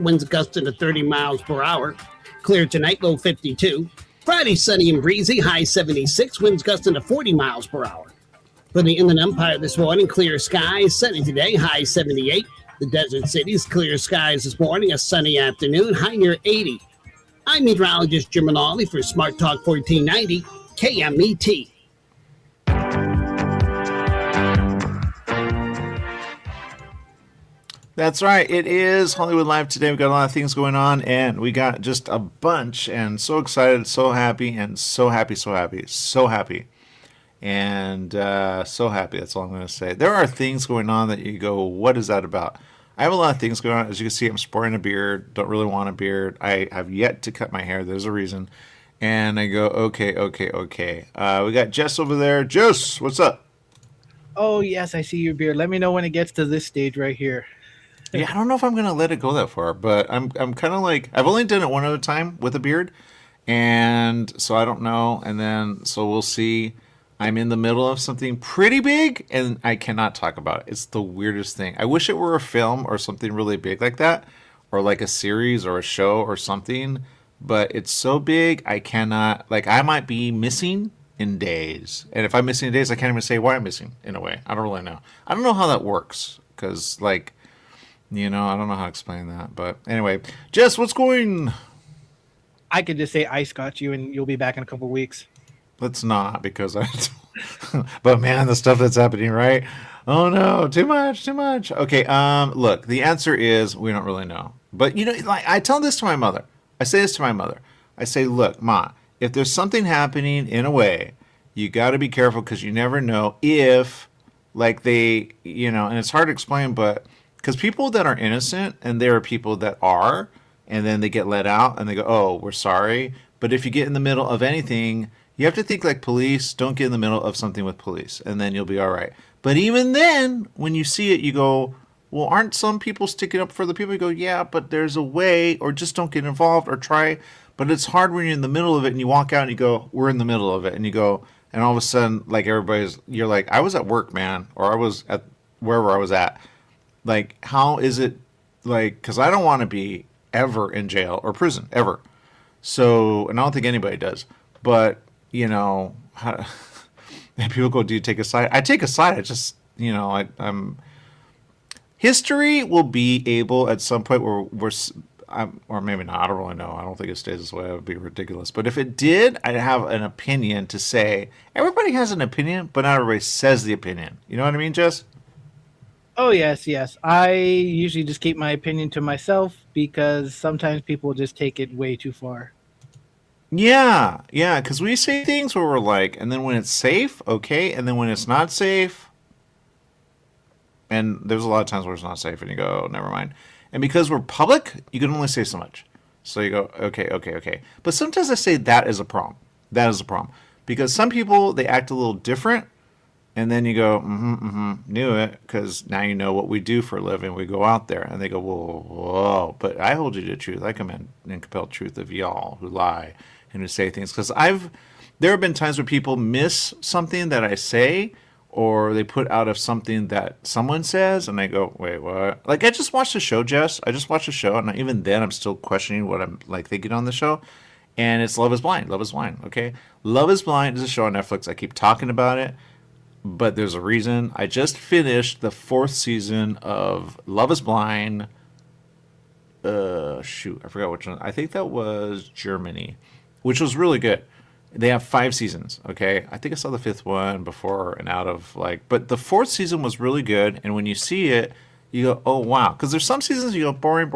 Winds gusting to 30 miles per hour. Clear tonight, low 52. Friday, sunny and breezy, high 76. Winds gusting to 40 miles per hour. For the Inland Empire this morning, clear skies, sunny today, high 78. The Desert Cities, clear skies this morning, a sunny afternoon, high near 80. I'm meteorologist Jim Manali for Smart Talk 1490 KMET. That's right. It is Hollywood Live today. We've got a lot of things going on, and we got just a bunch, and so excited, so happy, and so happy, so happy, so happy, and so happy. That's all I'm going to say. There are things going on that you go, what is that about? I have a lot of things going on. As you can see, I'm sporting a beard. Don't really want a beard. I have yet to cut my hair. There's a reason. And I go, okay. We got Jess over there. Jess, what's up? Oh, yes, I see your beard. Let me know when it gets to this stage right here. Yeah, I don't know if I'm gonna let it go that far, but I'm kind of like, I've only done it one other time with a beard, and so I don't know. And then so we'll see. I'm in the middle of something pretty big, and I cannot talk about it. It's the weirdest thing. I wish it were a film or something really big like that, or like a series or a show or something. But it's so big, I cannot. Like, I might be missing in days, and if I'm missing in days, I can't even say why I'm missing. In a way, I don't really know. I don't know how that works, because like. I don't know how to explain that. But anyway, Jess, what's going? I could just say ice got you and you'll be back in a couple of weeks. Let's not, because but man, the stuff that's happening, right? Oh no, too much. Okay, look, the answer is we don't really know. But like I tell this to my mother. I say this to my mother. I say, look, Ma, if there's something happening in a way, you got to be careful, because you never know if like they, and it's hard to explain, but because people that are innocent, and there are people that are, and then they get let out and they go, oh, we're sorry. But if you get in the middle of anything, you have to think like police. Don't get in the middle of something with police, and then you'll be all right. But even then, when you see it, you go, well, aren't some people sticking up for the people? You go, yeah, but there's a way, or just don't get involved or try. But it's hard when you're in the middle of it and you walk out and you go, we're in the middle of it. And you go, and all of a sudden, like you're like, I was at work, man, or I was at wherever I was at. Like, how is it, like, because I don't want to be ever in jail or prison, ever. So, and I don't think anybody does. But, and people go, do you take a side? I take a side. I just, I'm, history will be able at some point where or maybe not, I don't really know. I don't think it stays this way. It would be ridiculous. But if it did, I'd have an opinion to say, everybody has an opinion, but not everybody says the opinion. You know what I mean, Jess? Oh, yes. I usually just keep my opinion to myself, because sometimes people just take it way too far. Yeah, because we say things where we're like, and then when it's safe, okay, and then when it's not safe, and there's a lot of times where it's not safe, and you go, oh, never mind. And because we're public, you can only say so much. So you go, okay. But sometimes I say that is a problem. Because some people, they act a little different. And then you go, knew it, because now you know what we do for a living. We go out there, and they go, whoa. But I hold you to truth. I command and compel truth of y'all who lie and who say things. Because there have been times where people miss something that I say, or they put out of something that someone says, and they go, wait, what? Like, I just watched the show, Jess. I just watched the show, and even then I'm still questioning what I'm like thinking on the show. And it's Love is Blind, okay? Love is Blind is a show on Netflix. I keep talking about it. But there's a reason. I just finished the 4th season of Love is Blind. I forgot which one. I think that was Germany, which was really good. They have 5 seasons, okay? I think I saw the 5th one before and out of but the 4th season was really good. And when you see it, you go, oh, wow. Because there's some seasons you go, boring.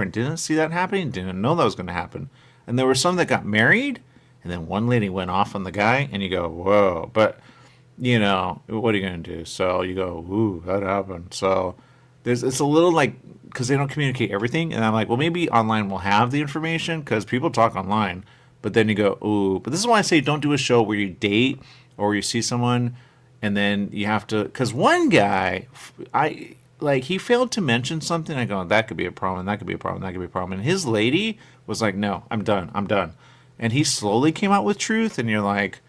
Didn't see that happening. Didn't know that was going to happen. And there were some that got married, and then one lady went off on the guy, and you go, whoa. But what are you going to do? So you go, ooh, that happened. So it's a little like, because they don't communicate everything. And I'm like, well, maybe online will have the information, because people talk online. But then you go, ooh. But this is why I say don't do a show where you date or you see someone and then you have to, because one guy, he failed to mention something. I go, that could be a problem. That could be a problem. That could be a problem. And his lady was like, no, I'm done. And he slowly came out with truth. And you're like,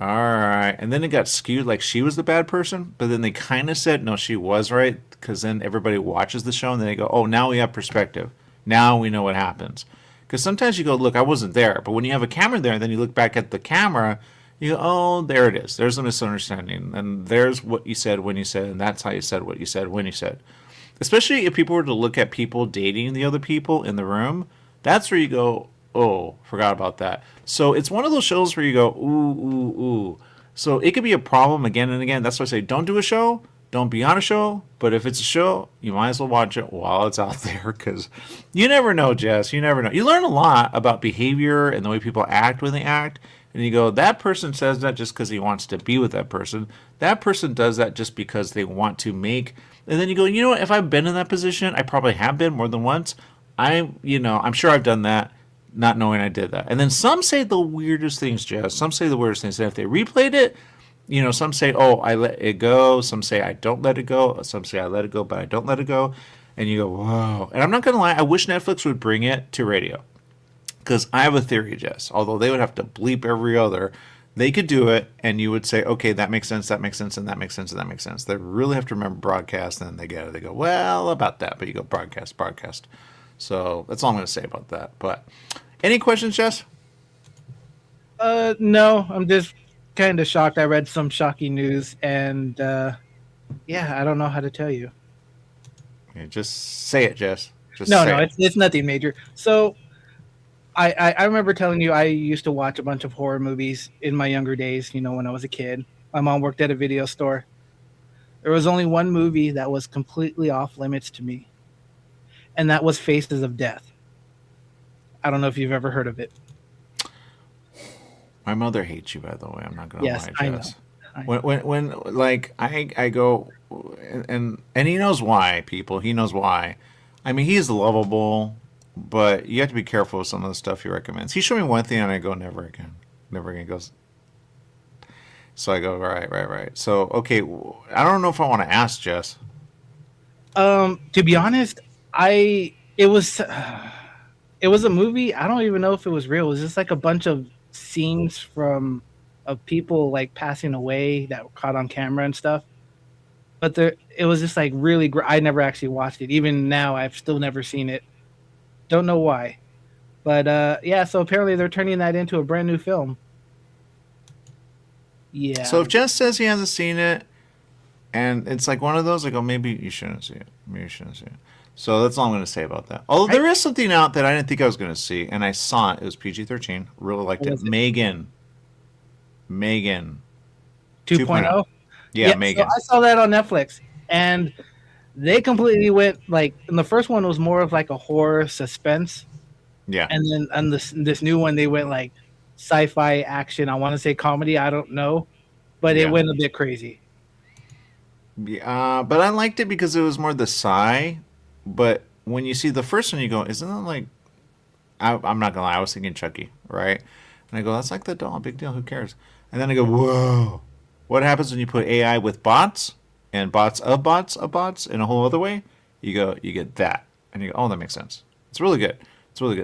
All right. And then it got skewed like she was the bad person, but then they kind of said, no, she was right, because then everybody watches the show and then they go, oh, now we have perspective. Now we know what happens. Because sometimes you go, look, I wasn't there. But when you have a camera there and then you look back at the camera, you go, oh, there it is. There's a misunderstanding. And there's what you said when you said, and that's how you said what you said when you said. Especially if people were to look at people dating the other people in the room, that's where you go, oh, forgot about that. So it's one of those shows where you go, ooh, ooh, ooh. So it could be a problem again and again. That's why I say don't do a show, don't be on a show. But if it's a show, you might as well watch it while it's out there, because you never know, Jess. You never know. You learn a lot about behavior and the way people act when they act. And you go, that person says that just because he wants to be with that person. That person does that just because they want to make. And then you go, you know what? If I've been in that position, I probably have been more than once. I'm sure I've done that, not knowing I did that. And then some say the weirdest things, Jess. Some say the weirdest things. And if they replayed it, some say, oh, I let it go. Some say I don't let it go. Some say I let it go, but I don't let it go. And you go, whoa. And I'm not going to lie. I wish Netflix would bring it to radio. Because I have a theory, Jess. Although they would have to bleep every other, they could do it, and you would say, okay, that makes sense, that makes sense, and that makes sense, and that makes sense. They really have to remember broadcast, and then they get it. They go, well, about that. But you go, broadcast, broadcast. So that's all I'm going to say about that. But any questions, Jess? No, I'm just kind of shocked. I read some shocking news, and yeah, I don't know how to tell you. Yeah, just say it, Jess. No, it's nothing major. So I remember telling you I used to watch a bunch of horror movies in my younger days, when I was a kid. My mom worked at a video store. There was only one movie that was completely off limits to me, and that was Faces of Death. I don't know if you've ever heard of it. My mother hates you, by the way. I'm not going to yes, lie, Jess. When like I go, and he knows why, people. He knows why. I mean, he's lovable. But you have to be careful with some of the stuff he recommends. He showed me one thing, and I go, never again. Never again. He goes. So I go, right. So, okay, I don't know if I want to ask Jess. To be honest, it was a movie. I don't even know if it was real. It was just like a bunch of scenes of people like passing away that were caught on camera and stuff. But it was just like really. I never actually watched it. Even now, I've still never seen it. Don't know why, but yeah. So apparently they're turning that into a brand new film. Yeah. So if Jess says he hasn't seen it, and it's like one of those, I go, maybe you shouldn't see it. Maybe you shouldn't see it. So that's all I'm going to say about that. Although there is something out that I didn't think I was going to see, and I saw it. It was PG-13. Really liked it. Megan 2.0. Yeah, Megan. So I saw that on Netflix, and they completely went like. And the first one was more of like a horror suspense. Yeah. And then on this new one, they went like sci-fi action. I want to say comedy. I don't know, but it went a bit crazy. Yeah, but I liked it because it was more the sci. But when you see the first one, you go, isn't that like? I'm not gonna lie. I was thinking Chucky, right? And I go, that's like the doll. Big deal. Who cares? And then I go, whoa. What happens when you put AI with bots? And bots in a whole other way, you get that, and you go, oh, that makes sense. It's really good.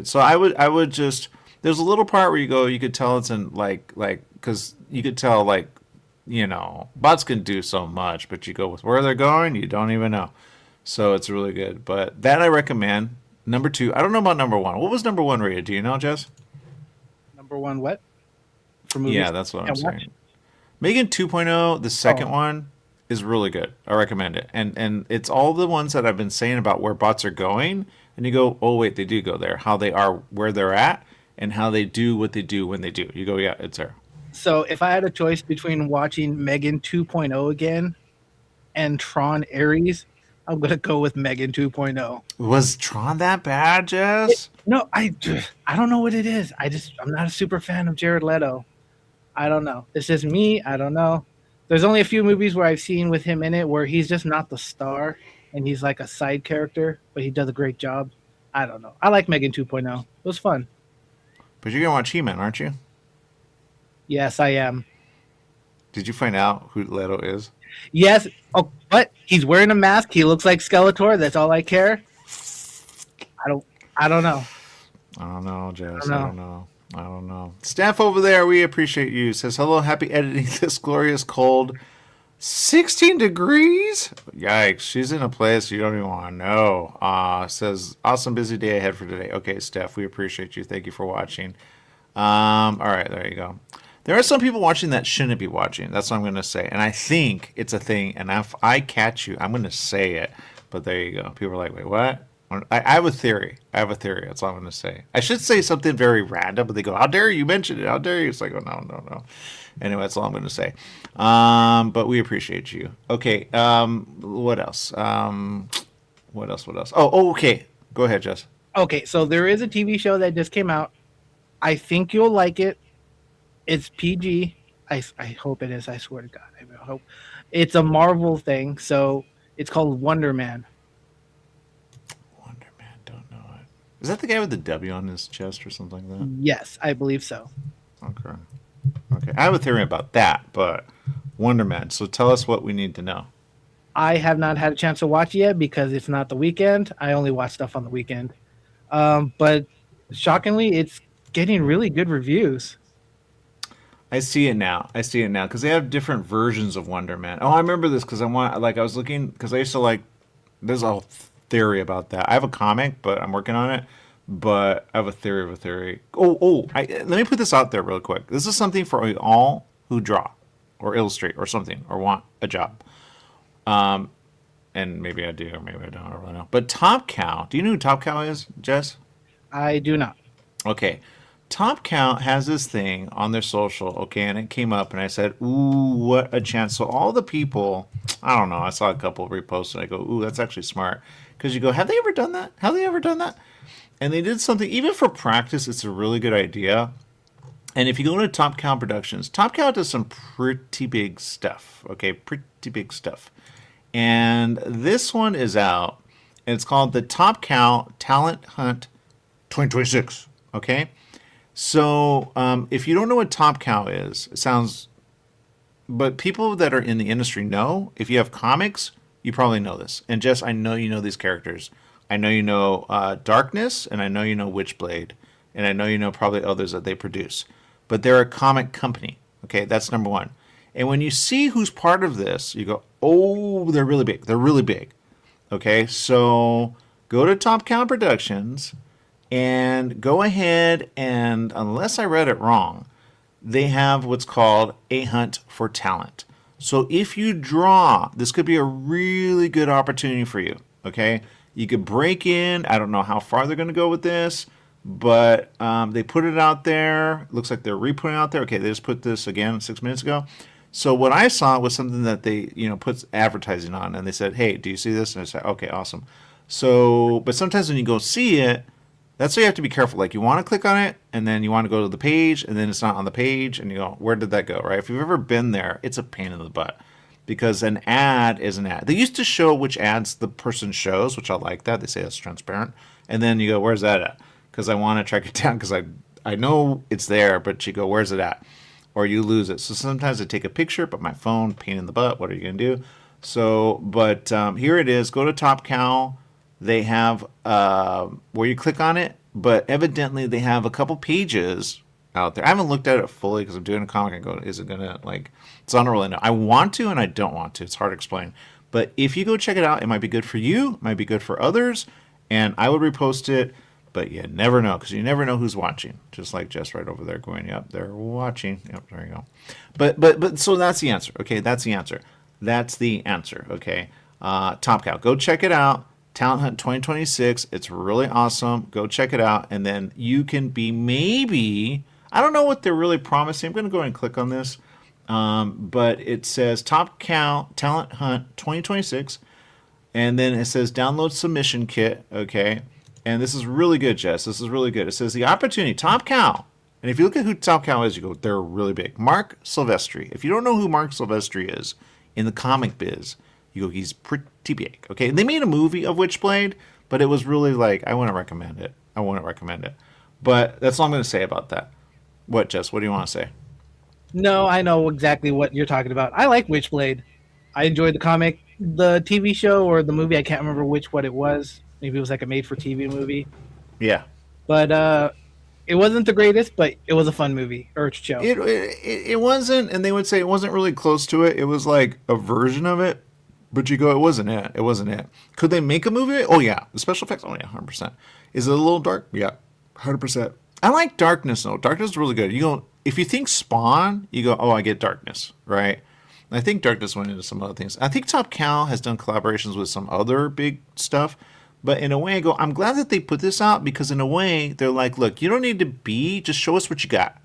So I would just, there's a little part where you could tell it's in like, because you could tell bots can do so much, but you go with where they're going, you don't even know. So it's really good. But that I recommend. Number 2, I don't know about number 1. What was number 1 rated? Do you know, Jess? Number 1 what? For movies? Yeah, that's what I'm saying. Megan 2.0, the second one, is really good. I recommend it. And it's all the ones that I've been saying about where bots are going. And you go, oh, wait, they do go there. How they are where they're at and how they do what they do when they do. You go, yeah, it's there. So if I had a choice between watching Megan 2.0 again and Tron Ares, I'm going to go with Megan 2.0. Was Tron that bad, Jess? No, I don't know what it is. I'm not a super fan of Jared Leto. I don't know. It's just me. I don't know. There's only a few movies where I've seen with him in it where he's just not the star and he's like a side character, but he does a great job. I don't know. I like Megan 2.0. It was fun. But you're going to watch He-Man, aren't you? Yes, I am. Did you find out who Leto is? Yes. Oh, but he's wearing a mask. He looks like Skeletor. That's all I care. I don't know. I don't know, Jess. I don't know. I don't know. Staff over there, we appreciate you. Says, hello, happy editing this glorious cold. 16 degrees? Yikes. She's in a place you don't even want to know. Says, awesome busy day ahead for today. Okay, Steph, we appreciate you. Thank you for watching. All right, there you go. There are some people watching that shouldn't be watching. That's what I'm going to say. And I think it's a thing. And if I catch you, I'm going to say it. But there you go. People are like, wait, what? I have a theory. That's all I'm going to say. I should say something very random, but they go, how dare you mention it? How dare you? It's like, oh, no. Anyway, that's all I'm going to say. But we appreciate you. Okay. What else? What else? Oh, okay. Go ahead, Jess. Okay, so there is a TV show that just came out. I think you'll like it. It's PG. I hope it is. I swear to God. I hope. It's a Marvel thing, so it's called Wonder Man. Don't know it. Is that the guy with the W on his chest or something like that? Yes, I believe so. Okay. I have a theory about that, but Wonder Man. So tell us what we need to know. I have not had a chance to watch it yet because it's not the weekend. I only watch stuff on the weekend. But shockingly, it's getting really good reviews. I see it now because they have different versions of Wonder Man. Oh, I remember this because I was looking because I used to like. There's a theory about that. I have a comic, but I'm working on it. But I have a theory of a theory. Let me put this out there real quick. This is something for all who draw or illustrate or something or want a job. And maybe I do or maybe I don't. I don't really know. But Top Cow. Do you know who Top Cow is, Jess? I do not. Okay. Top Cow has this thing on their social, okay, and it came up, and I said, ooh, what a chance. So all the people, I don't know, I saw a couple reposts, and I go, ooh, that's actually smart. Because you go, have they ever done that? Have they ever done that? And they did something, even for practice, it's a really good idea. And if you go to Top Cow Productions, Top Cow does some pretty big stuff, okay, pretty big stuff. And this one is out, and it's called the Top Cow Talent Hunt 2026, okay? So if you don't know what Top Cow is, it sounds, but people that are in the industry know. If you have comics, you probably know this. And Jess, I know you know these characters. I know you know Darkness, and I know you know Witchblade, and I know you know probably others that they produce. But they're a comic company. Okay, that's number one. And when you see who's part of this, you go, oh, they're really big. They're really big. Okay, so go to Top Cow Productions. And go ahead and, unless I read it wrong, they have what's called a hunt for talent. So if you draw, this could be a really good opportunity for you, okay? You could break in. I don't know how far they're going to go with this, but they put it out there. Looks like they're re-putting it out there. Okay, they just put this again 6 minutes ago. So what I saw was something that they, put advertising on, and they said, hey, do you see this? And I said, okay, awesome. So, but sometimes when you go see it, that's why you have to be careful. Like, you want to click on it, and then you want to go to the page, and then it's not on the page, and you go, where did that go, right? If you've ever been there, it's a pain in the butt because an ad is an ad. They used to show which ads the person shows, which I like that. They say that's transparent. And then you go, where's that at? Because I want to track it down because I know it's there, but you go, where's it at? Or you lose it. So sometimes I take a picture, but my phone, pain in the butt. What are you going to do? So, but here it is. Go to Top Cow. They have where you click on it, but evidently they have a couple pages out there. I haven't looked at it fully because I'm doing a comic and go, is it going to, like, so I don't really know. I want to and I don't want to. It's hard to explain. But if you go check it out, it might be good for you, it might be good for others, and I would repost it, but you never know because you never know who's watching. Just like Jess right over there going, yep, they're watching. Yep, there you go. But so that's the answer. Okay, that's the answer. That's the answer. Okay, Top Cow. Go check it out. Talent Hunt 2026. It's really awesome. Go check it out. And then you can be maybe, I don't know what they're really promising. I'm going to go ahead and click on this. But it says Top Cow Talent Hunt 2026. And then it says download submission kit. Okay. And this is really good, Jess. This is really good. It says the opportunity, Top Cow. And if you look at who Top Cow is, you go, they're really big. Mark Silvestri. If you don't know who Mark Silvestri is in the comic biz, you go, he's pretty big. Okay, and they made a movie of Witchblade, but it was really like, I wouldn't recommend it. But that's all I'm going to say about that. What, Jess? What do you want to say? No, I know exactly what you're talking about. I like Witchblade. I enjoyed the comic. The TV show or the movie, I can't remember what it was. Maybe it was like a made-for-TV movie. Yeah. But It wasn't the greatest, but it was a fun movie or show. It wasn't, and they would say it wasn't really close to it. It was like a version of it, but you go, it wasn't it. It wasn't it. Could they make a movie? Oh yeah, the special effects. Oh yeah, 100%. Is it a little dark? Yeah, 100%. I like Darkness though. Darkness is really good. You go, if you think Spawn, you go, oh, I get Darkness, right? And I think Darkness went into some other things. I think Top Cow has done collaborations with some other big stuff. But in a way, I go, I'm glad that they put this out because in a way, they're like, look, you don't need to be, just show us what you got.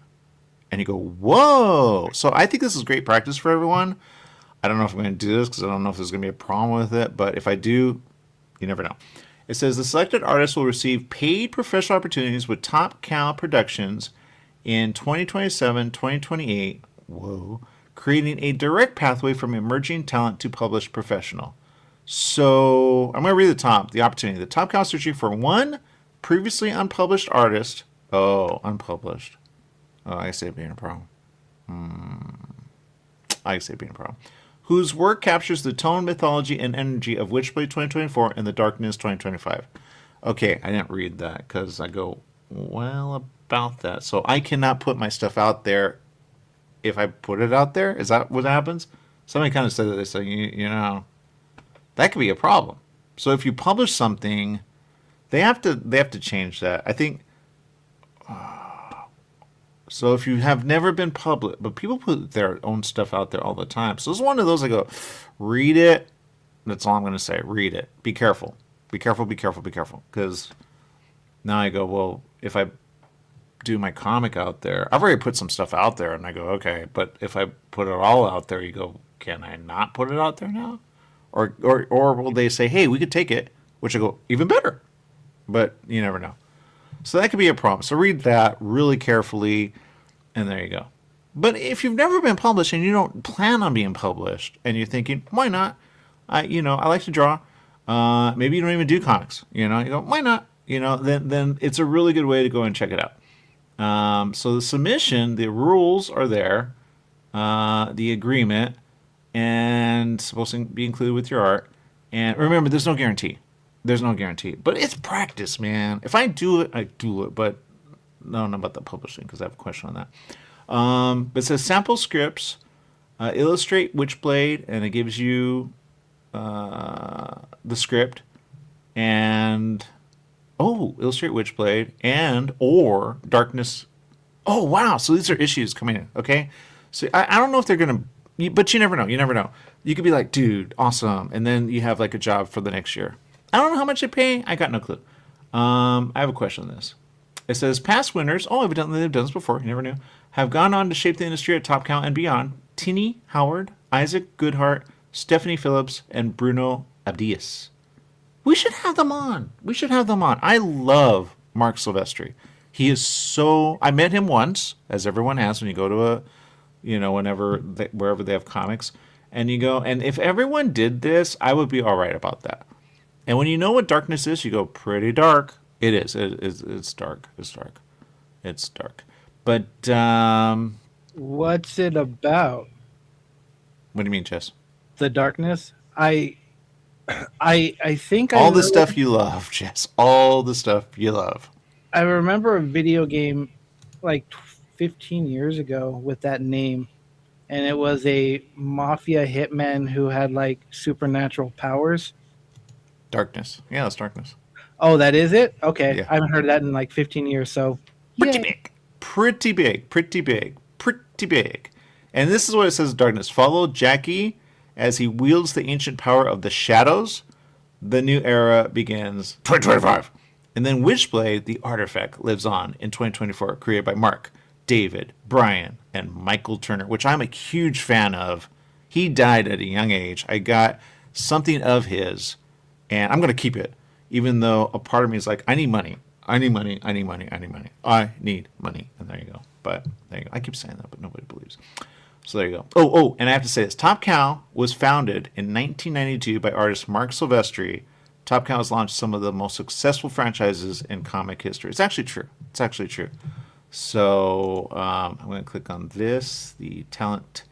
And you go, whoa. So I think this is great practice for everyone. I don't know if I'm going to do this because I don't know if there's going to be a problem with it. But if I do, you never know. It says the selected artists will receive paid professional opportunities with Top Cow Productions in 2027, 2028. Whoa. Creating a direct pathway from emerging talent to published professional. So I'm going to read the opportunity. The Top Cow is searching for one previously unpublished artist. Oh, unpublished. Oh, I say it being a problem. I say it being a problem. Whose work captures the tone, mythology, and energy of Witchblade 2024 and The Darkness 2025. Okay, I didn't read that because I go, well, about that. So I cannot put my stuff out there if I put it out there. Is that what happens? Somebody kind of said that. They say, you know, that could be a problem. So if you publish something, they have to change that. I think. So if you have never been public, but people put their own stuff out there all the time. So it's one of those I go, read it. That's all I'm going to say. Read it. Be careful. Be careful. Be careful. Be careful. Because now I go, well, if I do my comic out there, I've already put some stuff out there, and I go, okay. But if I put it all out there, you go, can I not put it out there now? Or will they say, hey, we could take it, which I go, even better. But you never know. So that could be a problem. So read that really carefully, and there you go. But if you've never been published and you don't plan on being published, and you're thinking, why not? I like to draw. Maybe you don't even do comics. You go, why not? Then it's a really good way to go and check it out. So the submission, the rules are there, the agreement, and supposed to be included with your art. And remember, there's no guarantee. There's no guarantee. But it's practice, man. If I do it, I do it. But no, not about the publishing, because I have a question on that. It says sample scripts, illustrate Witchblade, and it gives you the script. And, illustrate Witchblade and or Darkness. Oh, wow. So these are issues coming in, okay? So I don't know if they're going to... But you never know. You never know. You could be like, dude, awesome. And then you have like a job for the next year. I don't know how much they pay. I got no clue. I have a question on this. It says past winners, evidently they've done this before, you never knew, have gone on to shape the industry at Top Cow and beyond. Tini Howard, Isaac Goodhart, Stephanie Phillips, and Bruno Abdias. We should have them on. I love Mark Silvestri. He is so... I met him once, as everyone has when you go to wherever they have comics. And you go, and if everyone did this, I would be all right about that. And when you know what darkness is, you go, pretty dark. It is. It's dark. It's dark. But what's it about? What do you mean, Jess? The darkness? I think all the stuff you love, Jess. All the stuff you love. I remember a video game like 15 years ago with that name, and it was a mafia hitman who had like supernatural powers. Darkness. Yeah, that's Darkness. Oh, that is it? Okay. Yeah. I haven't heard that in like 15 years, so... Pretty big. And this is what it says, Darkness. Follow Jackie as he wields the ancient power of the shadows. The new era begins 2025. And then Witchblade, the artifact, lives on in 2024, created by Mark, David, Brian, and Michael Turner, which I'm a huge fan of. He died at a young age. I got something of his, and I'm going to keep it, even though a part of me is like, I need money. And there you go. But there you go. I keep saying that, but nobody believes. So there you go. And I have to say this. Top Cow was founded in 1992 by artist Mark Silvestri. Top Cow has launched some of the most successful franchises in comic history. It's actually true. So I'm going to click on this, the talent,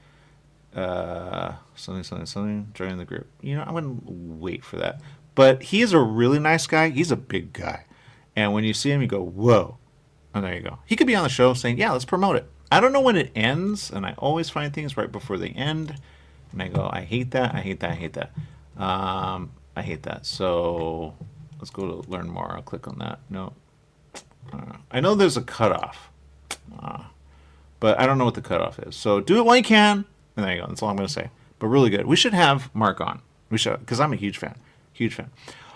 something, join the group. I'm going to wait for that. But he is a really nice guy. He's a big guy. And when you see him, you go, whoa. Oh, there you go. He could be on the show saying, yeah, let's promote it. I don't know when it ends, and I always find things right before they end. And I go, I hate that, I hate that, I hate that. I hate that. So let's go to learn more. I'll click on that. No. I know there's a cutoff. But I don't know what the cutoff is. So do it while you can. And there you go. That's all I'm going to say. But really good. We should have Mark on. We should, because I'm a huge fan. Huge fan.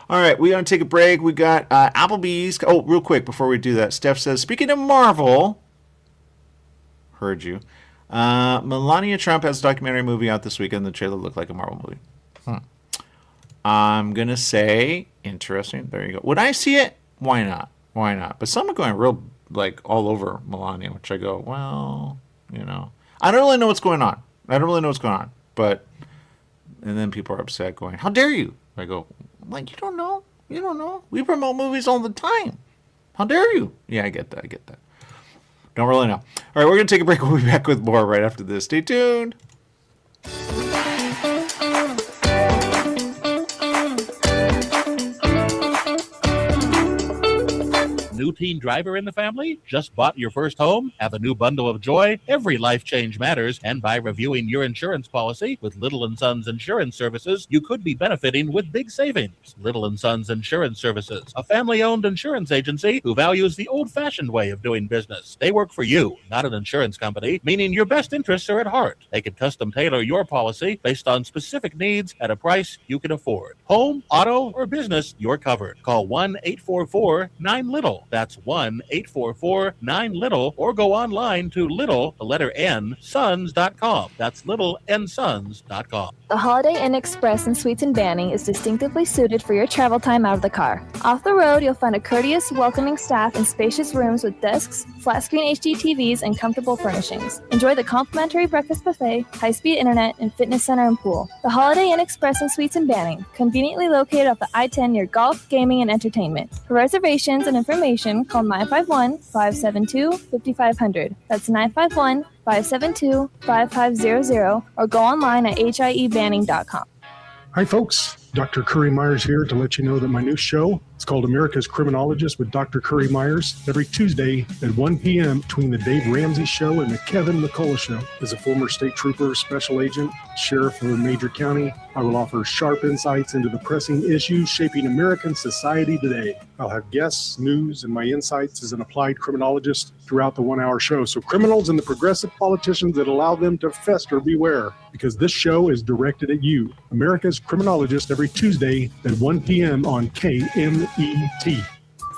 All right, we're going to take a break. We got Applebee's. Oh, real quick before we do that, Steph says, speaking of Marvel, heard you. Melania Trump has a documentary movie out this weekend. The trailer looked like a Marvel movie. I'm going to say, interesting. There you go. Would I see it? Why not? Why not? But some are going real, like, all over Melania, which I go, well, you know. I don't really know what's going on. But, and then people are upset going, how dare you? I go, like, you don't know. You don't know. We promote movies all the time. How dare you? Yeah, I get that. Don't really know. All right, we're going to take a break. We'll be back with more right after this. Stay tuned. New teen driver in the family? Just bought your first home? Have a new bundle of joy? Every life change matters, and by reviewing your insurance policy with Little & Sons Insurance Services, you could be benefiting with big savings. Little & Sons Insurance Services, a family-owned insurance agency who values the old-fashioned way of doing business. They work for you, not an insurance company, meaning your best interests are at heart. They can custom tailor your policy based on specific needs at a price you can afford. Home, auto, or business, you're covered. Call 1-844-9-LITTLE. That's 1-844-9-LITTLE, or go online to little, the letter N, sons.com. That's littleNsons.com. The Holiday Inn Express and Suites in Banning is distinctively suited for your travel time out of the car. Off the road, you'll find a courteous, welcoming staff and spacious rooms with desks, flat-screen HD TVs, and comfortable furnishings. Enjoy the complimentary breakfast buffet, high-speed internet, and fitness center and pool. The Holiday Inn Express and Suites in Banning, conveniently located off the I-10 near golf, gaming, and entertainment. For reservations and information, call 951-572-5500. That's 951-572-5500, or go online at hiebanning.com. Hi, folks. Dr. Curry Myers here to let you know that my new show, it's called America's Criminologist with Dr. Curry Myers, every Tuesday at 1 p.m. between the Dave Ramsey Show and the Kevin McCullough Show. As a former state trooper, special agent, sheriff of a major county, I will offer sharp insights into the pressing issues shaping American society today. I'll have guests, news, and my insights as an applied criminologist throughout the 1-hour show. So criminals and the progressive politicians that allow them to fester, beware, because this show is directed at you. America's Criminologist every Tuesday at 1 p.m. on KMET.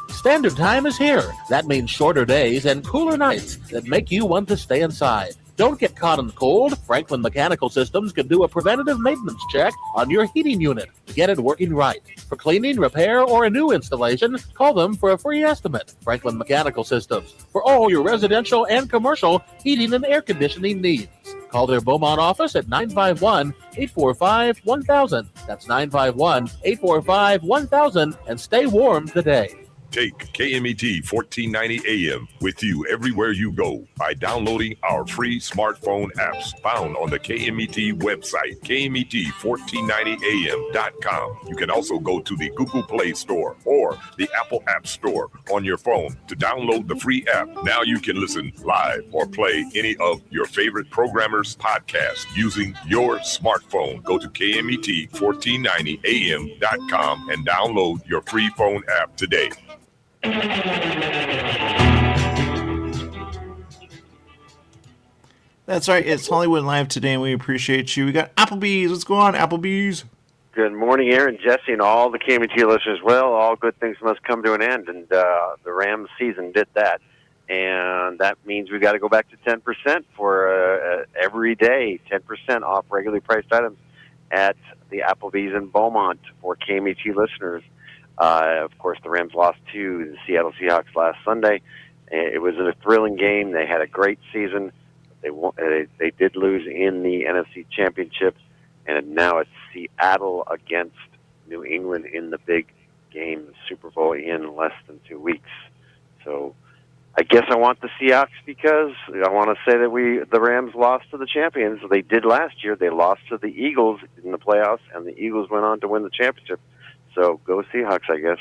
Standard time is here. That means shorter days and cooler nights that make you want to stay inside. Don't get caught in the cold. Franklin Mechanical Systems can do a preventative maintenance check on your heating unit to get it working right. For cleaning, repair, or a new installation, call them for a free estimate. Franklin Mechanical Systems, for all your residential and commercial heating and air conditioning needs. Call their Beaumont office at 951-845-1000. That's 951-845-1000, and stay warm today. Take KMET 1490 AM with you everywhere you go by downloading our free smartphone apps found on the KMET website, KMET1490am.com. You can also go to the Google Play Store or the Apple App Store on your phone to download the free app. Now you can listen live or play any of your favorite programmers' podcasts using your smartphone. Go to KMET1490am.com and download your free phone app today. That's right. It's Hollywood Live today, and we appreciate you. We got Applebees. What's going on, Applebees? Good morning, Aaron, Jesse, and all the KMT listeners. Well, all good things must come to an end, and the Rams season did that. And that means we got to go back to 10% for every day, 10% off regularly priced items at the Applebees in Beaumont for KMT listeners. Of course, the Rams lost to the Seattle Seahawks last Sunday. It was a thrilling game. They had a great season. They did lose in the NFC Championship, and now it's Seattle against New England in the big game, the Super Bowl, in less than 2 weeks. So I guess I want the Seahawks because I want to say that the Rams lost to the champions. They did last year. They lost to the Eagles in the playoffs, and the Eagles went on to win the championship. So go Seahawks, I guess.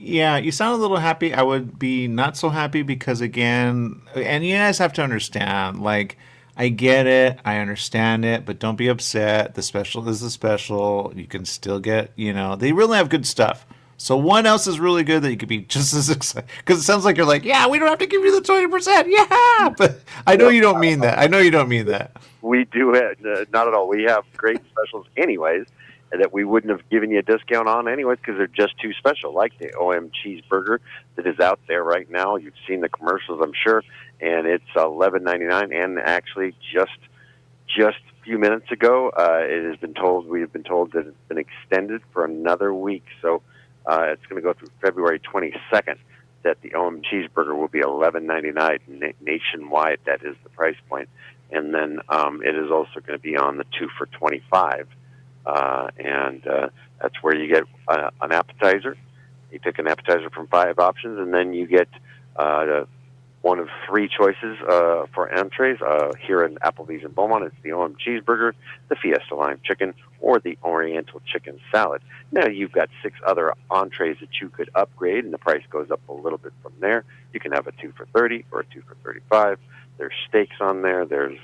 Yeah, you sound a little happy. I would be not so happy because, again, and you guys have to understand, like, I get it, I understand it, but don't be upset. The special is the special. You can still get, they really have good stuff. So what else is really good that you could be just as excited? Because it sounds like you're like, yeah, we don't have to give you the 20%. Yeah, but I know you don't mean that. I know you don't mean that. We do it. Not at all. We have great specials anyways that we wouldn't have given you a discount on anyways because they're just too special, like the OM cheeseburger that is out there right now. You've seen the commercials, I'm sure, and it's $11.99. And actually, just a few minutes ago, we have been told that it's been extended for another week. So it's going to go through February 22nd. That the OM cheeseburger will be $11.99 nationwide. That is the price point, and then it is also going to be on the 2 for $25. And that's where you get an appetizer. You pick an appetizer from 5 options, and then you get one of 3 choices for entrees. Here in Applebees in Beaumont, it's the OM cheeseburger, the Fiesta lime chicken, or the Oriental chicken salad. Now, you've got 6 other entrees that you could upgrade, and the price goes up a little bit from there. You can have a 2 for $30 or a 2 for $35. There's steaks on there. There's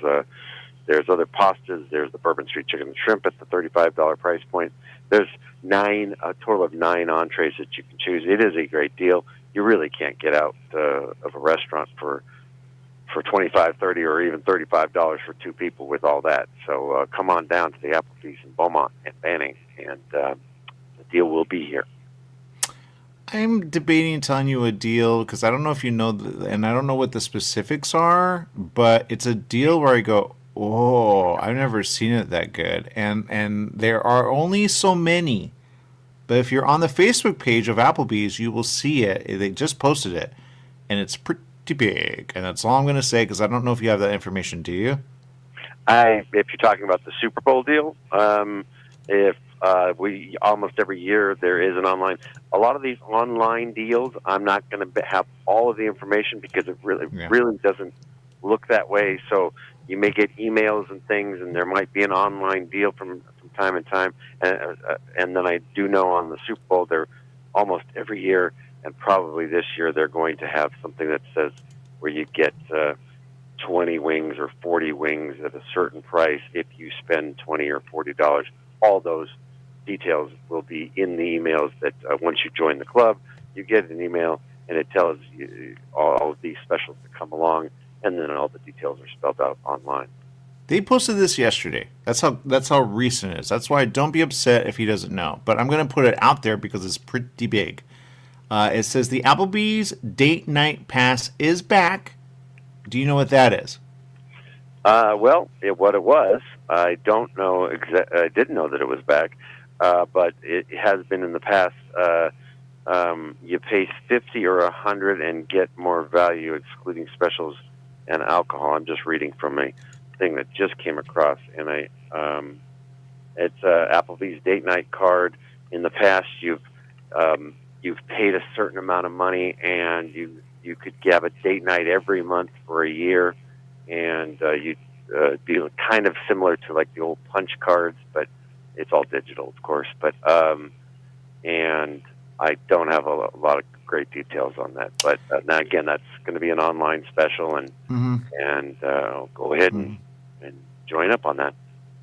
other pastas. There's the Bourbon Street chicken and shrimp at the $35 price point. There's a total of 9 entrees that you can choose. It is a great deal. You really can't get out of a restaurant for $25, $30, or even $35 for 2 people with all that. So come on down to the Applebees in Beaumont and Banning, and the deal will be here. I'm debating telling you a deal because I don't know if you know, and I don't know what the specifics are, but it's a deal where I go, oh, I've never seen it that good. And there are only so many. But if you're on the Facebook page of Applebee's, you will see it. They just posted it. And it's pretty big. And that's all I'm going to say because I don't know if you have that information. Do you? If you're talking about the Super Bowl deal, we almost every year there is an online. A lot of these online deals, I'm not going to have all of the information because it really doesn't look that way. So you may get emails and things, and there might be an online deal from time to time. And then I do know on the Super Bowl, they're almost every year, and probably this year they're going to have something that says where you get 20 wings or 40 wings at a certain price if you spend $20 or $40. All those details will be in the emails that once you join the club, you get an email, and it tells you all of these specials that come along, and then all the details are spelled out online. They posted this yesterday. That's how recent it is. That's why don't be upset if he doesn't know. But I'm going to put it out there because it's pretty big. It says the Applebee's Date Night Pass is back. Do you know what that is? What it was, I don't know. I didn't know that it was back, but it has been in the past. You pay $50 or $100 and get more value, excluding specials and alcohol. I'm just reading from a thing that just came across, and it's Applebee's date night card. In the past, you've paid a certain amount of money, and you could have a date night every month for a year, and you'd be kind of similar to like the old punch cards, but it's all digital, of course. But and I don't have a lot of great details on that. But now again, that's going to be an online special, and go ahead and join up on that.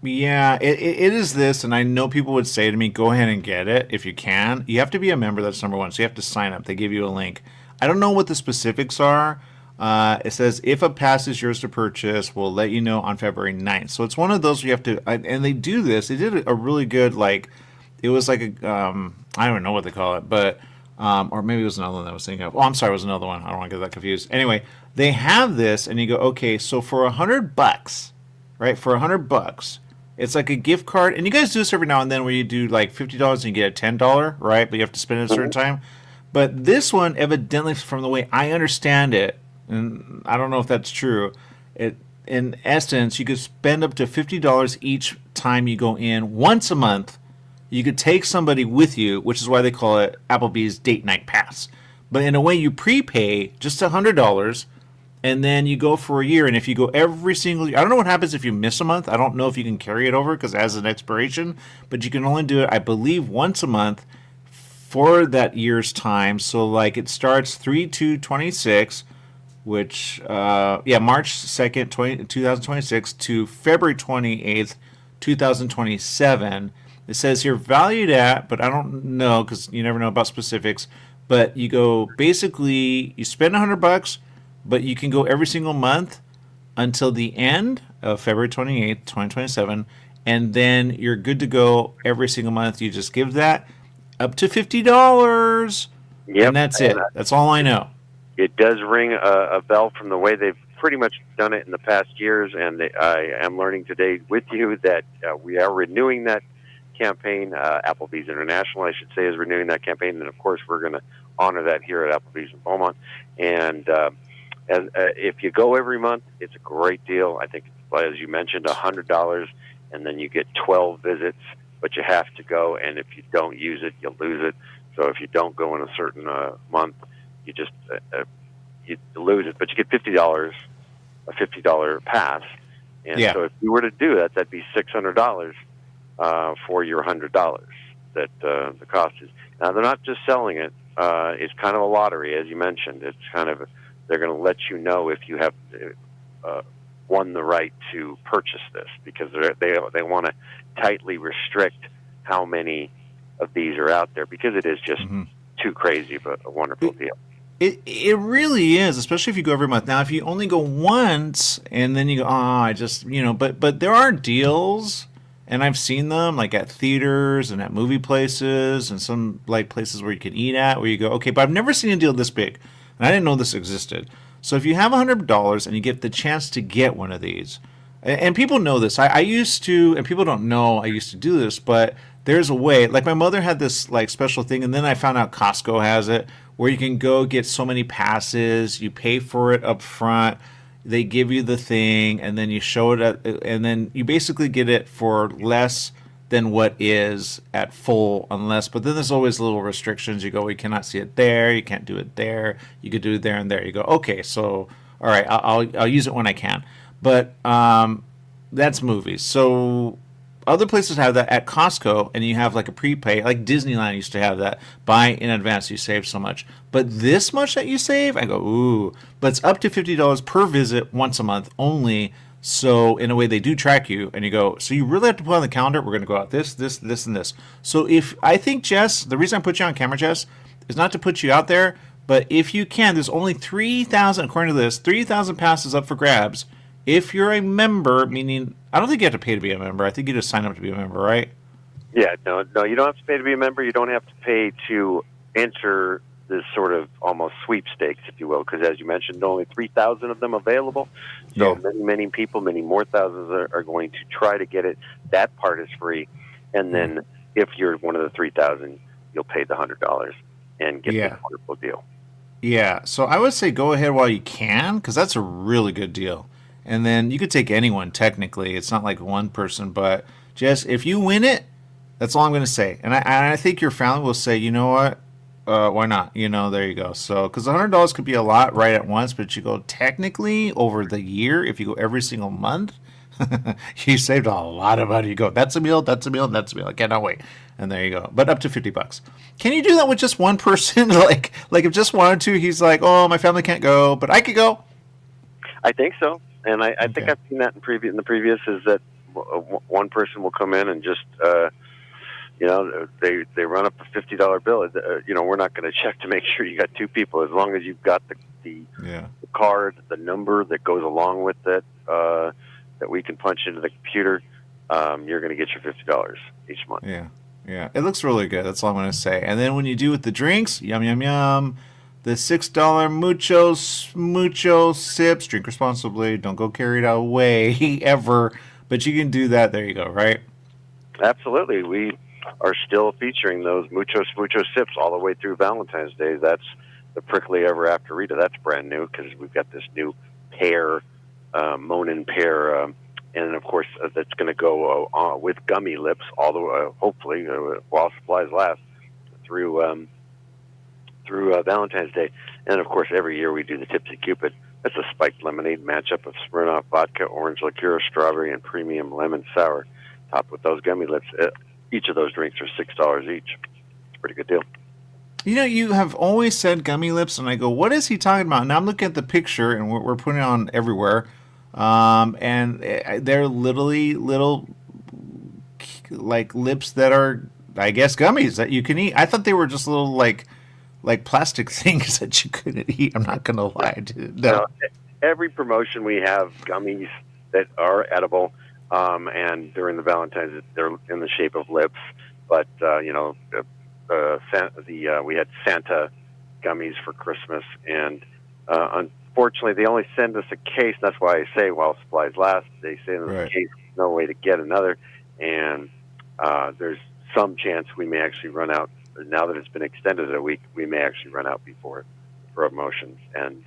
Yeah, it is this, and I know people would say to me, go ahead and get it if you can. You have to be a member, that's number one, so you have to sign up. They give you a link. I don't know what the specifics are. It says, if a pass is yours to purchase, we'll let you know on February 9th. So it's one of those where you have to, and they do this. They did a really good, it was like a, I don't know what they call it, but, or maybe it was another one that I was thinking of. Oh, I'm sorry, it was another one. I don't want to get that confused. Anyway, they have this, and you go, okay, so for $100, right, for $100, it's like a gift card, and you guys do this every now and then where you do like $50 and you get a $10, right? But you have to spend it at a certain time. But this one, evidently, from the way I understand it, and I don't know if that's true, in essence, you could spend up to $50 each time you go in once a month. You could take somebody with you, which is why they call it Applebee's Date Night Pass. But in a way, you prepay just $100, and then you go for a year. And if you go every single year, I don't know what happens if you miss a month. I don't know if you can carry it over because it has an expiration. But you can only do it, I believe, once a month for that year's time. So like it starts 3/2/26, which March 2nd, 2026 to February 28th, 2027. It says here valued at, but I don't know because you never know about specifics. But you go basically you spend $100, but you can go every single month until the end of February 28th, 2027, and then you're good to go every single month. You just give that up to $50, and that's it. That's all I know. It does ring a bell from the way they've pretty much done it in the past years, and I am learning today with you that we are renewing that campaign. Applebees International, I should say, is renewing that campaign, and of course we're going to honor that here at Applebees in Beaumont. And if you go every month, it's a great deal. I think, as you mentioned, $100, and then you get 12 visits, but you have to go, and if you don't use it, you'll lose it. So if you don't go in a certain month, you just you lose it. But you get $50, a $50 pass, and so if you were to do that, that'd be $600 for your $100 that the cost is. Now they're not just selling it; it's kind of a lottery, as you mentioned. It's kind of they're going to let you know if you have won the right to purchase this, because they want to tightly restrict how many of these are out there, because it is just too crazy of a wonderful deal. It really is, especially if you go every month. Now, if you only go once and then you go, I just, but there are deals, and I've seen them like at theaters and at movie places and some like places where you can eat at, where you go, okay, but I've never seen a deal this big, and I didn't know this existed. So if you have $100 and you get the chance to get one of these, and people know this, I used to, and people don't know I used to do this, but there's a way. Like my mother had this like special thing, and then I found out Costco has it, where you can go get so many passes, you pay for it up front, they give you the thing, and then you show it, and then you basically get it for less than what is at full, but then there's always little restrictions. You go, you cannot see it there, you can't do it there, you could do it there and there. You go, okay, so all right, I'll use it when I can. But that's movies. So other places have that at Costco, and you have like a prepay, like Disneyland used to have that. Buy in advance, you save so much. But this much that you save, I go, ooh. But it's up to $50 per visit once a month only. So in a way, they do track you, and you go, so you really have to put on the calendar, we're going to go out this, and this. So I think, Jess, the reason I put you on camera, Jess, is not to put you out there, but if you can, there's only 3,000, according to this, 3,000 passes up for grabs. If you're a member, meaning, I don't think you have to pay to be a member. I think you just sign up to be a member, right? Yeah, no, you don't have to pay to be a member. You don't have to pay to enter this sort of almost sweepstakes, if you will, because as you mentioned, only 3,000 of them available. So many people, many more thousands are going to try to get it. That part is free. And then if you're one of the 3,000, you'll pay the $100 and get this wonderful deal. Yeah, so I would say go ahead while you can, because that's a really good deal. And then you could take anyone, technically. It's not like one person, but just if you win it, that's all I'm going to say. And I think your family will say, you know what? Why not? There you go. So, because $100 could be a lot right at once, but you go technically over the year, if you go every single month, you saved a lot of money. You go, that's a meal, that's a meal, that's a meal. I cannot wait. And there you go. But up to $50. Can you do that with just one person? like if just wanted to, he's like, oh, my family can't go, but I could go. I think so. And I think I've seen that in the previous is that one person will come in and just, they run up a $50 bill. We're not going to check to make sure you got two people. As long as you've got the card, the number that goes along with it, that we can punch into the computer, you're going to get your $50 each month. Yeah. It looks really good. That's all I'm going to say. And then when you do with the drinks, yum, yum, yum. The $6 mucho sips. Drink responsibly. Don't go carry it away ever. But you can do that. There you go, right? Absolutely. We are still featuring those mucho sips all the way through Valentine's Day. That's the Prickly Ever After Rita. That's brand new because we've got this new pear, Monin pear, and of course that's going to go with gummy lips all the way, hopefully, while supplies last through Valentine's Day. And of course, every year we do the Tipsy Cupid. That's a spiked lemonade matchup of Smirnoff vodka, orange liqueur, strawberry, and premium lemon sour, topped with those gummy lips. Each of those drinks are $6 each. It's a pretty good deal. You know, you have always said gummy lips, and I go, what is he talking about? Now I'm looking at the picture, and we're putting it on everywhere, and they're literally little, like, lips that are, I guess, gummies that you can eat. I thought they were just little, like plastic things that you couldn't eat. I'm not going to lie. No. Every promotion we have gummies that are edible, and during the Valentine's, they're in the shape of lips. But we had Santa gummies for Christmas, and unfortunately, they only send us a case. That's why I say while supplies last, they send us a case. No way to get another, and there's some chance we may actually run out. Now that it's been extended a week, we may actually run out before promotions, and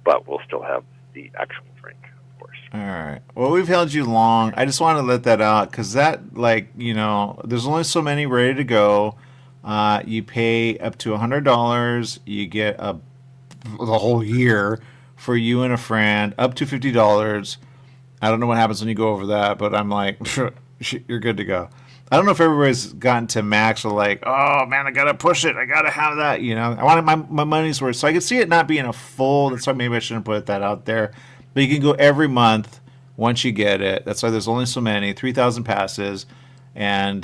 but we'll still have the actual drink, of course. All right. Well, we've held you long. I just want to let that out because that, there's only so many ready to go. You pay up to $100. You get the whole year for you and a friend, up to $50. I don't know what happens when you go over that, but I'm like, you're good to go. I don't know if everybody's gotten to max or like, oh man, I gotta push it. I gotta have that. I wanted my money's worth. So I could see it not being a full. That's why maybe I shouldn't put that out there. But you can go every month once you get it. That's why there's only so many, 3,000 passes. And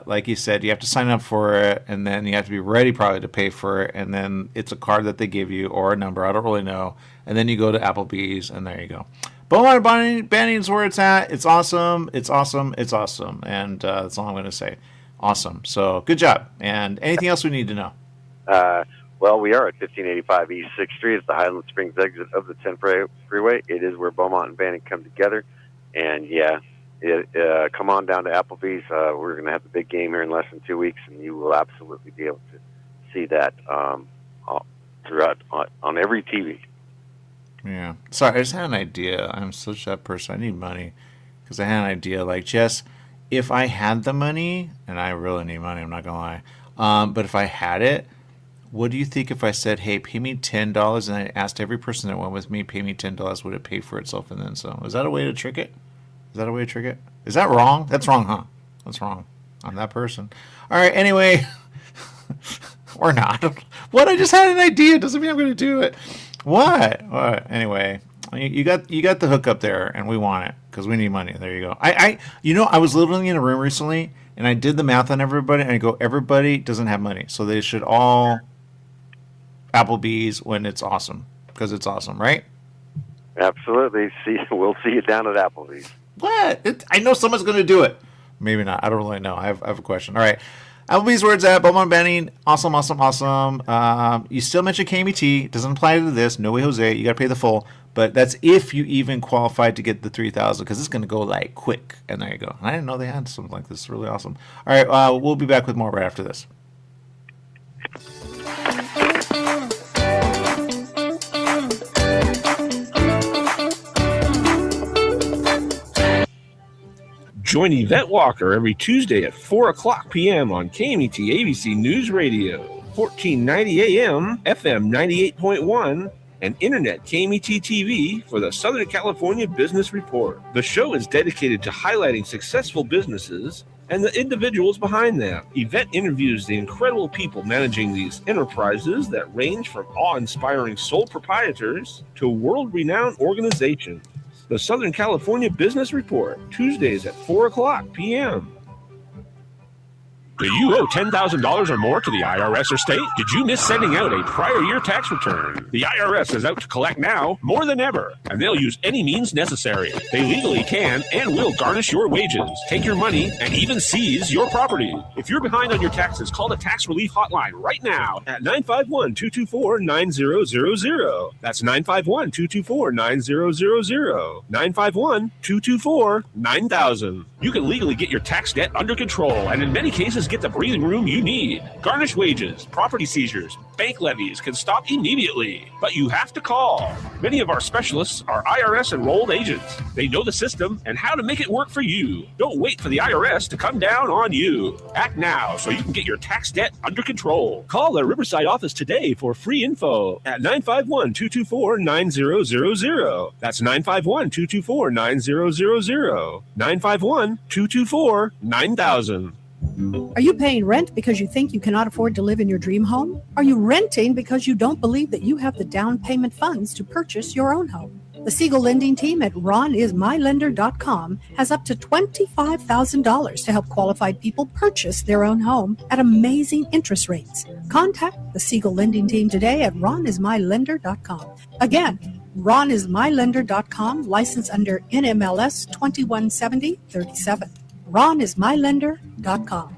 like you said, you have to sign up for it, and then you have to be ready probably to pay for it. And then it's a card that they give you or a number. I don't really know. And then you go to Applebees, and there you go. Beaumont Banning is where it's at. It's awesome. It's awesome. It's awesome. And that's all I'm going to say. Awesome. So good job. And anything else we need to know? Well, we are at 1585 East 6th Street. It's the Highland Springs exit of the 10 freeway. It is where Beaumont and Banning come together. And, come on down to Applebee's. We're going to have the big game here in less than 2 weeks, and you will absolutely be able to see that throughout on every TV. Yeah. Sorry, I just had an idea. I'm such that person. I need money because I had an idea. Like, Jess, if I had the money, and I really need money, I'm not going to lie, but if I had it, what do you think if I said, hey, pay me $10, and I asked every person that went with me, pay me $10, would it pay for itself and then some? Is that a way to trick it? Is that wrong? That's wrong, huh? That's wrong. I'm that person. All right, anyway. Or not. What? I just had an idea. Doesn't mean I'm going to do it. What? Anyway, you got the hook up there, and we want it because we need money. There you go. I was literally in a room recently, and I did the math on everybody, and I go, everybody doesn't have money, so they should all Applebee's when it's awesome because it's awesome, right? Absolutely. We'll see you down at Applebee's. What? I know someone's going to do it. Maybe not. I don't really know. I have a question. All right. Applebee's where it's at. Beaumont Banning. Awesome. You still mentioned KMT. Doesn't apply to this. No way, Jose. You got to pay the full. But that's if you even qualified to get the 3,000 because it's going to go like quick. And there you go. And I didn't know they had something like this. Really awesome. All right. We'll be back with more right after this. Join Yvette Walker every Tuesday at 4 o'clock p.m. on KMET ABC News Radio, 1490 AM, FM 98.1, and Internet KMET TV for the Southern California Business Report. The show is dedicated to highlighting successful businesses and the individuals behind them. Yvette interviews the incredible people managing these enterprises that range from awe-inspiring sole proprietors to world-renowned organizations. The Southern California Business Report, Tuesdays at 4 o'clock p.m. Do you owe $10,000 or more to the IRS or state? Did you miss sending out a prior year tax return? The IRS is out to collect now more than ever, and they'll use any means necessary. They legally can and will garnish your wages, take your money, and even seize your property. If you're behind on your taxes, call the Tax Relief Hotline right now at 951-224-9000. That's 951-224-9000. 951-224-9000. You can legally get your tax debt under control, and in many cases, get the breathing room you need. Garnish wages, property seizures, bank levies can stop immediately, but you have to call. Many of our specialists are IRS enrolled agents. They know the system and how to make it work for you. Don't wait for the IRS to come down on you. Act now so you can get your tax debt under control. Call the Riverside office today for free info at 951-224-9000. That's 951-224-9000. 951-224-9000. Are you paying rent because you think you cannot afford to live in your dream home? Are you renting because you don't believe that you have the down payment funds to purchase your own home? The Siegel lending team at ronismylender.com has up to $25,000 to help qualified people purchase their own home at amazing interest rates. Contact the Siegel lending team today at ronismylender.com. Again, ronismylender.com, license under NMLS 217037. ronismylender.com.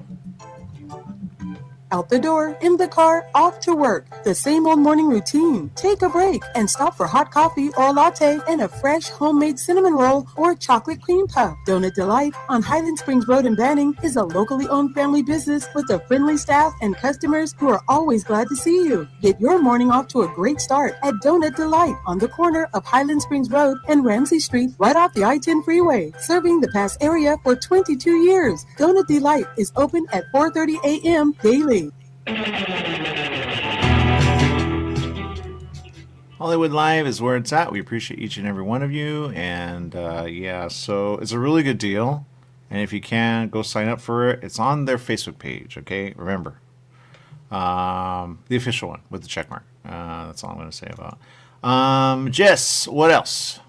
Out the door, in the car, off to work. The same old morning routine. Take a break and stop for hot coffee or a latte and a fresh homemade cinnamon roll or chocolate cream puff. Donut Delight on Highland Springs Road in Banning is a locally owned family business with a friendly staff and customers who are always glad to see you. Get your morning off to a great start at Donut Delight on the corner of Highland Springs Road and Ramsey Street right off the I-10 freeway. Serving the Pass area for 22 years. Donut Delight is open at 4:30 a.m. daily. Hollywood Live is where it's at. We appreciate each and every one of you. And so it's a really good deal. And if you can, go sign up for it. It's on their Facebook page, okay? Remember. The official one with the check mark. That's all I'm going to say about it. Jess, what else?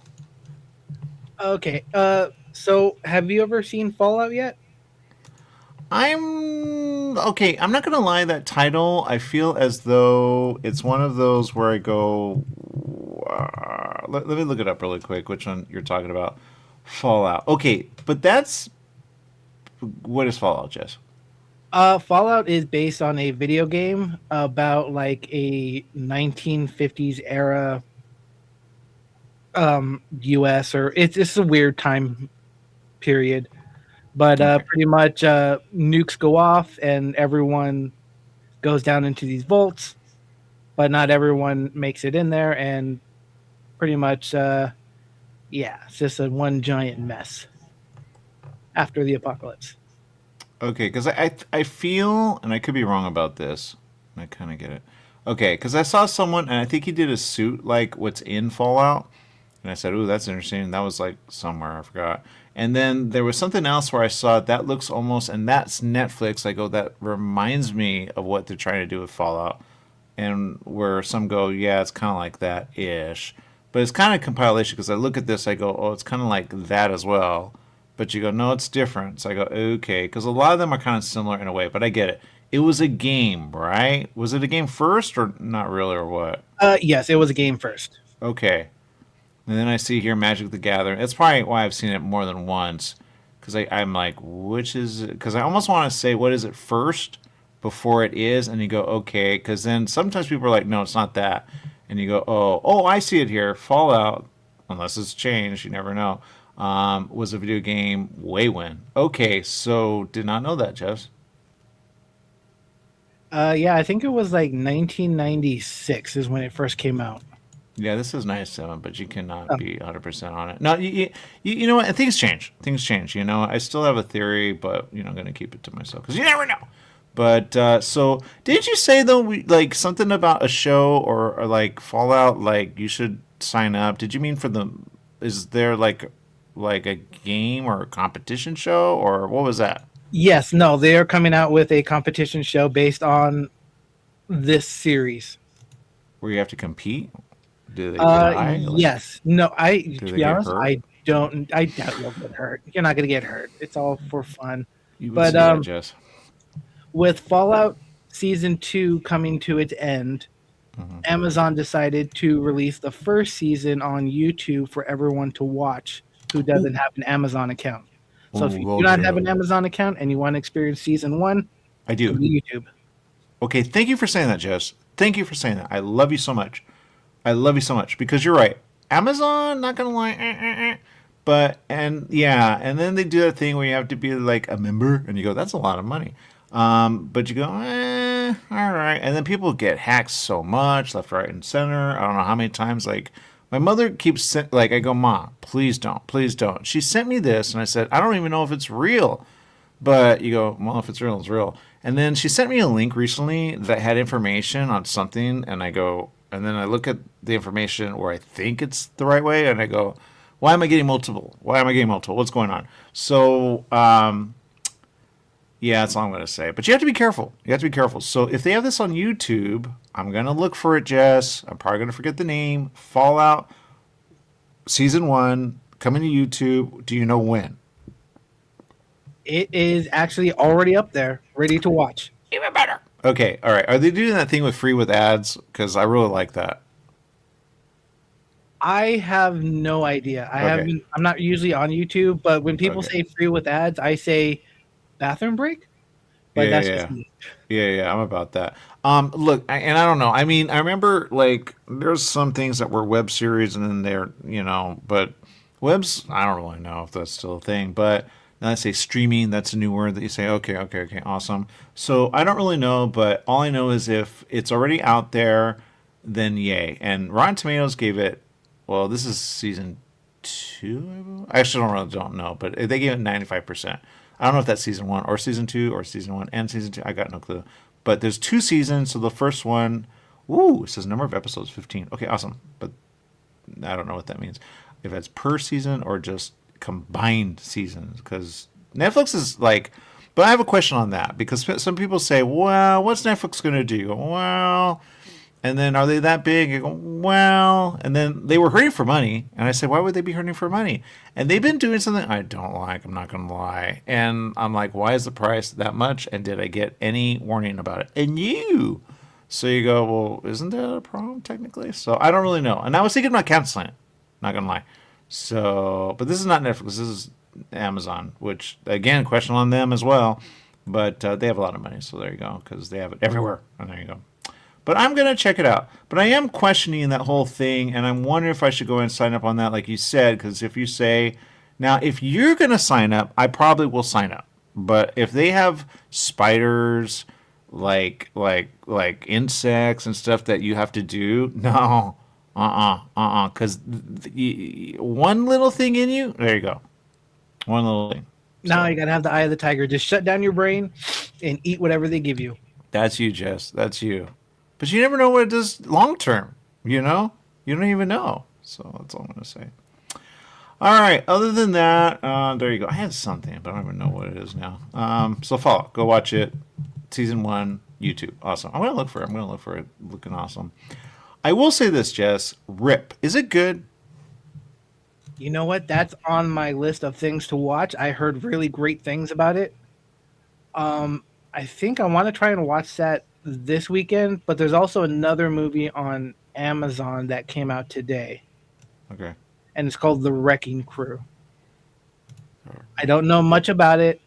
Okay. So have you ever seen Fallout yet? I'm not gonna lie, that title, I feel as though it's one of those where I go, let me look it up really quick, which one you're talking about. Fallout. Okay, but what is Fallout, Jess? Fallout is based on a video game about like a 1950s era US, or it's a weird time period. But pretty much nukes go off and everyone goes down into these vaults, but not everyone makes it in there. And pretty much, it's just a one giant mess after the apocalypse. Okay, because I feel, and I could be wrong about this, and I kind of get it. Okay, because I saw someone, and I think he did a suit like what's in Fallout. And I said, ooh, that's interesting. That was like somewhere, I forgot. And then there was something else where I saw that looks almost, and that's Netflix. I go, that reminds me of what they're trying to do with Fallout. And where some go, yeah, it's kind of like that-ish. But it's kind of compilation, because I look at this, I go, oh, it's kind of like that as well. But you go, no, it's different. So I go, okay. Because a lot of them are kind of similar in a way, but I get it. It was a game, right? Was it a game first or not really, or what? Yes, it was a game first. Okay. And then I see here Magic the Gathering. That's probably why I've seen it more than once. Because I'm like, which is it? Because I almost want to say, what is it first before it is? And you go, okay. Because then sometimes people are like, no, it's not that. And you go, oh, I see it here. Fallout, unless it's changed, you never know, was a video game way when. Okay, so did not know that, Jess. I think it was like 1996 is when it first came out. Yeah, this is 97, but you cannot be 100% on it. No, you know what? Things change. Things change. You know, I still have a theory, but I'm going to keep it to myself because you never know. But so, did you say though, like something about a show or like Fallout? Like you should sign up. Did you mean for the? Is there like a game or a competition show or what was that? Yes, no, they are coming out with a competition show based on this series. Where you have to compete. Do they die? Yes. No, to be honest, I doubt you'll get hurt. You're not going to get hurt. It's all for fun. Jess. With Fallout Season 2 coming to its end, Amazon decided to release the first season on YouTube for everyone to watch who doesn't have an Amazon account. So if you do not have an Amazon account and you want to experience Season 1, I do. Go to YouTube. Okay, thank you for saying that, Jess. Thank you for saying that. I love you so much. I love you so much because you're right. Amazon, not gonna lie, and then they do that thing where you have to be like a member, and you go, that's a lot of money. But you go, all right, and then people get hacked so much, left, right, and center. I don't know how many times. Like my mother keeps I go, Mom, please don't. She sent me this, and I said, I don't even know if it's real. But you go, well, if it's real, it's real. And then she sent me a link recently that had information on something, and I go. And then I look at the information where I think it's the right way, and I go, why am I getting multiple? What's going on? So, Yeah, that's all I'm going to say. But you have to be careful. You have to be careful. So if they have this on YouTube, I'm going to look for it, Jess. I'm probably going to forget the name. Fallout Season 1 coming to YouTube. Do you know when? It is actually already up there, ready to watch. Even better. Okay, all right. Are they doing that thing with free with ads? Because I really like that. I have no idea. I'm not usually on YouTube, but when people say free with ads, I say bathroom break. But that's just me. Yeah, I'm about that. Look, and I don't know. I mean, I remember like there's some things that were web series, and then they're but webs. I don't really know if that's still a thing. But now I say streaming. That's a new word that you say. Okay, awesome. So I don't really know, but all I know is if it's already out there, then yay. And Rotten Tomatoes gave it. Well, this is season 2. I actually don't know, but they gave it 95%. I don't know if that's season 1 or season 2 or season 1 and season 2. I got no clue. But there's 2 seasons. So the first one, it says number of episodes, 15. Okay, awesome. But I don't know what that means. If that's per season or just combined seasons. Because Netflix is like, but I have a question on that. Because some people say, well, what's Netflix going to do? You go, well, and then are they that big? You go, well, and then they were hurting for money. And I said, why would they be hurting for money? And they've been doing something I don't like. I'm not going to lie. And I'm like, why is the price that much? And did I get any warning about it? And you. So you go, well, isn't that a problem technically? So I don't really know. And I was thinking about canceling it. Not going to lie. So, but this is not Netflix. This is Amazon, which, again, question on them as well. But they have a lot of money. So there you go. Because they have it everywhere. And there you go. But I'm going to check it out. But I am questioning that whole thing, and I'm wondering if I should go and sign up on that, like you said, because if you say, now, if you're going to sign up, I probably will sign up. But if they have spiders, like insects and stuff that you have to do, no, because one little thing in you, there you go, one little thing. Now you got to have the eye of the tiger. Just shut down your brain and eat whatever they give you. That's you, Jess. That's you. But you never know what it does long term, You don't even know. So that's all I'm going to say. All right. Other than that, there you go. I had something, but I don't even know what it is now. So follow. Go watch it. Season 1, YouTube. Awesome. I'm going to look for it. Looking awesome. I will say this, Jess. RIP. Is it good? You know what? That's on my list of things to watch. I heard really great things about it. I think I want to try and watch that this weekend, but there's also another movie on Amazon that came out today. Okay. And it's called The Wrecking Crew. I don't know much about it.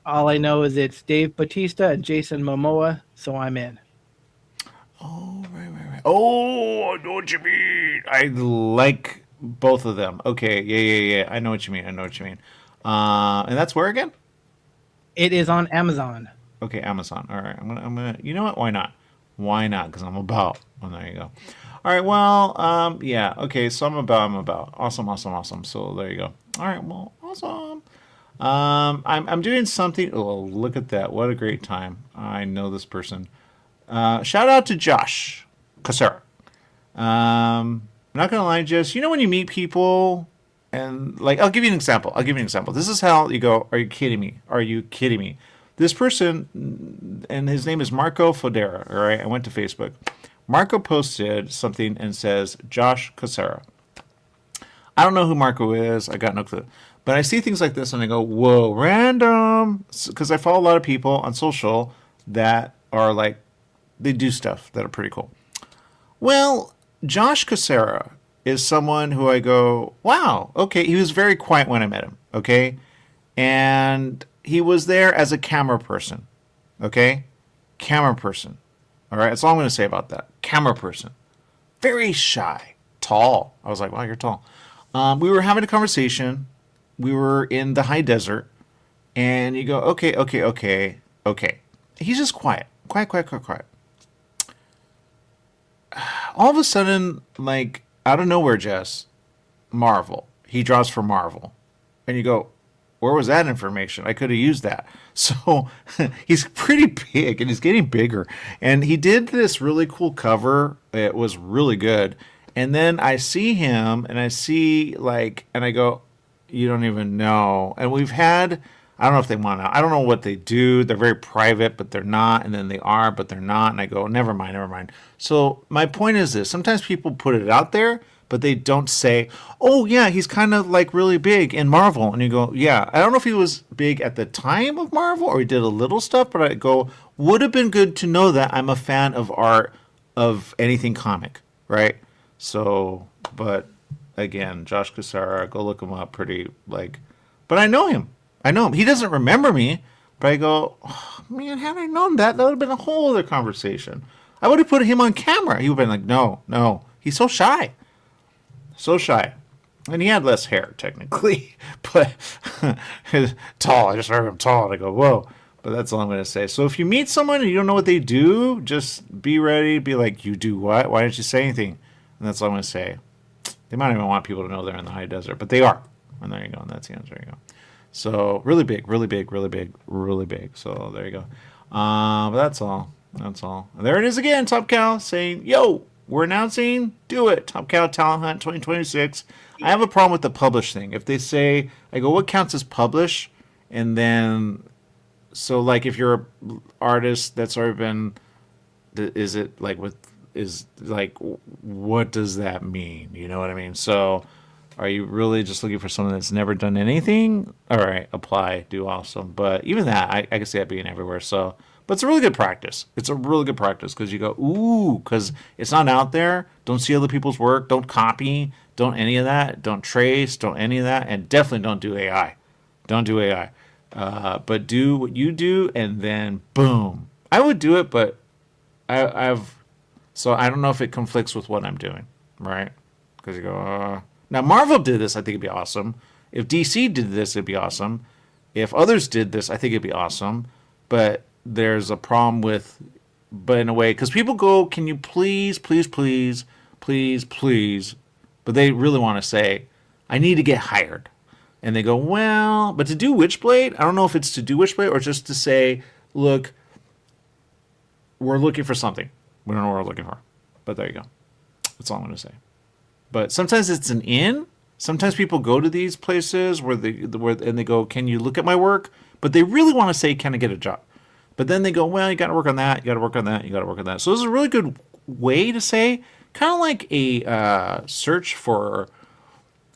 All I know is it's Dave Bautista and Jason Momoa, so I'm in. Oh, right. Oh, I know what you mean. I like both of them. Okay, yeah. I know what you mean. And that's where again? It is on Amazon. Okay, Amazon. All right. I'm gonna. You know what? Why not? Because I'm about. Oh, there you go. All right. Well, yeah. Okay. So I'm about. Awesome. So there you go. All right. Well, awesome. I'm doing something. Oh, look at that! What a great time. I know this person. Shout out to Josh Casera. I'm not gonna lie, Jess. When you meet people, and like, I'll give you an example. This is how you go. Are you kidding me? This person, and his name is Marco Fodera, all right? I went to Facebook. Marco posted something and says, Josh Casera. I don't know who Marco is. I got no clue. But I see things like this and I go, whoa, random. Because I follow a lot of people on social that are like, they do stuff that are pretty cool. Well, Josh Casera is someone who I go, wow, okay. He was very quiet when I met him, okay? And he was there as a camera person, okay? Camera person. All right, that's all I'm going to say about that. Camera person. Very shy. Tall. I was like, wow, you're tall. We were having a conversation. We were in the high desert. And you go, okay. He's just quiet. Quiet. All of a sudden, like, out of nowhere, Jess, Marvel. He draws for Marvel. And you go, where was that information? I could have used that. So he's pretty big and he's getting bigger. And he did this really cool cover. It was really good. And then I see him and I see and I go, you don't even know. And we've had I don't know if they want to. I don't know what they do. They're very private, but they're not. And then they are, but they're not. And I go, never mind, never mind. So my point is this. Sometimes people put it out there, but they don't say, oh, yeah, he's kind of like really big in Marvel. And you go, yeah, I don't know if he was big at the time of Marvel or he did a little stuff, but I go, would have been good to know that I'm a fan of art of anything comic, right? So, but again, Josh Cassara, go look him up but I know him. He doesn't remember me, but I go, oh, man, had I known that would have been a whole other conversation. I would have put him on camera. He would have been like, no. He's so shy. So shy. And he had less hair, technically. But tall. I just heard him tall. And I go, whoa. But that's all I'm going to say. So if you meet someone and you don't know what they do, just be ready. Be like, you do what? Why didn't you say anything? And that's all I'm going to say. They might even want people to know they're in the high desert. But they are. And there you go. And that's the answer. There you go. So really big, really big, really big, really big. So there you go. But that's all. That's all. And there it is again. Top Cow saying, yo, we're announcing, do it. Top Cow Talent Hunt 2026. I have a problem with the publish thing. If they say, I go, what counts as publish? And then, so like if you're an artist that's already been, is it like what does that mean? You know what I mean? So are you really just looking for someone that's never done anything? All right, apply, do awesome. But even that, I can see that being everywhere. So, but it's a really good practice. It's a really good practice because you go, ooh, because it's not out there. Don't see other people's work. Don't copy. Don't any of that. Don't trace. Don't any of that. And definitely don't do AI. Don't do AI. But do what you do, and then boom. I would do it, but so I don't know if it conflicts with what I'm doing, right? Because you go, now, Marvel did this, I think it'd be awesome. If DC did this, it'd be awesome. If others did this, I think it'd be awesome. But there's a problem but in a way, because people go, can you please, please, please, please, please. But they really want to say, I need to get hired. And they go, well, but to do Witchblade, I don't know if it's to do Witchblade or just to say, look, we're looking for something. We don't know what we're looking for. But there you go. That's all I'm going to say. But sometimes it's an in. Sometimes people go to these places where they go, can you look at my work? But they really want to say, can I get a job? But then they go, well, you got to work on that. You got to work on that. You got to work on that. So this is a really good way to say, kind of like a search for.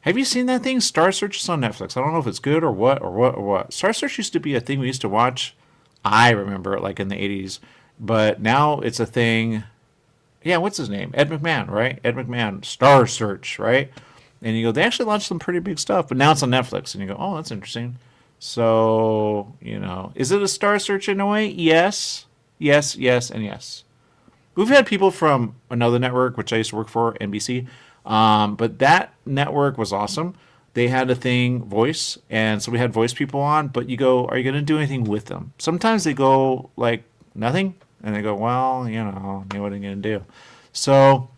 Have you seen that thing? Star Search is on Netflix. I don't know if it's good or what. Star Search used to be a thing we used to watch. I remember it like in the 80s. But now it's a thing. Yeah, what's his name? Ed McMahon, right? Ed McMahon, Star Search, right? And you go, they actually launched some pretty big stuff, but now it's on Netflix. And you go, oh, that's interesting. So, is it a Star Search in a way? Yes, yes, yes, and yes. We've had people from another network, which I used to work for, NBC, but that network was awesome. They had a thing, voice, and so we had voice people on, but you go, are you going to do anything with them? Sometimes they go, like, nothing. And they go, well, what are you going to do? So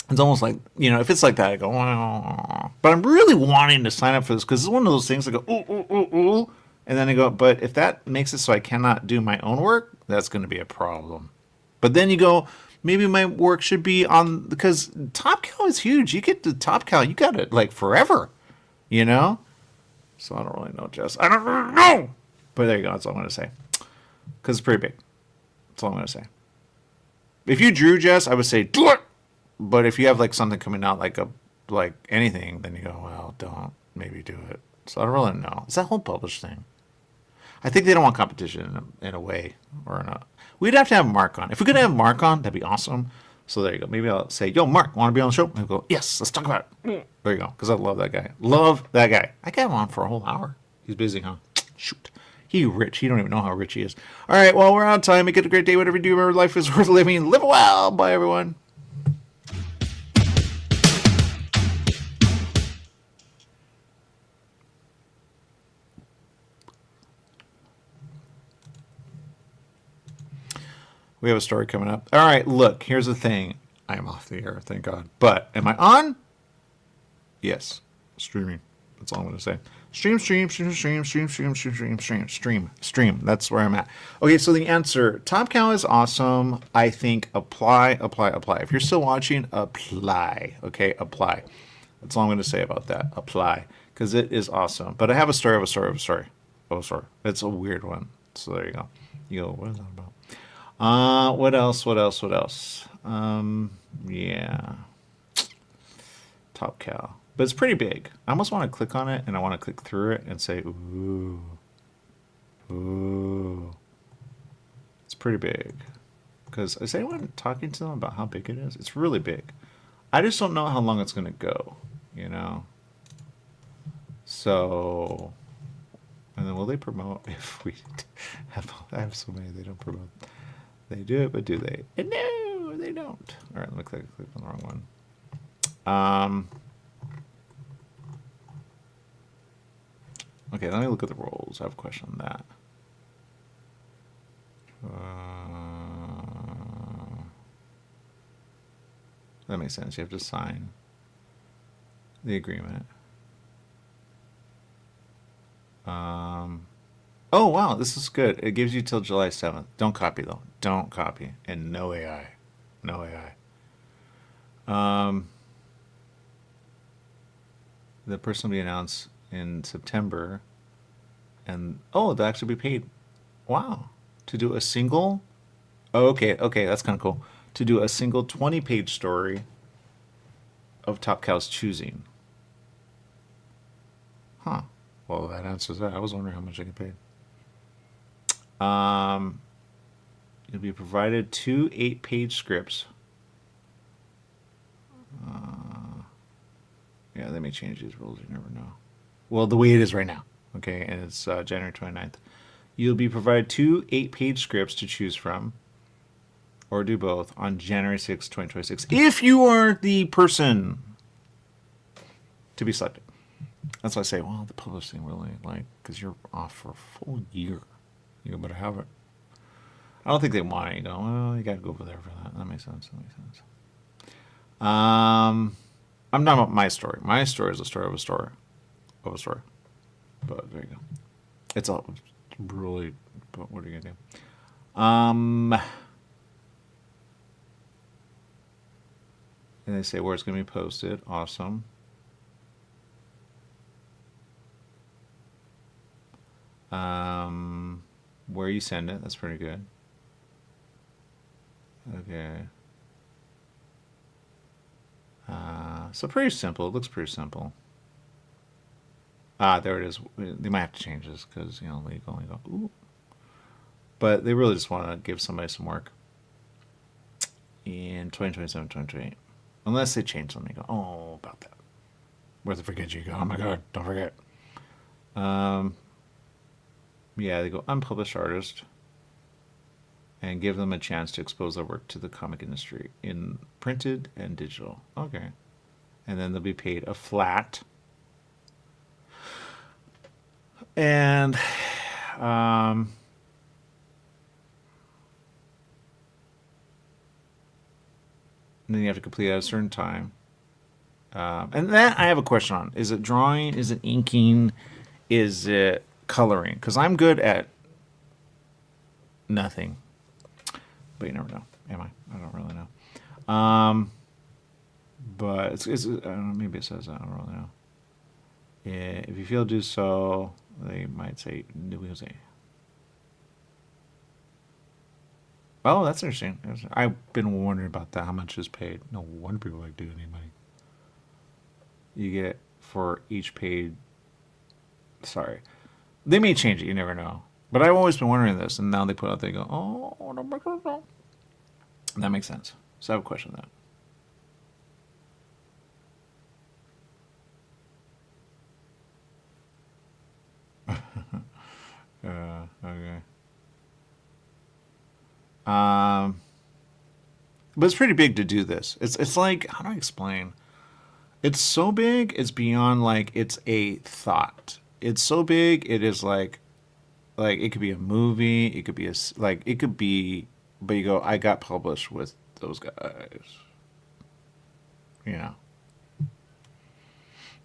it's almost like, if it's like that, I go, well. But I'm really wanting to sign up for this because it's one of those things I go, ooh. And then I go, but if that makes it so I cannot do my own work, that's going to be a problem. But then you go, maybe my work should be on, because Top Cow is huge. You get to Top Cow, you got it like forever, So I don't really know, Jess. I don't really know. But there you go. That's all I'm going to say. Because it's pretty big. That's all I'm going to say. If you drew, Jess, I would say, do it. But if you have like something coming out like anything, then you go, well, don't. Maybe do it. So I don't really know. It's that whole publish thing. I think they don't want competition in a way or not. We'd have to have Mark on. If we could have Mark on, that'd be awesome. So there you go. Maybe I'll say, yo, Mark, want to be on the show? And he'll go, yes, let's talk about it. There you go. Because I love that guy. Love that guy. I got him on for a whole hour. He's busy, huh? Shoot. He rich. He don't even know how rich he is. All right, well, we're out of time. Make it a great day. Whatever you do, remember life is worth living. Live well. Bye, everyone. We have a story coming up. All right, look, here's the thing. I am off the air, thank God. But am I on? Yes. Streaming. That's all I'm going to say. Stream. That's where I'm at. Okay, so the answer. Top Cow is awesome. I think apply. If you're still watching, apply. Okay, apply. That's all I'm going to say about that. Apply. Because it is awesome. But I have a story. sorry. It's a weird one. So there you go. You go, what is that about? What else? Yeah. Top Cow. But it's pretty big. I almost want to click on it, and I want to click through it and say, ooh. Ooh. It's pretty big. Because is anyone talking to them about how big it is? It's really big. I just don't know how long it's going to go, you know? So, and then will they promote if we have, I have so many they don't promote. They do it, but do they? And no, they don't. All right, let me click on the wrong one. Okay, let me look at the roles. I have a question on that. That makes sense. You have to sign the agreement. Oh, wow, this is good. It gives you till July 7th. Don't copy, though. Don't copy. And no AI. No AI. The person will be announced in September. And, oh, they'll actually be paid. Wow. To do a single... Oh, okay, that's kind of cool. To do a single 20-page story of Top Cow's choosing. Huh. Well, that answers that. I was wondering how much I get paid. You'll be provided 2 8-page scripts. Yeah, they may change these rules. You never know. Well, the way it is right now. Okay, and it's January 29th. You'll be provided 2 8-page scripts to choose from, or do both, on January 6th, 2026. If you are the person to be selected. That's why I say, well, the publishing really, because you're off for a full year. You better have it. I don't think they want it. You go, well, you got to go over there for that. That makes sense. I'm not about my story. My story is a story of a story. But there you go. It's all really, but what are you going to do? And they say where it's going to be posted. Awesome. Where you send it, that's pretty good. Okay. So pretty simple. It looks pretty simple. There it is. They might have to change this because, legal. Ooh. But they really just want to give somebody some work in 2027, 2028. Unless they change something. You go, oh, about that. Where the forget you go, oh my God, don't forget. Yeah, they go unpublished artist and give them a chance to expose their work to the comic industry in printed and digital. Okay. And then they'll be paid a flat. And and then you have to complete at a certain time. And that I have a question on. Is it drawing? Is it inking? Is it coloring? Because I'm good at nothing. But you never know. Am I? I don't really know. But it's I don't know, maybe it says that. I don't really know. Yeah, if you feel do so, they might say, oh, that's interesting. I've been wondering about that. How much is paid? No wonder people like doing any money. You get for each paid. Sorry. They may change it. You never know. But I've always been wondering this. And now they put out, they go, oh, no. That makes sense. So I have a question on that. Okay. But it's pretty big to do this. It's like, how do I explain? It's so big, it's beyond it's a thought. It's so big, it is like it could be a movie, it could be it could be, but you go, I got published with those guys.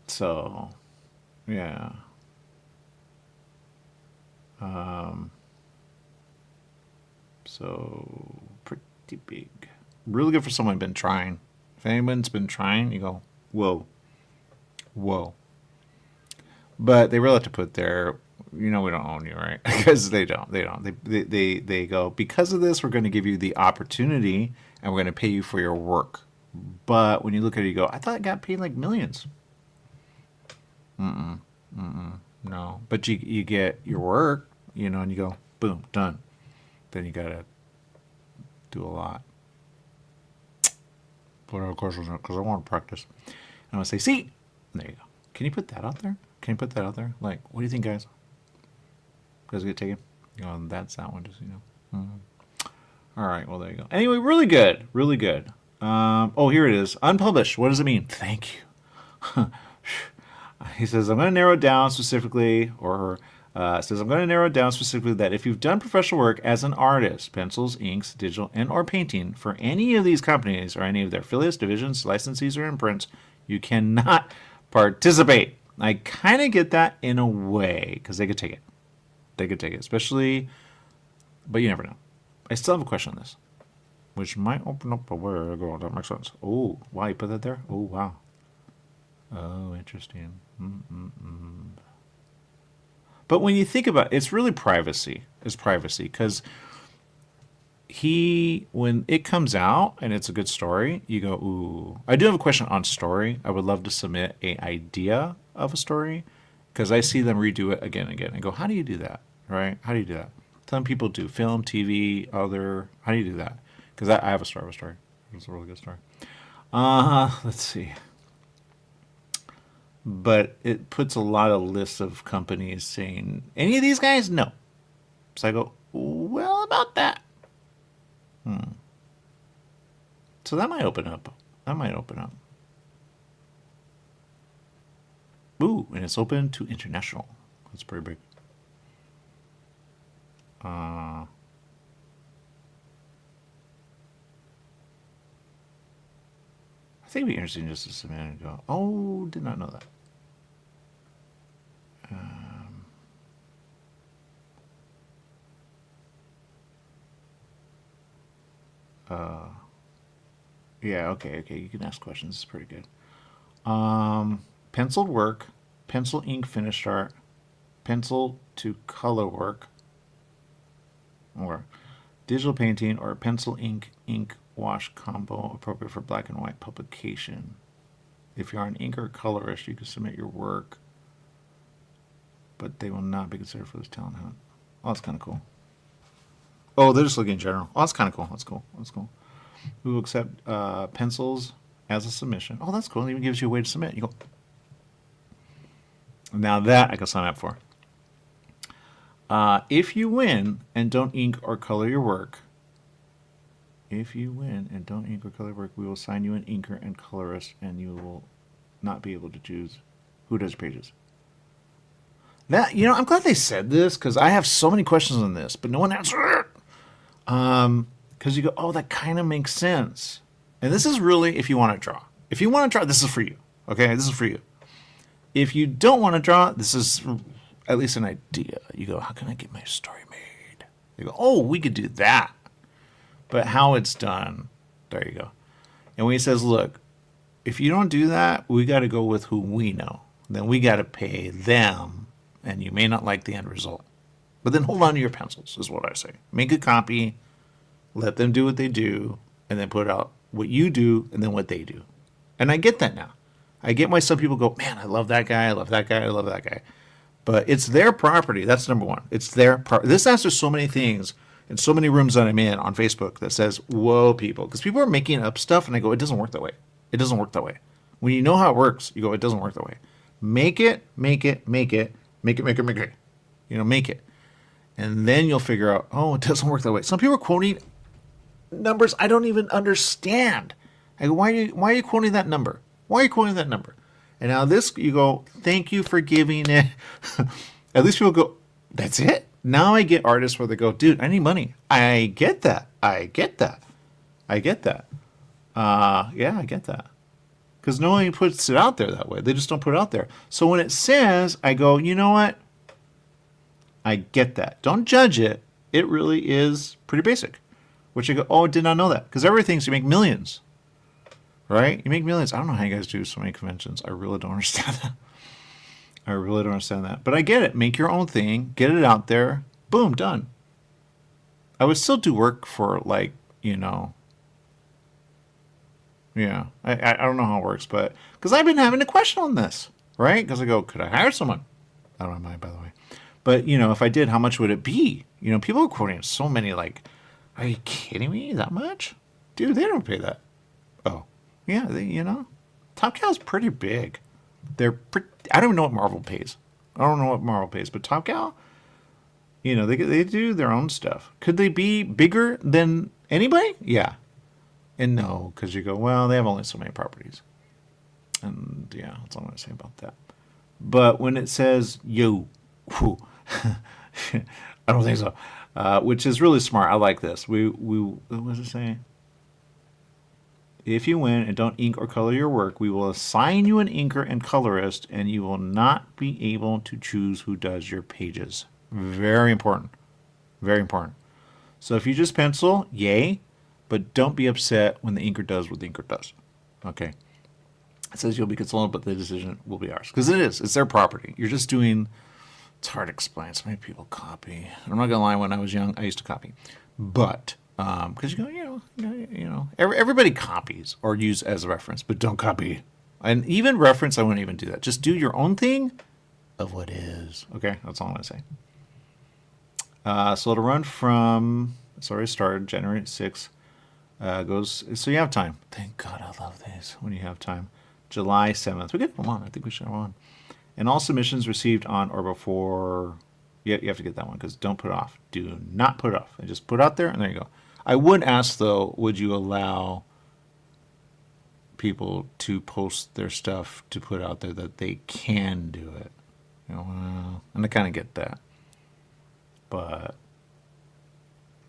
So, yeah. So pretty big. Really good for someone who's been trying. If anyone's been trying, you go, whoa. But they really have to put their we don't own you, right? Because they don't. They go, because of this, we're going to give you the opportunity and we're going to pay you for your work. But when you look at it, you go, I thought I got paid like millions. No. But you get your work, and you go, boom, done. Then you got to do a lot. What other questions? Because I want to practice. And I want to say, see, there you go. Can you put that out there? Like, what do you think, guys? Does it get taken? That's that one, just All right, well, there you go. Anyway, really good. Here it is. Unpublished. What does it mean? Thank you. He says, I'm going to narrow it down specifically, that if you've done professional work as an artist, pencils, inks, digital, and or painting for any of these companies or any of their affiliates, divisions, licensees, or imprints, you cannot participate. I kind of get that in a way, because they could take it. Especially, but you never know. I still have a question on this, which might open up a way to go. That makes sense. Oh, wow, you put that there? Oh, wow. Oh, interesting. But when you think about it, it's really privacy. It's privacy, because when it comes out and it's a good story, you go, ooh. I do have a question on story. I would love to submit an idea of a story, because I see them redo it again and again. I go, how do you do that? Right? How do you do that? Some people do film, TV, other. How do you do that? Because I have a story. It's a really good story. Let's see. But it puts a lot of lists of companies saying, any of these guys? No. So I go, well, about that. So that might open up. Ooh, and it's open to international. That's pretty big. I think it'd be interesting just to submit and go, oh, did not know that. Yeah, okay, you can ask questions. It's pretty good. Penciled work, pencil ink finished art, pencil to color work, or digital painting, or pencil ink wash combo appropriate for black and white publication. If you are an ink or colorist, you can submit your work, but they will not be considered for this talent hunt. Oh, that's kind of cool. Oh, they're just looking in general. Oh, that's kind of cool. That's cool. We will accept pencils as a submission. Oh, that's cool. It even gives you a way to submit. You go, now that I can sign up for. If you win and don't ink or color your work, we will assign you an inker and colorist, and you will not be able to choose who does your pages. That, I'm glad they said this, because I have so many questions on this, but no one answered it. Because you go, oh, that kind of makes sense. And this is really if you want to draw. If you want to draw, this is for you. Okay, this is for you. If you don't want to draw, this is at least an idea. You go, how can I get my story made? You go, oh, we could do that. But how it's done, there you go. And when he says, look, if you don't do that, we got to go with who we know. Then we got to pay them, and you may not like the end result. But then hold on to your pencils, is what I say. Make a copy, let them do what they do, and then put out what you do and then what they do. And I get that now. I get why some people go, man, I love that guy, I love that guy, I love that guy. But it's their property. That's number one. It's their property. This answers so many things in so many rooms that I'm in on Facebook that says, whoa, people. Because people are making up stuff, and I go, it doesn't work that way. It doesn't work that way. When you know how it works, you go, it doesn't work that way. Make it. Make it. Make it. And then you'll figure out, oh, it doesn't work that way. Some people are quoting numbers I don't even understand. I go, why are you quoting that number? Why are you quoting that number? And now this, you go, thank you for giving it. At least people go, that's it? Now I get artists where they go, dude, I need money. I get that. Yeah, I get that. Because no one puts it out there that way. They just don't put it out there. So when it says, I go, you know what? I get that. Don't judge it. It really is pretty basic. Which you go, oh, I did not know that. Because everything's, you make millions. Right? You make millions. I don't know how you guys do so many conventions. I really don't understand that. I really don't understand that. But I get it. Make your own thing. Get it out there. Boom, done. I would still do work for, like, you know... Yeah, I don't know how it works, but... Because I've been having a question on this, right? Because I go, could I hire someone? I don't mind, by the way. But, you know, if I did, how much would it be? You know, people are quoting so many, like, are you kidding me? That much? Dude, they don't pay that. Oh, yeah, you know? Top Cow's pretty big. I don't even know what Marvel pays. But Top Cow, you know, they do their own stuff. Could they be bigger than anybody? Yeah. And no, because you go, well, they have only so many properties. And yeah, that's all I'm going to say about that. But when it says, yo, whew, I don't think so. Which is really smart. I like this. What does it say? If you win and don't ink or color your work, we will assign you an inker and colorist, and you will not be able to choose who does your pages. Very important. Very important. So if you just pencil, yay, but don't be upset when the inker does what the inker does. Okay. It says you'll be consulted, but the decision will be ours. Because it is. It's their property. You're just doing... It's hard to explain. So many people copy. I'm not going to lie. When I was young, I used to copy. But... because you go, everybody copies or use as a reference, but don't copy. And even reference, I wouldn't even do that. Just do your own thing of what is. Okay, that's all I'm going to say. So it'll run from, it's already started, January 6th. Goes, so you have time. Thank God I love these when you have time. July 7th. We get them on. I think we should have one. And all submissions received on or before, you have to get that one because don't put it off. Do not put it off. And just put it out there and there you go. I would ask, though, would you allow people to post their stuff to put out there that they can do it? You know, and I kind of get that. But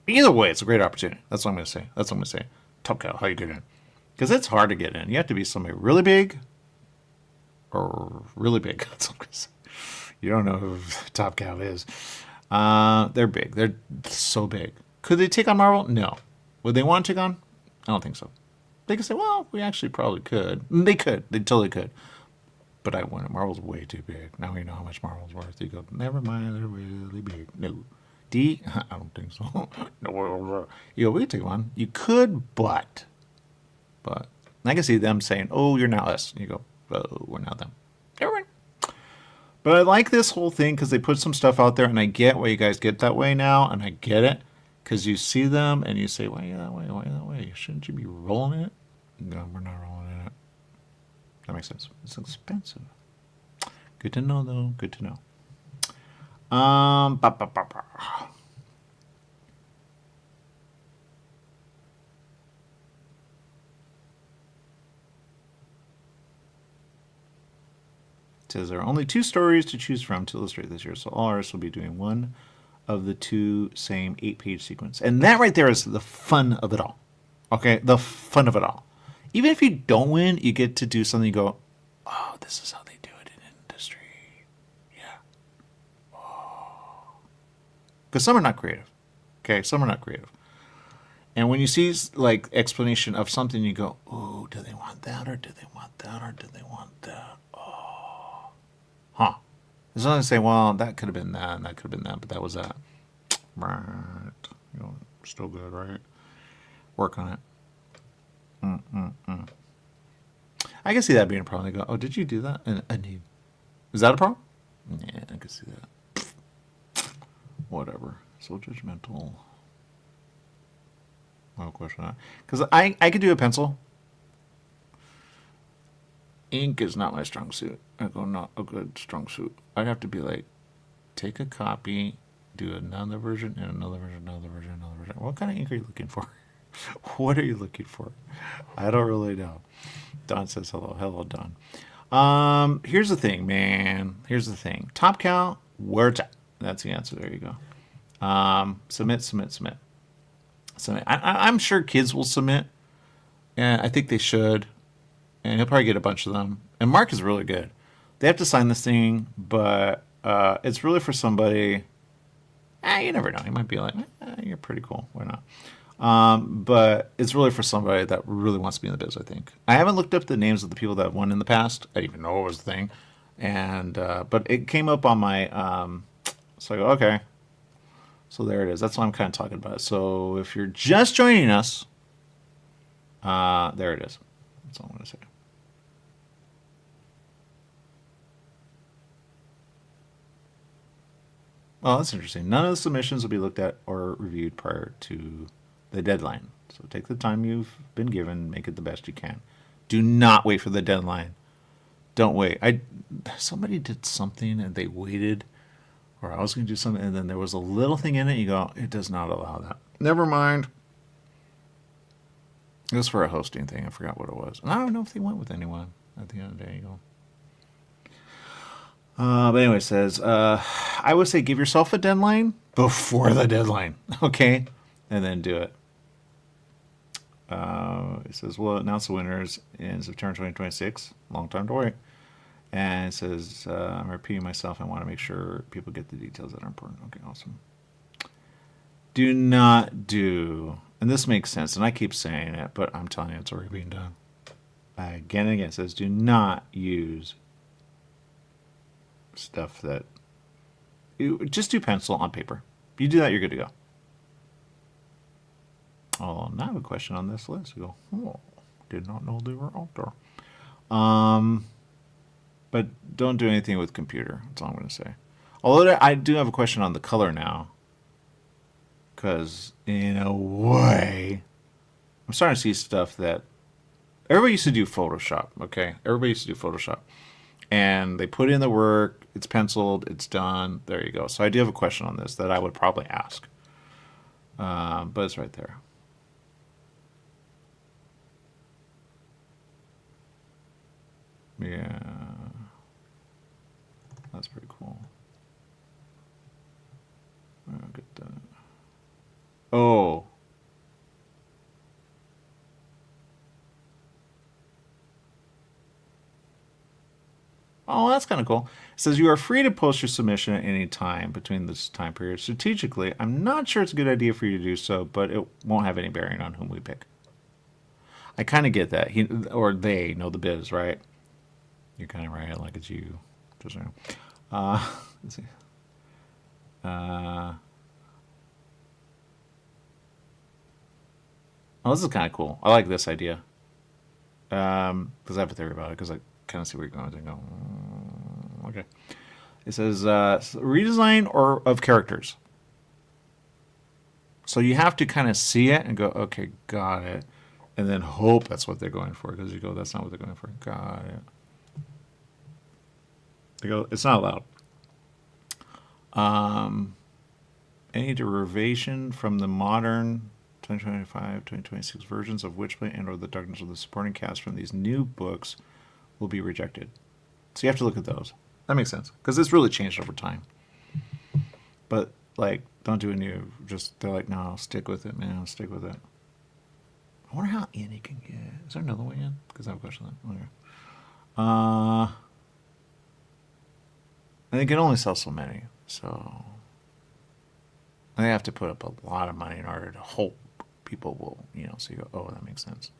either way, it's a great opportunity. That's what I'm going to say. Top Cow, how you get in? Because it's hard to get in. You have to be somebody really big or really big. That's what I'm going to say. You don't know who Top Cow is. They're big. They're so big. Could they take on Marvel? No. Would they want to take on? I don't think so. They could say, well, we actually probably could. They could. They totally could. But I wouldn't. Marvel's way too big. Now we know how much Marvel's worth. You go, never mind, they're really big. No. I don't think so. No. You go, we could take on. You could, but I can see them saying, oh, you're now us. And you go, oh, we're now them. Never mind. But I like this whole thing because they put some stuff out there, and I get why you guys get that way now, and I get it. Because you see them and you say, why are you that way? Why are you that way? Shouldn't you be rolling it? No, we're not rolling it. That makes sense. It's expensive. Good to know, though. Good to know. It says there are only 2 stories to choose from to illustrate this year, so all artists will be doing one of the 2 same 8-page sequence. And that right there is the fun of it all. Okay? The fun of it all. Even if you don't win, you get to do something you go, oh, this is how they do it in industry. Yeah. Oh. Because some are not creative. Okay? Some are not creative. And when you see, like, explanation of something, you go, ooh, do they want that, or do they want that, or do they want that? Oh. Huh. As long as they say, well, that could have been that, and that could have been that, but that was that. Right. You know, still good, right? Work on it. I can see that being a problem. They go, oh, did you do that? And I need. Is that a problem? Yeah, I can see that. Whatever. So judgmental. No question on that. Because I could do a pencil. Ink is not my strong suit. I go, not a good strong suit. I have to be like, take a copy, do another version, and another version, another version, another version. What kind of ink are you looking for? What are you looking for? I don't really know. Don says hello. Hello, Don. Here's the thing, man. Here's the thing. Top Cow, where's at? That's the answer. There you go. Submit. I'm sure kids will submit. And I think they should. And he'll probably get a bunch of them. And Mark is really good. They have to sign this thing, but it's really for somebody. You never know. He might be like, you're pretty cool. Why not? But it's really for somebody that really wants to be in the biz, I think. I haven't looked up the names of the people that won in the past. I didn't even know it was a thing. And but it came up on my so I go, okay. So there it is. That's what I'm kind of talking about. So if you're just joining us, there it is. That's all I'm going to say. Well, that's interesting. None of the submissions will be looked at or reviewed prior to the deadline. So take the time you've been given, make it the best you can. Do not wait for the deadline. Don't wait. Somebody did something and they waited, or I was going to do something, and then there was a little thing in it. You go, it does not allow that. Never mind. It was for a hosting thing. I forgot what it was. And I don't know if they went with anyone at the end of the day. You go. But anyway, it says, I would say give yourself a deadline before the deadline, okay? And then do it. It says, we'll announce the winners in September 2026. Long time to wait. And it says, I'm repeating myself. I want to make sure people get the details that are important. Okay, awesome. Do not do, and this makes sense, and I keep saying it, but I'm telling you it's already being done. Again and again, it says, do not use stuff that, just do pencil on paper. If you do that, you're good to go. Oh, now I have a question on this list. You go, oh, did not know they were out there. But don't do anything with computer. That's all I'm going to say. Although I do have a question on the color now. Because, in a way, I'm starting to see stuff that... Everybody used to do Photoshop, okay? Everybody used to do Photoshop. And they put in the work. It's penciled. It's done. There you go. So I do have a question on this that I would probably ask. But it's right there. Yeah. That's pretty cool. I'll get that. Oh. Oh, that's kind of cool. It says you are free to post your submission at any time between this time period. Strategically, I'm not sure it's a good idea for you to do so, but it won't have any bearing on whom we pick. I kind of get that. He or they know the biz, right? You're kind of right, like it's you. Just let's see. Oh, this is kind of cool. I like this idea. Because I have a theory about it, because I kind of see where you're going. I go, okay. It says redesign or of characters. So you have to kind of see it and go, okay, got it. And then hope that's what they're going for, because you go, that's not what they're going for. Got it. They go, it's not allowed. Any derivation from the modern 2025, 2026 versions of Witchblade and or the Darkness of the supporting cast from these new books will be rejected. So you have to look at those. That makes sense, because it's really changed over time. But, like, don't do a new, just, they're like, no, stick with it, man, stick with it. I wonder how in it can get. Is there another way in? Because I have a question on that. Okay. And they can only sell so many, so they have to put up a lot of money in order to hope people will, so you go, oh, that makes sense.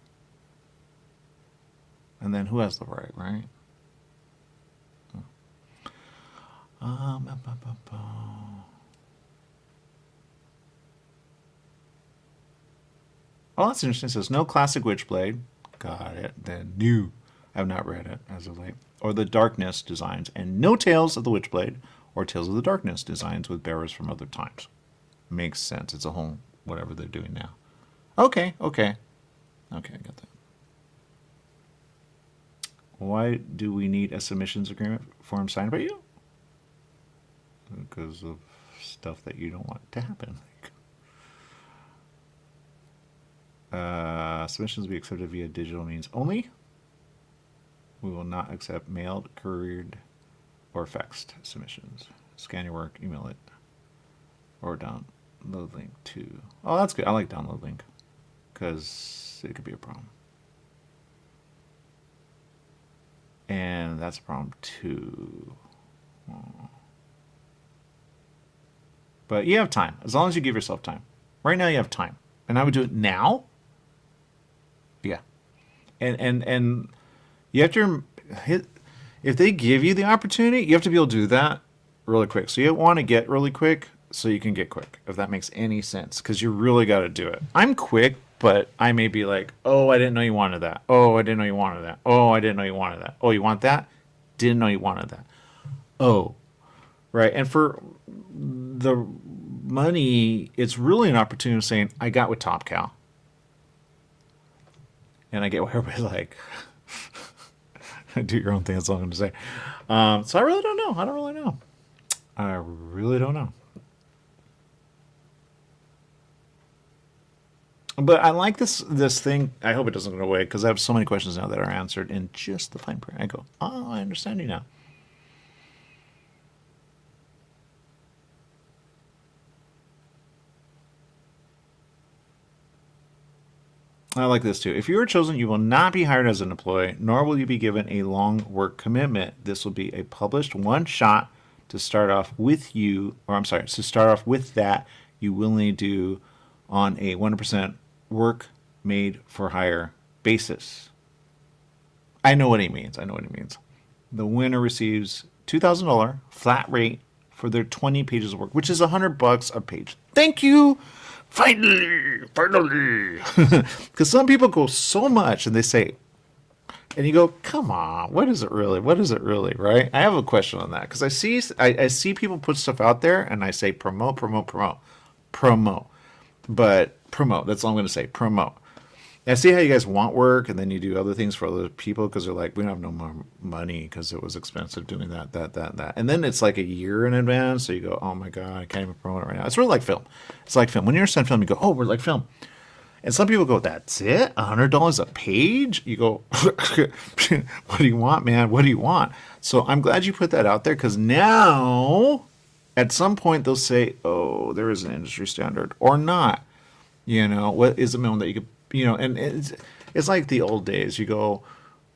And then who has the right? Oh, that's interesting. It says no classic Witchblade. Got it. Then new. I have not read it as of late. Or the Darkness designs, and no Tales of the Witchblade or Tales of the Darkness designs with bearers from other times. Makes sense. It's a whole whatever they're doing now. Okay, I got that. Why do we need a submissions agreement form signed by you? Because of stuff that you don't want to happen. Submissions will be accepted via digital means only. We will not accept mailed, couriered, or faxed submissions. Scan your work, email it, or download link to. Oh, that's good. I like download link because it could be a problem. And that's a problem too. Oh. But you have time, as long as you give yourself time. Right now you have time. And I would do it now. Yeah. And you have to If they give you the opportunity, you have to be able to do that really quick. So you want to get really quick so you can get quick, if that makes any sense, because you really got to do it. I'm quick, but I may be like, oh, I didn't know you wanted that. Oh, I didn't know you wanted that. Oh, I didn't know you wanted that. Oh, you want that? Didn't know you wanted that. Oh, right. And for the money, it's really an opportunity of saying, I got with Top Cow. And I get what everybody's like. Do your own thing, that's all I'm going to say. So I really don't know. I don't really know. I really don't know. But I like this thing. I hope it doesn't go away, because I have so many questions now that are answered in just the fine print. I go, oh, I understand you now. I like this too. If you are chosen, you will not be hired as an employee, nor will you be given a long work commitment. This will be a published one shot to start off with you, or I'm sorry, to start off with that you willingly do on a 100% work made for hire basis. I know what he means. I know what he means. The winner receives $2,000 flat rate for their 20 pages of work, which is $100 a page. Thank you. Finally. Because some people go so much and they say, and you go, come on, what is it really? What is it really, right? I have a question on that, because I see people put stuff out there and I say promote. But promote, that's all I'm going to say, promote. And I see how you guys want work, and then you do other things for other people because they're like, we don't have no more money because it was expensive doing that. And then it's like a year in advance, so you go, oh my God, I can't even promote it right now. It's really like film. It's like film. When you're sent film, you go, oh, we're like film. And some people go, that's it? $100 a page? You go, what do you want, man? What do you want? So I'm glad you put that out there, because now at some point they'll say, oh, there is an industry standard or not. You know, what is the minimum that you could, you know, and it's like the old days. You go,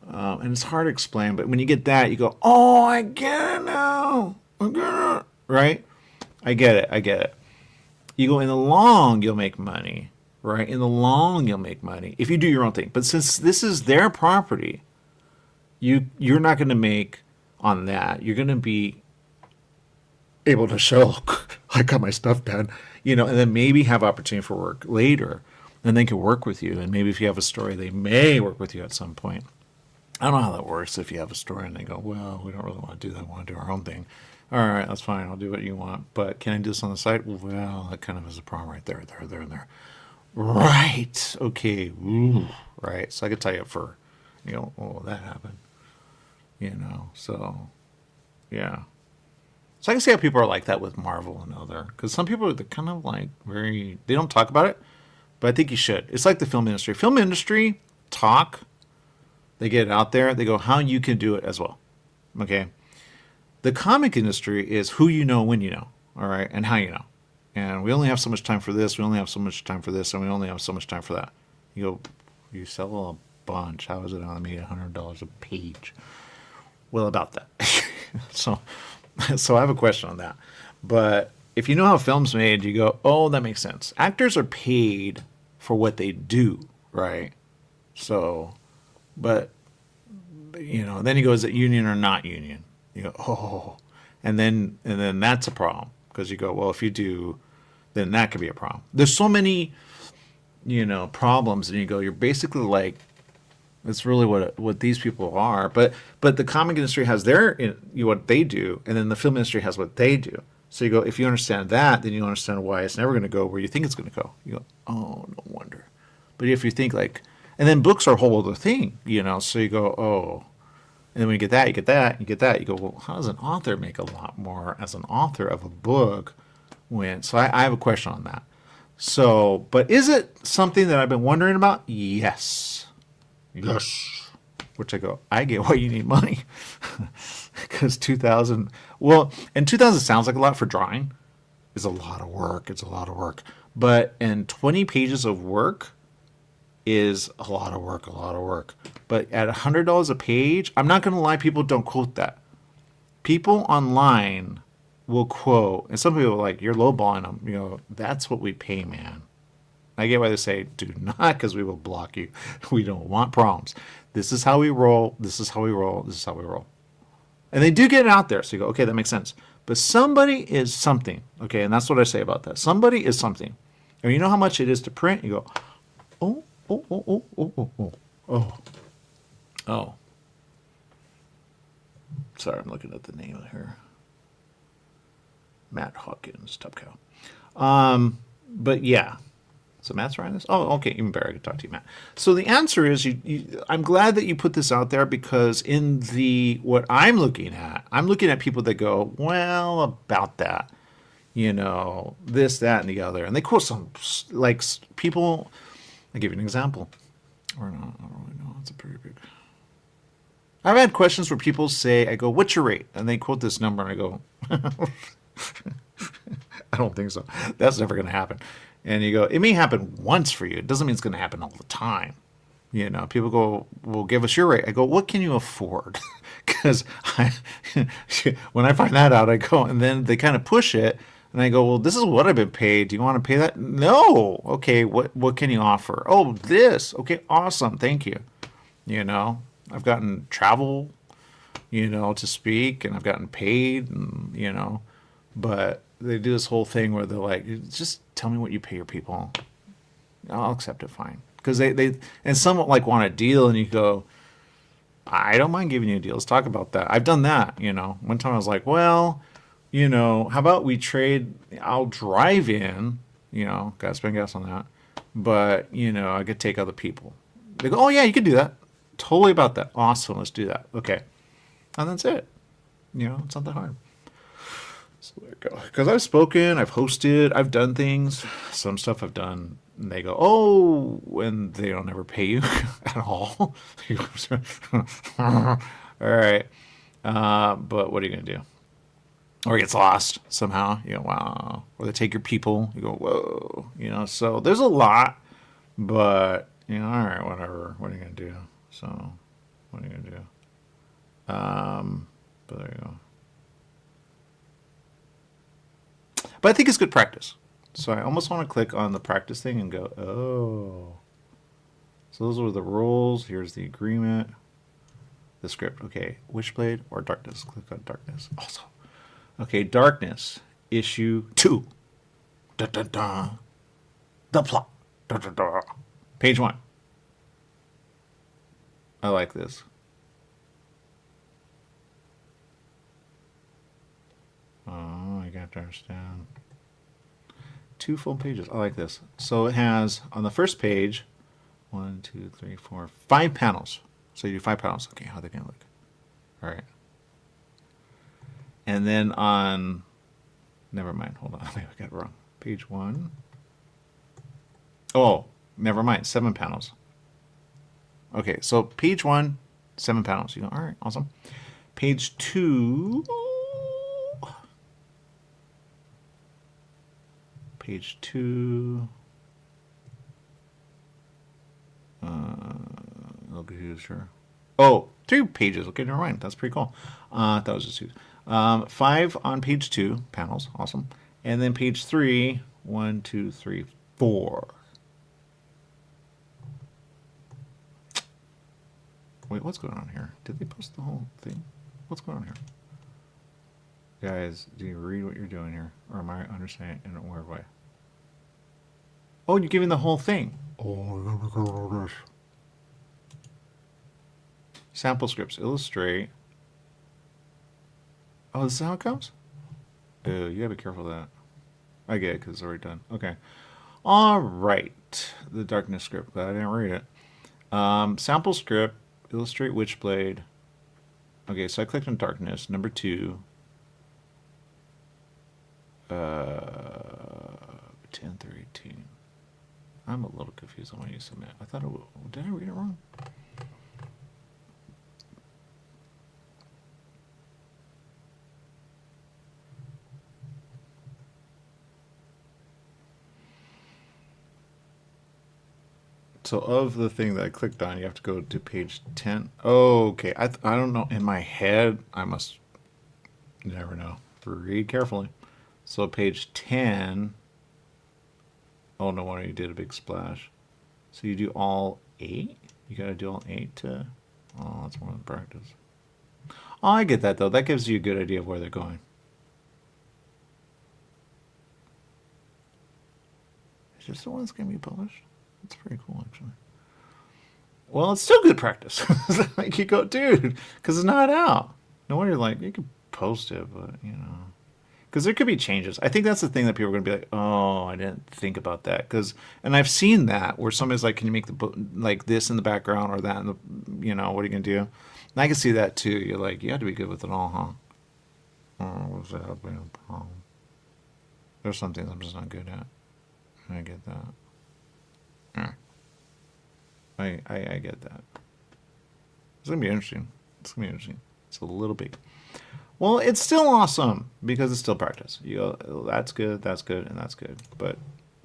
and it's hard to explain, but when you get that, you go, oh, I get it now. I get it. Right? I get it. You go, in the long, you'll make money. Right? In the long, you'll make money if you do your own thing. But since this is their property, you're not going to make on that. You're going to be able to show, I got my stuff done, you know, and then maybe have opportunity for work later, and they can work with you. And maybe if you have a story, they may work with you at some point. I don't know how that works. If you have a story and they go, well, we don't really want to do that. We want to do our own thing. All right, that's fine. I'll do what you want. But can I do this on the side? Well, that kind of is a problem right there, and there. Right. Okay. Ooh. Right. So I could tie you up for, you know, oh, that happened. You know, so, yeah. So I can see how people are like that with Marvel and other, because some people are kind of like they don't talk about it, but I think you should. It's like the film industry. Film industry talk, they get it out there, they go, how you can do it as well. Okay. The comic industry is who you know when you know, all right, and how you know. And we only have so much time for this, we only have so much time for this, and we only have so much time for that. You go, you sell a bunch. How is it I made $100 a page? Well, about that. So I have a question on that. But if you know how film's made, you go, oh, that makes sense. Actors are paid for what they do, right? So, but, you know, then he goes, is it union or not union? You go, oh. And then that's a problem, because you go, well, if you do, then that could be a problem. There's so many, you know, problems, and you go, you're basically like, it's really what these people are. But the comic industry has what they do, and then the film industry has what they do. So you go, if you understand that, then you understand why it's never going to go where you think it's going to go. You go, oh, no wonder. But if you think like, and then books are a whole other thing, you know. So you go, oh, and then when you get that, you get that, you get that. You go, well, how does an author make a lot more as an author of a book? So I have a question on that. So, but is it something that I've been wondering about? Yes. Which I go, I get why you need money. Because 2,000, well, and 2,000 sounds like a lot for drawing. It's a lot of work. It's a lot of work. But in 20 pages of work is a lot of work. But at $100 a page, I'm not going to lie, people don't quote that. People online will quote, and some people are like, you're lowballing them. You know, that's what we pay, man. I get why they say, do not, because we will block you. We don't want problems. This is how we roll. This is how we roll. This is how we roll. And they do get it out there. So you go, okay, that makes sense. But somebody is something. Okay, and that's what I say about that. Somebody is something. And you know how much it is to print? You go, oh, oh, oh, oh, oh, oh, oh, oh. Oh. Sorry, I'm looking at the name here. Matt Hawkins, Top Cow. But yeah. So Matt's writing this? Oh, okay. Even better. I can talk to you, Matt. So the answer is, I'm glad that you put this out there, because in what I'm looking at people that go, well, about that, this, that, and the other. And they quote some, like, people. I'll give you an example. Or not, I don't really know. It's a pretty big. I've had questions where people say, I go, what's your rate? And they quote this number, and I go, I don't think so. That's never going to happen. And you go, it may happen once for you. It doesn't mean it's going to happen all the time. People go, well, give us your rate. I go, what can you afford? Because when I find that out, I go, and then they kind of push it. And I go, well, this is what I've been paid. Do you want to pay that? No. Okay, what can you offer? Oh, this. Okay, awesome. Thank you. I've gotten travel, to speak, and I've gotten paid, and, but they do this whole thing where they're like, just tell me what you pay your people. I'll accept it, fine. Because they and some like want a deal, and you go, I don't mind giving you a deal. Let's talk about that. I've done that, One time I was like, well, how about we trade, I'll drive in, gotta spend gas on that. But, I could take other people. They go, oh yeah, you could do that. Totally about that. Awesome, let's do that. Okay. And that's it. It's not that hard. So there you go. Because I've spoken, I've hosted, I've done things. Some stuff I've done, and they go, oh, and they don't ever pay you at all. All right. But what are you going to do? Or it gets lost somehow. You go, wow. Or they take your people. You go, whoa. So there's a lot. But, all right, whatever. What are you going to do? So, what are you going to do? But there you go. But I think it's good practice. So I almost want to click on the practice thing and go, oh. So those are the rules. Here's the agreement. The script. Okay, Witchblade or Darkness. Click on Darkness. Also. Okay, Darkness. Issue 2. Da, da, da. The plot. Da, da, da. Page 1. I like this. Oh, I got to understand. 2 full pages. I like this. So it has, on the first page, 1, 2, 3, 4, 5 panels. So you do 5 panels. Okay, how are they going to look? All right. And then on, never mind. Hold on. I got it wrong. Page 1. Oh, never mind. 7 panels. Okay, so page 1, 7 panels. You go, all right, awesome. Page 2. Page 2. Okay, sure. Oh, 3 pages. Okay, never mind. That's pretty cool. That was just 2. 5 on page 2 panels. Awesome. And then page 3. 1, 2, 3, 4. Wait, what's going on here? Did they post the whole thing? What's going on here? Guys, do you read what you're doing here? Or am I understanding it in a weird way? Oh, you're giving the whole thing. Oh, sample scripts, illustrate. Oh, this is how it comes? Ew, you gotta be careful of that. I get it, because it's already done. Okay. All right. The Darkness script. Glad I didn't read it. Sample script. Illustrate Witchblade. Okay, so I clicked on Darkness. Number 2. 10 through 18. I'm a little confused on what you submit. I thought it was, did I read it wrong? So of the thing that I clicked on, you have to go to page 10. Oh, okay. I don't know. In my head, I must, you never know. Read carefully. So page 10. Oh, no wonder you did a big splash. So you do all 8? You got to do all 8 to... Oh, that's more than practice. Oh, I get that though. That gives you a good idea of where they're going. Is this the one that's going to be published? That's pretty cool, actually. Well, it's still good practice. Like you go, dude, because it's not out. No wonder, like, you could post it, but, you know. Because there could be changes. I think that's the thing that people are going to be like, oh, I didn't think about that. And I've seen that where somebody's like, can you make like this in the background or that in the, you know, what are you going to do? And I can see that too. You're like, you have to be good with it all, huh? Oh, what's that being a problem? There's some things I'm just not good at. I get that. Yeah. I get that. It's going to be interesting. It's going to be interesting. It's a little big. Well, it's still awesome because it's still practice. You go, oh, that's good, and that's good. But,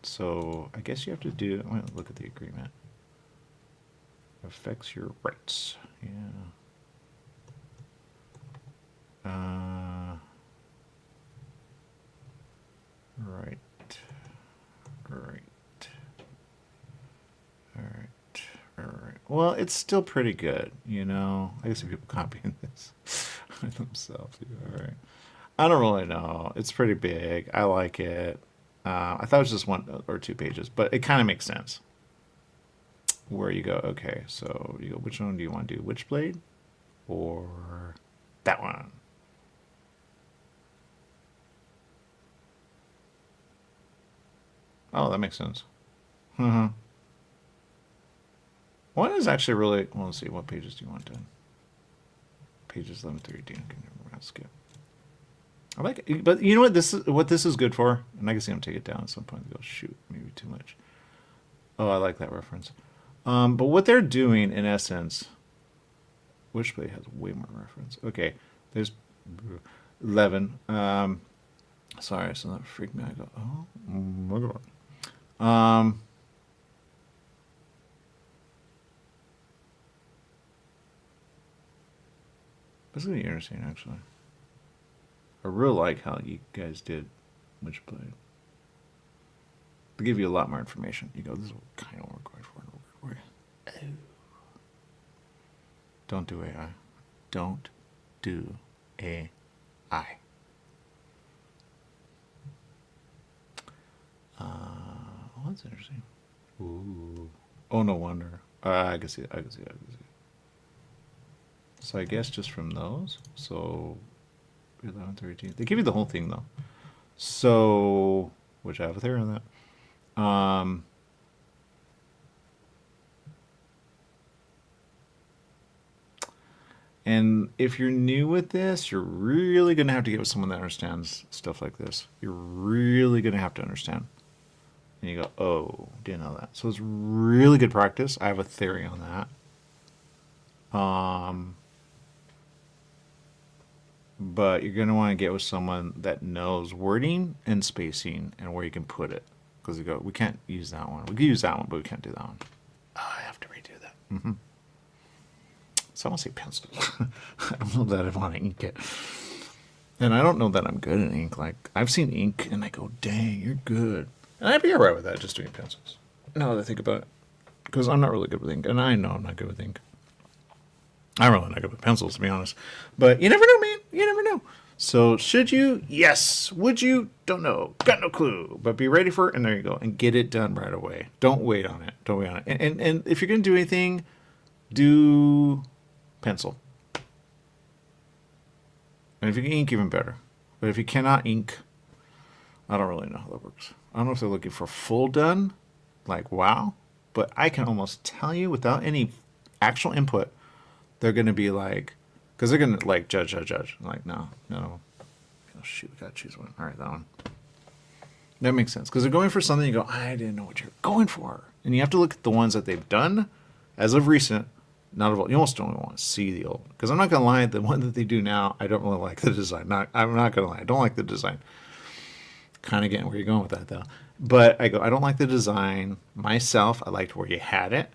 so, I guess you have to do, I'm going to look at the agreement. Affects your rights. Yeah. Right. Alright. Well, it's still pretty good, you know. I guess if people copying this themselves. Alright. I don't really know. It's pretty big. I like it. I thought it was just 1 or 2 pages, but it kind of makes sense. Where you go, okay, so you go, which one do you want to do? Witchblade or that one? Oh, that makes sense. One is actually really, well, let's see, what pages do you want done? Pages 11 through 18. Okay, never mind, skip. I like it, but you know what this is good for? And I can see them take it down at some point and go, shoot, maybe too much. Oh, I like that reference. But what they're doing, in essence, Witchblade has way more reference. Okay, there's 11. Sorry, so that freaked me out. I go, oh my god. This is going to be interesting, actually. I really like how you guys did Witchblade. They give you a lot more information. You go, this is what kind of we're going for. Oh. Don't do AI. Don't do AI. Oh, that's interesting. Ooh. Oh, no wonder. I can see it. So I guess just from those. So 11, 13. They give you the whole thing though. So, which I have a theory on that. And if you're new with this, you're really going to have to get with someone that understands stuff like this. You're really going to have to understand. And you go, oh, didn't know that. So it's really good practice. I have a theory on that. But you're going to want to get with someone that knows wording and spacing and where you can put it. Because you go, we can't use that one. We can use that one, but we can't do that one. Oh, I have to redo that. So I want to say pencil. I don't know that I want to ink it. And I don't know that I'm good at ink. Like, I've seen ink and I go, dang, you're good. And I'd be all right with that, just doing pencils. Now that I think about it. Because I'm not really good with ink. And I know I'm not good with ink. I'm really not good with pencils, to be honest. But you never know, man. You never know. So should you? Yes. Would you? Don't know. Got no clue. But be ready for it, and there you go. And get it done right away. Don't wait on it. Don't wait on it. And if you're going to do anything, do pencil. And if you can ink, even better. But if you cannot ink, I don't really know how that works. I don't know if they're looking for full done, like wow. But I can almost tell you without any actual input, they're going to be like, because they're going to like judge. I'm like, no. Oh, shoot, we got to choose one. All right, that one. That makes sense. Because they're going for something, you go, I didn't know what you're going for. And you have to look at the ones that they've done as of recent, not of old. You almost don't want to see the old. Because I'm not going to lie, the one that they do now, I don't really like the design. I'm not going to lie. I don't like the design. Kind of getting where you're going with that, though. But I go, I don't like the design. Myself, I liked where you had it.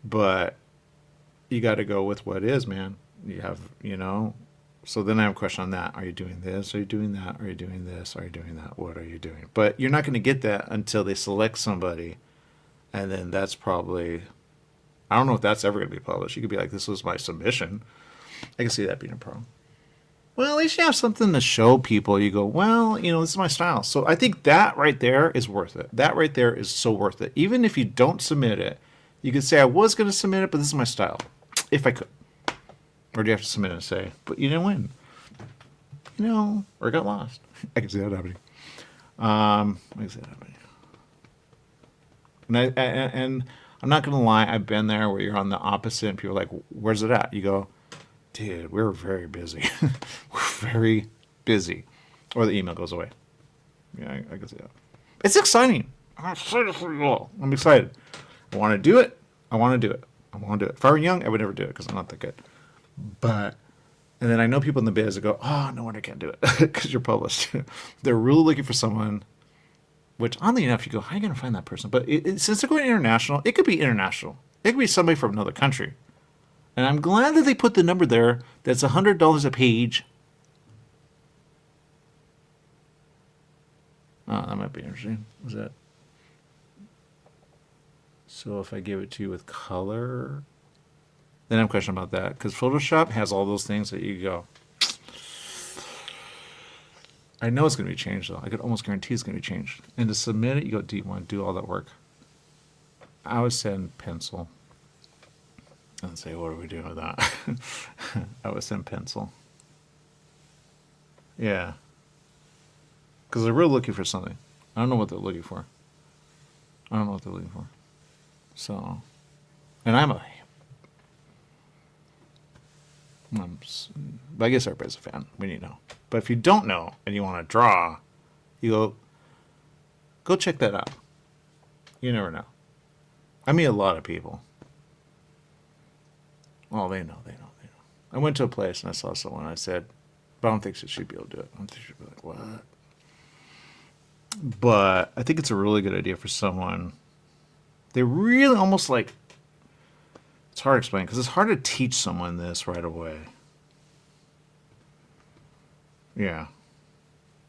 But you got to go with what is, man. You have, so then I have a question on that. Are you doing this? Are you doing that? Are you doing this? Are you doing that? What are you doing? But you're not going to get that until they select somebody. And then that's probably, I don't know if that's ever going to be published. You could be like, this was my submission. I can see that being a problem. Well, at least you have something to show people. You go, well, this is my style. So I think that right there is worth it. That right there is so worth it. Even if you don't submit it, you could say, I was going to submit it, but this is my style. If I could. Or do you have to submit it and say, but you didn't win? Or got lost. I can see that happening. I can see that happening. And I'm not going to lie, I've been there where you're on the opposite and people are like, where's it at? You go, dude, we're very busy. We're very busy. Or the email goes away. Yeah, I can see that. It's exciting. I'm excited for you all. I'm excited. I want to do it. I want to do it. I want to do it. If I were young, I would never do it because I'm not that good. And then I know people in the biz that go, oh, no wonder I can't do it because you're published. They're really looking for someone, which oddly enough, you go, how are you going to find that person? But since they're going international, it could be international. It could be somebody from another country. And I'm glad that they put the number there that's $100 a page. Oh, that might be interesting. Was that? So if I give it to you with color, then I'm questioning about that. Because Photoshop has all those things that you go, I know it's going to be changed, though. I could almost guarantee it's going to be changed. And to submit it, you go, do you want to do all that work? I would send pencil. And say, what are we doing with that? I would send pencil. Yeah. Because they're really looking for something. I don't know what they're looking for. So, and but I guess everybody's a fan. We need to know. But if you don't know and you want to draw, you go check that out. You never know. I meet a lot of people. Oh, they know. I went to a place and I saw someone. I said, but I don't think she should be able to do it. I don't think she'd be like, what? But I think it's a really good idea for someone. They really almost like, it's hard to explain because it's hard to teach someone this right away. Yeah.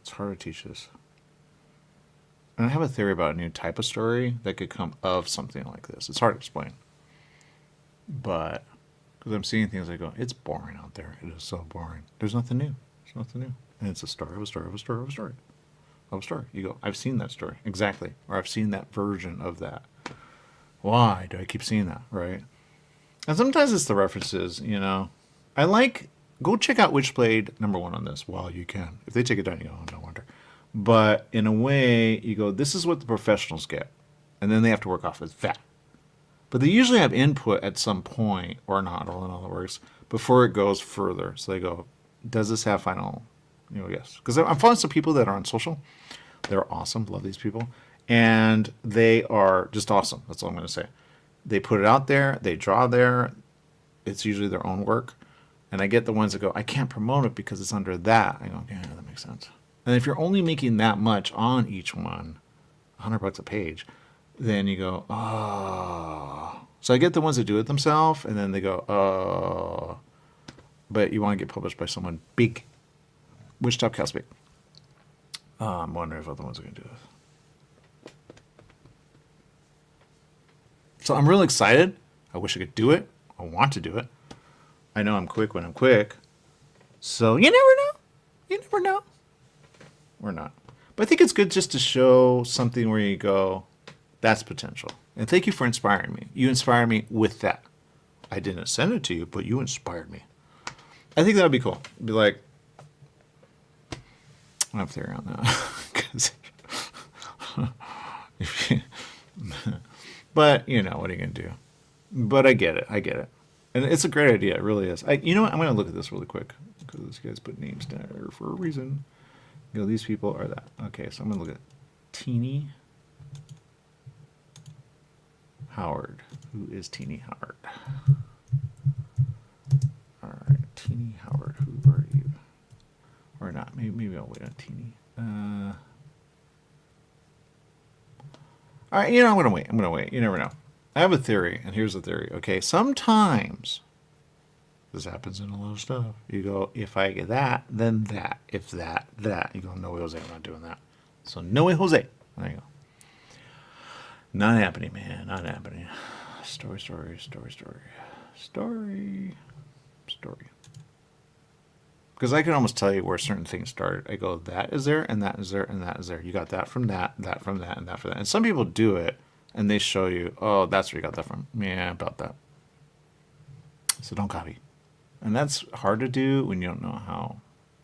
It's hard to teach this. And I have a theory about a new type of story that could come of something like this. It's hard to explain. But because I'm seeing things, I go, it's boring out there. It is so boring. There's nothing new. And it's a story of a story of a story of a story of a story. You go, I've seen that story. Exactly. Or I've seen that version of that. Why do I keep seeing that, right? And sometimes it's the references, go check out Witchblade #1 on this while you can. If they take it down, you go, oh, no wonder. But in a way, you go, this is what the professionals get. And then they have to work off of that. But they usually have input at some point, or not, all in all it works, before it goes further. So they go, does this have final, yes. Because I'm following some people that are on social. They're awesome. Love these people. And they are just awesome. That's all I'm going to say. They put it out there. They draw there. It's usually their own work. And I get the ones that go, I can't promote it because it's under that. I go, yeah, that makes sense. And if you're only making that much on each one, $100 a page, then you go, oh. So I get the ones that do it themselves, and then they go, oh. But you want to get published by someone big. Which top cows big? I'm wondering if other ones are going to do this. So I'm really excited. I wish I could do it. I want to do it. I know I'm quick when I'm quick. So you never know. You never know. Or not. But I think it's good just to show something where you go, that's potential. And thank you for inspiring me. You inspired me with that. I didn't send it to you, but you inspired me. I think that would be cool. It'd be like, I have a theory on that. But, what are you going to do? But I get it. And it's a great idea. It really is. You know what? I'm going to look at this really quick. Because this guy's put names down there for a reason. These people are that. Okay, so I'm going to look at Teeny Howard. Who is Teeny Howard? All right, Teeny Howard. Who are you? Or not. Maybe I'll wait on Teeny. All right, I'm going to wait. You never know. I have a theory, and here's the theory. Okay, sometimes this happens in a lot of stuff. You go, if I get that, then that. If that. You go, no way, Jose, I'm not doing that. So, no way, Jose. There you go. Not happening, man. Not happening. Story. Because I can almost tell you where certain things started. I go, that is there, and that is there, and that is there. You got that from that from that, and that from that. And some people do it, and they show you, oh, that's where you got that from. Yeah, about that. So don't copy. And that's hard to do when you don't know how,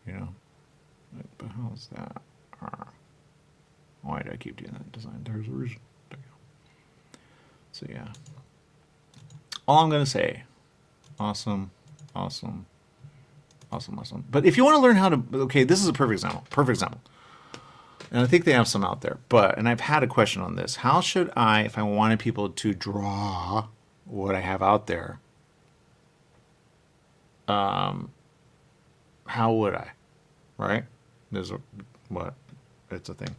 Like, but how is that? Why do I keep doing that design? There's a reason. There you go. So yeah. All I'm going to say, awesome. But if you want to learn how to, okay, this is a perfect example. And I think they have some out there. And I've had a question on this. How should I, if I wanted people to draw what I have out there, how would I? Right? It's a thing.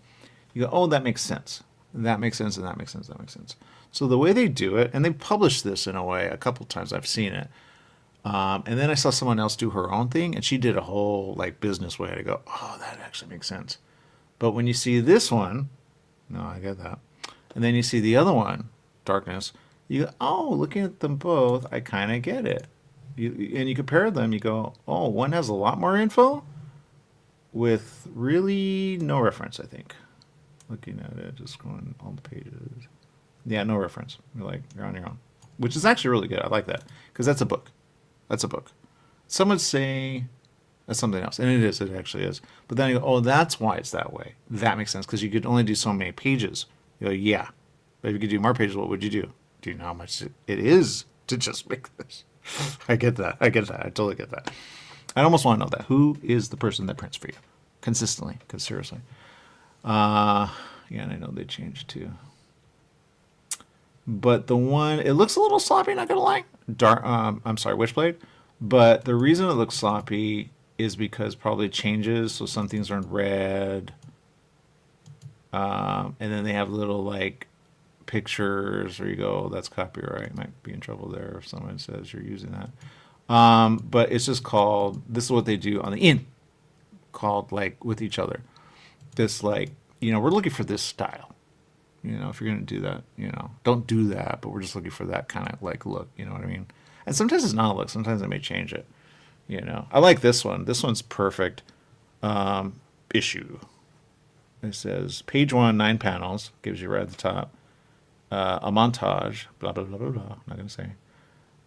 You go, oh, that makes sense. That makes sense, and that makes sense, that makes sense. So the way they do it, and they've published this in a way a couple times, I've seen it. And then I saw someone else do her own thing, and she did a whole business way to go, oh, that actually makes sense. But when you see this one, no, I get that. And then you see the other one, darkness, you go, oh, looking at them both, I kind of get it. And you compare them, you go, oh, one has a lot more info with really no reference, I think. Looking at it, just going all the pages. Yeah, no reference. You're on your own. Which is actually really good. I like that. Because that's a book. Some would say that's something else. And it is. It actually is. But then you go, oh, that's why it's that way. That makes sense. Because you could only do so many pages. You go, yeah. But if you could do more pages, what would you do? Do you know how much it is to just make this? I get that. I totally get that. I almost want to know that. Who is the person that prints for you? Consistently. Because seriously. Yeah, and I know they changed too. But the one, it looks a little sloppy, not gonna lie. I'm sorry, Witchblade. But the reason it looks sloppy is because probably changes, so some things are in red. And then they have little pictures, or you go, oh, that's copyright. Might be in trouble there if someone says you're using that. But it's just called, this is what they do on the in, called with each other. This we're looking for this style. If you're going to do that, don't do that, but we're just looking for that kind of look, you know what I mean? And sometimes it's not a look. Sometimes I may change it, I like this one. This one's perfect. Issue. It says page 1, 9 panels, gives you right at the top. A montage, blah, blah, blah, blah, blah. I'm not going to say.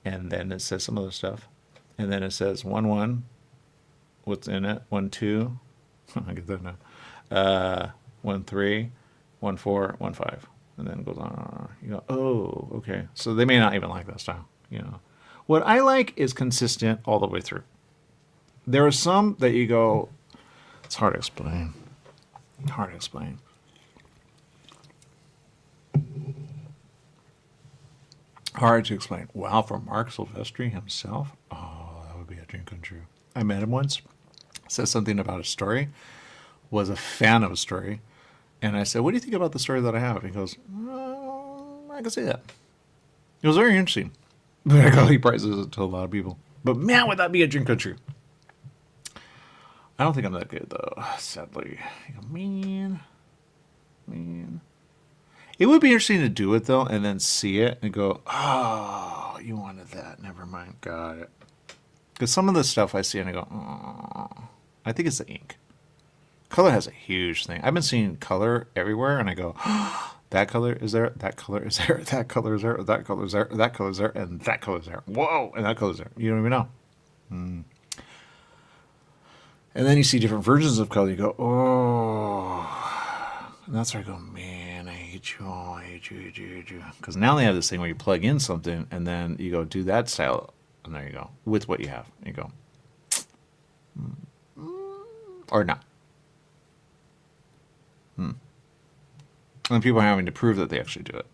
And then it says some other stuff. And then it says 1-1, what's in it, 1-2. I get that now. 1-3, 1-4, 1-5, and then it goes on. You go, oh, okay. So they may not even like that style. What I like is consistent all the way through. There are some that you go, it's hard to explain. Wow, for Mark Silvestri himself, oh, that would be a dream come true. I met him once. Said something about a story. Was a fan of a story. And I said, what do you think about the story that I have? He goes, I can see that. It was very interesting. But I go, he prices it to a lot of people. But man, would that be a dream come true. I don't think I'm that good, though, sadly. I go, man. It would be interesting to do it, though, and then see it and go, oh, you wanted that. Never mind. Got it. Because some of the stuff I see and I go, oh, I think it's the ink. Color has a huge thing. I've been seeing color everywhere, and I go, oh, that color is there, that color is there, that color is there, that color is there, that color is there, and that color is there. Whoa, and that color is there. You don't even know. And then you see different versions of color. You go, oh. And that's where I go, man, I hate you. Oh, I hate you. Because now they have this thing where you plug in something, and then you go do that style, and there you go, with what you have. You go, or not. And people are having to prove that they actually do it.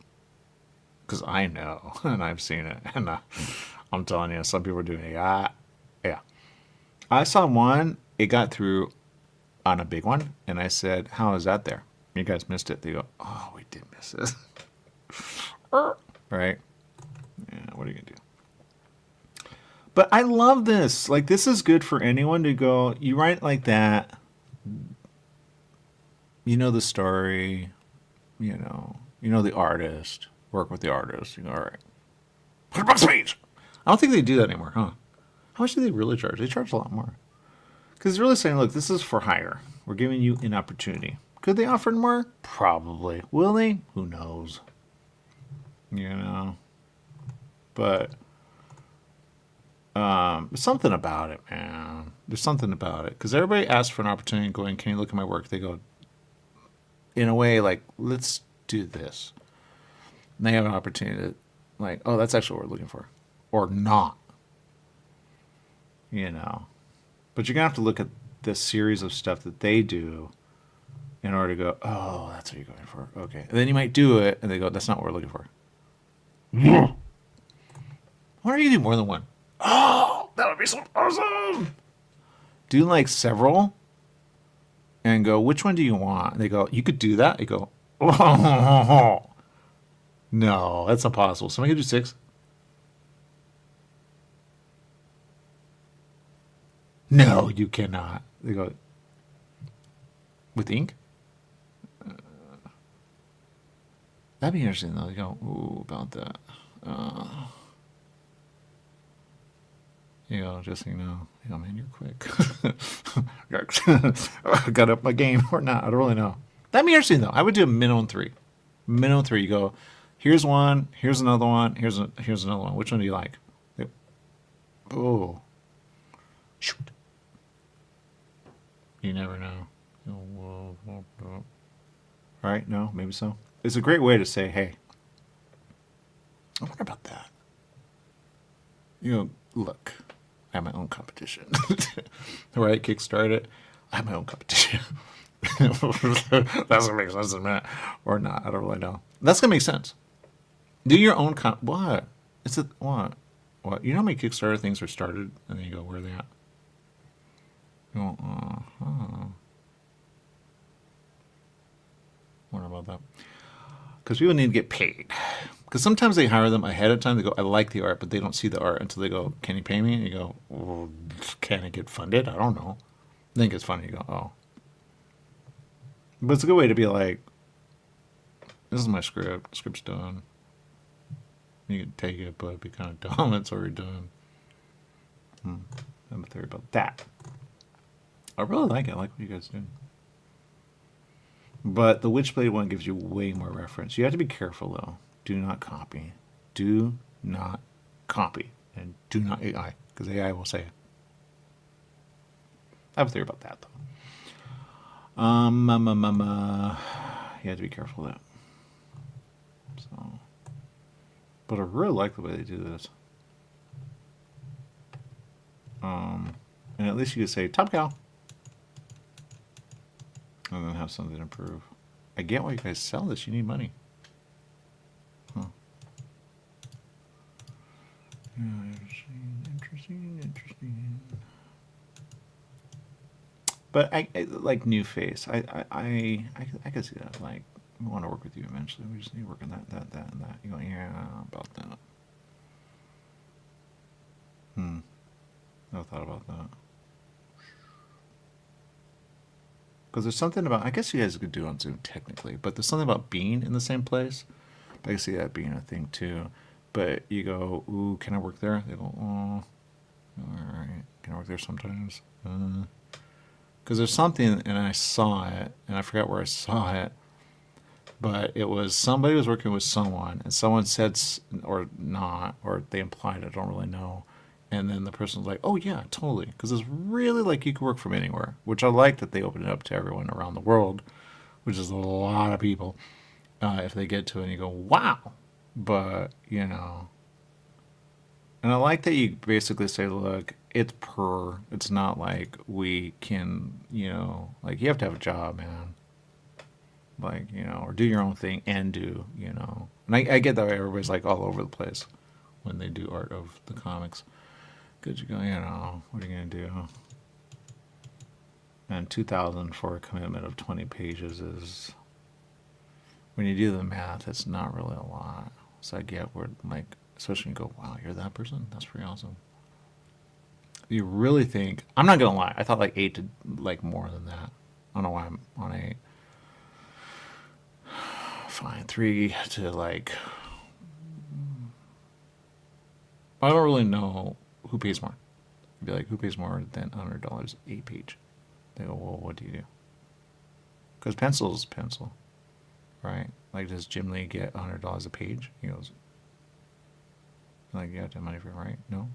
Because I know, and I've seen it. And I'm telling you, some people are doing it. Yeah. I saw one, it got through on a big one. And I said, how is that there? You guys missed it. They go, oh, we did miss it. Right? Yeah, what are you going to do? But I love this. This is good for anyone to go, you write like that. You know the story, you know the artist, work with the artist, all right. $100 a page. I don't think they do that anymore, huh? How much do they really charge? They charge a lot more. Because really saying, look, this is for hire. We're giving you an opportunity. Could they offer more? Probably. Will they? Who knows? You know. But there's something about it, man. There's something about it. Because everybody asks for an opportunity going, can you look at my work? They go, in a way, like, let's do this. And they have an opportunity to, like, oh, that's actually what we're looking for. Or not. You know. But you're going to have to look at this series of stuff that they do in order to go, oh, that's what you're going for. Okay. And then you might do it, and they go, that's not what we're looking for. Why don't you do more than one? Oh, that would be so awesome. Do like several and go, which one do you want? And they go, you could do that. You go, oh, no, that's impossible. Somebody could do 6. No, you cannot. They go, with ink? That'd be interesting, though. They go, ooh, about that. You know, just so you know, man, you're quick. Got up my game or not? I don't really know. That'd be interesting, though. I would do a minimum 3. Minimum 3. You go, here's one, here's another one, here's another one. Which one do you like? They, oh, shoot. You never know. Right? No, maybe so. It's a great way to say, hey, I wonder about that. You know, look, I have my own competition. Right? Kickstart it. I have my own competition. That's going to make sense in a minute. Or not. I don't really know. That's going to make sense. Do your own what? It's a what? What? You know how many Kickstarter things are started and then you go, where are they at? You go, Wonder about that. Because people need to get paid. Because sometimes they hire them ahead of time. They go, I like the art, but they don't see the art until they go, can you pay me? And you go, well, can it get funded? I don't know. I think it's funny. You go, oh. But it's a good way to be like, this is my script. Script's done. You can take it, but it'd be kind of dumb. It's already done. I have a theory about that. I really like it. I like what you guys do. But the Witchblade one gives you way more reference. You have to be careful, though. Do not copy. Do not copy. And do not AI, because AI will say it. I have a theory about that, though. You have to be careful of that. So, but I really like the way they do this. And at least you could say, Top Cow. And then have something to improve. I get why you guys sell this. You need money. Huh. Yeah, interesting. But I like New Face. I could see that. Like, we want to work with you eventually. We just need to work on that, and that. You go, yeah, about that. Never thought about that. Because there's something about, I guess you guys could do it on Zoom technically, but there's something about being in the same place. But I can see that being a thing too. But you go, ooh, can I work there? They go, oh, all right. Can I work there sometimes? Because there's something, and I saw it, and I forgot where I saw it, but it was somebody was working with someone, and someone said, or not, or they implied, I don't really know. And then the person was like, oh, yeah, totally. Because it's really like you can work from anywhere, which I like that they open it up to everyone around the world, which is a lot of people, if they get to it and you go, wow. But, you know. And I like that you basically say, look, it's not like we can, you know, like you have to have a job, man. Like, you know, or do your own thing and do, you know. And I get that way everybody's like all over the place when they do art of the comics. Because you go, you know, what are you going to do? And 2,000 for a commitment of 20 pages is, when you do the math, it's not really a lot. So I get where, like, especially when you go, wow, you're that person? That's pretty awesome. You really think, I'm not going to lie, I thought like 8 to like more than that. I don't know why I'm on 8. Fine, 3 to like, I don't really know who pays more. I'd be like, who pays more than $100 a page? They go, well, what do you do? Because pencil is pencil, right? Like, does Jim Lee get $100 a page? He goes, like, you have to have money for it, right? No.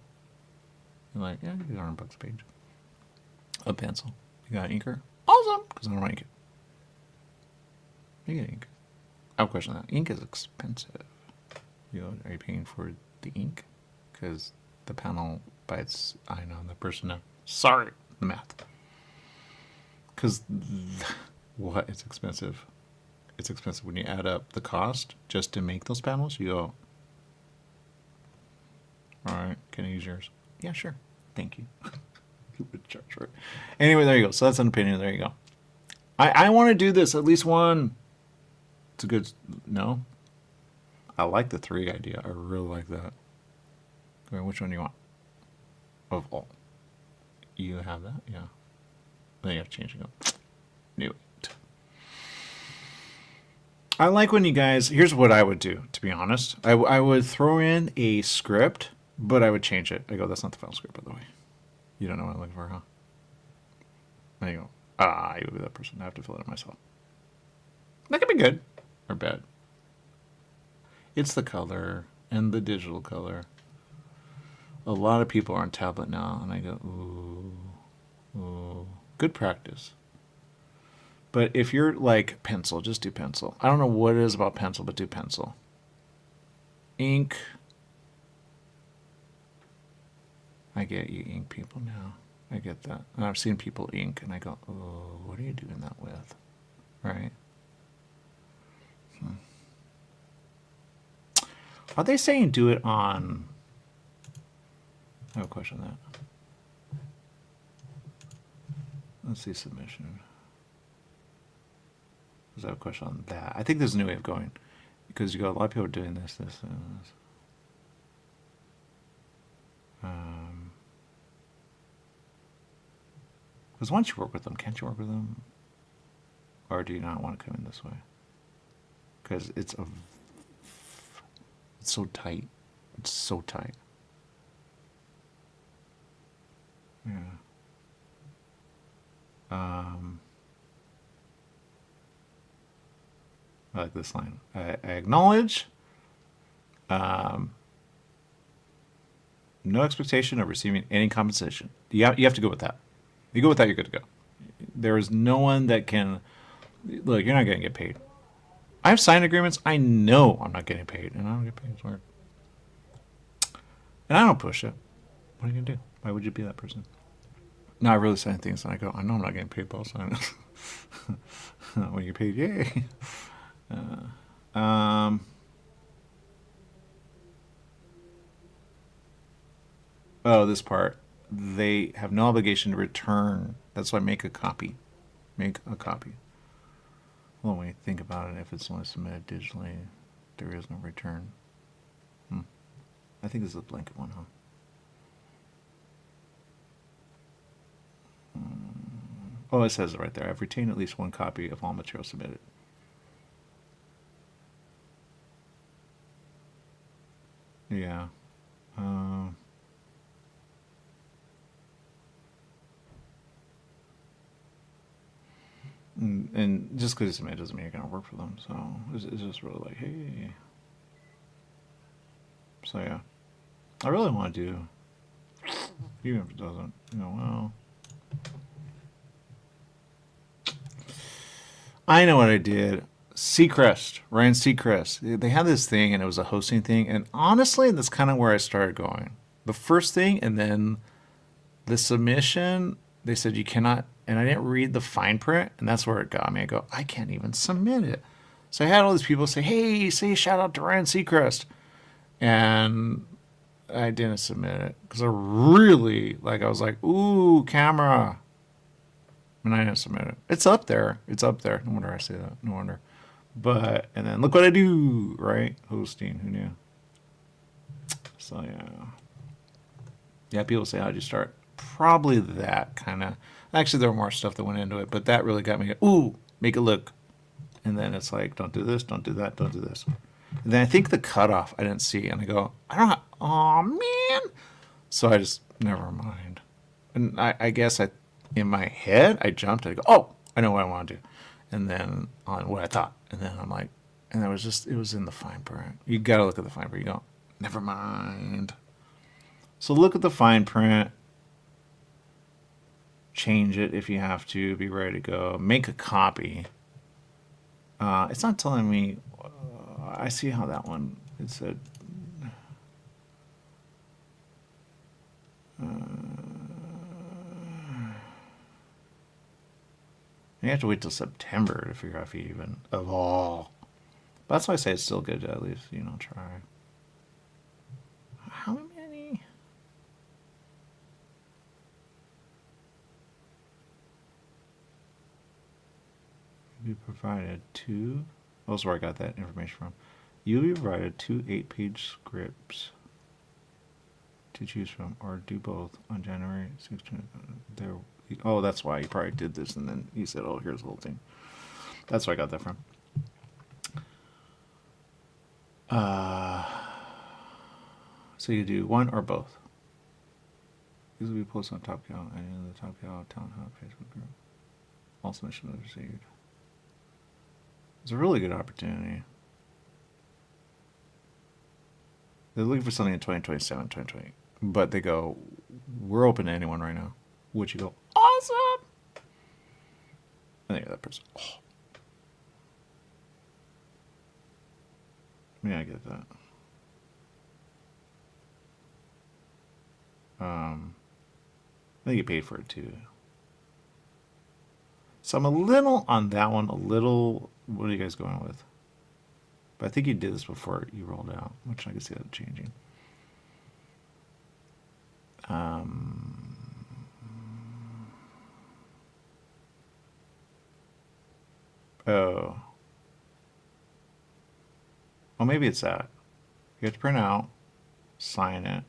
You're like, yeah, you get $100 a page. A pencil. You got an inker? Awesome, because I don't want ink it. You get ink. I have a question on that. Ink is expensive. You know, are you paying for the ink? Because the panel bites. I know the person. Sorry, the math. Because what? It's expensive. It's expensive when you add up the cost just to make those panels. You go, all right, can I use yours? Yeah, sure. Thank you. You would charge for it. Anyway, there you go. So that's an opinion. There you go. I want to do this at least one. It's a good no. I like the 3 idea. I really like that. Okay, which one do you want? Of all. You have that? Yeah. Then you have to change it up. Knew it. I like when you guys... Here's what I would do, to be honest. I would throw in a script, but I would change it. I go, that's not the final script, by the way. You don't know what I'm looking for, huh? There you go. You would be that person. I have to fill it in myself. That could be good or bad. It's the color and the digital color. A lot of people are on tablet now, and I go, ooh, good practice. But if you're like pencil, just do pencil. I don't know what it is about pencil, but do pencil. Ink. I get you ink people now. I get that. And I've seen people ink, and I go, oh, what are you doing that with? Right? Are they saying do it on... I have a question on that. Let's see submission. I have a question on that. I think there's a new way of going. Because you got a lot of people doing this, and this. Because once you work with them, can't you work with them? Or do you not want to come in this way? Because it's so tight. It's so tight. Yeah. I like this line. I acknowledge no expectation of receiving any compensation. You have to go with that. If you go with that, you're good to go. There is no one that can... Look, you're not going to get paid. I have signed agreements. I know I'm not getting paid, and I don't get paid. It's weird. And I don't push it. What are you going to do? Why would you be that person? No, I really sign things, and I go, I know I'm not getting paid, but I'll sign it. When you get paid, yay. Oh, this part. They have no obligation to return. That's why make a copy. Make a copy. Well, when you think about it, if it's only submitted digitally, there is no return. I think this is a blanket one, huh? Oh, it says it right there. I've retained at least one copy of all material submitted. Yeah. And just because you submit doesn't mean you're going to work for them. So it's just really like, hey. So yeah. I really want to do, even if it doesn't, well. I know what I did. Seacrest, Ryan Seacrest. They had this thing, and it was a hosting thing. And honestly, that's kind of where I started going. The first thing, and then the submission, they said you cannot, and I didn't read the fine print, and that's where it got me. I go, I can't even submit it. So I had all these people say, hey, say shout out to Ryan Seacrest. And I didn't submit it because I really, I was like, ooh, camera. And I didn't submit it. It's up there. It's up there. No wonder I say that. No wonder. But, and then look what I do, right? Hosting, who knew? So, yeah. Yeah, people say, how'd you start? Probably that kind of. Actually, there were more stuff that went into it, but that really got me, ooh, make it look. And then it's like, don't do this, don't do that, don't do this. And then I think the cutoff I didn't see, and I go, I don't have, oh man. So I just, never mind. And I guess in my head, I jumped. I go, oh, I know what I want to do. And then on what I thought. And then I'm like, and it was in the fine print. You got to look at the fine print. You go, never mind. So look at the fine print. Change it if you have to. Be ready to go. Make a copy. It's not telling me. I see how that one. It said. You have to wait till September to figure out if you even of all. But that's why I say it's still good to at least try. How many? Be provided two. Oh, that's where I got that information from. You'll be provided 2 8-page scripts to choose from, or do both on January 16th. There. Oh, that's why he probably did this, and then he said, "Oh, here's the whole thing." That's where I got that from. So you do one or both. These will be posted on Top Gal and in the Top Gal Town Hub Facebook group. All submissions received. It's a really good opportunity. They're looking for something in 2027, 2020. But they go, we're open to anyone right now. Would you go, awesome? And they go, that person, oh. Yeah, I get that. I think you paid for it too. So I'm a little on that one, what are you guys going with? But I think you did this before you rolled out, which I can see that changing. Oh. Well, maybe it's that. You have to print out, sign it,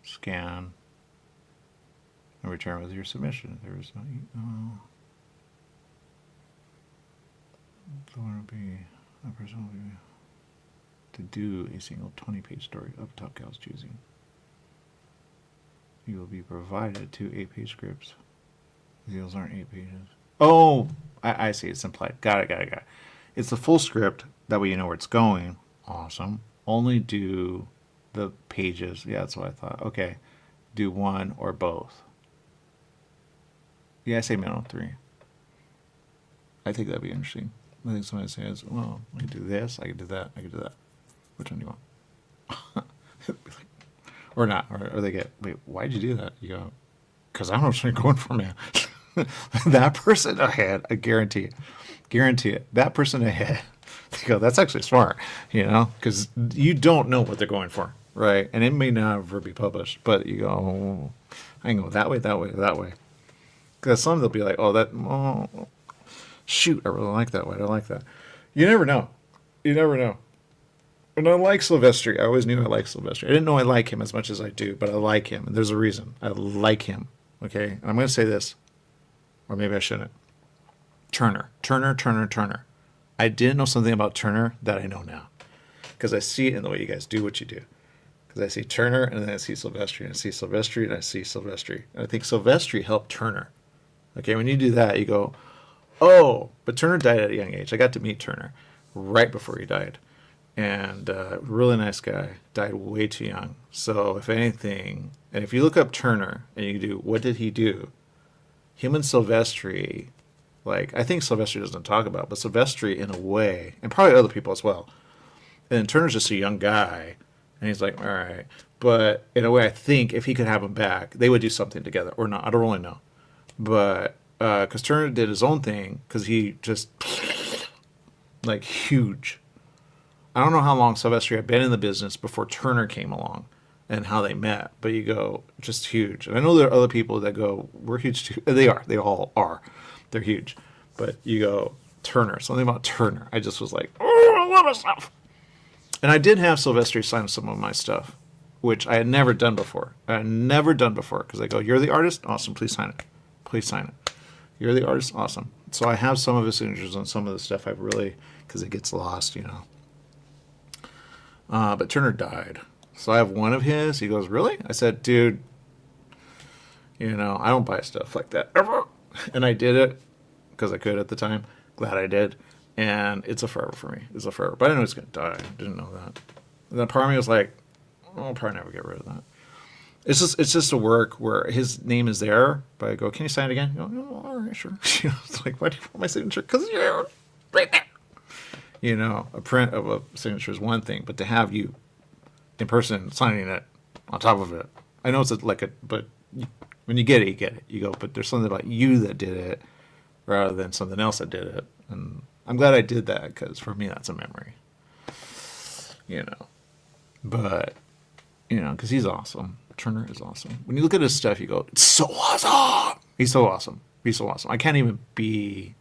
scan, and return with your submission. There is no. So it would be a person will be to do a single 20-page story of Top Gal's choosing. You will be provided 2 8-page scripts. These aren't 8 pages. Oh, I see. It's implied. Got it. It's the full script. That way you know where it's going. Awesome. Only do the pages. Yeah, that's what I thought. Okay. Do one or both. Yeah, I say minimum 3. I think that'd be interesting. I think somebody says, well, I could do this, I could do that, I could do that. Which one do you want? Or not. Or they get, wait, why'd you do that? You go, because I don't know what you're going for, man. That person ahead, I guarantee it. Guarantee it. That person ahead. They go, that's actually smart, because you don't know what they're going for, right? And it may never be published, but you go, oh, I can go that way, that way, that way. Because some they'll be like, shoot, I really like that way. I like that. You never know. And I like Silvestri. I always knew I liked Silvestri. I didn't know I like him as much as I do, but I like him. And there's a reason. I like him. Okay? And I'm going to say this, or maybe I shouldn't. Turner. I didn't know something about Turner that I know now. Because I see it in the way you guys do what you do. Because I see Turner, and then I see Silvestri, and I see Silvestri, and I see Silvestri. And I think Silvestri helped Turner. Okay? When you do that, you go, oh, but Turner died at a young age. I got to meet Turner right before he died. And really nice guy. Died way too young. So if anything, and if you look up Turner and you do, what did he do? Him and Silvestri, like, I think Silvestri doesn't talk about it, but Silvestri in a way, and probably other people as well. And Turner's just a young guy. And he's like, all right. But in a way, I think if he could have him back, they would do something together. Or not. I don't really know. But because Turner did his own thing, because he just, like, huge. I don't know how long Silvestri had been in the business before Turner came along and how they met, but you go, just huge. And I know there are other people that go, we're huge too. They are. They all are. They're huge. But you go, Turner. Something about Turner. I just was like, oh, I love his stuff. And I did have Silvestri sign some of my stuff, which I had never done before. Because I go, you're the artist? Awesome. Please sign it. Please sign it. You're the artist? Awesome. So I have some of his signatures on some of the stuff I've really, because it gets lost, But Turner died. So I have one of his. He goes, really? I said, dude, You know, I don't buy stuff like that ever. And I did it because I could at the time. Glad I did. And it's a forever for me. It's a forever. But I didn't know he was going to die. I didn't know that. And then part of me was like, I'll probably never get rid of that. It's just a work where his name is there, but I go, can you sign it again? You go, oh, all right, sure. You know, it's like, why do you want my signature? Because you're right there. You know, a print of a signature is one thing, but to have you in person signing it on top of it, I know it's but when you get it, you get it. You go, but there's something about you that did it rather than something else that did it. And I'm glad I did that because for me, that's a memory. You know, but, you know, because he's awesome. Turner is awesome. When you look at his stuff, you go, it's so awesome. He's so awesome. He's so awesome. I can't even be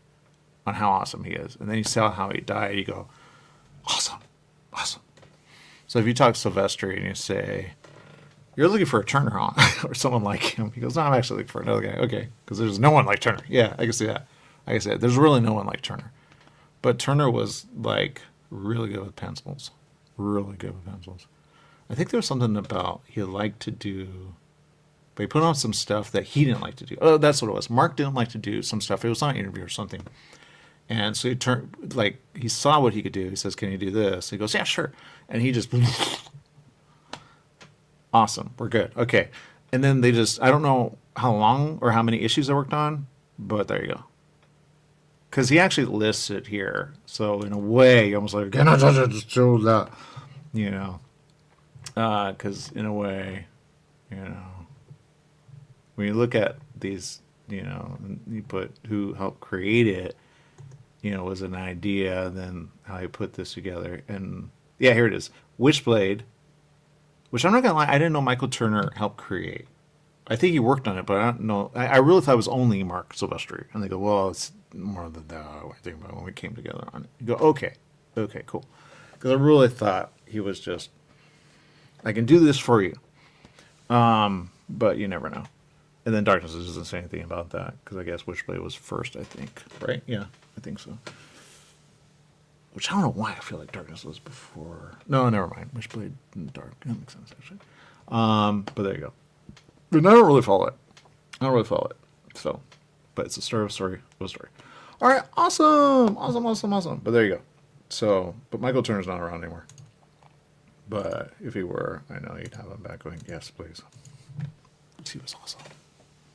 on how awesome he is. And then you see how he died, you go, awesome. Awesome. So if you talk Silvestri and you say, you're looking for a Turner, huh? Or someone like him, he goes, no, I'm actually looking for another guy. Okay, because there's no one like Turner. Yeah, I can see that. Like I said, there's really no one like Turner. But Turner was like really good with pencils. Really good with pencils. I think there was something about he liked to do, but he put on some stuff that he didn't like to do. Oh, that's what it was. Mark didn't like to do some stuff. It was on an interview or something. And so he saw what he could do. He says, can you do this? He goes, yeah, sure. And he just, awesome. We're good. Okay. And then I don't know how long or how many issues I worked on, but there you go. Because he actually lists it here. So in a way, almost like, can I just show that? You know. Because in a way, you know, when you look at these, you know, you put who helped create it, you know, was an idea, then how you put this together. And yeah, here it is. Witchblade, which I'm not going to lie, I didn't know Michael Turner helped create. I think he worked on it, but I don't know. I really thought it was only Mark Silvestri. And they go, well, it's more than that. I think about when we came together on it. You go, okay, cool. Because I really thought he was just, I can do this for you. But you never know. And then Darkness doesn't say anything about that, because I guess Witchblade was first, I think. Right? Yeah, I think so. Which I don't know why I feel like Darkness was before. No, never mind. Witchblade and Dark. That makes sense, actually. But there you go. But I don't really follow it. So, but it's a story. All right, awesome. But there you go. So, but Michael Turner's not around anymore. But if he were, I know you'd have him back going, yes, please. He was awesome.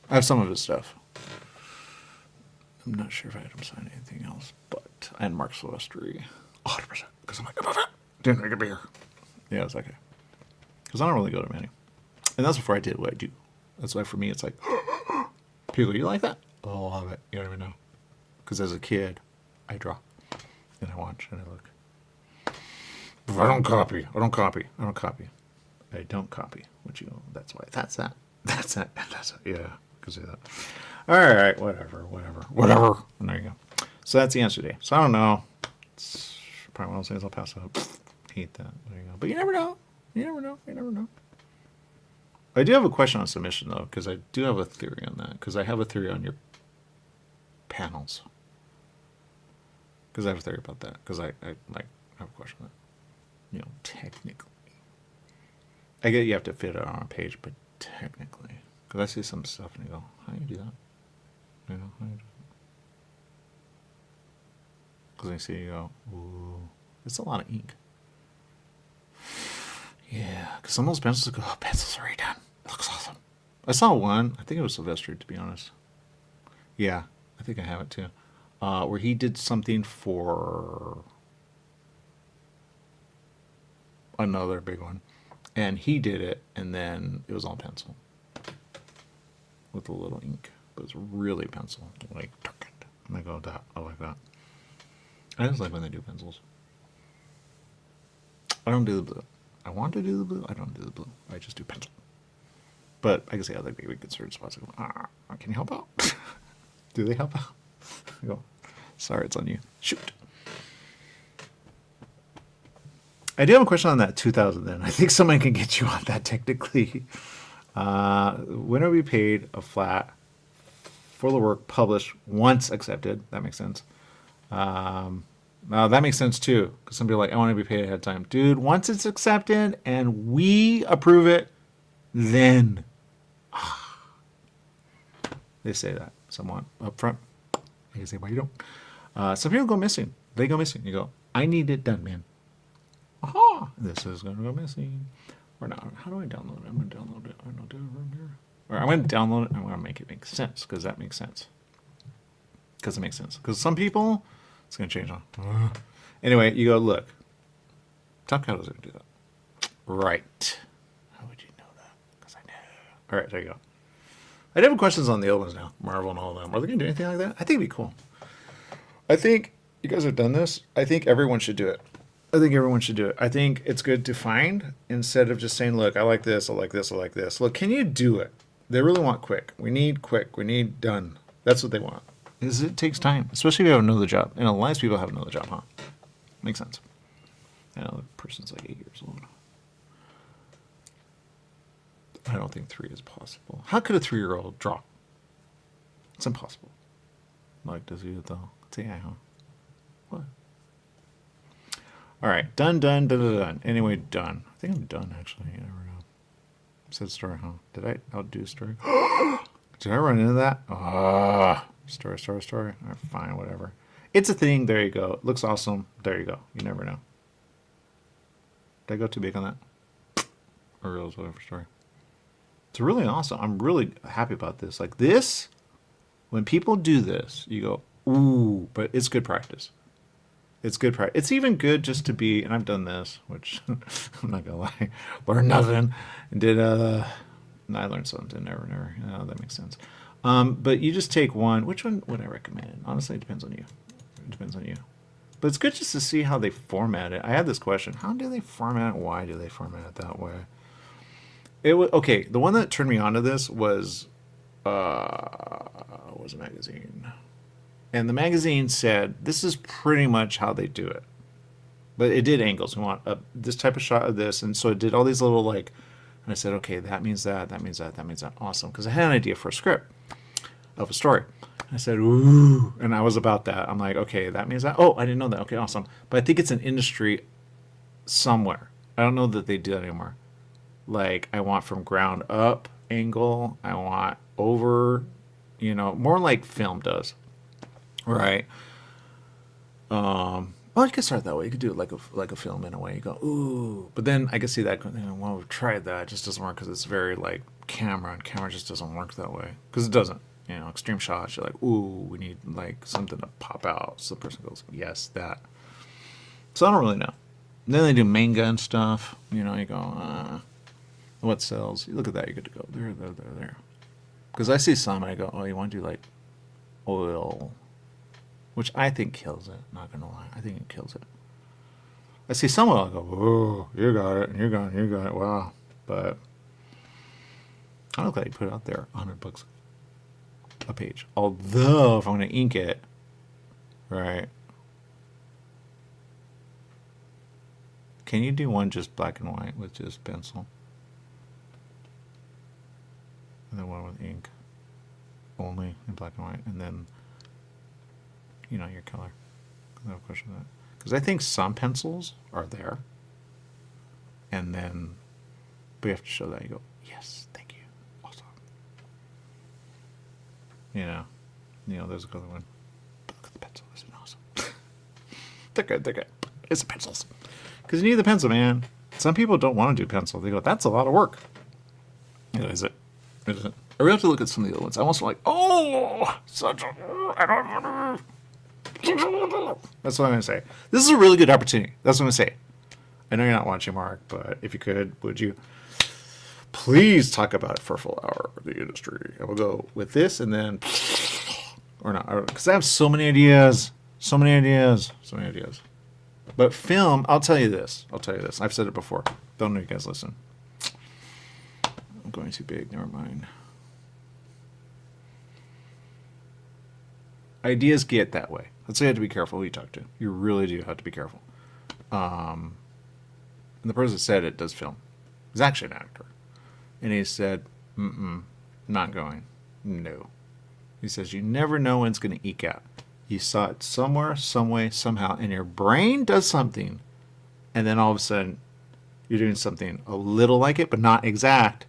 I have some of his stuff. I'm not sure if I had him sign anything else, but I had Mark Silvestri 100%. Because I'm like, didn't drink a beer. Yeah, it's okay. Because I don't really go to many. And that's before I did what I do. That's why for me it's like, people, you like that? Oh, I love it. You don't even know. Because as a kid, I draw. And I watch and I look. But I don't copy. I don't copy. What you know, that's why. That's that. Yeah, I can say that. All right, whatever. And there you go. So that's the answer today. So I don't know. It's probably one of those things I'll pass up. Hate that. There you go. But you never know. I do have a question on submission, though, because I do have a theory on that. Because I have a theory on your panels. Because I have a theory about that. Because I have a question on that. You know, technically. I get you have to fit it on a page, but technically. Because I see some stuff and you go, how do you do that? You know, how do you do that? Because I see you go, ooh, it's a lot of ink. Yeah, because some of those pencils go, oh, pencils are already done. It looks awesome. I saw one, I think it was Silvestri, to be honest. Yeah, I think I have it too. Where he did something for another big one. And he did it, and then it was all pencil. With a little ink. But it's really pencil. Like, and I go, I like that. I just like when they do pencils. I don't do the blue. I want to do the blue. I don't do the blue. I just do pencil. But I can say I like maybe certain spots. I go, can you help out? Do they help out? I go, sorry, it's on you. Shoot. I do have a question on that 2000 then. I think someone can get you on that technically. When are we paid a flat for the work published once accepted? That makes sense. Now that makes sense too, because some people are like, I want to be paid ahead of time. Dude, once it's accepted and we approve it, then They say that somewhat up front. You can say, why you don't? Some people go missing. They go missing. You go, I need it done, man. Aha! This is going to go missing. Or not. How do I download it? I'm going to download it. I don't do it from here. Or I'm going to download it. I'm going to make it make sense because that makes sense. Because it makes sense. Because some people, it's going to change on. Anyway, you go, look. Top Cat was going to do that. Right. How would you know that? Because I know. All right, there you go. I do have questions on the old ones now. Marvel and all of them. Are they going to do anything like that? I think it'd be cool. I think you guys have done this. I think everyone should do it. I think everyone should do it. I think it's good to find instead of just saying, look, I like this, I like this, I like this. Look, can you do it? They really want quick. We need quick. We need done. That's what they want. Because it takes time, especially if you have another job. And a lot of people have another job, huh? Makes sense. I know the person's like 8 years old. I don't think 3 is possible. How could a 3-year-old draw? It's impossible. Like, does he though? It's AI, huh? What? All right, done. Anyway, done. I think I'm done, actually. You never know. Said story, huh? Did I outdo story? Did I run into that? Story. All right, fine, whatever. It's a thing. There you go. It looks awesome. There you go. You never know. Did I go too big on that? Or real whatever story. It's really awesome. I'm really happy about this. Like this, when people do this, you go, ooh, but it's good practice. It's good practice. It's even good just to be, and I've done this, which I'm not going to lie, learned nothing. I learned something, never. That makes sense. But you just take one. Which one would I recommend? Honestly, it depends on you. But it's good just to see how they format it. I had this question. How do they format it? Why do they format it that way? It was okay. The one that turned me on to this was a magazine, and the magazine said this is pretty much how they do it, but it did angles. We want this type of shot of this, and so it did all these little like. And I said, okay, that means that. Awesome, because I had an idea for a script of a story. I said, ooh, and I was about that. I'm like, okay, that means that. Oh, I didn't know that. Okay, awesome. But I think it's an industry somewhere. I don't know that they do that anymore. Like, I want from ground up angle. I want over, more like film does. Right? Well, you could start that way. You could do it like a film in a way. You go, ooh. But then I can see that, well, we've tried that. It just doesn't work because it's very, like, camera. And camera just doesn't work that way. Because it doesn't. Extreme shots, you're like, ooh, we need, like, something to pop out. So the person goes, yes, that. So I don't really know. And then they do manga and stuff. You go, what sells? You look at that, you're good to go. There. Because I see some, and I go, oh, you want to do, like, oil, which I think kills it. Not going to lie. I think it kills it. I see some oil, I go, oh, you got it, and you got it. Wow. But I look like you put it out there, $100 a page. Although, if I'm going to ink it, right? Can you do one just black and white with just pencil? And then one with ink only in black and white, and then your color. No question of that, because I think some pencils are there, and then but you have to show that. You go, yes, thank you, awesome. There's a color one. But look at the pencil, isn't it awesome? They're good. It's the pencils, because you need the pencil, man. Some people don't want to do pencil. They go, that's a lot of work. Is it? I really have to look at some of the other ones. I almost like, I don't. That's what I'm going to say. This is a really good opportunity. That's what I'm going to say. I know you're not watching, Mark, but if you could, would you please talk about it for a full hour, the industry? I will go with this and then, or not, because I have so many ideas. But film, I'll tell you this. I've said it before. Don't know you guys listen. I'm going too big. Never mind. Ideas get that way. That's why you have to be careful who you talk to. You really do have to be careful. And the person that said it does film. He's actually an actor. And he said, not going. No. He says, you never know when it's going to eke out. You saw it somewhere, some way, somehow, and your brain does something. And then all of a sudden, you're doing something a little like it, but not exact.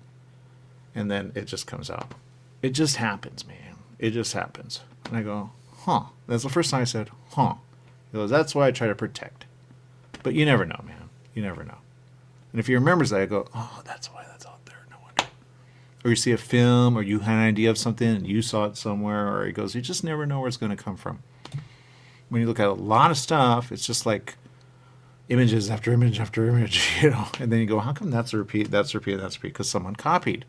And then it just comes out. It just happens, man. It just happens. And I go, huh. That's the first time I said, huh. He goes, that's why I try to protect. But you never know, man. You never know. And if he remembers that, I go, oh, that's why that's out there. No wonder. Or you see a film, or you had an idea of something, and you saw it somewhere, or he goes, you just never know where it's going to come from. When you look at a lot of stuff, it's just like images after image after image, you know. And then you go, how come that's a repeat, that's a repeat, that's a repeat? Because someone copied.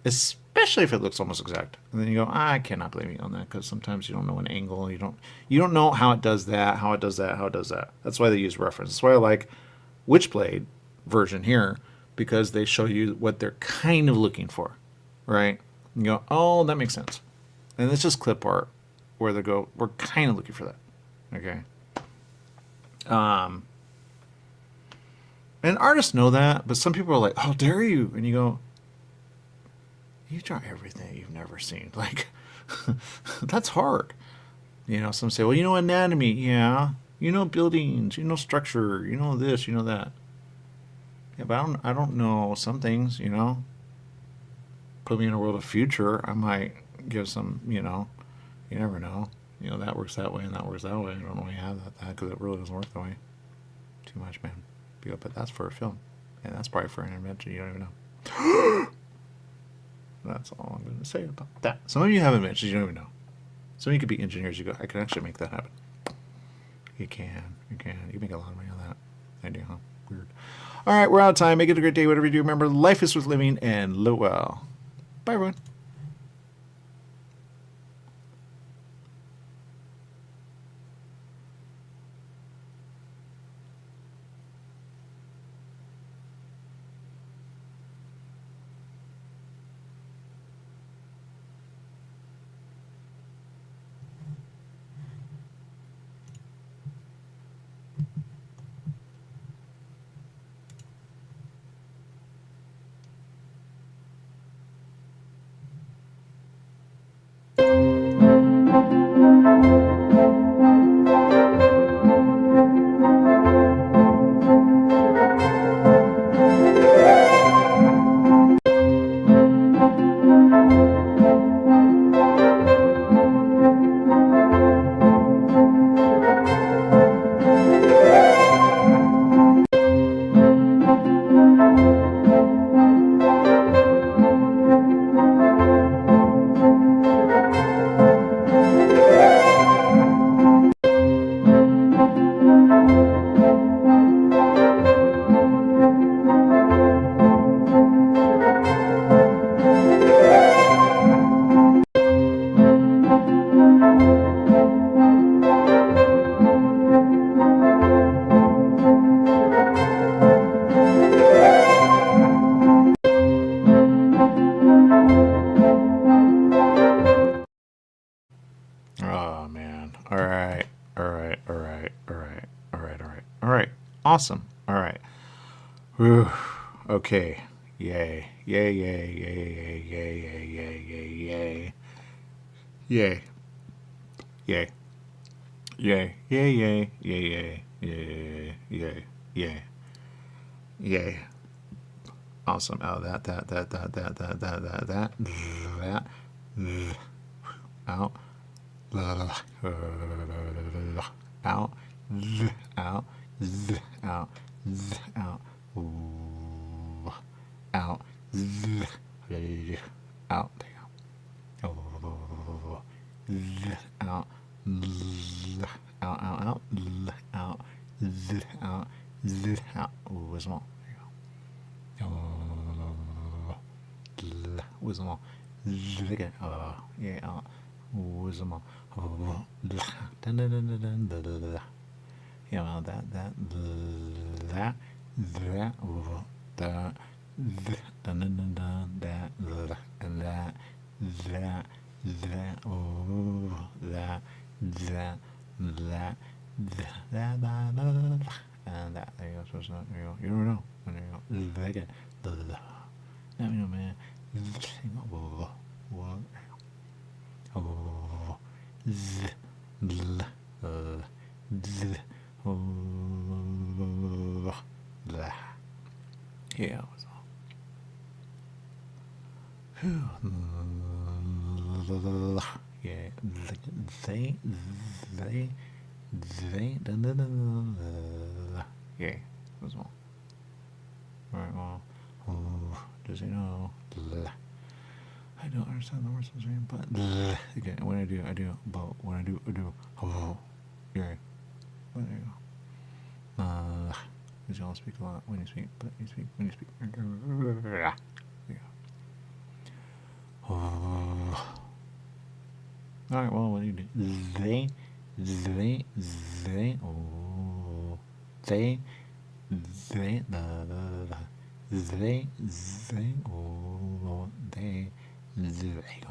Especially if it looks almost exact. And then you go, I cannot blame you on that, because sometimes you don't know an angle, you don't know how it does that, how it does that, how it does that. That's why they use reference. That's why I like Witchblade version here, because they show you what they're kind of looking for, right? You go, oh, that makes sense. And it's just clip art where they go, we're kind of looking for that. Okay. And artists know that, but some people are like, how dare you? And you go, you draw everything you've never seen. Like, that's hard. You know, some say, well, you know anatomy. Yeah. You know buildings. You know structure. You know this. You know that. Yeah, but I don't know some things, you know. Put me in a world of future, I might give some, you know. You never know. You know, that works that way and that works that way. I don't know why you have that because it really doesn't work that way. Too much, man. But that's for a film. And that's probably for an invention you don't even know. That's all I'm going to say about that. Some of you have inventions you don't even know. Some of you could be engineers. You go, I can actually make that happen. You can. You can make a lot of money on that idea, huh? Weird. All right, we're out of time. Make it a great day. Whatever you do, remember, life is worth living and live well. Bye, everyone. Awesome. All right. Whew. Okay. Yay. Yay, yay, yay, yay, yay, yay, yay, yay, yay. Yay. Yay. Yay, yay, yay, yay, yay, yay. Yay. Awesome. Out that. Out. Out. Out. Out, out, ooh, out, out, out, out, out, wisdom. Wisdom. Yeah, out, wisdom. You know, that, and that. There you go. So it's not, you don't know. Like it. Let me know, man. Yeah, it was all. Yay. Was all. Alright, well, does he know? I don't understand the words I'm saying, but okay, when I do, but when I do, yeah. But there you go. Because y'all speak a lot when you speak, but you speak when you speak. There you go. Alright, well, what do you do? They, oh, they, oh, they, there you go.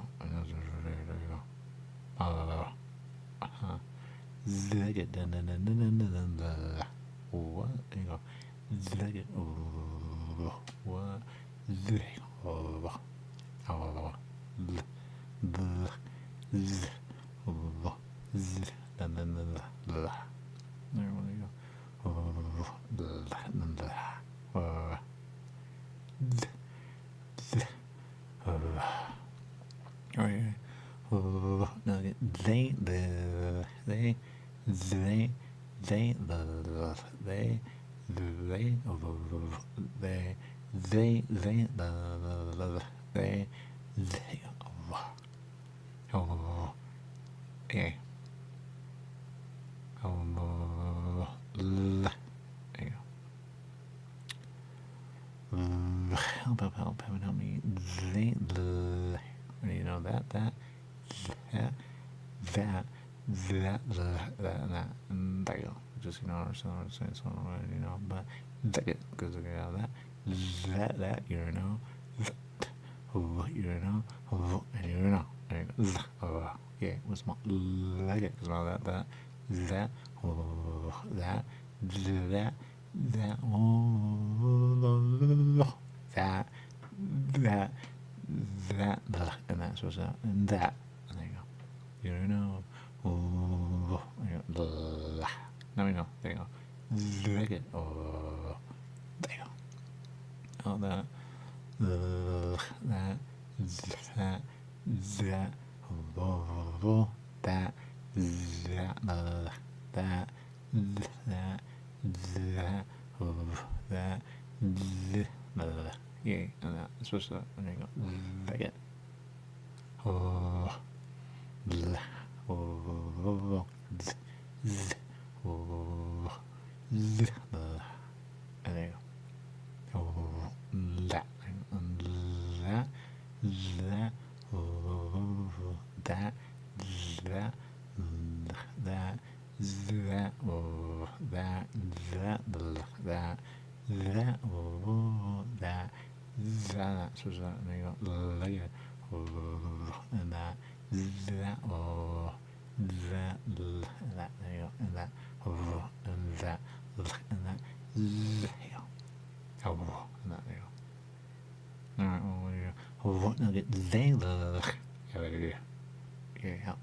What? There you go. What? There you go. Help me. You know that, and there you go. Just, you know, understand what I'm saying, so, you know, but that it, because I get out of that, you know, you know, and you know, yeah, it was my, like it, because now that, that, and that's what's that, and that, and there you go. You know, now we know. There you go. Like it. There you go. Oh, that, that, that, that, yay, and that. Switch that. There you go. Like it. And there you go. That, so that, there you go. Like it. And that, there you go. And that, there you go. And that, there you go. And that, there you go. Alright, well, what do you do? What now get they look? Yeah,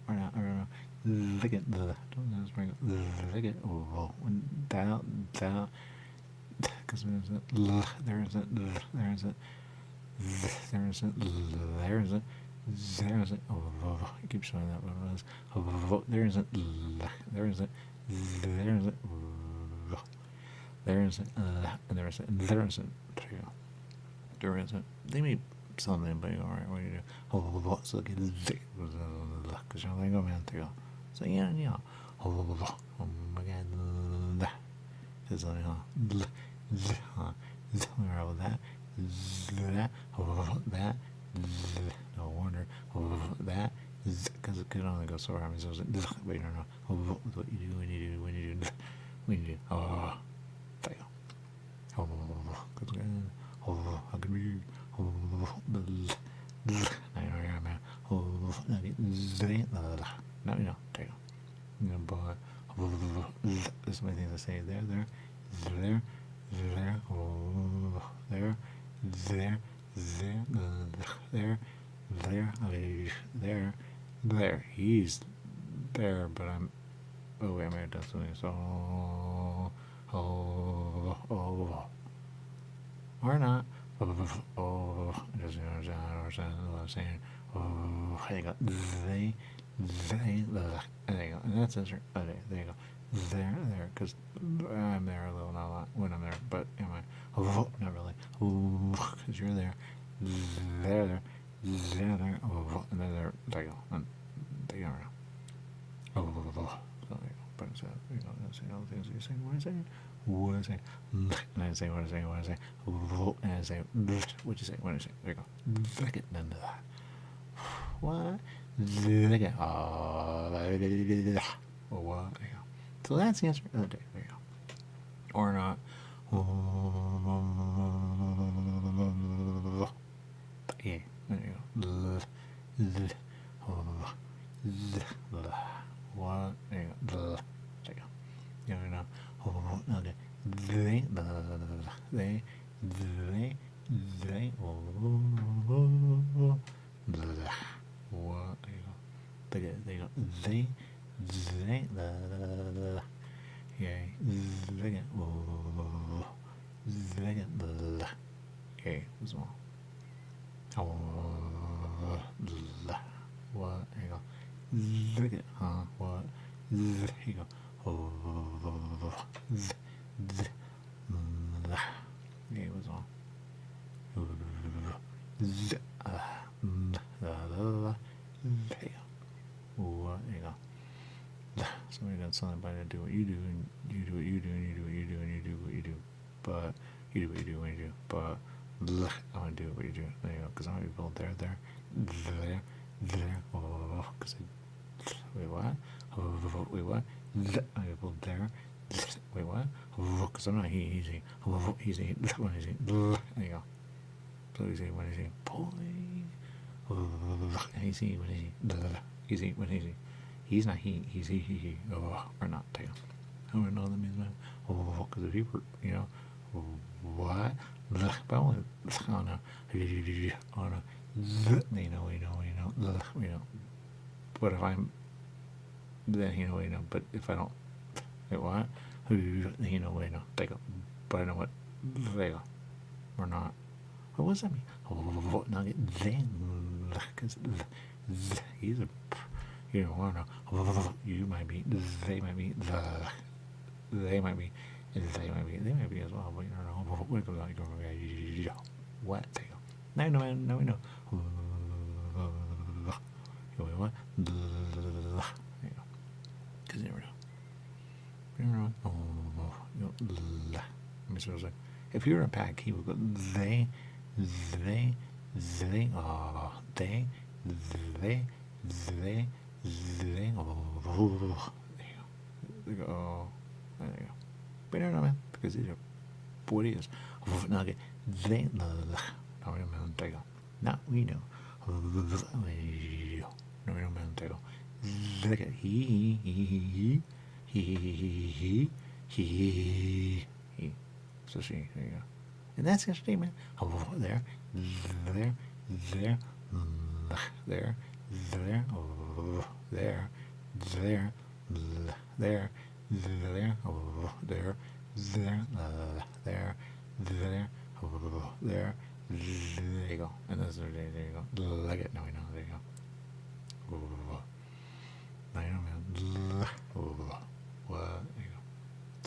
right now, look at the, look at, down, because there isn't, it keeps showing that what it was. There isn't, they may something, but alright, what do you do? So get because you're like, oh man, so yeah, oh my god, it's like, somewhere about that, no wonder, that, because it could only go so far, so it's like, wait, no, what you do, when you do, there you go. How can we, now you know, there you go. But this is my thing to say there, there, there, he's there, but I'm, oh wait, I may have done something, so, or not, just understand what I'm saying. There you go. They, there you go. And that's answer. Okay, there you go. There, because I'm there a little, not a lot when I'm there, but am I? Not really. Because you're there. There, and then there you go. And there you go. So there you go. But it's you know, that's all the things you say. What I say? What I say? And I say what I say. What I say? And I say what you say. What I say? There you go. Look at none of that. What? Look at what? There you go. So that's the answer of the day. There you go. Or not. Yeah. There you go. What? There you go. There you go. You know. Okay. They. What? There you go. There you go. They. Yeah. Okay. What's wrong? What? There you go. Look at what? There you go. Yeah, what's wrong? There you go. What? There you go. Somebody got something about to do what you do, and you do what you do, and you do what you do, and you do what you do. But you do what you do when you do. But I want to do what you do. There you go. Because I want to be built there. Because wait, what? Wait, what? I get built there. Wait, what? Because I'm not easy. Easy. What is it? There you go. So easy. What is it? Boy. Easy. What is he? Easy. What is he? He's not he's he. Or not. Take him. I don't know what that means, man. Because if you were, you know, what? But I only, I don't know. Oh no. You know. But if I'm, then you know. But if I don't, wait, what? You know, take him. But I know what. There you go. Or not. What does that mean? Now get then. Because he's a. You don't want to know. You might be. They might be. They might be. They might be as well. But you don't know. What comes out? What? There you go. Now we know, man. Now we know. What? There you go. Because you never know. You never know. Let me say. If you were a pack, he would go. They. Oh, they. Oh, there you go. There you go. But you don't know, man, because these are what it is. Now, okay, they. Now we know, man. There you go. Now we know. No, we know, man. There you go. Look at he. So she. There you go. And that's yesterday, man. There. There. There. There. There, oh, there, there, there, there, oh, there, there, there, oh, there, there you go. And that's the day. There you go. Like it. Now we know. There you go. Oh, now you know, man. Oh, what? There you go.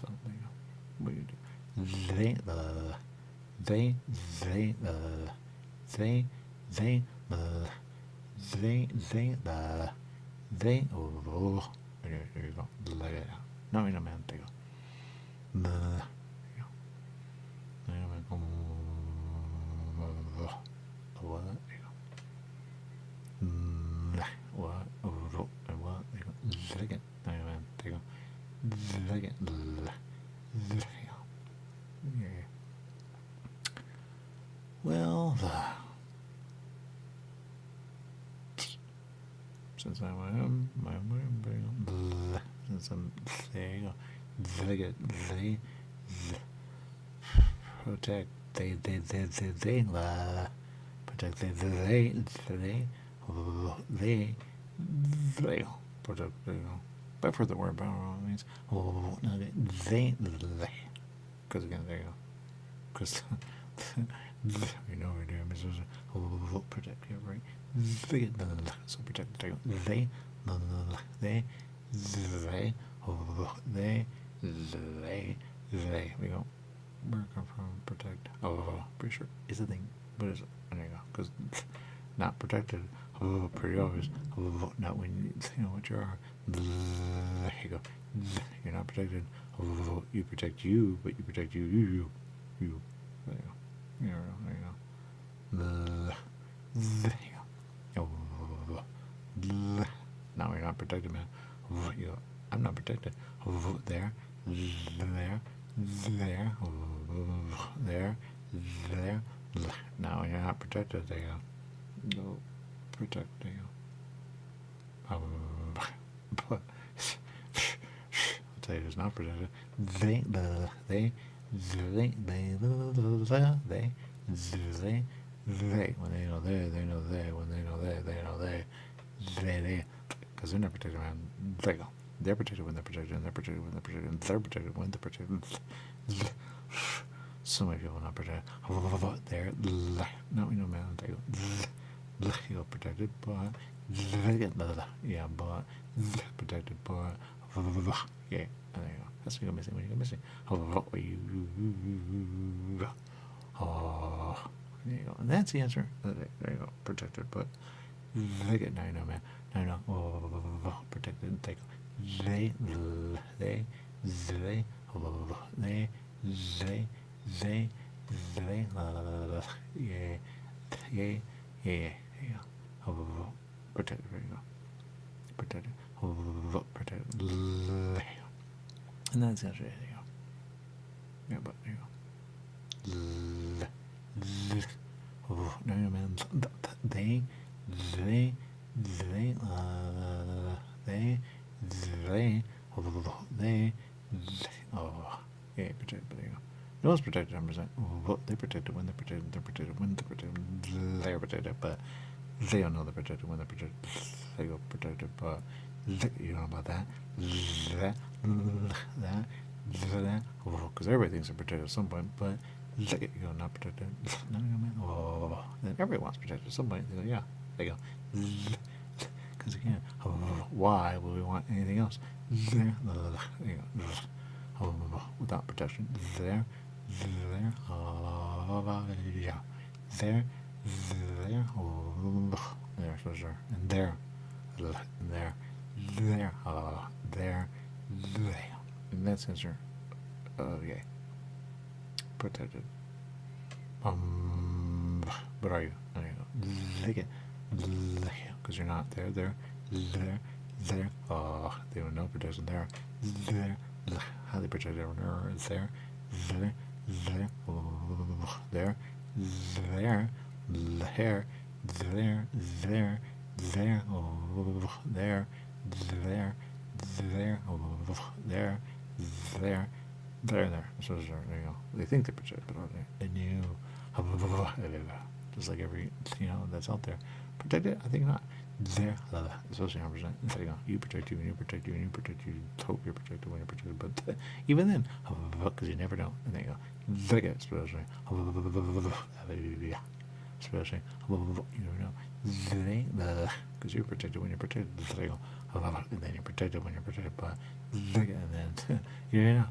So there you go. What do you do? They, oh, there you go. Let it out. No, man, there you go. There you go. There you go. What? There you go. What? What? There you go. Leg it. No, man, there you go. Leg it. There you go. Yeah. Well, since I'm since I'm there you go. They protect they protect they protect there you go. But for the word but I don't know what it means. Oh no they because again there you go. Because You know we're doing business. Protect. Yeah, right. So protect. They. They. We go. Where come from? Protect. Pretty sure is a thing. What is it? There you go. Because not protected. Pretty obvious. Not when you know what you are. There you go. You're not protected. You protect you, but you protect you. You. There you go. There you go. There you go. Now you're not protected, man. You go. I'm not protected. There. There. Now you're not protected. There you go. No, protect. There you go. But I'll tell you, it's not protected. They. When they know they know they. When they know they know they. Because they're not protected, man. There you go. They're protected when they're protected, and they're protected when they're protected, and they're protected when they're protected. So many people not protected. There. No, you know, man. There you go. You go protected, but yeah, but protected, but yeah. And there you go. That's what you go missing. When you go missing. There you go. And that's the answer. There you go. Protected, but now you know, man. Now you know. Protected. Take. They, yeah. Protected, there you go. Protected, protected, and that's it, there you go. Yeah, but there you go. No, man, they, yeah, protected, but there you go. No one's protected 100%. They protected when they're protected, they're protected when they're protected, they're protected, but they don't know they're protected when they're protected. They go protected, but you don't know about that. That. Because everybody thinks they're protected at some point, but you go not protected. No, man. Then everybody wants protected at some point. They go, yeah. They go. Because again, why would we want anything else? There. Without protection. There. Yeah. There. So sure. And there. And that's answer. Yeah. Protected. But are you? There you go. Lick it. Because you're not there. There. They don't know protection there. How they protect everyone is there. There. So there you go. They think they protect, but they knew. Just like every, that's out there. Protected? I think not. There, especially 100%. There you go. You protect you, and you protect you, and you protect you. Hope you're protected when you're protected, but even then, because you never know. And there you go. There you go. Especially, you never know. Because you're protected when you're protected. There you go. And then you're protected when you're protected, but and then you know,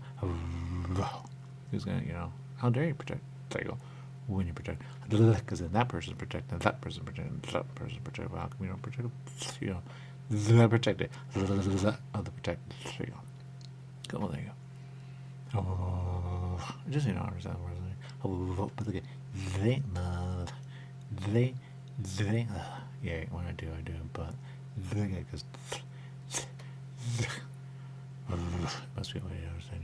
who's gonna, how dare you protect? There you go. When you protect, because then that person's protected, and that person's protected, and that person's protected. Well, how come you don't protect? They're protected. Other protected. There you go. Come on, there you go. Just understand the words. But look at they. Yeah, when I do, but they because must be a way to understand.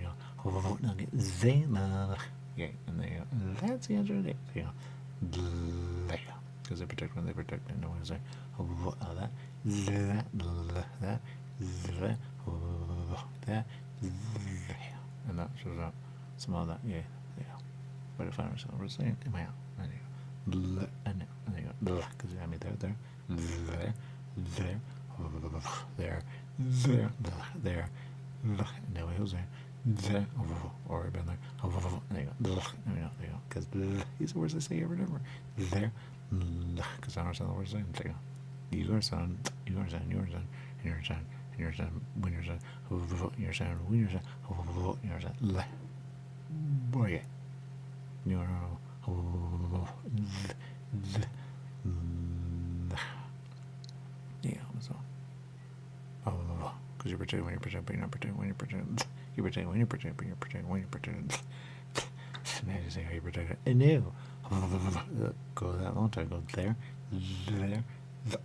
Now get they. Yeah, and they that's the answer. They because they protect when they protect, and no one is like that, and that shows up some of that. Yeah. But if I understand what we're saying, am I out? And there you go. Because I mean there, there. Now he was there. there, or been there, there you go, there you go, because these are words I say over and over. There, because I don't understand the words saying. There you go. Your son, your son, your son, and your son, and your son, when your son, your son, when your son, your son, boy, your yeah, so. Because you're protected when you're protected, but you're not protected when you're protected. You're protected when you're protected, but you're protected when you're protected. Now you say how you're protected. And new. Go that long time. Go there, there.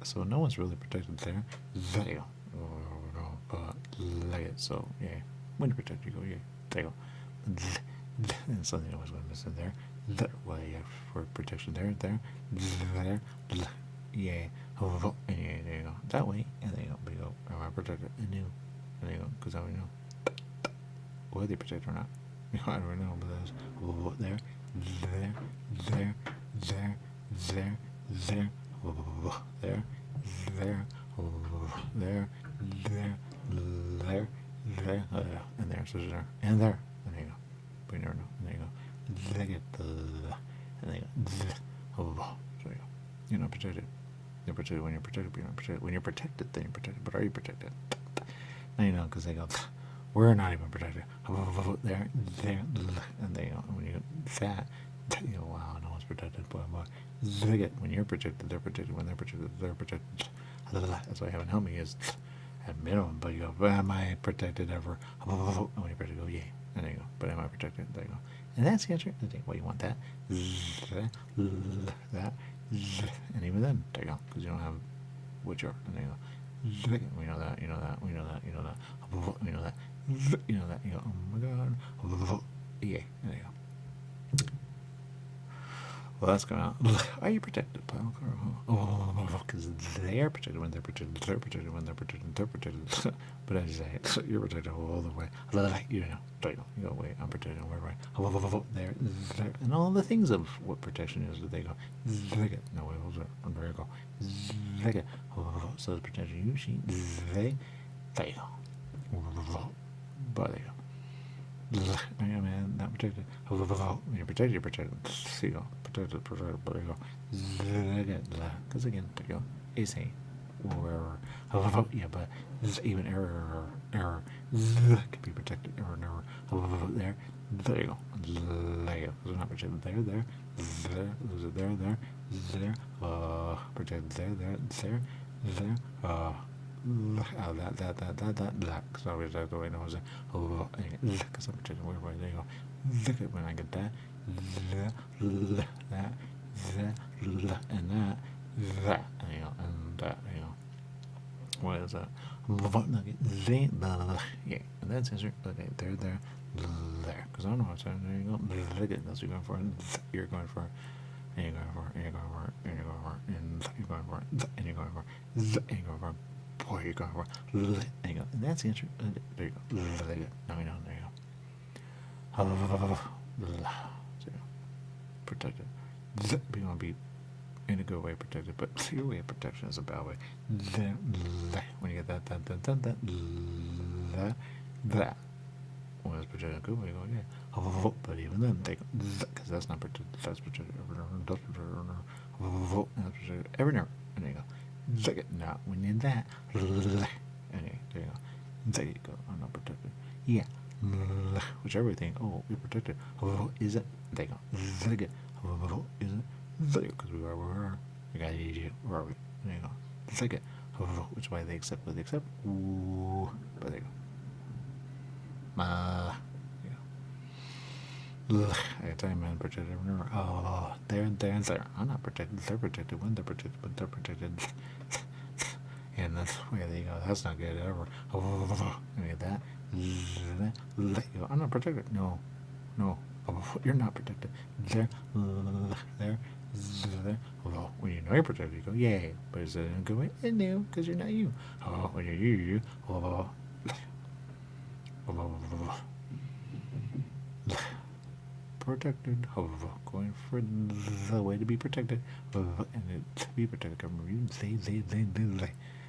So no one's really protected there. There you go. But like it. So yeah. When you're protected, you go, yeah. There you go. And something always going to miss in there. There. Well, yeah, for protection there, there, there. Yeah. And yeah, there you go. That way, and there you go. But you go, am I protected? And new. And there you go. Because I already know whether they protect or not. I don't know, but there's there, there, there, there, there, there, there, there, there, there, there, and there, so there, and there, and there you go. But you never know, and there you go. They get the, and there you go. So you go. You're not protected. You're protected when you're protected, but you're not protected. When you're protected, then you're protected. But are you protected? Now you know, because they go, we're not even protected. There, there, and they go. When you go that, you go, wow, no one's protected. Boy, they get when you're protected, they're protected. When they're protected, they're protected. That's why having helmet is at minimum. But you go, but am I protected ever? And when you're protected, go, yeah. And there you go. But am I protected? There you go. And that's the answer. Well, you want that, that, and even then, there you go, because you don't have what you're. And there you go. We know that. You know that. We know that. You know that. We know that. You know that. You go, oh my god. Yeah. There you go. Well, that's going on. Are you protected, pal? Because they are protected when they're protected. They're protected when they're protected. They're protected. But as you say, you're protected all the way. You know. There you go. You go, wait, I'm protected. Where am I? There. And all the things of what protection is, they go. No, wait, hold it. There you go. So it's protection. You see. There you go. But there you go. Yeah, man, not protected. When you're protected, you're protected. So you go. Protected, but there you go. Because again, there you go. Is a wherever. Yeah, but even error can be protected. Error. There. There you go. There you go. Those are not protected. There. Those are there. Protected there. That. So always the way I know is because I'm protected. Where there you go. Look at when I get that, that, and that, and you know, and that, you know. What is that? Yeah, and that's answer. Okay, there. Because I don't know what's happening. There you go. That's what you're going for. And you're going for. And you're going for. And you're going for. And you're going for. And you're going for. And you're going for. And you're going for. Boy, you're going for. And you go. And that's the answer. There you go. There you go. Now we know. There you go. So, protected. You're going to be in a good way protected, but your way of protection is a bad way. When you get that. When it's protected in a good way, you go, yeah. But even then, because that's not protected, that's protected. That's protected every nerve. And there you go. Now, when you're that, anyway, there you go. There you go. I'm not protected. Yeah. Whichever you think, oh, we're protected. Is it? There you go. Is it? There you go. Because we are where we are. You got idiot. Where are we? There you go. Which way they accept what they accept. Ooh. But there you go. Yeah. I tell you, man, protected. Oh, there. I'm not protected. They're protected when they're protected, but they're protected. And that's where they go. That's not good ever. Let me get that. I'm not protected. No. You're not protected. There. When you know you're protected, you go, yay. But is it in a good way? No, because you're not you. When you're you. Protected. Going for the way to be protected. And to be protected, remember you say.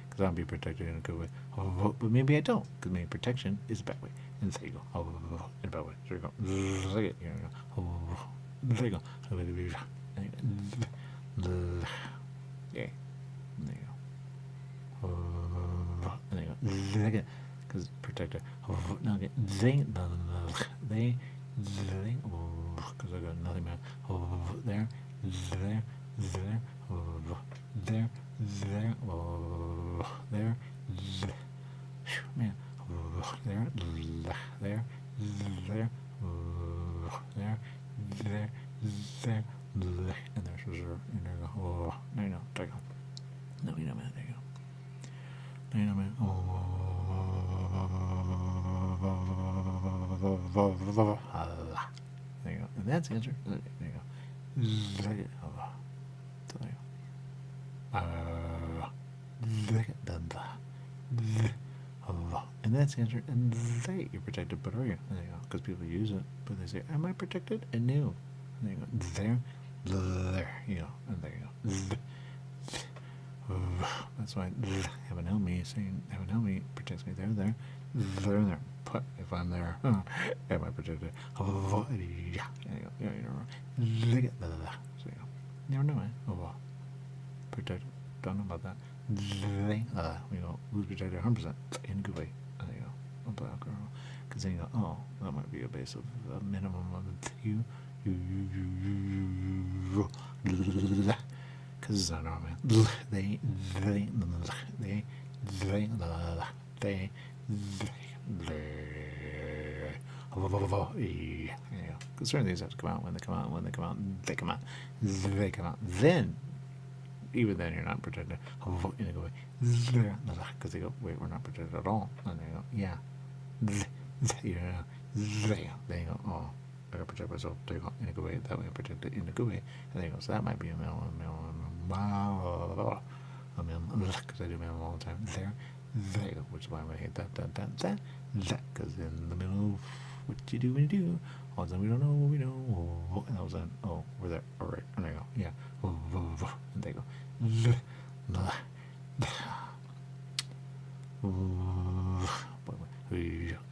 Because because I'll be protected in a good way. But maybe I don't, because maybe protection is a bad way. And there you go. In a bad way. There you go. There you go. There you go. Yeah. There you go. There you go. Because protector. Now get they, because I got nothing man. There, there, there, there, there, there, man, there, there, there, there, there, there, and there's reserve, and there you go. No, you know, there you go. No, you know, man, there you go. No, you know, man. There you go. And that's the answer. There you go. There you go. And that's the answer. And there you're protected, but are you? There you go. Because people use it, but they say, "Am I protected?" And no. There you go. There, you go. And there you go. That's why heaven help me saying heaven help me protects me there. But if I'm there, am I protected? Yeah, you know. So you go. Never know, man. Protected. Don't know about that. You know, who's protected 100% in a good way. There you go. Because then you go, oh, that might be a base of a minimum of you. Because I don't know, man. They, because certain things have to come out when they come out, they come out. Then, even then, you're not protected. And they go, because they go, wait, we're not protected at all. And they go, yeah. Yeah. There you go, oh. I gotta protect myself. There you go. In a good way. That way I'm protected in a good way. And there you go. So that might be a minimum. Because I do minimum all the time. There you go. Which is why I'm gonna hate that. Because in the middle of what you do when you do, all of a sudden we don't know what we know. And all of a sudden, oh, we're there. All right. And there you go. Yeah. And there you go.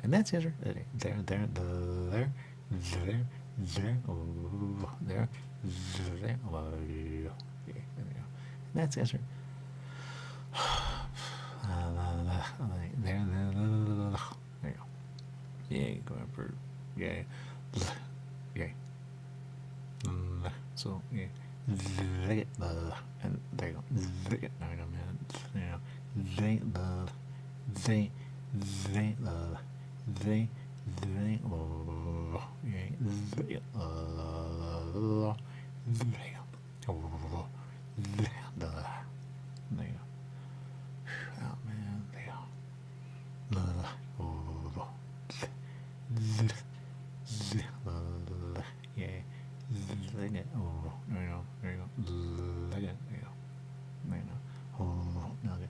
And that's the answer. There. And that's the answer. There you go. Yeah, going for yeah. So yeah. And there you go. No, man. You know, they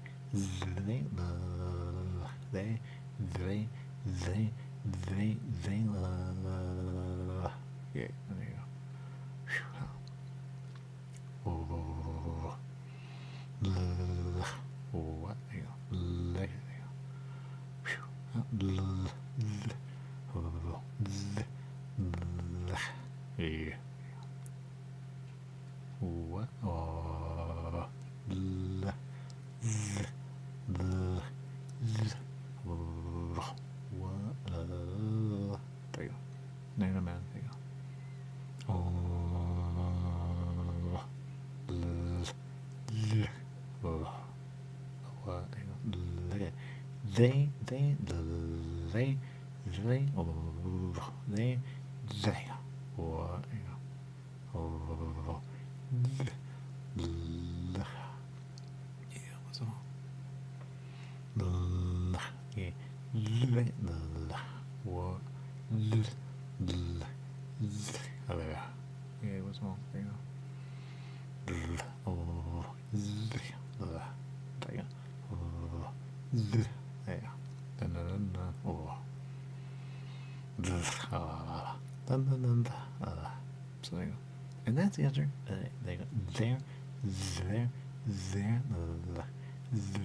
So there you go. And that's the answer. There you go.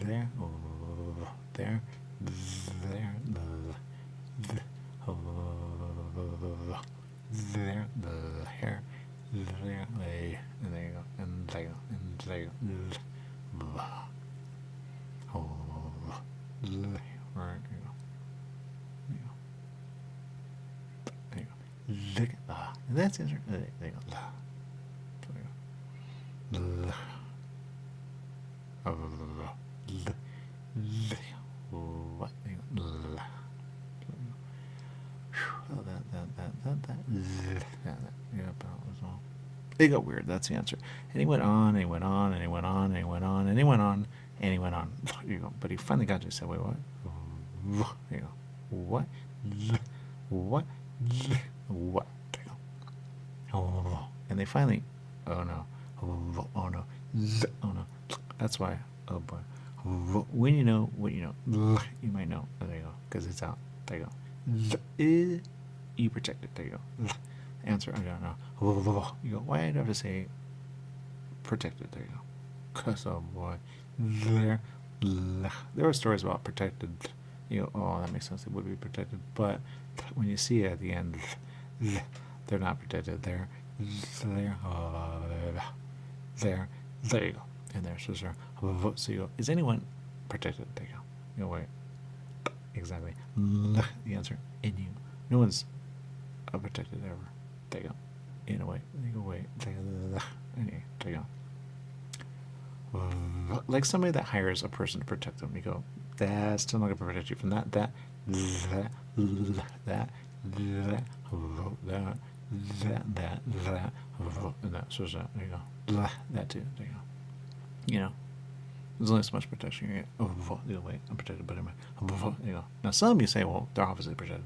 There. there, there, there, the hair, there, and there you go, and there you go, and there you go. Oh, right, there you go. There you go. Look at that. And that's it. There you go. What? It got weird. That's the answer. And he went on, and he went on, and he went on, and he went on, and he went on, and he went on. You go. But he finally got to. He said, "Wait, what? There you go. What? What? What?" There you go. Oh, and they finally. Oh no. Oh no. Oh no. That's why. Oh boy. When you know what you know, you might know. There you go. Because it's out. There you go. You protect it. There you go. Answer, I don't know. You go, why did I have to say protected? There you go. Because, oh boy. There are stories about protected. You go, oh, that makes sense. It would be protected. But when you see it at the end, they're not protected. There you go. And there's so you go, is anyone protected? There you go. You go, wait. Exactly. The answer, in you. No one's protected ever. There you go. In a way. There you go, wait. There you go. Like somebody that hires a person to protect them. You go, that's still not going to protect you from that, and that. So there you go. That too. There you go. You know, there's only so much protection you get. The other way, I'm protected, but there you go. Now, some of you say, well, they're obviously protected.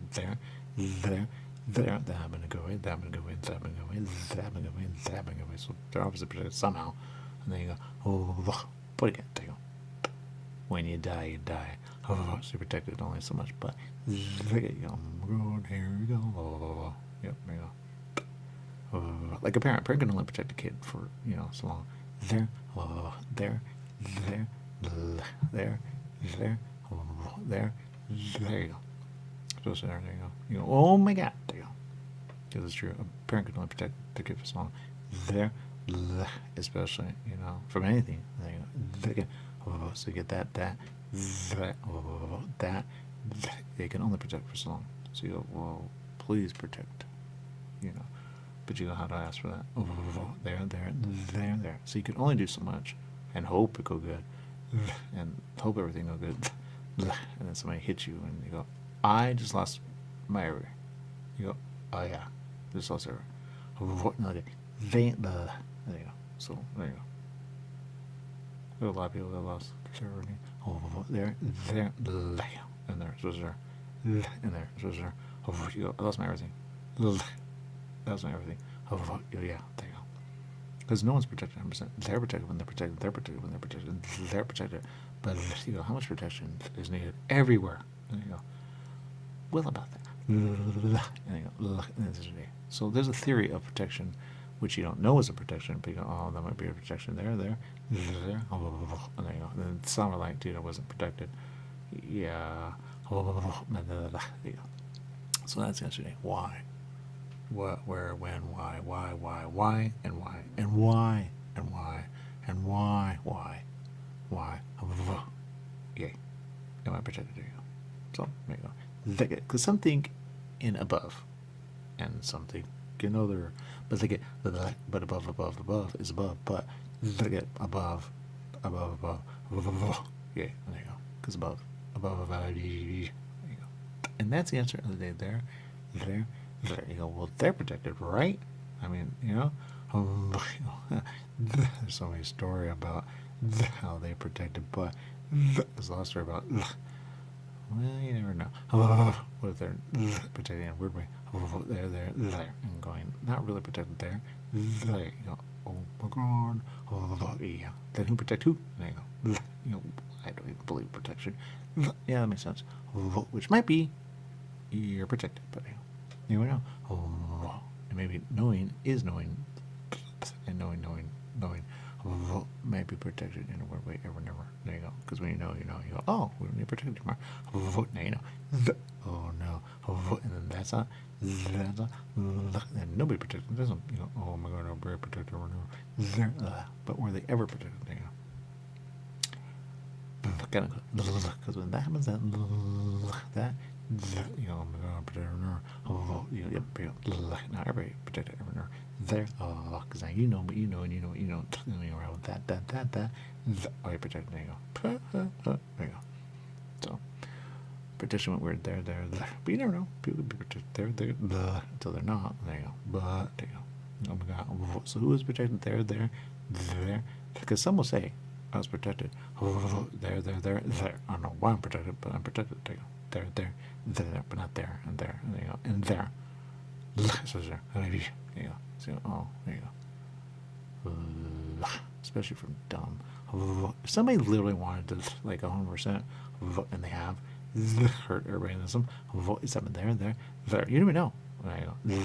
There, that happened to go away, that happened to go away, that happened to go away, that happened to go away, that happened to go away. So they're obviously protected somehow. And then you go, but again, there you go. When you die, you die. So you're protected only so much, but there you go. Here you go. Yep, there you go. Like a parent can only protect a kid for, so long. There, there, there, there you go. So there you go. You go, oh my God, there you go. Because it's true. A parent can only protect the kid for so long. There, especially, from anything. There you go. So you get that, they can only protect for so long. So you go, well, please protect, But you know how to ask for that. There. So you can only do so much and hope it go good. And hope everything go good. And then somebody hits you and you go, I just lost my area. You go, oh yeah, just lost area. No, there you go. So there you go. There are a lot of people that lost their area. There, and there, so there, and there, so there. You go, I lost my everything. That was my everything. Yeah, there you go. Because no one's protected 100%. They're protected when they're protected. They're protected when they're protected. They're protected. But you go, how much protection is needed everywhere? There you go. Well, about that. And you go, so there's a theory of protection which you don't know is a protection, but you go, oh, that might be a protection there, and there you go. And then some are like, dude, I wasn't protected. Yeah. There you go. So that's yesterday. Why? What, where, when, why, and why, and why, yay. Am I protected? There you go. So, there you go. Because some think in above, and some think in other, but they get, but above is above, but they get above, yay, and there you go. Because above, there you go. And that's the answer of the day. There you go. Well, they're protected, right? I mean, there's so many story about how they protected, but there's a lot of story about, well, you never know. What if they're protected in a weird way? There, and going, not really protected there. There you go. Oh my God. Yeah. Then who protect who? There you go. I don't even believe protection. Yeah, that makes sense. Which might be you're protected, but you never know. And maybe knowing is knowing, and knowing. May be protected in a weird way, ever, never. There you go. Because when you know, you go, oh, we don't need protected tomorrow. Now you know. Oh, no. And then that's not. And nobody protected them. You go, oh my God, I'm very protected, ever, never. But were they ever protected? There you go. Because when that happens, that, you know, oh my God, protected, now everybody protected, ever, there, because now you know, but you know, and you know, you know, around with that, oh, you're protected, there you go, there you go. So, protection went weird there, but you never know, people could be protected there, until they're not, there you go, but, there you go, oh my God, so who is protected there, because some will say, I was protected, there, I don't know why I'm protected, but I'm protected, there you go, there, but not there, and there, and there you go, and there, so there, there you go. So, oh, there you go. Especially from dumb. If somebody literally wanted to, like 100%, and they have hurt everybody in them, it's something there. You don't even know. There you go. You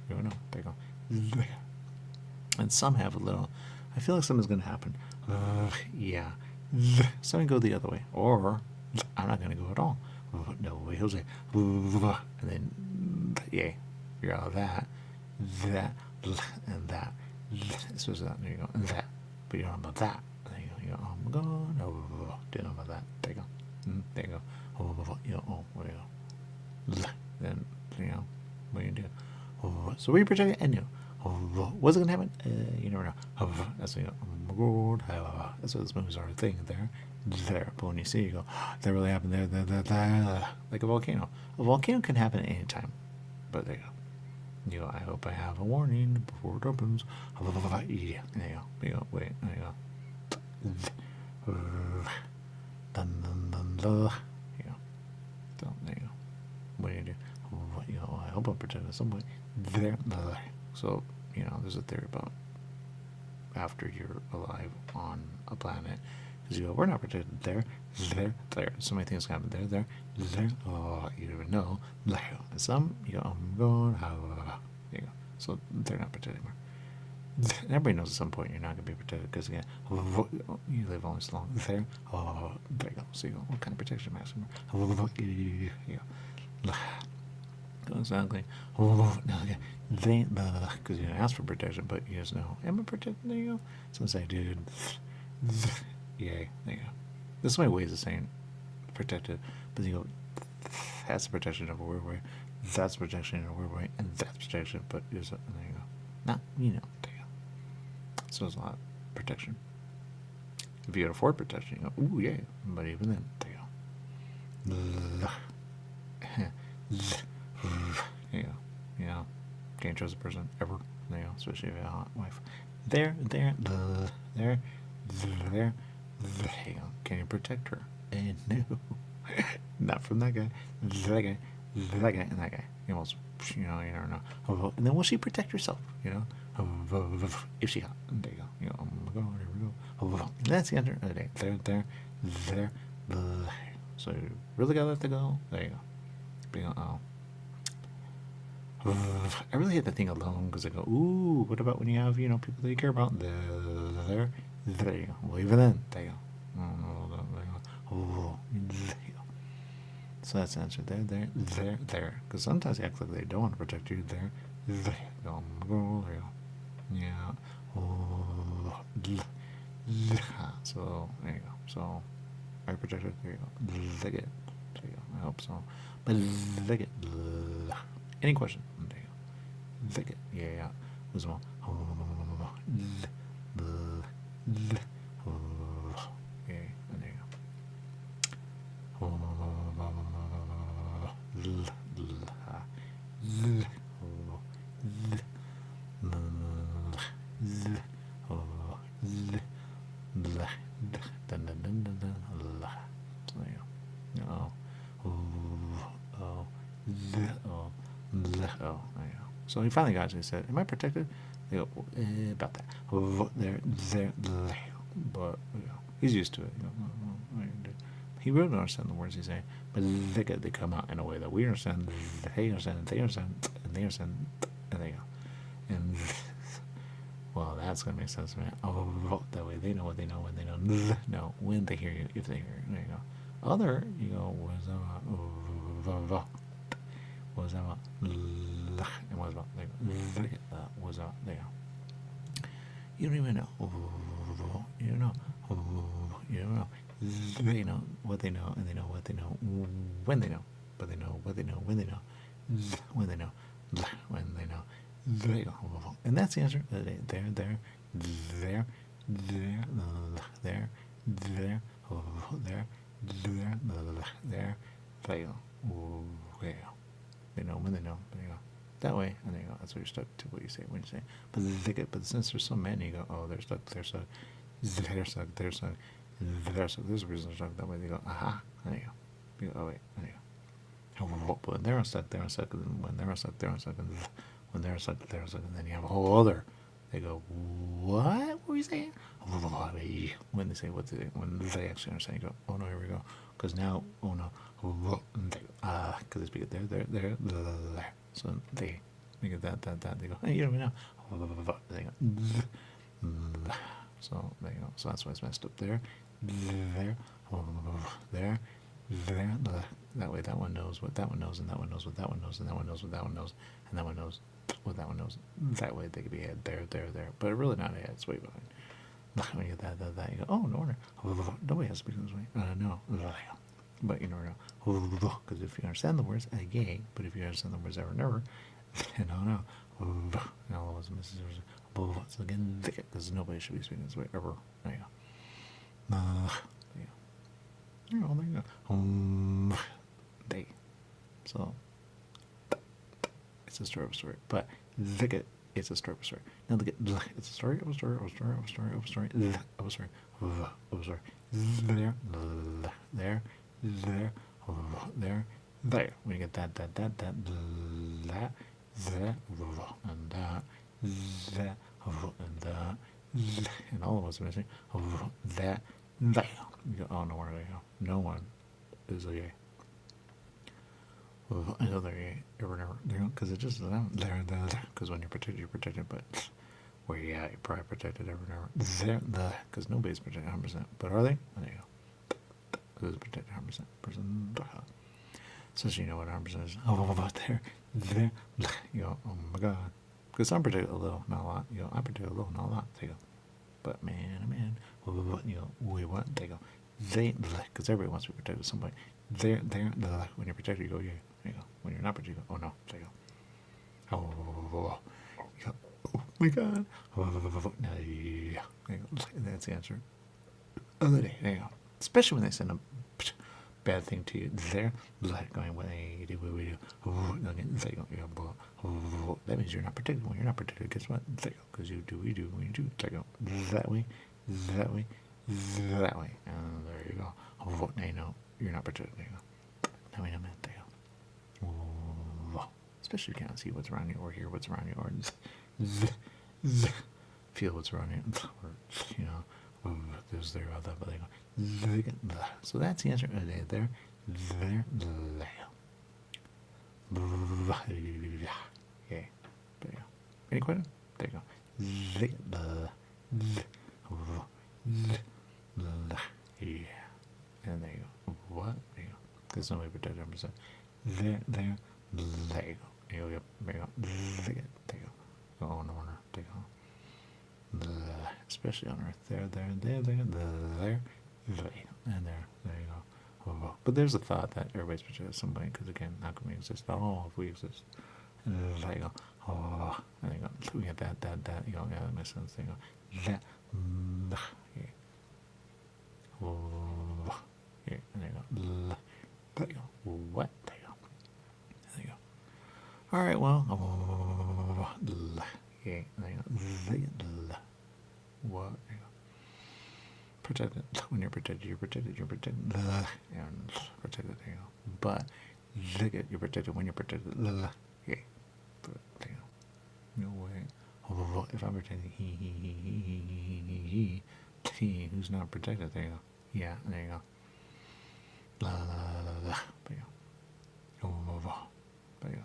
don't know. There you go. And some have a little. I feel like something's going to happen. Yeah. Something go the other way. Or, I'm not going to go at all. No way, Jose. And then, yay. You're out of that, and that. This was that. There you go. And that. But you don't know about that. There you go. You go, oh my God. No. Didn't know about that. There you go. There you go. You know, oh, there you go. Then, you know, what are you going to do? So were you protected? And you know, what's it going to happen? You never know. That's what you go, oh my God. That's what this movie's already thing there. But when you see, you go, that really happened there. Like a volcano. A volcano can happen at any time. But there you go. You know, I hope I have a warning before it opens. Yeah, there you go. There you go. Wait, there you go. Dun. There you go. So, there you go. What do you do? You know, I hope I'm protected at some point. There. So, you know, there's a theory about after you're alive on a planet. Because you go, we're not protected there. So many things happen there. Oh, you don't even know. And some, you go, I'm going, there you go. So they're not protected anymore. And everybody knows at some point you're not going to be protected because, again, you live only so long. There you go. So you go, what kind of protection mask? You go. Exactly. No, okay. Because you didn't ask for protection, but you just know, am I protected? There you go. Someone say, dude. Yay, there you go. This is my ways of saying protected, but you go, that's protection in a weird way, that's protection in a weird way, and that's protection, but there's there you go. Not, you know, there you go. So there's a lot of protection. If you can afford protection, you go, ooh, yeah, but even then, there you go. There you go. You know, can't trust a person ever, there you go, especially if you have a hot wife. There you go. Can you protect her? And no, not from that guy, and that guy. You almost, you know, you never know. And then will she protect herself? You know, if she got, there you go. You know, oh my God, here we go. And that's the end of the day. There. So you really gotta let that go. There you go. But you go, I really hate that thing alone because I go, ooh, what about when you have, you know, people that you care about? There you go. Well, even then, there you go. There you go. So that's the answer. There. Because sometimes they act like they don't want to protect you. There you go. There you go. Yeah. So, there you go. So, are you protected? There you go. There you go. I hope so. But there you go. Any question? There you go. There you go. Yeah. Who's one? So he finally got to. He said, "Am I protected?" They go, "About that." There. But you know, he's used to it. You know, he really don't understand the words he's saying, but they come out in a way that we understand. They understand. And they understand. And they go. And well, that's gonna make sense, man. Oh, that way they know what they know when they know. No, when they hear you, if they hear you. There you go. Other, you go, what's about? What's about? And what's about? There you go. What's about? There you go. You don't even know. You don't know. You don't know. They know what they know, and they know what they know when they know. But they know what they know when they know. When they know. When they know. There you go. And that's the answer. There, there, there, there, there, there, there, there. There you go. Okay. They know when they know. There you go. That way, and there you go. That's what you're stuck to. What you say when you say. But since there's so many, you go, oh, they're stuck. They're stuck. They're stuck. They're stuck. They're stuck. There's a reason they're stuck. That way they go, aha. There you go. You go, oh wait. There you go. But when they're unstuck, they're unstuck. And when they're unstuck, they're unstuck. And when they're unstuck, they're unstuck. And then you have a whole other. They go, what? What were you saying? When they say what they, when they actually understand, you go, oh no, here we go. Because now, oh no, because it's because they're. So they get that. They go, hey, you don't even know. They go, so there you go. So that's why it's messed up there. There. That way that one knows what that one knows, and that one knows what that one knows, and that one knows what that one knows, and that one knows what that one knows. That way they could be ahead there. But really not ahead, it's way behind. When you get that, you go, oh, no wonder. Nobody has to be this way. No. But you never know. Because if you understand the words, gay, but if you understand the words ever, never, then no. And all of us misses. So again, because nobody should be speaking this way ever. There you go. There you go. They. So, it's a story of a story. But, it's a story of a story. Now, it's a story of a story of a story of a story of a story of a story of a story. There. When you get that, and that, and that, and all of us are missing that. You go, oh, no, where they go? No one is a gay. I know they're gay, never, because it just there, because when you're protected, but where you at, you're probably protected, never, there, because nobody's protected 100%, but are they? There you go. Who's protected 100%? Since you know what 100% is, there, you go, oh my god, because I'm protected a little, not a lot, you go, I'm protected a little, not a lot, they go, but man, you go, wait, what, they go, because everybody wants to be protected at some point, there, when you're protected, you go, yeah, there you go, when you're not protected, you go, oh no, there you go, you go, oh my god, there you go, that's the answer, other day, there you go, especially when they send a bad thing to you, there, going, way do, that means you're not protected. When you're not protected, guess what? Because you do, we do, that way, and there you go. Now you know you're not protected. There you go. Now we know that. There you go. Especially if you can't see what's around you, or hear what's around you, or feel what's around you, or you know, there's there about that, but they go. So that's the answer. There. Okay. There you go. Any question? There you go. Yeah. And there you go. What? There you go. Because somebody protected 100%. There you go. There you go. There you go. There you go. Oh, no, there you go. Especially on Earth. There. And there you go. But there's a thought that everybody's protected at some point, because again, how can we exist? Oh, if we exist. There you go. Oh, and there you go. We get that, you know, yeah, that makes sense. There you go. That, yeah. Oh, yeah, and there you go. There you go. What? There you go. There you go. Alright, well, yeah, there you go. What? There you go. Protected. When you're protected, and protected, there you go. But you're protected when you're protected. Yeah. But there you go. No way. If I'm protected, he, who's not protected, there you go. Yeah, there you go. There you go. There you go.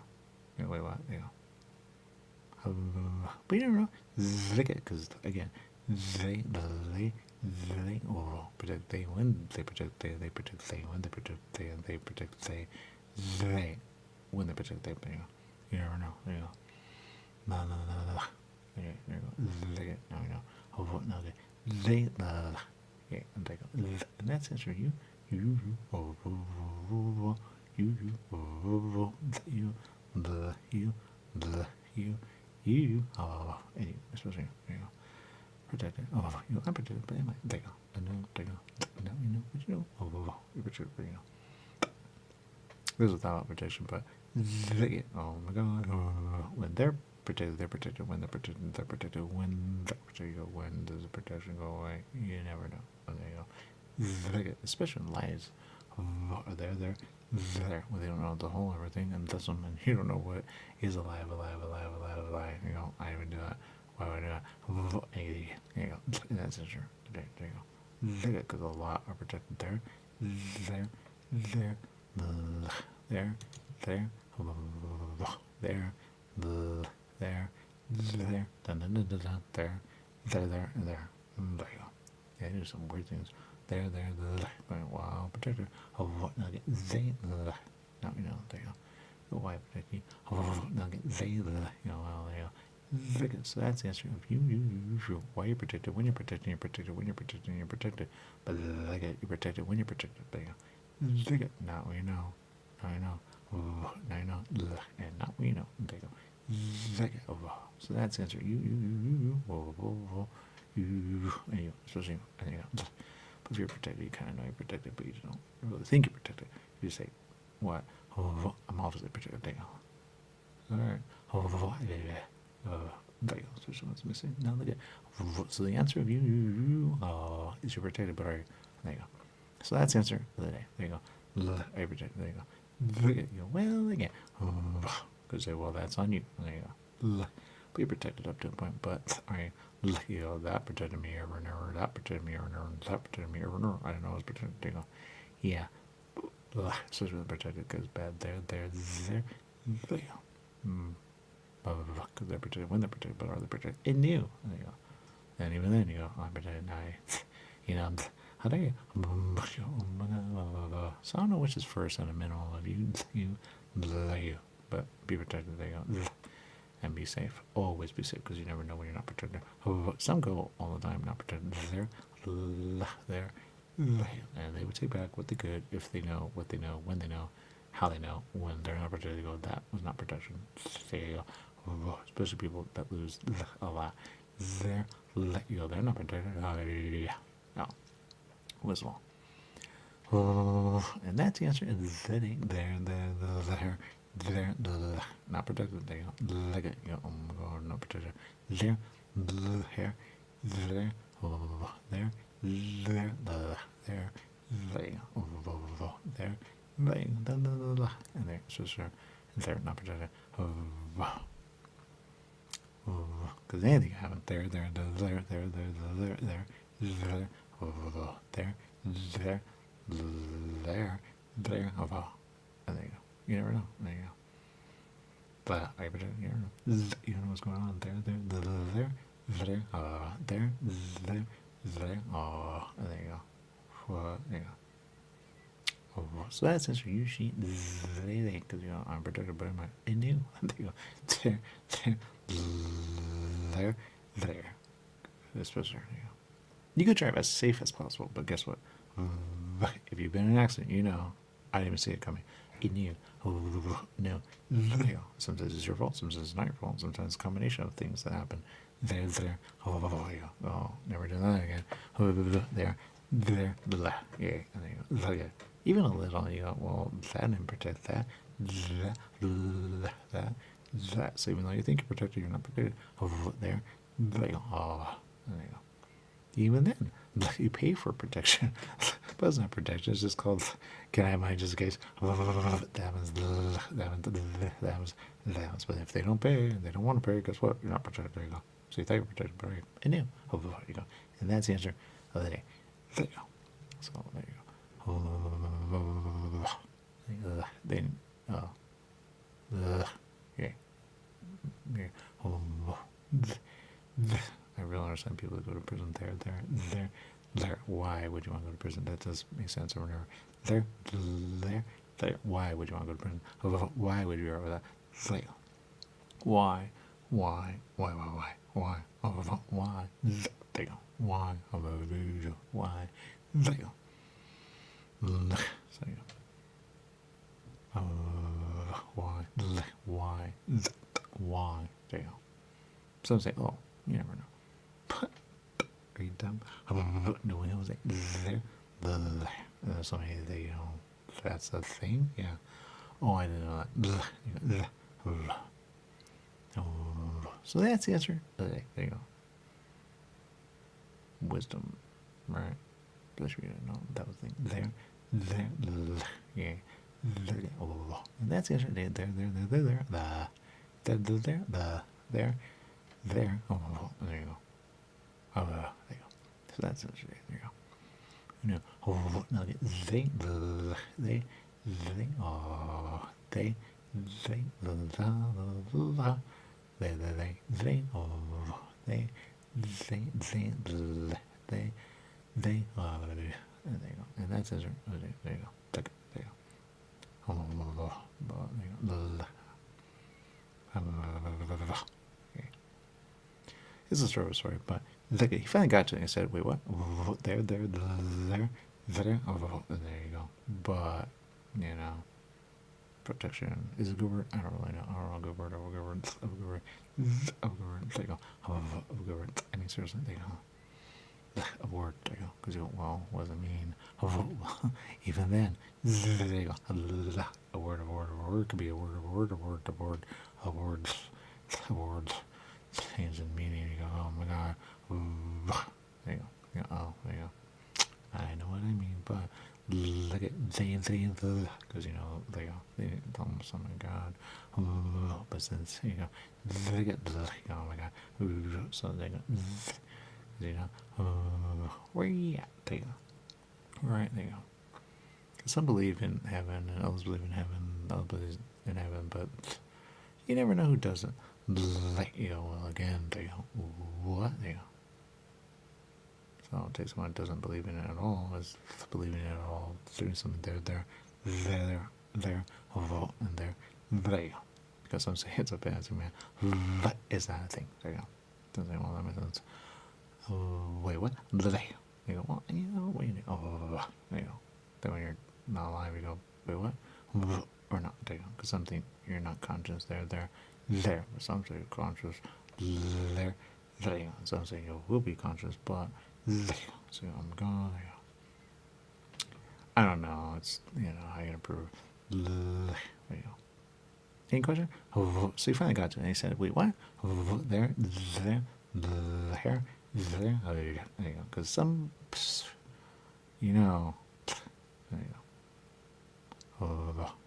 Wait, what? There you go. But you never know. because again, they protect they when they protect they protect they when they protect they and they protect they when they protect they. You never know. There you go. No. There you go. Now we know. No, they yeah, and they go. And that's answer you. You. Anyway, especially there you go. Protected. I'm protected, but anyway, there you go. There you go. Now you know what you know. You're protected, but you know. This is without protection, but oh my god, when they're protected, they're protected. When they're protected, they're protected. When they're protected, when does the protection go away? You never know. Oh, there you go. Especially in lies. They're there. When they don't know the whole everything, and that's them, and you don't know what is a lie. You know, I would do that. Why would I do that? There you go. That's it, sure. There you go. Because a lot are protected there. There. There you go. Yeah, do some weird things. There, wow, protector. Now get they, now you know, there you go. Why protect you? Now get they, you know, well, there you go. So that's the answer of you. Why you're protected, when you're protected, you're protected, when you're protected, you're protected. But like it, you're protected when you're protected. There you go. Now we know. Now you know. Now you know. And now we know. There you go. So that's the answer. You. Anyway, especially, you know. But if you're protected, you kind of know you're protected, but you don't really think you're protected. You say, what? I'm obviously protected. There you go. Alright. There you go. Especially what's missing. Now look at. So the answer of you is you're protected, but are you? There you go. So that's the answer of the day. There you go. Are you protected? There you go. You go, well, again. Because say, well, that's on you. There you go. But you're protected up to a point, but are you? You know, that protected me ever and ever, that protected me ever and ever, that protected me ever and ever. I didn't know I was protected. You know, yeah. So it's really protected because bad there. There you go. Because they're protected when they're protected, but are they protected in you? There you go. And even then you go, I'm protected. You know, how dare you? So I don't know which is first in the middle of you, but be protected. There you go. And be safe. Always be safe because you never know when you're not protected. Some go all the time not protected. There. And they would take back what they could if they know what they know, when they know, how they know. When they're not protected, they go, that was not protection. There you go. Especially people that lose a lot. There. You go, they're not protected. No. Whistle. And that's the answer. There, not protected. There you go. Like it. You go, oh my god, not protected. There, here, there, there, there, there you go. There, and there, so sure, there, not protected. Because anything can happen. There, and there, and there you go. You never know. There you go. But I protect. You never know. You don't know what's going on. There. And there you go. There you go. So that's essentially you sheet because you know I'm protected, but I'm not in you. There you go. There. Especially there you go. You could drive as safe as possible, but guess what? If you've been in an accident, you know I didn't even see it coming. In you. No. Sometimes it's your fault, sometimes it's not your fault, sometimes it's a combination of things that happen. There. Oh, never do that again. There. Yeah. And then you go, even a little, you go, well, that didn't protect that. That. So even though you think you're protected, you're not protected. There. And there you go. Even then, you pay for protection. But it's not protection, it's just called, can I have mine just in case? That happens. But if they don't pay, and they don't want to pay, guess what? You're not protected. There you go. So you thought you were protected, but you knew. There you go. And that's the answer of the day. There you go. So there you go. Then, yeah. 100% people that go to prison there. Why would you want to go to prison? That does make sense or whatever. There. Why would you want to go to prison? Why would you ever that? There. Why? Why? There you go. Why? There you go. Why? So you go. Why? There you go. Some say, oh, you never know. Are you dumb? No one knows there. So many they that's the thing? Yeah. Oh, I didn't know that. So that's the answer. There you go. Wisdom, right? Bless you, no, that was the thing. There, yeah. And that's the answer. There. There you go. There you go. So that's the answer. There you go. Now they and there you go. And that's his. There you go. There you go. It's a story, but he finally got to it and he said, wait, what? There. And there you go. But, protection is a good word. I don't really know. I don't know. Good word. There you go. Good word. I mean, seriously, there you go. A word, there you go. Because you go, well, what does it mean? Even then, there you go. A word could be a word. Change in meaning. You go, oh my god. There you go. Oh, there you go. I know what I mean, but look at they, because they go, they almost, oh my god. But since, they get, oh my god. So they go, where you at? There you go. Right, there you go. Some believe in heaven, and others believe in heaven, others believe in heaven, but you never know who doesn't. Well, again, they go, what? They go. So it takes someone that doesn't believe in it at all, is believing in it at all, doing something there, and there you go. Because some say it's a fancy man, but it's not a thing. There you go. Doesn't say, well, that makes sense. Wait, what? There you go. Well, what do you do? There you go. Then when you're not alive, you go, wait, what? Or not, there you go. Because something, you're not conscious there. But some say you're conscious there you go. Some say you will be conscious, but there you go. So I'm gone, there you go. I don't know. It's, how you gonna prove. There you go. Any question? So he finally got to it, and he said, wait, what? There. There you go. Because some, there you go.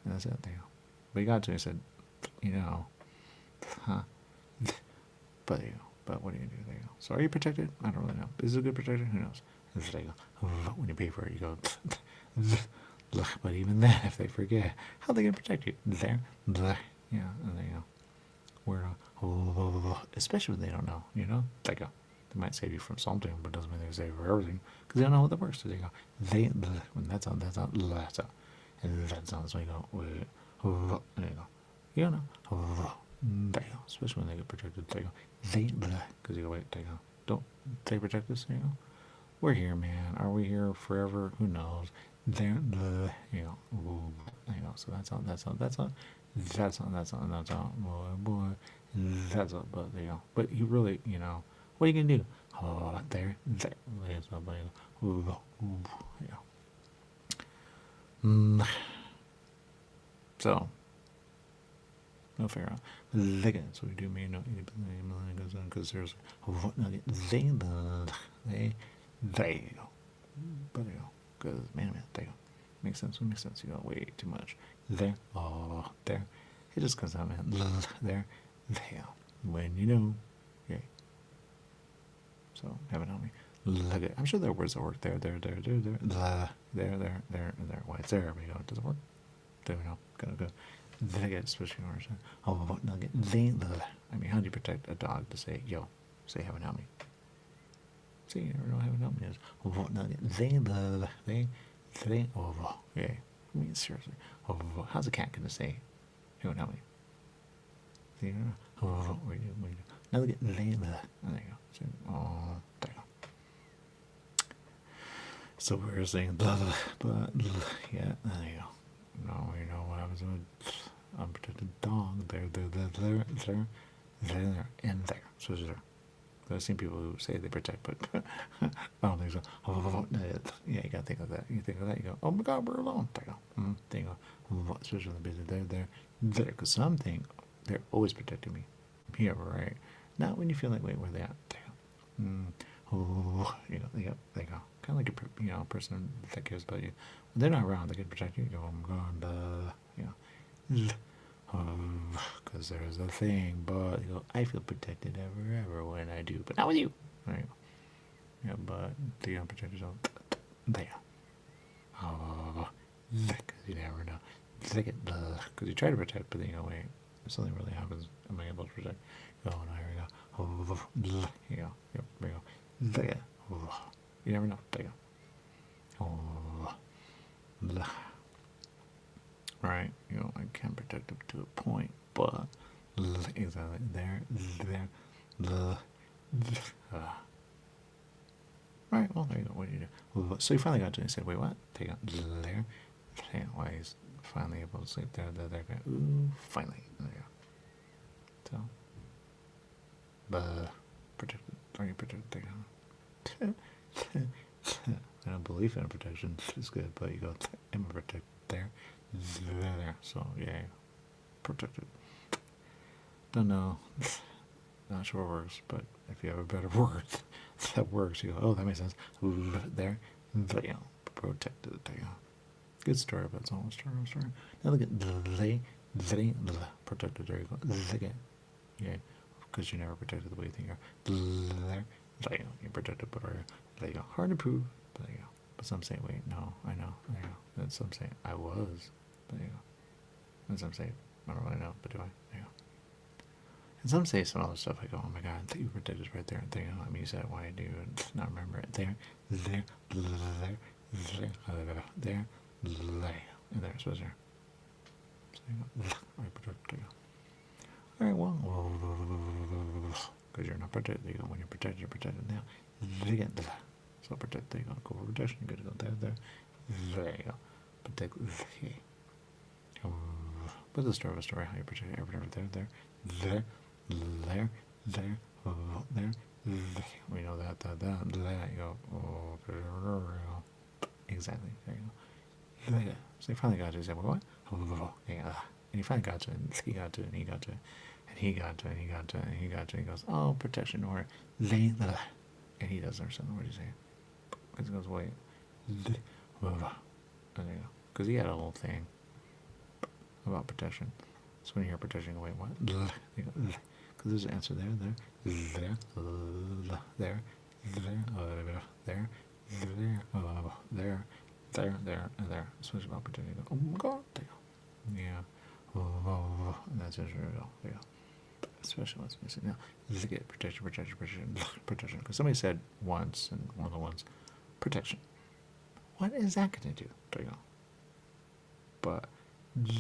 And that's it, there you go. But he got to it, he said, but there you go. But what do you do? There you go. So are you protected? I don't really know. Is it a good protector? Who knows? There you go. When you pay for it, you go, but even then, if they forget, how are they going to protect you? There. Yeah, and there you go. Where, especially when they don't know, there you go. They might save you from something, but doesn't mean they save you for everything, because they don't know what the works. So they go, when that's on, and that's on, so you go, there you go. You don't know. There you go. Especially when they get protected. There you go. Because you go, wait, there you go. Don't they protect us? There you go. We're here, man. Are we here forever? Who knows? There you go. There you go. So that's on. Boy. That's on. But there you go. But you really, what are you going to do? There. There's somebody. There you go. So, we'll figure out. Look at it. So we do mean no goes on because there's there you go. But there you go. Because man, there you go. Makes sense. You go way too much. There. There. It just comes out, man. There. When you know. Okay. So have it on me. Look at it. I'm sure there are words that work there. There. Why it's there? But it doesn't work. There we go. Go. They get especially ours. I mean, how do you protect a dog to say, yo, say, have it help me? See, you never know how to help me. They, yeah. I mean, seriously. How's a cat going to say, you won't help me? See, what do you do? Now look at there you go. So, there you go. So we're saying blah, blah, blah, yeah, there you go. No, you know what happens with unprotected dog. There, and there. So it's there. I've seen people who say they protect, but I don't think so. Yeah, you gotta think of that. You think of that, you go, oh my God, we're alone. There you go. There you go. Especially in the business, there. Because some think they're always protecting me. Yeah, right. Not when you feel like, wait, where are they at? There you go. You know, there you go. Kind of like a person that cares about you. When they're not around, they can protect you. You go, oh my God, you know. Because there's a thing, but you go, I feel protected ever when I do, but not with you. There you go. Yeah, but you don't protect yourself. There. Because you never know. Because you try to protect, but then you go, wait, if something really happens, am I able to protect? Oh, no, here we go. Here you go. Yep, there you go. There. You never know. There you go. Right, you know, I can protect up to a point, but exactly there. Right, well, there you go. What do you do? So you finally got to it and said, wait, what? There you go. There. Why he's finally able to sleep there. Ooh, finally. There you go. So, but protected. Are you protected? There you go. I don't believe in protection is good, but you go, am I protected there? There. So, yeah, protected. Don't know. Not sure it works, but if you have a better word that works, you go, oh, that makes sense. There. There. Protected. There. Good story, but it's all a story. Now look at they. Protected. There you go. They. Yeah. Because you're never protected the way you think you're. There. You're protected, but there you go. Hard to prove. There you go. But some say, wait, no, I know. There you go. And some say, I was. There you go. And some say, I don't really know, but do I? There you go. And some say some other stuff. I go, oh my God, you protected right there. There you go. I mean, you said, why do you not remember it? There. There. And there. So it's there. So you go. Right, protected. There you go. All right, well, because you're not protected. There you go. When you're protected now. So protect, there you go. Go for protection. You're good to go there. There you go. Protect. But the story of a story, how you protect everything there. We know that. There you go. Exactly. There you go. So he finally got to it. He said, what? Yeah. And he finally got to it. And he got to it. And he got to it. And he got to it. And he got to it. And he got to it. He goes, oh, protection or and he doesn't understand the word he's saying. Because he goes, wait. And there you go. Because he had a whole thing about protection. So when you hear protection, you go, wait, what? Because there's an answer there. And there. So it's about protection. You go, oh my God. There you go. Yeah. And that's it. There you go. Especially what's missing now. Look at protection. Because somebody said once, and one of the ones, protection. What is that going to do? There you go. But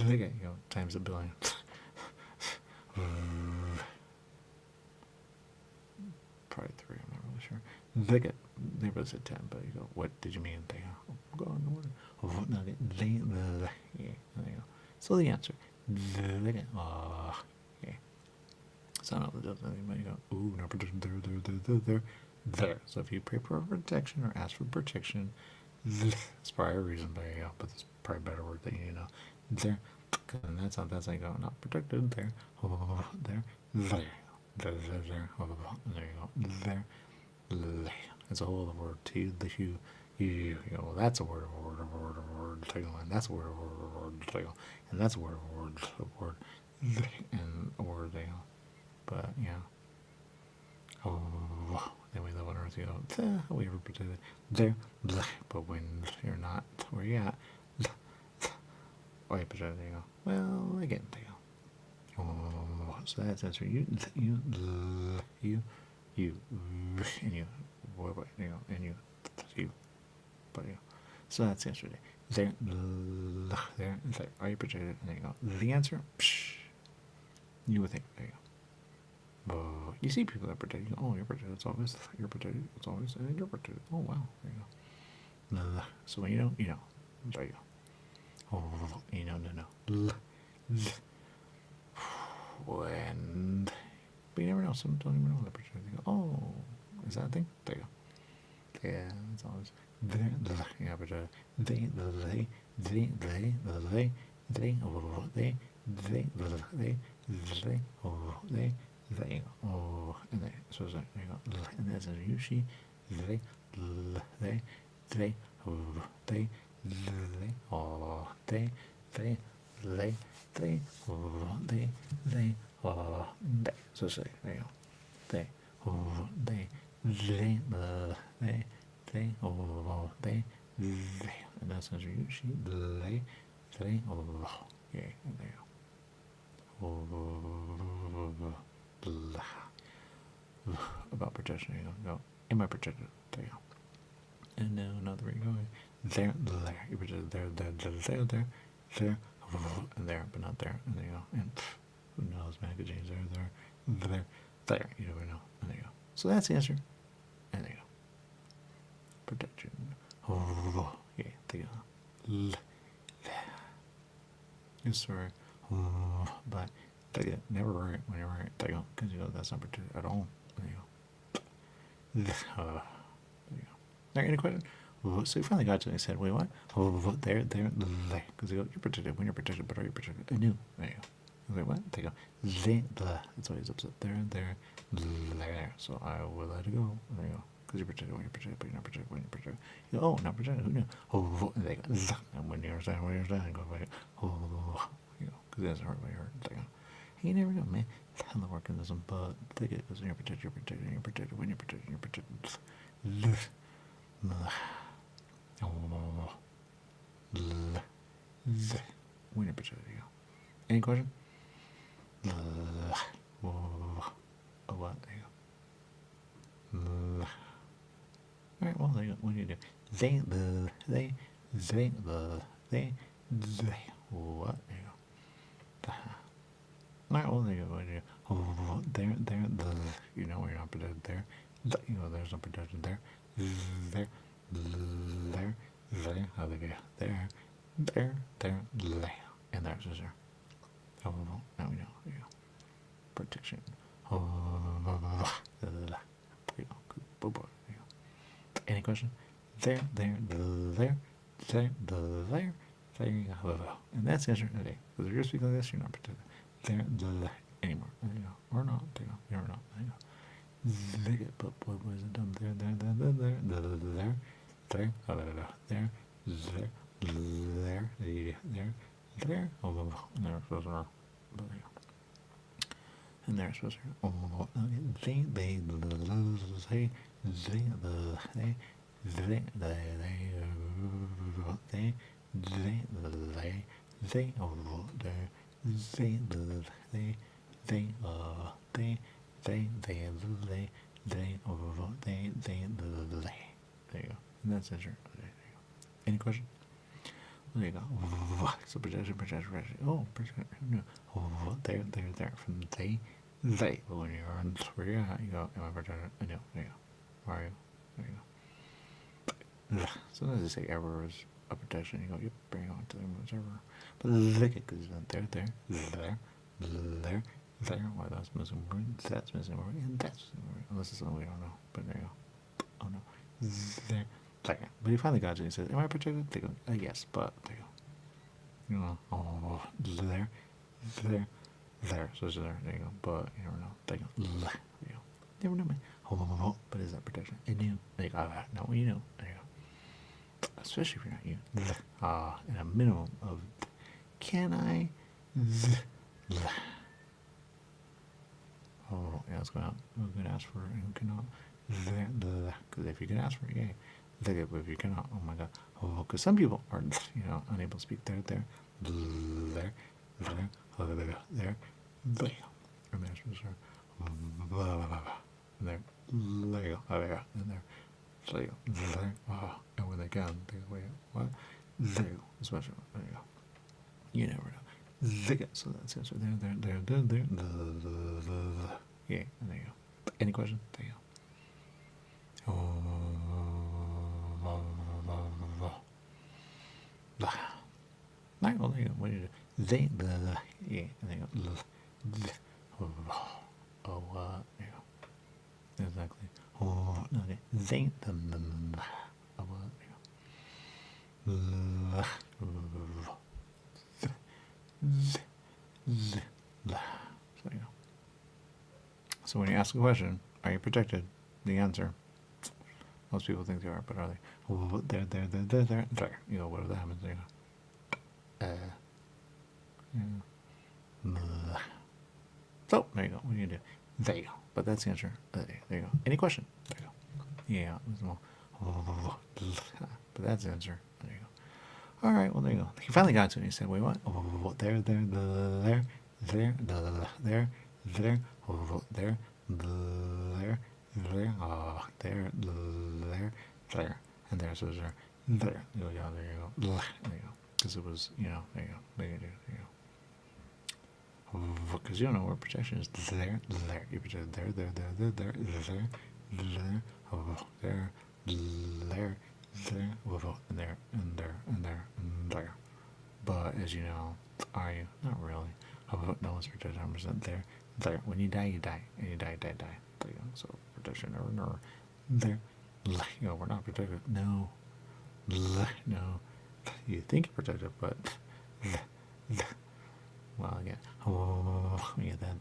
look at, times a billion. Probably 3. I'm not really sure. Look at, they both said 10, but you go, what did you mean? There you go. Go on the word. Yeah. There you go. So the answer. Look at. Yeah. So I don't know if it does anything, but you go, ooh, no protection, there. So if you pray for protection or ask for protection, it's probably a reason, but you go, but there's probably a better word that you need to know. There. And that's how you go, not protected, there. There. There you go. There. It's a whole other word, T, the hue. You go, well, that's a word, take a line, that's a word, take a, and that's a word, and a word, they go. But, yeah. Oh, then we live on Earth, you go, we ever protected there, but when you're not where you're at, why you protected, there you go. Well, again, there you go. So that's answer. You, and you, you know, and you, but you know. So that's the answer. There, there, there. Are you protected? And there you go. The answer, psh, you would think. There you go. You see people that protect you. Oh, you're protected. It's always. You're protected. It's always. And you're protected. Oh wow. There you go. So when you know, you know. There you go. Oh, you know, no. When, but you never know. Some don't even know that protected. You go, oh, is that a thing? There you go. Yeah, it's always there. Yeah, but they, oh, and they, so there you go, and that's a yushi, they, oh, they, so say, there you go, they, oh, they, oh, they, and that's a yushi, oh, yeah, and there you go. About protection, you go, am I protected? There you go. And now another way you're going. There, you're protected. There, and there, but not there. And there you go. And who knows, magazines there. You never know. And there you go. So that's the answer. And there you go. Protection. Yeah, there you go. Yes, sir. But take it. Never right when you're right. Take it. Because you know that's not protected at all. There you go. There you go. There, any question? So he finally got to it and he said, wait, what? There. Because you're protected when you're protected, but are you protected? I knew. There you go. Wait, what? There you go. That's why he's upset. There. So I will let it go. There you go. Because you're protected when you're protected, but you're not protected when you're protected. You go, oh, not protected. Who knew? And there you go. And when you understand, go back. You know, because it doesn't hurt when you hurt. There you go. You never know, man. How the working doesn't, but take it. Because when you're protected, when you're protected. When you're protected. When you're protected, you go. Any question? What? There you go. Alright, well, there you go. What do you do? They, what? There you go. Alright, well, there you go. What do you do? There, you know where you're not protected there. You know, there's no protection there. There, and there's there. Oh, now we know. There you go. Protection. There you go. Any question? There you go. And that's the answer today. Because if you're speaking like this, you're not protected. There, anymore. There you go. Or not. There you go. You're not. There you go. But what was it done? There, and they're supposed there you go. And that's it. There you go. Any question? There you go. So protection. Oh, protection. No. There. From they. When you're on where you're at, you go, am I protected? I know. There you go. Where are you? There you go. Sometimes they say error is a protection. You go, you bring it on to them as error. But look at because there. Why that's missing word, that's missing word, and that's missing word. Unless it's something we don't know. But there you go. Oh no. There. But he finally got it and he said, am I protected? They go, yes, but there you go. You know, oh, there. So it's there. There you go. But you never know. There you go. There you go. Never know, man. Oh, but is that protection? And you. There you go. Not what you know. There you go. Especially if you're not you. And a minimum of can I? Oh, yeah, let's go out. Who can ask for it and who cannot? Because if you can ask for it, yay. But if you cannot, oh my god. Oh, because some people are, unable to speak there. And there's and there's there. There you go. Oh, yeah. And there. So you go. There. Oh, and when they can, they go, wait, what? There you go. Especially, there you go. You never know. There you go. So that's it. So there. Yeah, and there you go. Any questions? There you go. Right, well, there you go. What do you do? They, yeah, and there you go. Oh, there you go. Exactly. Oh, okay. They, oh, there you go. So, you know. So when you ask a question, are you protected? The answer, most people think they are, but are they? Oh, there. You know, whatever that happens, there you go. Yeah. So, there you go. What do you do? There you go. But that's the answer. There you go. Any question? There you go. Yeah. But that's the answer. There you go. All right. Well, there you go. He finally got to it. And he said, "Wait, what? There. And there. So there. There. You go. Yeah. There you go. There you go. Because it was, you know. There you go. There you go. Because you don't know where protection is. There. You protect there, and there. But as you know, are you? Not really. No one's protected 100% there. When you die, you die. And you die. There you go. So protection never. There. You know, we're not protected. No. No. You think you're protected, but well, again, yeah, that,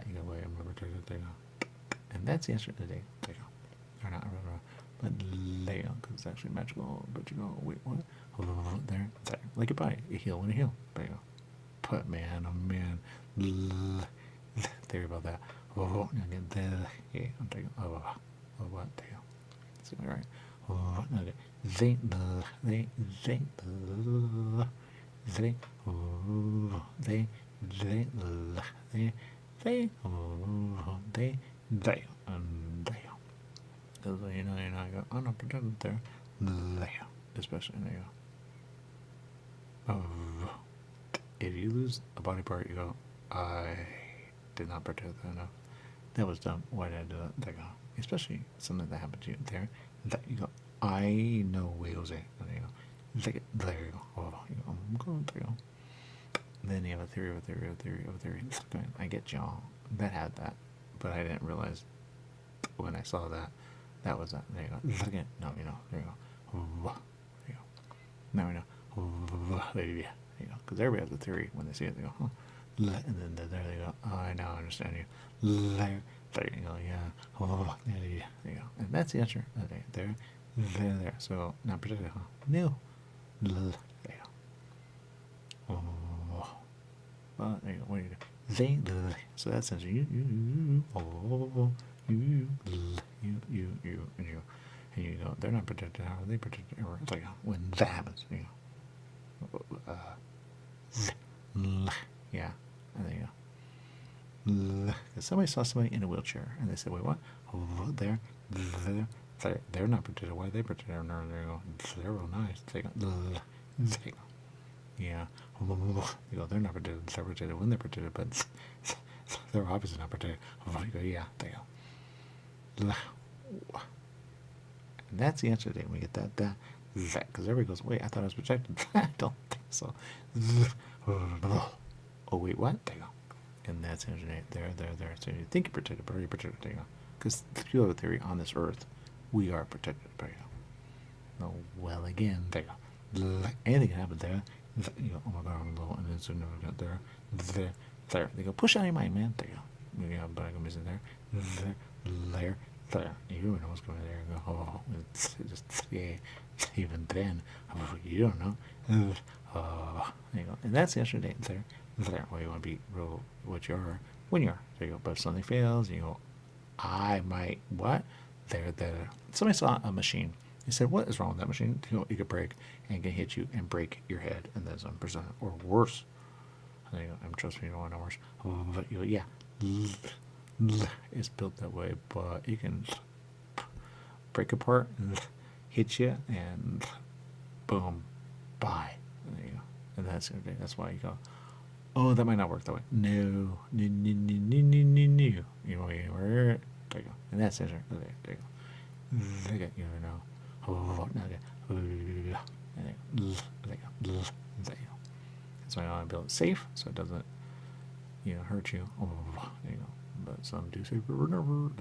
you know, wait, I'm protected, there you go. And that's the answer to the day, there you go. Or not, but there you go, because it's actually magical, but you go, wait, what? There, like your body, you heal when you heal, there you go. But man, oh man, theory about that, again, there, yeah, I'm taking, what, there you go. See me right? Okay. They, because you know, I go, I'm not protected there, especially there you go. If you lose a body part, you go, I did not protect that enough. That was dumb. Why did I do that? There you go. Especially something that happened to you there. That you go, I know wheels there. There you go. There you go. Oh, you go. I'm going. There you go. Then you have a theory. I get y'all. That had that, but I didn't realize when I saw that was that. There you go. No, you know. There you go. There you go. Now we know. There you go. Because everybody has a theory when they see it. They go, huh. And then there they go. Oh, I now understand you. There you go. Yeah. There you go. And that's the answer. There. So not protected, huh? No. There you go. Well, there you go. What do you do? So that's the answer. You, and you go. They're not protected. How are they protected? It's like when that happens, you go. Yeah, and there you go. Somebody saw somebody in a wheelchair, and they said, "Wait, what? They're not protected. Why are they protected?" No, there you go. They're real nice. They go. Yeah. You go. They're not protected. They're protected when they're protected, but they're obviously not protected. You go. Yeah. There you go. And that's the answer today. We get that, because everybody goes, wait, I thought I was protected. I don't think so. Oh, wait, what? There you go. And that's the answer today. There. So you think you're protected, but are you protected? There you go. Because if you have a theory on this earth, we are protected. There you go. Oh, well, again, there you go. Anything can happen there. You go, oh my God, I'm low, and then significant there. They go, push out of your mind, man. There you go. Yeah, but I go missing there. There. You know what's going on there. You go, oh, it's just, yeah. Even then, you don't know. There you go. And that's the answer today. There. Well, you want to be real what you are when you are. There you go. But if something fails, you go, I might, what? There. Somebody saw a machine. He said, what is wrong with that machine? You know, it could break and can hit you and break your head, and then 1% or worse. There you go. Trust me, you don't want no worse. But you go, yeah. It's built that way, but it can break apart, hit you, and boom, bye. There you go. And that's why you go, oh, that might not work that way. No. You know, there you go. And that's it. There you go. There you know. Oh, now there you go. That's why I want to build it safe, so it doesn't, hurt you. Oh, there you go. But some do say, and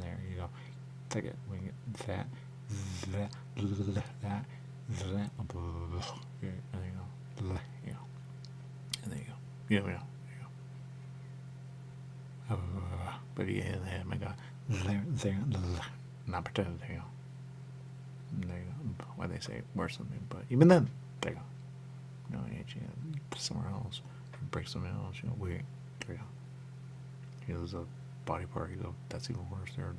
there you go. Take it. We get that. And there you go. And there you go. There you go. But yeah, my God. There. Not pretend. There you go. There you go. Why they say worse than me, but even then, there you go. Somewhere else. Break something else. Weird. There you go. You lose a body part, you go, that's even worse. There.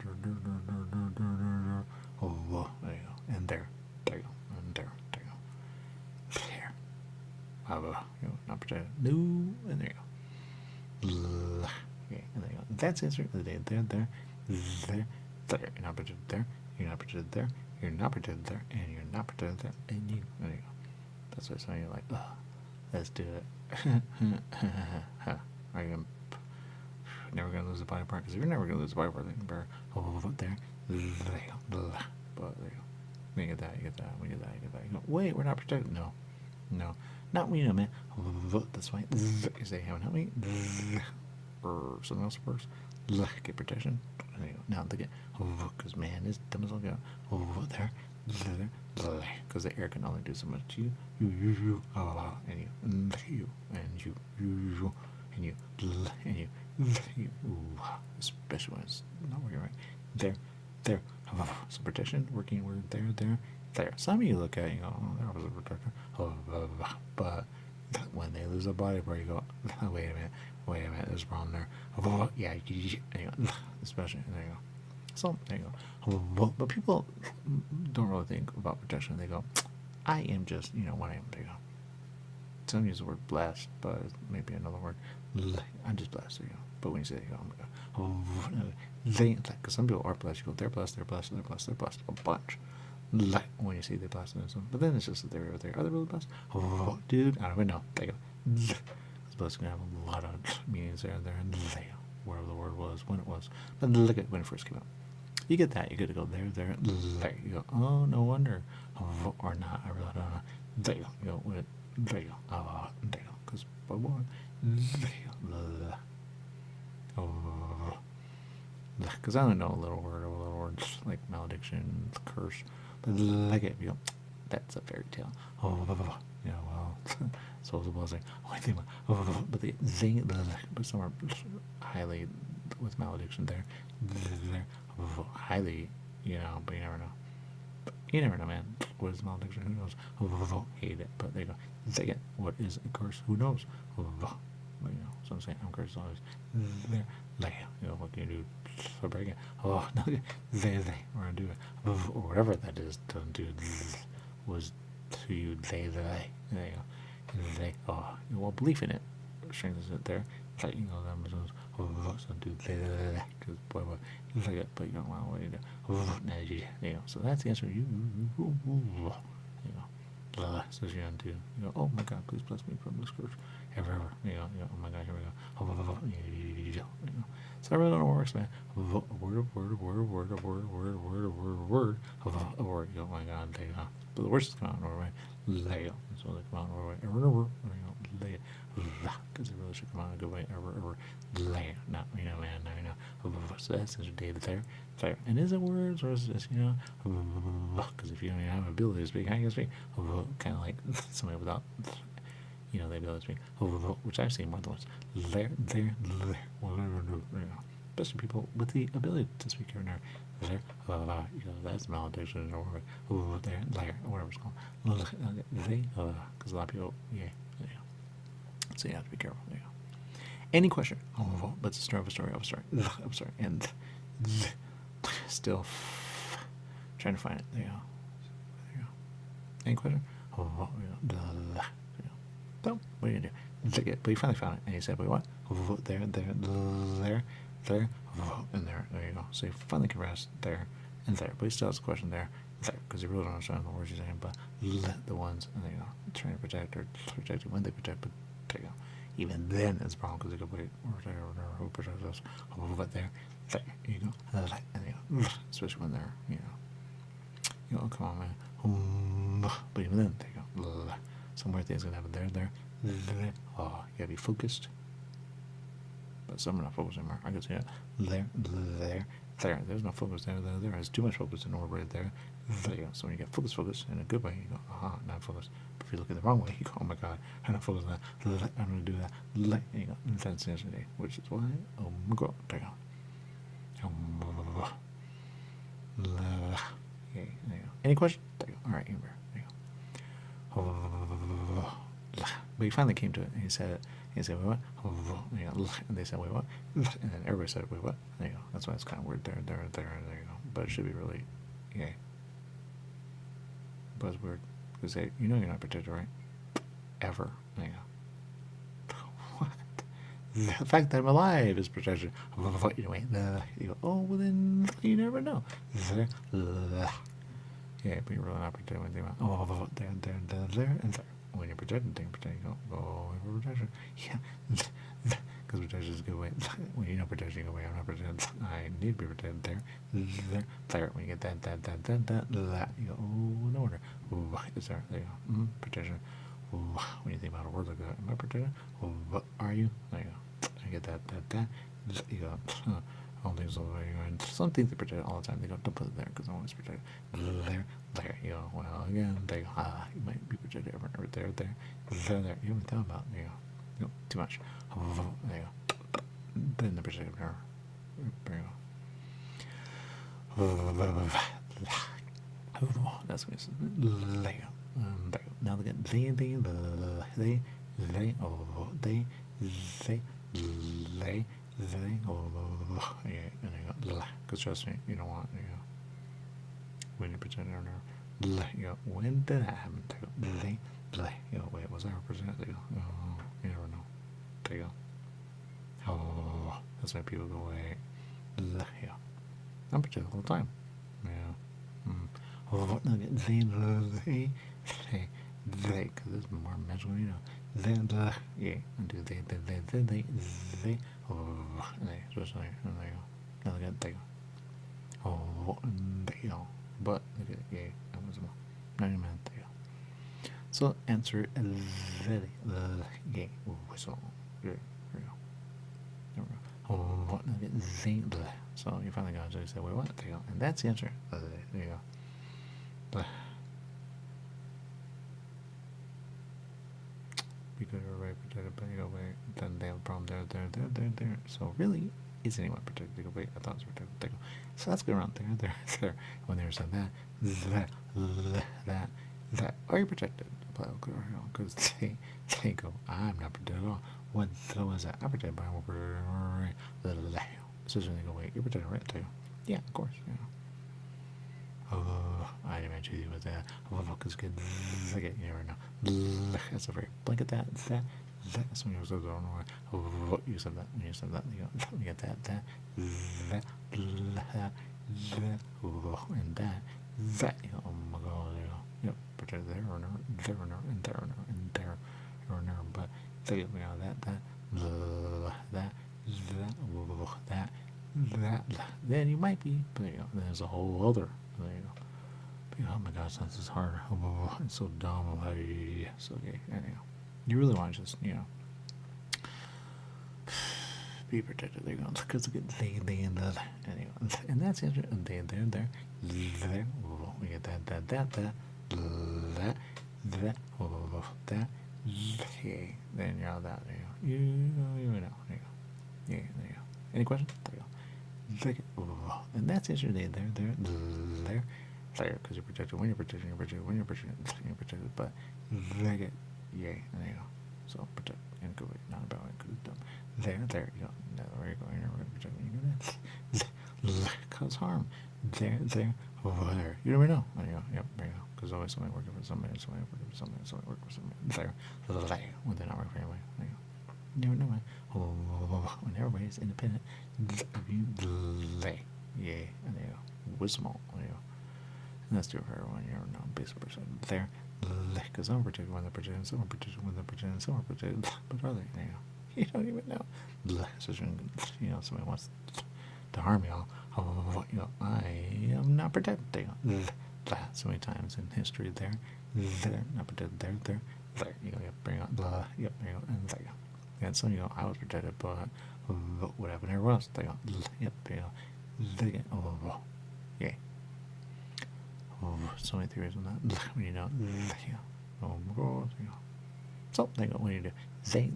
Oh, there you go. And there you go. And there you go. There. Not pretend. No, and there you go. Okay, and there you go. That's answer. There. You're not pretended there. You're not pretended there. You're not pretended there. And you're not pretended there. And there you go. That's why some of you are like, let's do it. Are you never gonna lose a body part? Because if you're never gonna lose a body part, then you better there. But there you go. We get that. You go, wait, we're not protected. No, not me, no, man. That's why you say, haven't helped me. Or something else works. Get protection. There you go. Now they get, because man, this dumb as all go. There. Because the air can only do so much to you. You, especially when it's not working right. There. Some protection working. We're there. Some of you look at it, you go, oh, that was a protector. But when they lose a body part, you go, wait a minute, there's a problem there. Yeah, especially there you go. So there you go. But people don't really think about protection. They go, I am just, what I am. There you go. Some use the word blessed, but maybe another word. I'm just blessed. There you go. But when you say, because some people are blessed, you go, they're blessed a bunch. When you see they're blessed, but then it's just that they're there. Are they really blessed? Dude, I don't even know. There you go. This blessed gonna have a lot of meanings there, and there, wherever the word was, when it was. But look at when it first came out. You get that. You get to go there. You go, oh, no wonder. Or not. I really don't know. There you go. You go with it. There you go. There you go. Because, boy, there you go. Because I only know a little words like malediction, curse. But like it, you go, that's a fairy tale. So it's a blessing. I think, but but some are highly with malediction there. Highly, but you never know. You never know, man. What is malediction? Who knows? Hate it. But there you go. Second, what is a curse? Who knows? So I'm saying I'm cursed always. There. What can you do? So break it. No, we're gonna do it. Or whatever that is doesn't do was to you. There you go. Well, belief in it strengthens it there. It's like, so do because boy, it's like it, but you don't want what you do. There you go. So that's the answer. So you undo. Oh my God, please bless me from this curse. Ever. Oh my God, here we go. So I really don't know what works, man. A word. Oh my God, there you go. But the worst is coming out of right. There you go. So they come out of right. Because it really should come out in a good way. Ever. Not, man. So that's the data there. And is it words or is it just, because if you don't even have an ability to speak, I can speak. Kind of like somebody without, the ability to speak. Which I've seen more than once. There. Especially people with the ability to speak here and there. That's malediction or there, or whatever it's called. Because a lot of people, so you have to be careful. There you go. Any question? Let's start with a story. I'm sorry. And still trying to find it. There you go. Any question? So what do you do? But you finally found it, and you said, wait, what? There, and there, you go. So you finally can rest there and there. But he still has a question there, because you really don't understand the words you're saying. But the ones, and there you go, trying to protect or protect you when they protect, but there you go. Even then, it's a problem because they go, wait, who protects us? But there you go, and you go, especially when they're, you know, come on, man. But even then, there you go. Some weird things gonna happen there. Oh, you gotta be focused. But some are not focused anymore. I can see it. There. There's no focus there. There's too much focus in order right there. There you go. So when you get focus in a good way, you go, not focused. But if you look at the wrong way, you go, oh my god, I'm not focused on that. I'm gonna do that. There you go. That's the day, which is why, oh my god, there you go. Okay, there you go. Any question? There you go. Alright, Amber. There you go. But he finally came to it, and he said it. He said, wait, what? And they said, wait, what? And then everybody said, wait, what? There you go. That's why it's kind of weird. There you go. But it should be really, yay. But it's weird. Because you know you're not protected, right? Ever. There you go. What? The fact that I'm alive is protection. Anyway, you go, oh, well then, you never know. Yeah, but you're really not protected when you think about, there, and there. When you're protected, you go, oh, for protection. Yeah, because protection is a good way. When you know protection, you go, wait, I'm not protected. I need to be protected there. When you get that, you go, oh, no wonder. It's there. There you go. Protection. When you think about a word like that, am I protected? What are you? There you go. I get that. You go, all things over there. And some things they protect all the time. They go, don't put it there because I want to protect there. You go, well, again, there you go. You might be protected over there. You haven't thought about it. You go, too much. There you go. Then the protective nerve. There you go. That's what it says. There you go. Now they get they, because trust me, you don't want, when you pretend or nerve, you go, when did that happen? You go, wait, was I represented? You go, oh, you never know. There you go. Oh, that's why people go away. Yeah, I'm protected all the time. Yeah. Oh, they, because it's more mental, you know. Yeah, and do they, oh, they, especially, and there you go. Now they got, there you go. Oh, there you go. But, look at, yeah, that was more. 90 minutes, there you go. So, answer, yeah, whistle. Yeah, there you go. There we go. Oh, look at, so, you finally got it, so you say, wait, what? There you go. And that's the answer. There you go. Because everybody protected, but you go, wait, then they have a problem there. So really, is anyone protected? They go, wait, I thought it was protected. They go, so let's go around there. When they were saying that, are you protected? Because they go, I'm not protected at all. What was that? I'm protected by so then they go, wait, you're protected, right? They go, yeah, of course, you know. Oh, I didn't mention you with that. Because good. Okay, you never know. That's a very blanket that's when you said that. Oh, you said that. When you said that, you get that. And that. You go, oh my god, there you go. Yep, protect there or no, but they get me out of that. Then you might be, but you know, there's a whole other. There you go. Oh my gosh, this is hard. It's so dumb. So okay, anyhow, you really want to just, you know, be protected. There you go. Because they and that. Anyway, and that's it. And there. We get that. Okay, then you're out of that. There you go. You know. There you go. Yeah, there you go. Any questions? There you go. And that's it. There. Because you're protected when you're protected, when you're protected, but they get, yay, and there you go. So protect and go, not about it, because it's dumb. There you go. Now, where you go, you're never protect when you go there. Cause harm. There, over there. You never know. There you go. Yep, there you go. Because always somebody working for somebody, somebody working for somebody, somebody working for somebody. There, when they're not working for anybody. There you go. Never know when everybody's independent. Yeah, and there you go. Wismal, there you go. And that's true for everyone. You never know. Basic person. There, because some are protected when they're protected, some are protected when they're protected, some are protected. But are they? There you go. You don't even know. Especially when, somebody wants to harm you. I am not protected. There you go. So many times in history. There, not protected. There. You go. Yep, bring on. Yep, there you go. And there you go. And some I was protected, but what happened to everyone else? There you go. Yep, there you go. There you go. Yeah. So many theories on that. When you know, oh my God, there you go. So there you go. What do you do? Say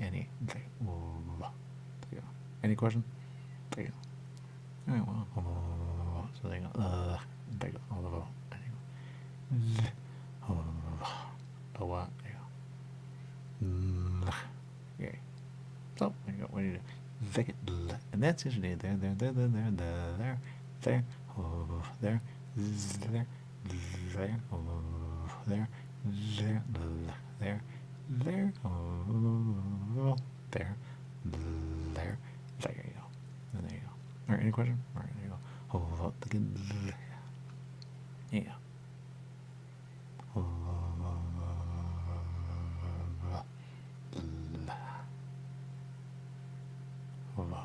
any. There you go. Any question? There you go. All right. Well. So there you go. There you go. There you go. The what? There you go. Yeah. So there you go. What do you do? And that's usually there, there, there, there, there, there, there, there, there, there, there, there, there, there, there, there you go. And there you go. All right, any question? All right, there you go. Yeah.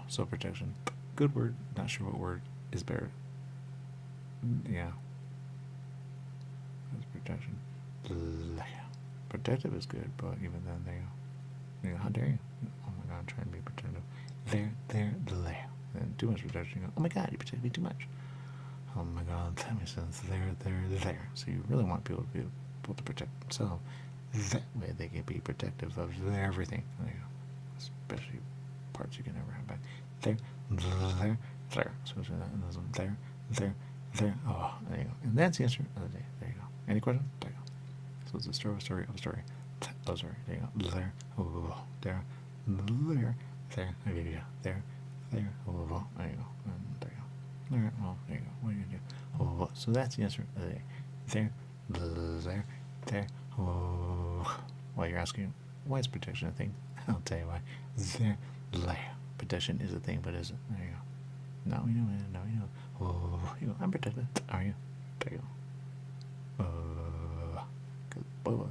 So protection. Good word. Not sure what word is better. Yeah. That's protection. Protective is good, but even then, there you go. How dare you? Oh my God, I'm trying to be protective. There. And too much protection. You go, oh my God, you protect me too much. Oh my God, that makes sense. There. So you really want people to be able to protect themselves. That way they can be protective of everything. There you go. Especially parts you can never have back. There. Especially that. There. Oh, there you go. And that's the answer of the day. There you go. Any question? There you go. So it's a story of a story. Oh, sorry. There you go. There. Oh, there. There. There you go. There. Oh, there you go. And there you go. There. Oh, there you go. What are you gonna do? Oh, so that's the answer of the day. There. Oh. While you're asking, why is protection a thing? I'll tell you why. There. Protection is a thing, but is it? There you go. No, you know. Oh, you go. I'm protected. Are you? There you go. Good boy.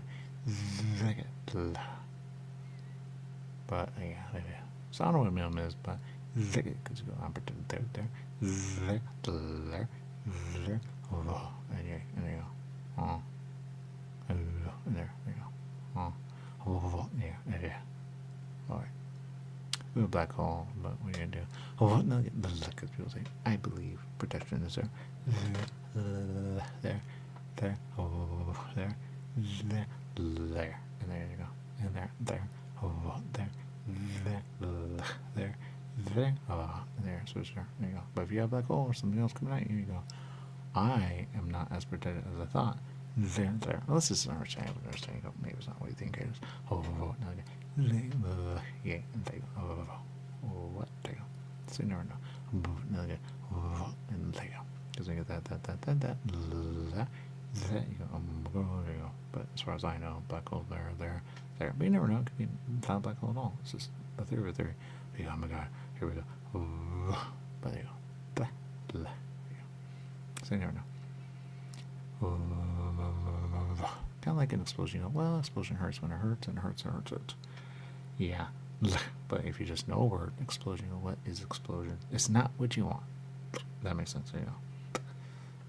But yeah. So I don't know what minimum is, but because you go. I'm protected. There. Oh, and there you go. Oh. And there you go. Oh. Yeah. All right. A black hole, but what are you gonna do? Oh, no, because people say, I believe protection is there. There. Oh, there. And there you go. And there. Oh, there. Oh, and there. So there you go. But if you have a black hole or something else coming at you, you go, I am not as protected as I thought. There. Well, this is an understanding. Maybe it's not what you think it is. Oh, no, yeah, and there you go. Oh, what? There you go. So you never know. And there you go. Because I get that. That. You go. There you go. But as far as I know, black hole there. But you never know. It could be not a black hole at all. It's just a theory. But you go, oh my God. Here we go. But there you go. There you go. So you never know. Kind of like an explosion. Well, explosion hurts when it hurts, and it hurts. Yeah. But if you just know a word, explosion, what is explosion? It's not what you want. That makes sense,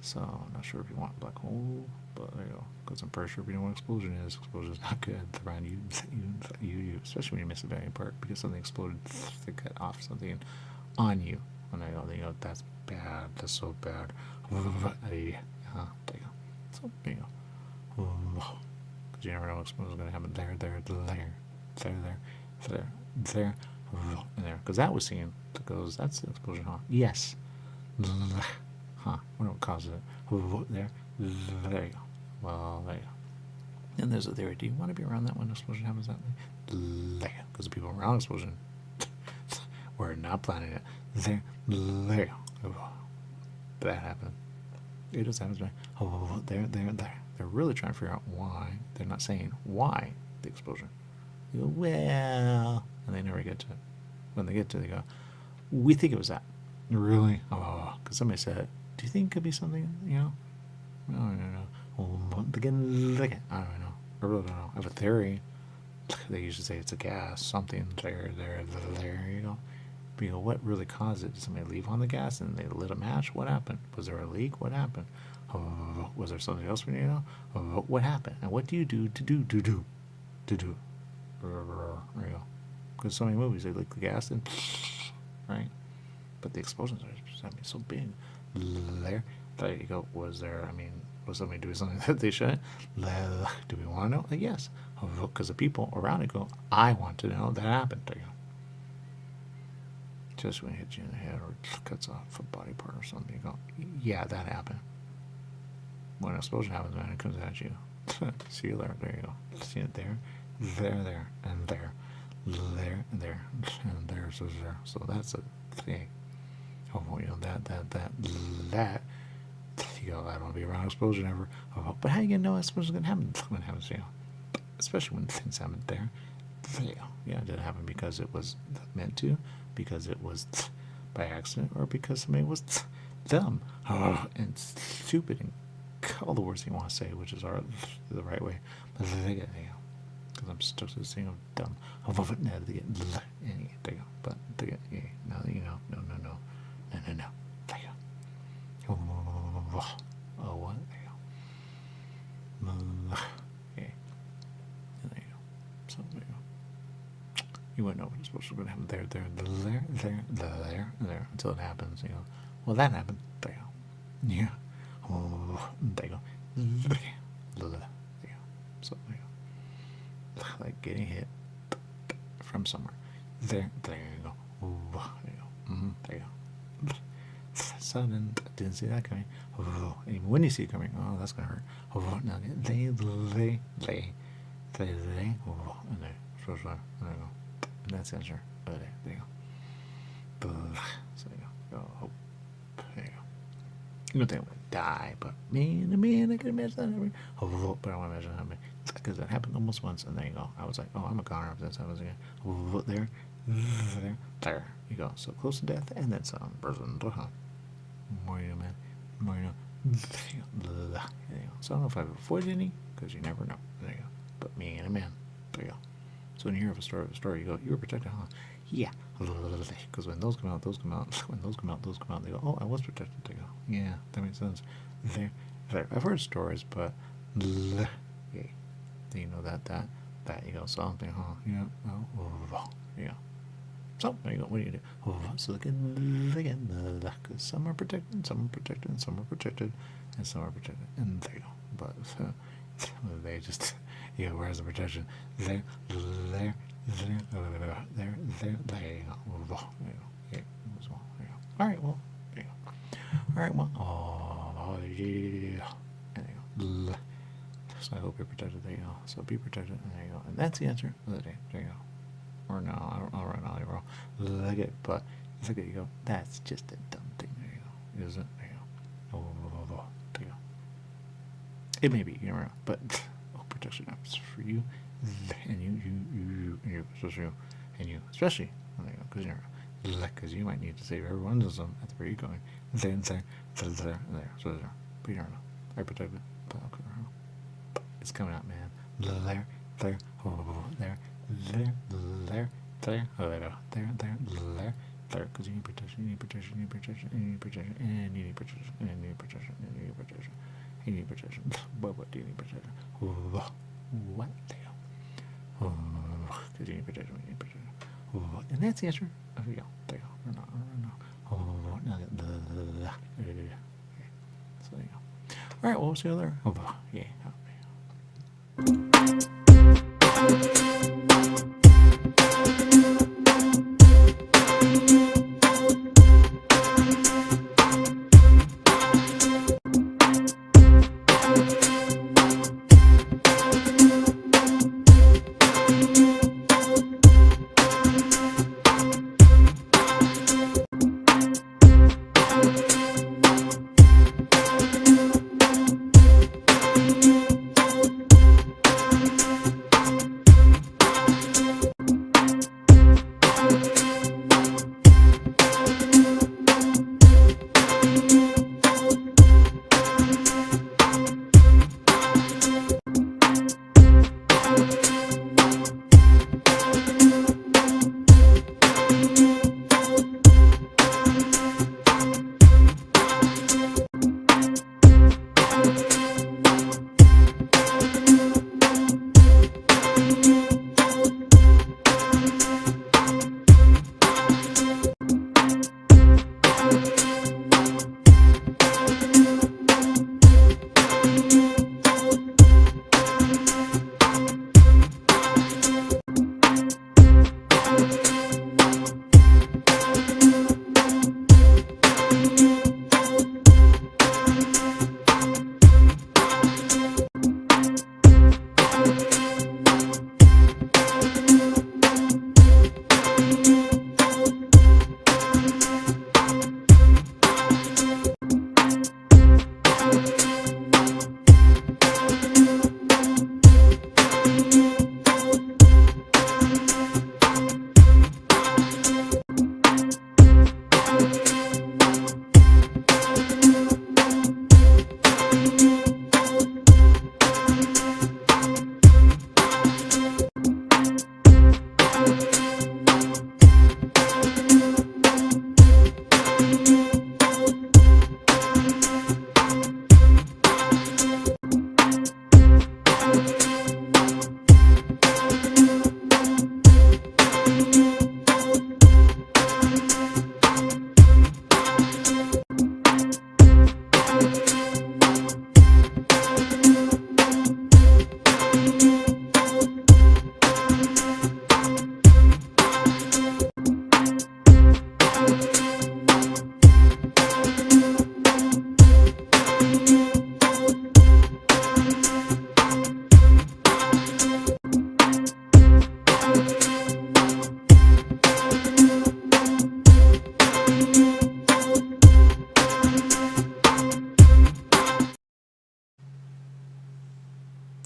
So, I'm not sure if you want black hole, but there you go. Because I'm pretty sure if you know what explosion is not good around you, especially when you miss a valuable part, because something exploded to cut off something on you. And there you go, that's bad, that's so bad. There you go. So, there you go. Because you never know what explosion is going to happen there, and there. Because that was seen. Because that's the explosion, huh? Yes. Huh. Wonder what causes it. There you go. Well, there you go. And there's a theory. Do you want to be around that when an explosion happens that way? Because the people around the explosion were not planning it. There you go. That happened. It just happens, right? Oh, they're really trying to figure out why. They're not saying why the explosion. You go, well, and they never get to it. When they get to it, they go, we think it was that. Really? Oh, because somebody said, do you think it could be something, you know? I don't know. Oh, again, I don't know. I really don't know. I have a theory. They usually say it's a gas, something there you go. But you know, what really caused it? Did somebody leave on the gas and they lit a match? What happened? Was there a leak? What happened? Oh, was there something else we need to know? Oh, what happened? And what do you do to do? There you go. Because so many movies, they leak the gas and, right? But the explosions are so big. There you go. Was somebody doing something that they shouldn't? Do we want to know? Yes. Because the people around it go, I want to know that happened. There you go. Just when it hits you in the head or cuts off a body part or something, you go, yeah, that happened. When an explosion happens, man, it comes at you. See you there. There you go. See it there, and there, and there, and there's there. So that's a thing. Oh, you know, that. You go, I don't want to be around an explosion ever. Oh, but how are you going to know an explosion is going to happen when it happens, you know? Especially when things happen there. There you go. Yeah, it didn't happen because it was meant to, because it was by accident, or because somebody was dumb and stupid and all the words you want to say, which is the right way. But there you go. Because I'm stuck to this thing of dumb. There you go. But there you go. Now that you know. No. There you go. Oh, what? There you go. Okay. There you go. So there you go. You wouldn't know what it's supposed to happen there, until it happens. You know, well, that happened. There you go. Yeah. Oh, there you go. There you go. So there you go. Like getting hit from somewhere. There you go. There you go. There you go. Sudden, didn't see that coming. Oh, and when you see it coming, oh, that's gonna hurt. Oh, now they, oh, and there, so there you go. And that's the answer. There you go. So there you go. Oh, there you go. You don't think I'm gonna die, but man, I can imagine that happening. Oh, but I want to imagine that happening because that happened almost once, and there you go. I was like, oh, I'm a goner if this happens again. Oh, there you go. So close to death, and then some. More you know, man. More you know. There you go. So I don't know if I've avoided any, because you never know. There you go. But me and a man. There you go. So when you hear of a story, you go, you were protected, huh? Yeah. Because when those come out, when those come out, they go, oh, I was protected. They go, yeah, that makes sense. There. I've heard stories, but yeah. Do you know that you go, something, huh? Yeah. Oh, yeah. So there you go. What do you do? Oh, so again, because some are protected, and some are protected, and some are protected, and some are protected, and there you go. But they just, you know, where's the protection? There you go. There you go. Yeah, as well. There you go. All right, well, there you go. All right, well, oh yeah. And there you go. So I hope you're protected. There you go. So be protected. And there you go. And that's the answer of the day. There you go. Or no, I'll run out of look at, but look at you go. That's just a dumb thing. There you go. Isn't it? There you go. Oh, there you go. It may be, you never know, but protection apps for you, and you, especially there you go, because you might need to save every one of them at the where you're going. There, so there. But you don't know. I protect it. But it's coming out, man. There, because you need protection, you need protection, you need protection, and you need protection, and you need protection, and you need protection, and you need protection, you need protection. What do you need protection? What? Because you need protection, you need protection. And that's the answer. There you go. There you go. So there you go. All right, well, we'll see you later. Yeah.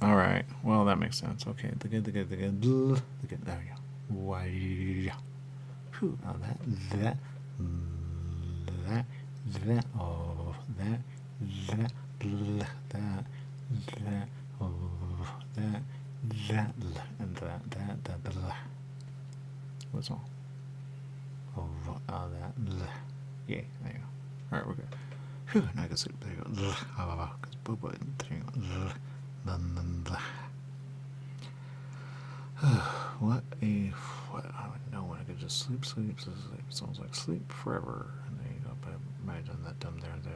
All right. Well, that makes sense. Okay. The good. There we go. Why? Whew. Now that. Oh, that. Oh, that. And that. What's all? Oh, that. Yeah. There you go. All right, we're good. Whew. Now I can sleep. There you go. Because Boba. There you go. What I would know when I could just sleep. Sounds like sleep forever. And there you go. But imagine that dumb there, and there,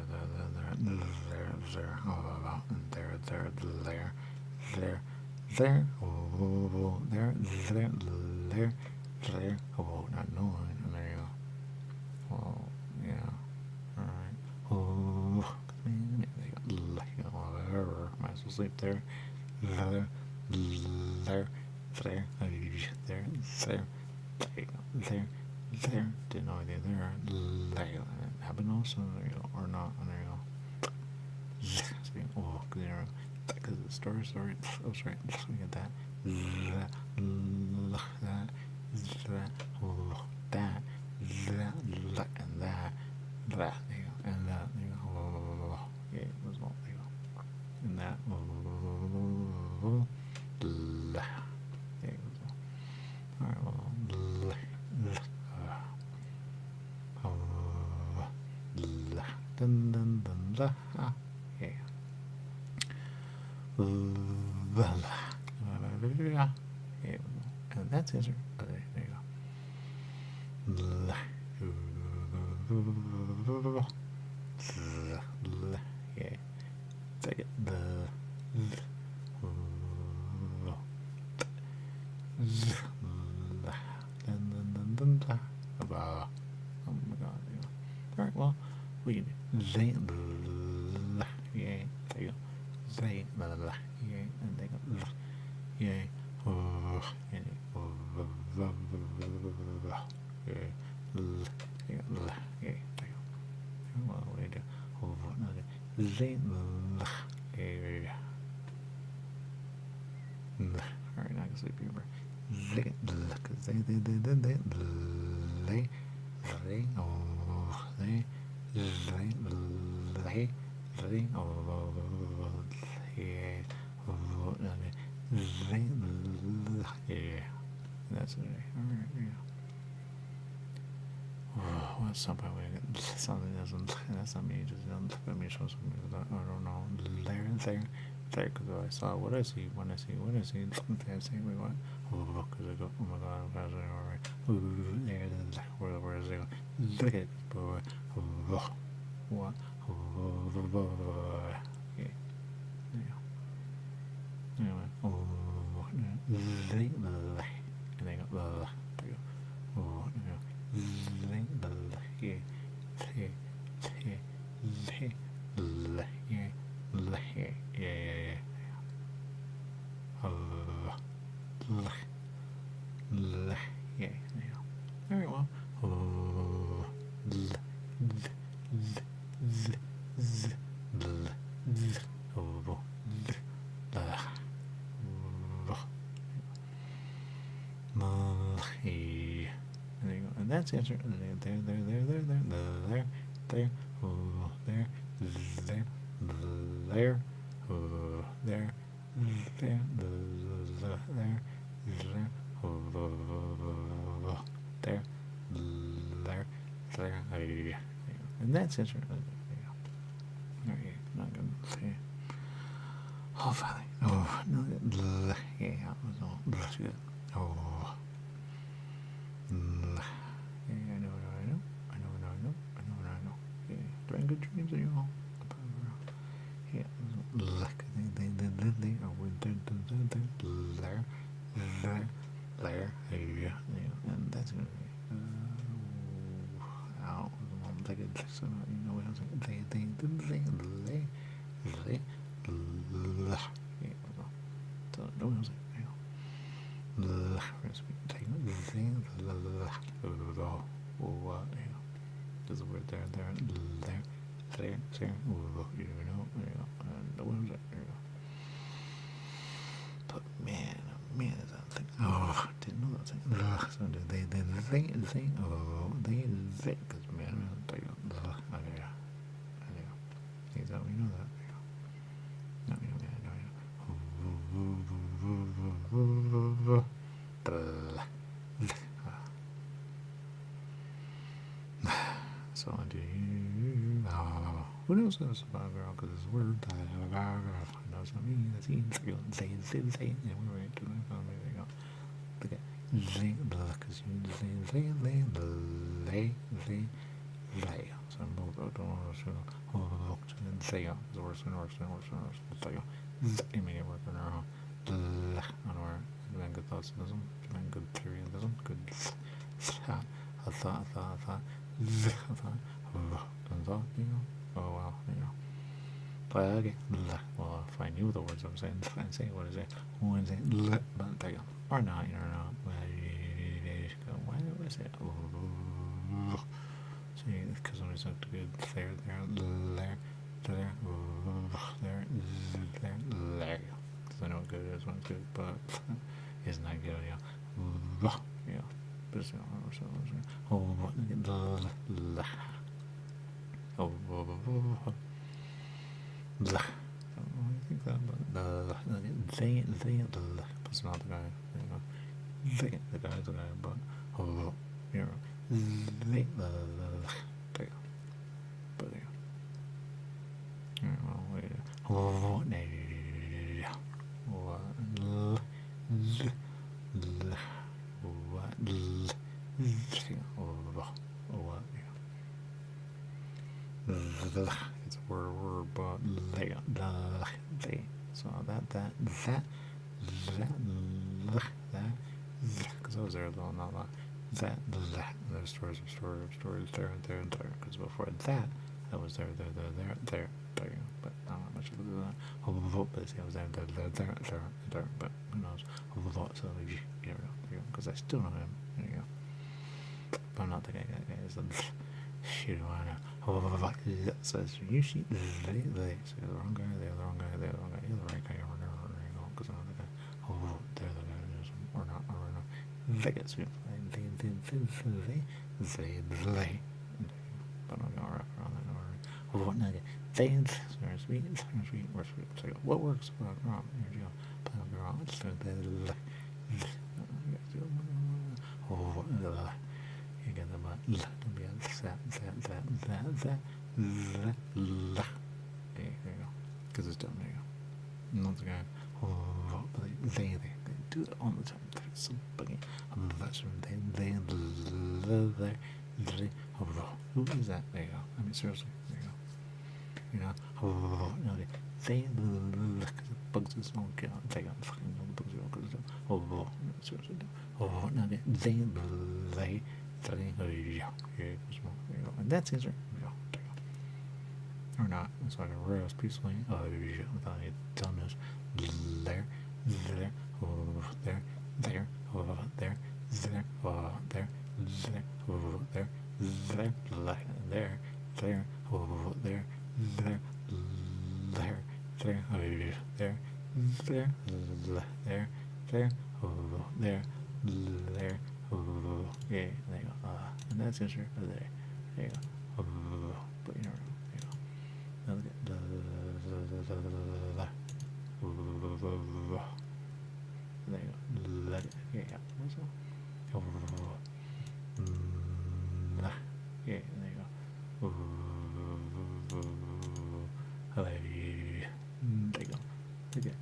oh, there, oh, not knowing, and there you go. Well, yeah, all right. Oh, man, there you go. Whatever. Might as well sleep there. There. Didn't know anything there. There you go. Happened also, there you go. Or not, and there you go. See, oh, there. Because the story. Oh, sorry. Look at that. That. Oh, that. And that. There you go. And that. There you go. Yeah, it was all. There you go. And that. There you go. All right, well. Yeah. And that's the answer. There you go. Yeah. Take it. Oh my god. Alright, well, we can do they, yeah, there you go. They, yeah, and they go, yeah, and yeah, there you go. Well, what do you do? They, yeah. Alright, now I can sleep here. They, that's it. Alright, yeah. Well, at some point we get something doesn't, that's not me, just let me show something, I don't know. There, because I saw what I see, when I see, I say, wait, what? Because I go, oh my god, I'm passing alright. There, where is it? Look at it, boy. What? Yeah. There you go. Anyway, and they go, there you go. Oh, yeah. Very well. There you go. And that's the answer. There, and that's the answer. There you go. Not gonna say. Oh, finally. Oh, no, Yeah, that's good. Oh. Yeah, I know. Yeah, having good dreams, are you all? Yeah, like there, yeah, and that's gonna be out. I'm thinking, so you know what I'm saying? Yeah, so no one was like, there's a word there, you know, and no one was like, but man, is that thing? Oh, didn't know that thing. So they because man, I know. He's out, we know that. No, we know so do you? Who knows this about a girl? Because it's a word. I know something that's easy. Say, and we were into it. There you go. Look at because you say, so I'm both don't say the worst and worse. You make it work on our own. On our good thoughts, good theory, good thought. Oh well, But okay, well, if I knew the words I'm saying, I'd say what is it? But there you go. Or not, why do I say it? See, because when it's not good, there, because I know what good is when it's good, but it's not good, yeah. But it's I think that, but it's not the guy, the guy's the guy, but but it's a word, but so that because I was there though, not that there's stories there, because before that I was there, but not much of that. But see, I was there, but who knows? So because I still know him. There you go. But I'm not the guy. Is shit, I know. Says you see, they say the wrong guy, they're the wrong guy, you're the right guy, there you go. Because I'm the guy. They're the guy, or not. They get sweet. They. But I'm gonna wrap around that. What nugget? Things are sweet. We're sweet. So what works? Wrong. Here you go. But I'm wrong. It's the you get the butt. Don't be that. There you go. Because it's done. There you go. Not the guy. But they do it all the time. They're so buggy. That's from they. Who is that? There you go. I mean, seriously. There you go. No, they because it bugs us. No, get out. Take out. Fucking no bugs you because seriously. No, they. And that's his or not. So I can rest peacefully without any dumbness. There, yeah, there you go. And that's insert there. There you go. But you know, there you go. Now look at there you go. Let it. Yeah. What's that? Yeah. There you go. There you go. Look at.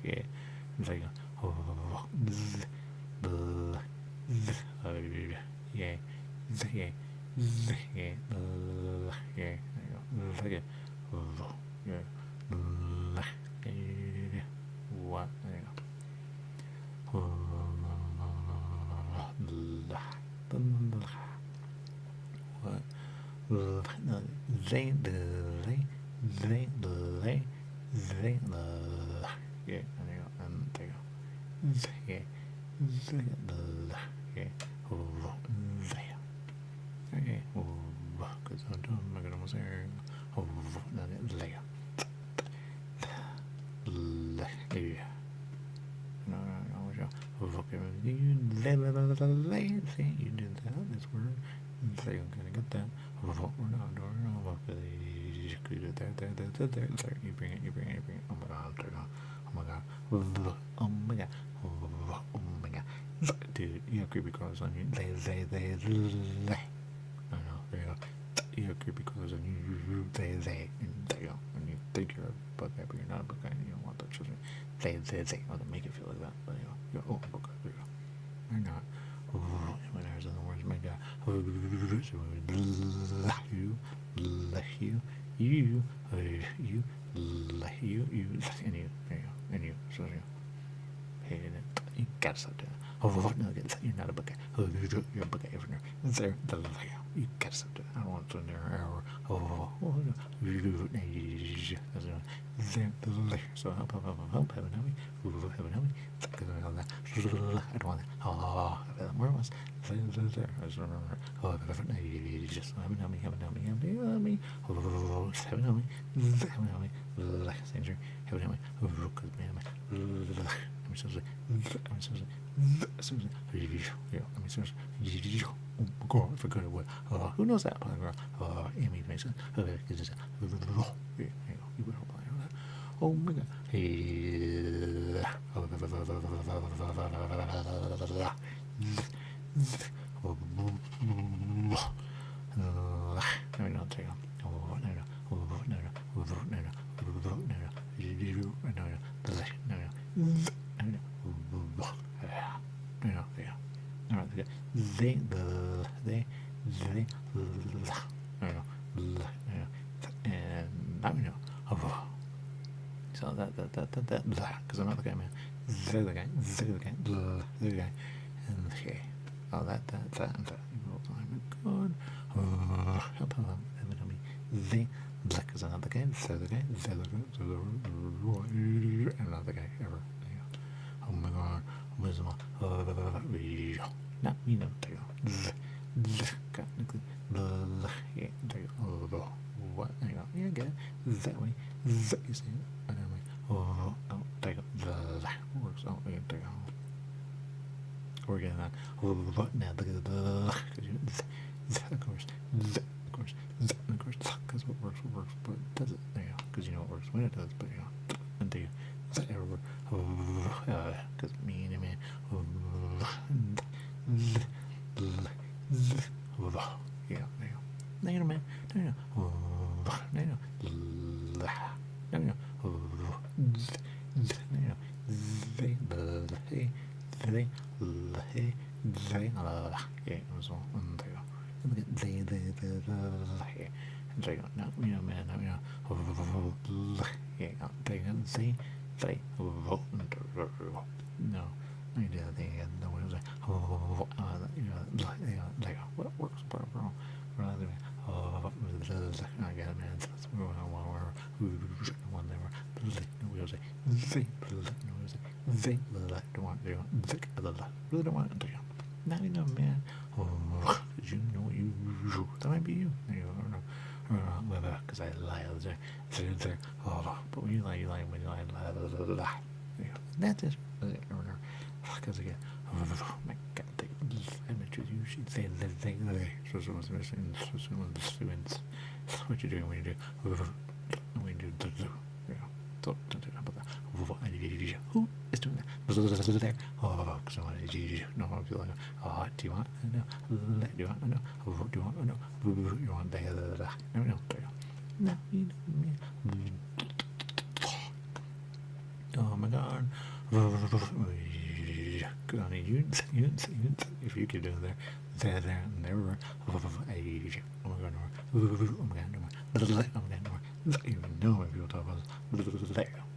Yeah. It's like, yeah. Yeah. Yeah. Yeah. Like it. Yeah. What? There you go. What? Yeah, and there you go. And there you go. Yeah. Yeah. Okay. Because I'm done. I'm going to almost there. There. Yeah. No, you did that. That's word. So you're gonna get that. We're not doing there. You bring it. Oh my god. Dude, you have creepy crawlers on you. I know, there you go. You have creepy crawlers on you. There you go. And you think you're a bug guy, but you're not a bug guy, and you don't want that children. They. Oh, to make it feel like that. But you go, oh, bug guy, there you go. You're not. When there's other words, my God. You, and you, so you. Hey, you gotta stop doing that. Oh, no, you're not a bug guy. You're a bug guy everywhere. There, you gotta stop doing that. I don't want to turn there. So help, heaven help me. Because I don't want that. Where was there? I just remember. Just heaven help me. Heaven help me. Stranger, heaven help me. Because man, God, I forgot what. Who knows that? Amy makes it. You would hope I know that. Oh my God. No, take on. So that, because I'm not the guy, man. They're the guy, and okay. Oh, that. You roll time, good. Help me. They, because I'm not the guy, they're the guy, I'm not the guy ever. Oh my God, wisdom. Not me, no, there you go. Yeah, there you go. What? There you go. Yeah, get it. That way. You see it. And then there you go. Works. Oh, yeah, there you go. We're getting that. Now look at of course, because what works, but does it? There you go. Because you know it works when it does, but you know, and do you? That ever? Because me and man. Yeah, there you go. No, you know, man. No, you know. Yeah, it was all there you go. Look at there you go. Now you know, man. Now you know. Yeah, there you go. No, I did that thing again. No one was like, what works, bro? I got it, man. That's one they were. We was like, really don't want it. Now you know, man. Did you know what you? That might be you. There you go. Because I lie. There. But when you lie, when you lie. That's it. Because again, my God, I met you. She'd say that thing. So someone's missing. So someone's students. What you doing when you do? When you do. Don't do that. Who is doing that? There. Because I want to no, I feel like, do you want? No. Do you want? No. Do you want? No. You want? No. No, you know me. god. Good on you. If you could do there. There, never. Oh my god, oh my god, you know when people talk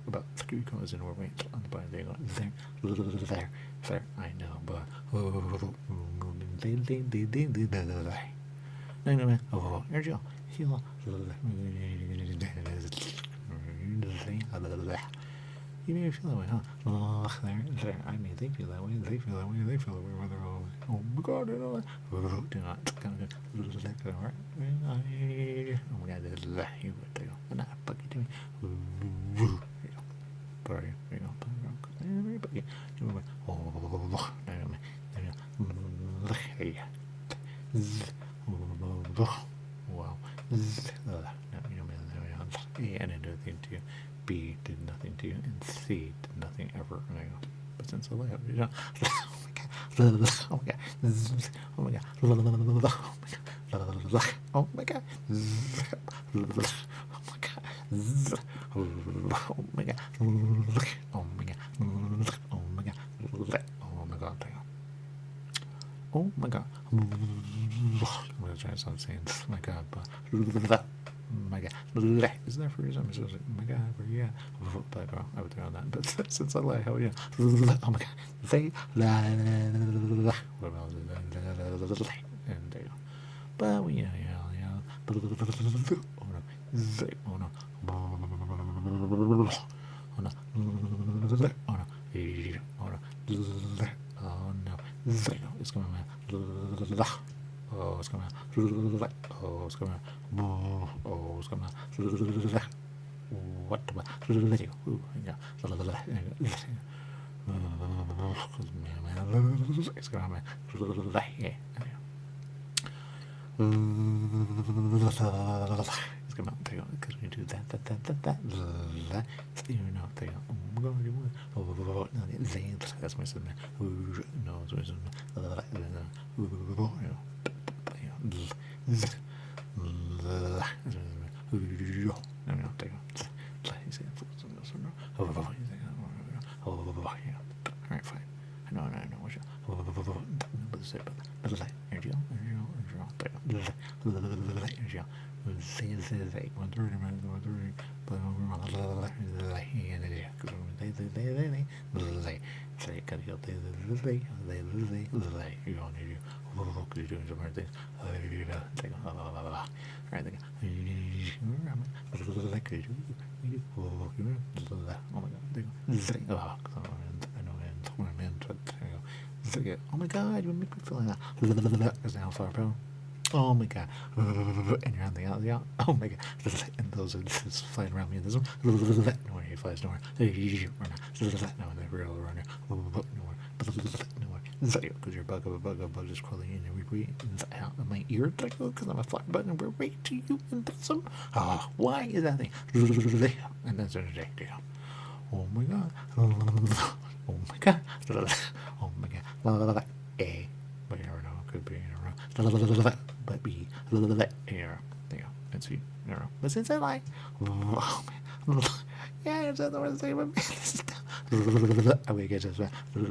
about screw comes in where on the body, they go there, I know, but oh, there's you. You may feel that way, huh? There. I mean, they feel that way. They feel that way. They feel that way when they're all like, oh my god, you know, do not kind of right? Oh my god, this is that. You would go, and not buggy to me. There you go. There you go. Very buggy. Oh, wow. A, and it did nothing to you. B did nothing to you, and C did nothing ever. And I go, but since I laugh, you know, oh my god, oh my god, oh my god, oh my god, oh my god, oh my god, oh my god, oh my god, oh my god, oh my god, I'm gonna try something saying, my god, but my god, isn't that for reason? I'm just like, my god, where you at? But I would throw on that. But since I like, hell yeah, oh my god, they what else is that? And there you go. But we, yeah. Oh no, they, oh no, oh no, oh no, oh no, it's coming, man. Oh, it's coming out. Oh, it's coming out. Oh, it's coming out. What the? Ooh, yeah. It's coming out. Yeah. It's coming out. Because we do that. You know, they go, oh my god, you want? Oh, no, that's my son, man. No, it's my son, man. Alright, fine. I know. Oh my god, you make me feel like that. Is now far, bro. Oh my god. And you're on the out. Oh my god. And those are just flying around me. And this one. Nowhere. He flies nowhere. No, never real around here. Nowhere. Because you're a bug just crawling in every way. Out of my ear. Because I'm a flying button. And we're right to you. And that's some. Oh, why is that thing? And that's the day. Oh my god. Oh my god. Oh my god. A. But you never know. Could be. You never know. But B. There you go. And C. You never know. But since I like. Oh man. Yeah, it's not the word to say, but I'm gonna get to it. I'm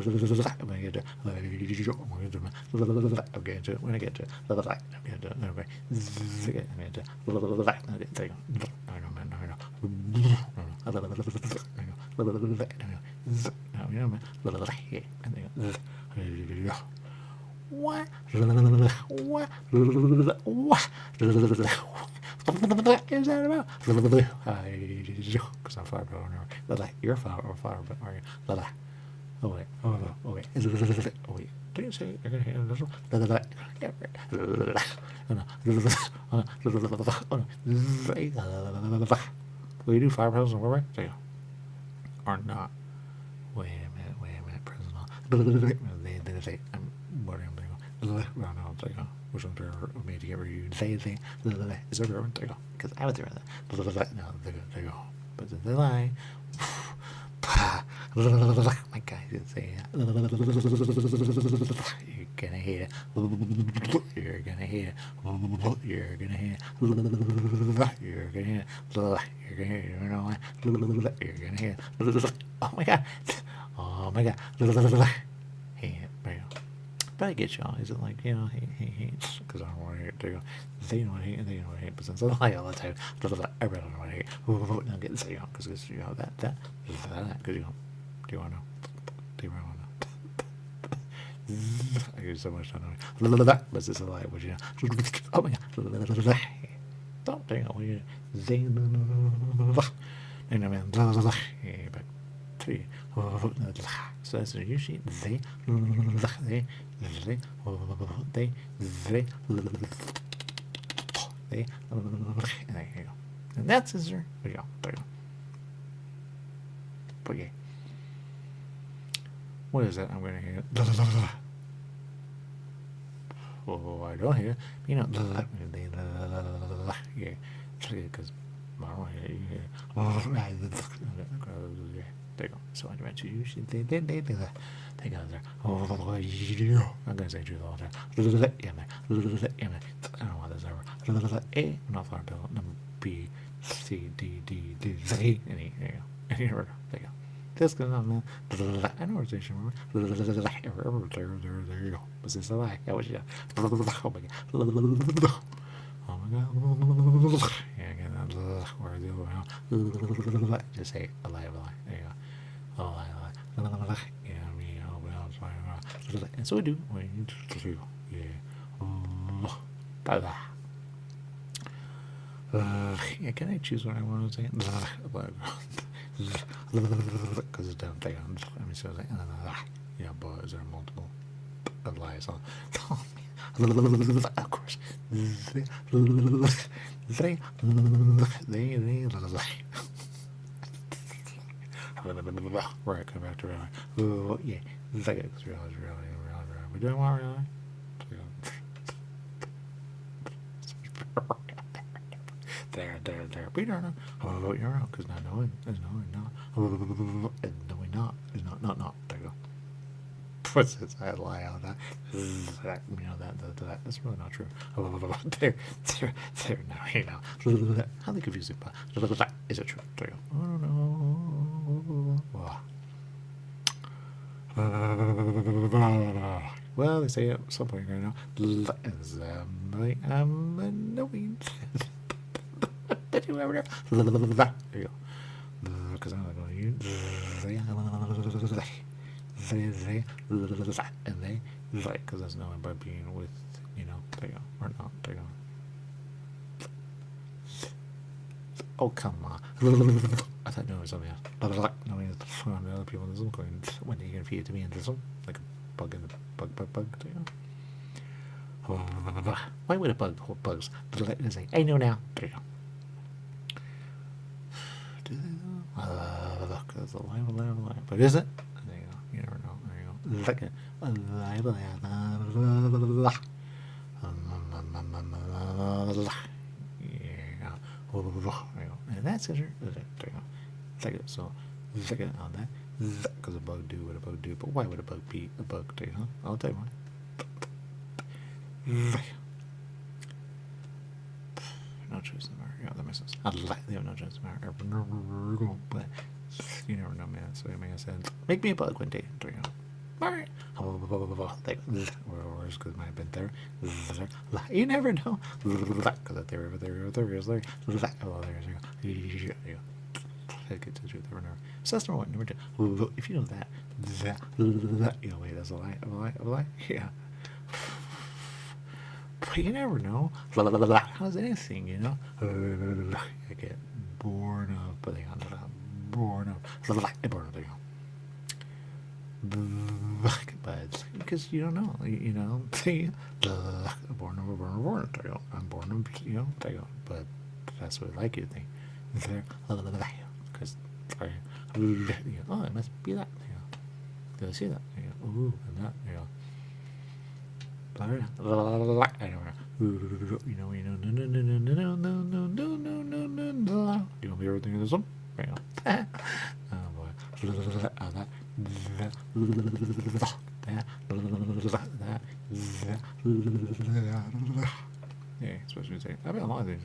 gonna get to it. When I get to it. I'm gonna do what? Is that about? Because I'm far better. You're a flower, but are you? Oh wait. Oh wait. Oh wait. Did you say you're gonna hear this one? Will you do 5 pounds of work? Or not? Wait a minute, President. They say I'm worrying. No, which one's made to get reviewed? Is there a there you go? Because I would throw that. No, there you go. But they lie. My guy did say that. You're gonna hate it. You're gonna hate it. You're gonna hate it. You're gonna hate it. You're gonna hate it. You know what? You're gonna hate it. Oh my god. Oh my god. Hey, but I get y'all. Is it like, you know, he hates because I don't want to hear it. They don't want to hate, they don't want to hate, but since I lie all the time, I really don't want to hate. Now get say, you know, because you know that, because you know, do you want to know? Do you want to know? I use so much time. But this is a lie, but you know, oh my god. Stop doing it. What you and I mean, back to you. So that's usually they, there you go. And that's scissor. There you go. There you go. But yeah. What is that? I'm gonna hear. Oh, I don't hear. You know, yeah, because I don't hear. There you go. So I went to you. They go there. I'm gonna say truth all the time. Yeah, man. I don't want this ever. A, not far bill. Number B, C, D, D, D, Z, and E. There you go. And you never know. There you go. This goes on, man. I know where it's remember. There you go. Was this a lie? Yeah, what you got? Oh my god. Oh my god. Yeah, again, where is the other one? Just say a lie, a lie. There you go. Oh, a lie. Yeah, me, oh, well, sorry. And so we do. Yeah. Yeah, can I choose what I want to say? Because it's down there. I mean, so like, yeah, but is there multiple lies on? Of course. They right, come back to reality. Yeah, it's reality. We don't want reality. There. We don't know. Oh, you're wrong, because not knowing is knowing not. And knowing not is not. There you go. What's this? I lie on that. That, you know, that. That's really not true. There. Now, you know. How they confuse it, but is it true? There you go. I don't know. Well, they say at some point right now. I'm annoying. Did you ever know? There you go. Because I'm not going to use. And they, because that's knowing by being with, you know, there you go. Or not, there you go. Oh, come on. I thought knowing something else. Knowing is from other people in this one, going, when are you going to feed it to me in this one? Like a bug in the bug, there you go. Why would a bug hold bugs? It's like, I know now. There you go. Do they know? Because a lie. But is it? There you go. You never know. There you go. Like a lie. Yeah. There you go. And that's it. There you go. Like it. So, like it on that. Because a bug do what a bug do. But why would a bug be a bug? There you go. I'll tell you why. No choice in the matter. Yeah, that makes sense. They have no choice in the matter. But you never know, man. So I mean, I said, make me a bug one day. There you go. Alright. Worse, because might have been there. You never know. Because there is there. Oh, there you go. Take it to the truth. Never know. So that's number one. Number two. If you know that, you know, wait, that's a lie. Yeah. But you never know. How's anything, you know? I get bored of, but they got bored of. There you go. But because you don't know, you know. Born of. There you go. I'm born of, you know. There you go. But that's what I like you to think. Because oh, it must be that. There you go. Did I see that? There you go. Ooh, and that. There you go. I don't know. You know, no. Do you want me to everything in this one? Right on. Oh boy. Yeah, it's supposed to be saying, I mean, a lot of things.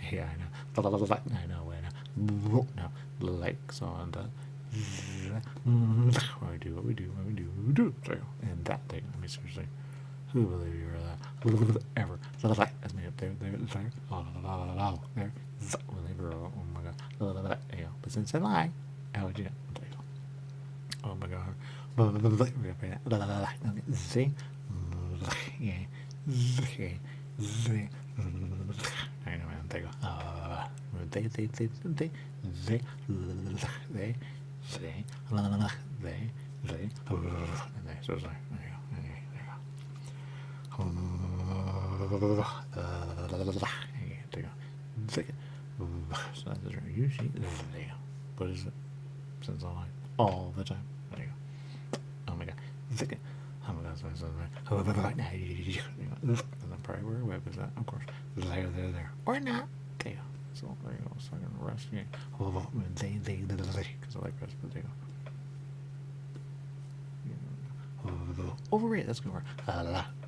Yeah, I know. I know. No, like, so on the. What we do. And that thing, I mean, seriously. Who will believe you were that? Ever. That's me up there. There. Oh, there. Oh my god. Yeah, but since I lie, how would you know? Oh my god. See? Yeah. I know, man. They go. So it's like, so that's usually what is it? Since I all the time. There you go. Oh my god. Oh my god, probably where web is that? Of course. There. Or not. There you go. So there you go. So I'm gonna rest. Yeah. Because I like rest, but there you go. Overrated, that's good word.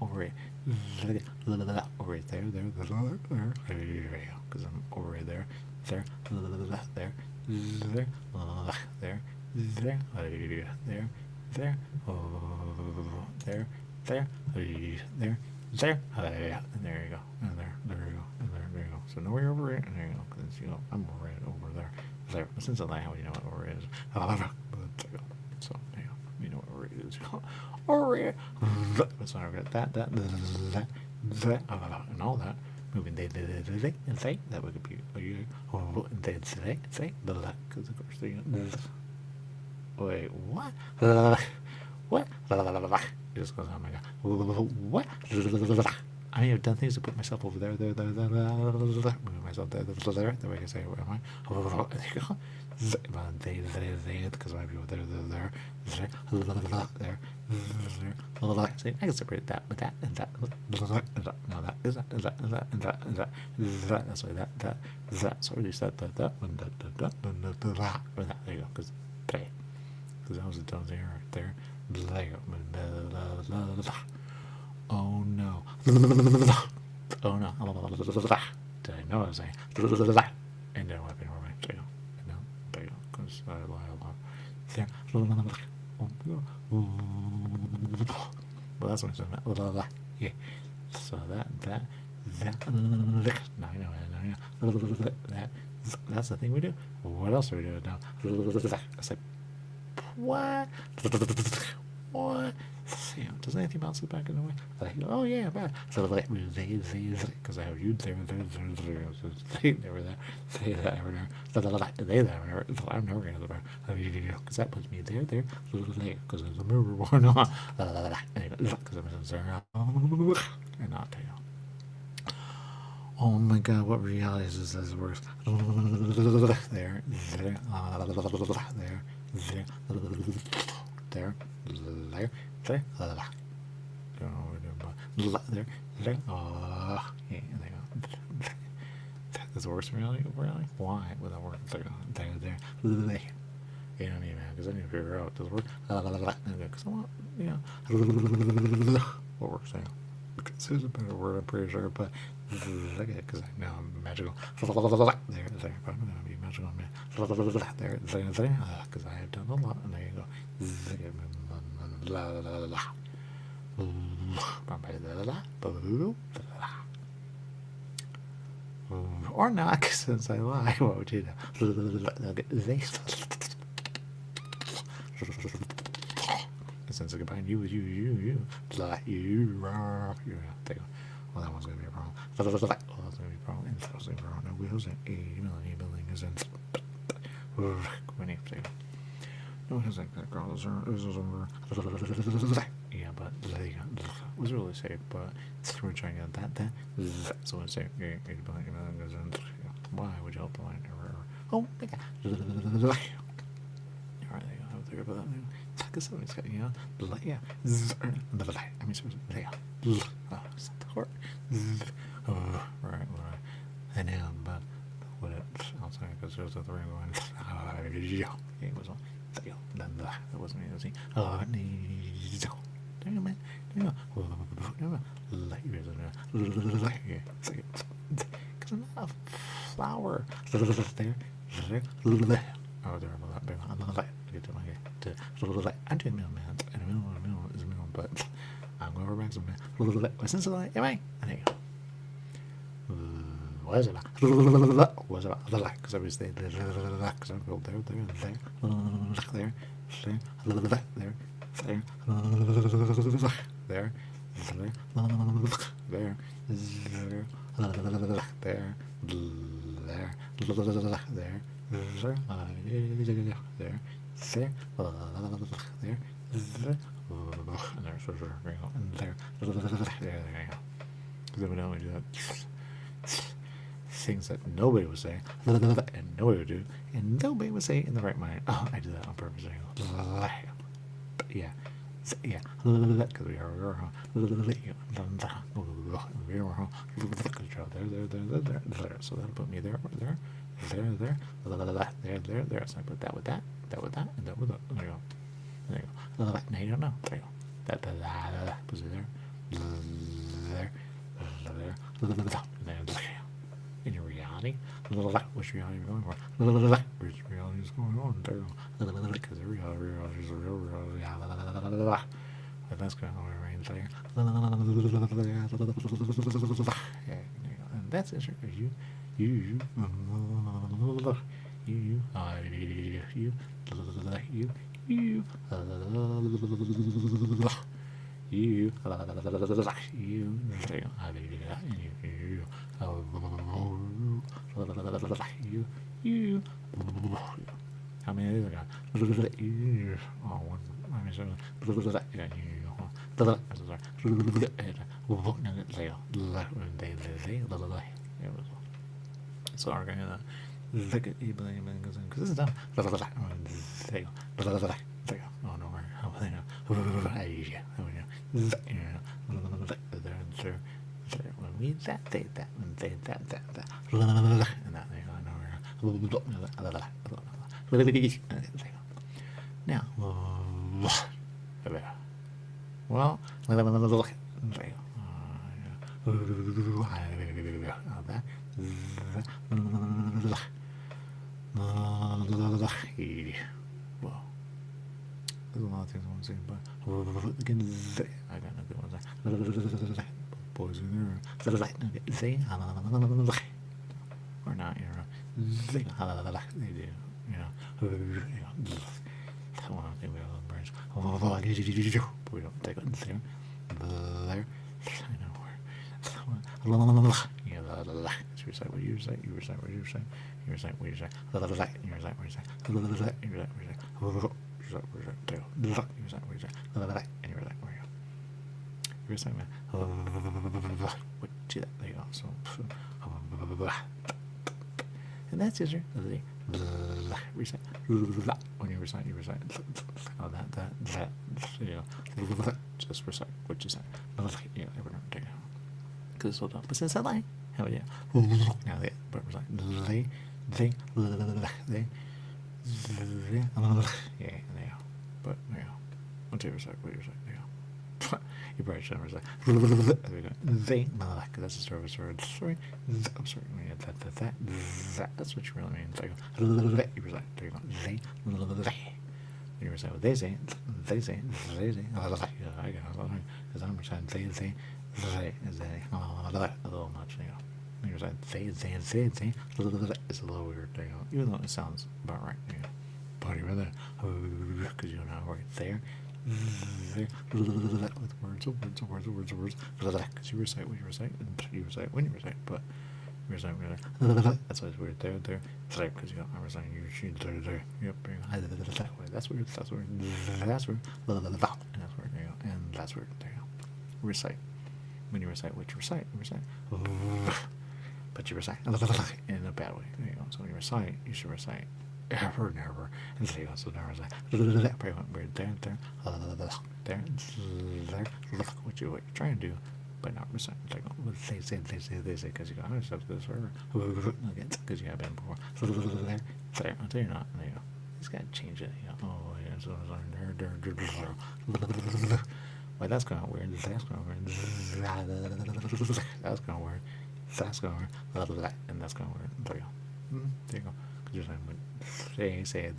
Overrated. Overrated there. There you go. Because I'm overrated there. There. There. And there you go. And there you go. So know where you're overrated, and there you go. Because you know I'm overrated over there. There. Since I how you know what overrated is. So there you go. You know what overrated is. Overrated. So I got that, and all that. Moving they and say that would be and they'd say because of course they wait what what it just goes oh my god what I mean I've done things to put myself over there moving myself there that way I can say where am I they because I people there see, I can separate that with that and that. No, that is that and that and that and that and that. That's why that. So reduce that and that. There you go. Because that was a dumb thing right there. There you go. Oh no. Oh no. Did I know what I was saying? And then weapon over my tail. No, there you go. Because I lie a lot. There. Well, that's what I'm talking about. Yeah. So that. Now you know. That's the thing we do. What else are we doing now? It's like, what? What? Does anything bounce it back in the way? Like, oh yeah, bad. So like, because I have you there, they were there, they that over there, they that over there. I'm never gonna go back. Because that puts me there, because there's a mirror going on. Because I'm there, and not there. Oh my god, what reality is this worse? There. Yeah, and they go. That's worse than reality. Why would that work? There. You don't even because I need to figure out does it work. Because I want, what works there? Because there's a better word, I'm pretty sure, but because I know I'm magical. There, but I'm gonna be magical, man. There, because I have done a lot, and there you go. Or not, because since I lie, what would you do? Since I combine you with you, lie, you, there. Well, that one's gonna be a problem. Well, that's gonna be a problem. And that's gonna be a problem. No wheels and 80 million building is in. No, it hasn't that girl. Yeah, but it was really safe. But we're trying to get that. So it's safe. 80 million goes in. Why would you help the line? Oh my god. Alright, there you go. Have to think about that. Because somebody's got, yeah. I mean, there. It's not the court. Right. I know, but what else? I'll say because there's a 3 going. It was on. There you go. see. There you go. Because I'm not a flower. There. Oh, there. I'm doing middleman. And a middle is a middle, but I'm going over back some man. Since am I? There you go. What is it? What is it? Because I was there. Because I go there. Things that nobody would say, and nobody would do, and nobody would say in the right mind. Oh, I do that on purpose. Yeah, because we are there. So that'll put me there. So I put that with that, and that with that. There you go. Now you don't know. There you go. That puts it there. In your reality, which reality are you going for? Which reality is going on there? Because the reality is a real reality. And that's going on right there. And that's it. You. How many of these I got? Oh, one. I mean, so. So we're going to look at because this is done. There you go. Oh no, how they know? When we that, they that, when they that, and that they go. Now, well, there's a lot of things I want to say, but again, I got no good ones. Boys in there, say, or not, you know, they do, you know, I want to think we have the brains. But we don't take it there. There, I know where. Yeah, you recite what you recite, you recite what you recite, you recite what you recite, you recite what you recite, you recite what you recite, and you recite what you recite, what you that they also. And that's just your reset. When you recite, oh, that, you know, just recite what you say. Yeah, everyone take it. Because it's so dumb. But since I like, hell yeah. Now they, but recite. They, yeah, there you go. But, there you go. Once you recite, what you recite, there you go. You probably shouldn't recite. There we go. They, because that's a story. Sorry. I'm sorry. That's what you really mean. There you go. You recite. There you go. They. When you recite what they say. I got it. Because I'm reciting they. Is a little much. There you go. When you recite they. It's a little weird. There you go. Even though it sounds about right. There you go. But you rather, because you don't know how to work there. With words. Because you recite what you recite, and you recite when you recite, but you recite. That's why it's weird. There. It's like because you don't recite, you there. Yep. That way. That's weird. And that's weird. And that's weird. There you go. And that's weird. There you go. Recite. When you recite what you recite, but you recite in a bad way. There you go. So when you recite, you should recite. Never. And so you also never say there, what you're trying to do, but not recite. It's like, they say, because you got other stuff to this forever. Because you have been before. So there, until you're not, there you go. He's got to change it. You know, oh, yeah, so wait, that's kind of weird. That's kind of weird. That's kind of weird. That's kind of weird. And that's kind of weird. There you go. There you go. Because you're saying, they say, and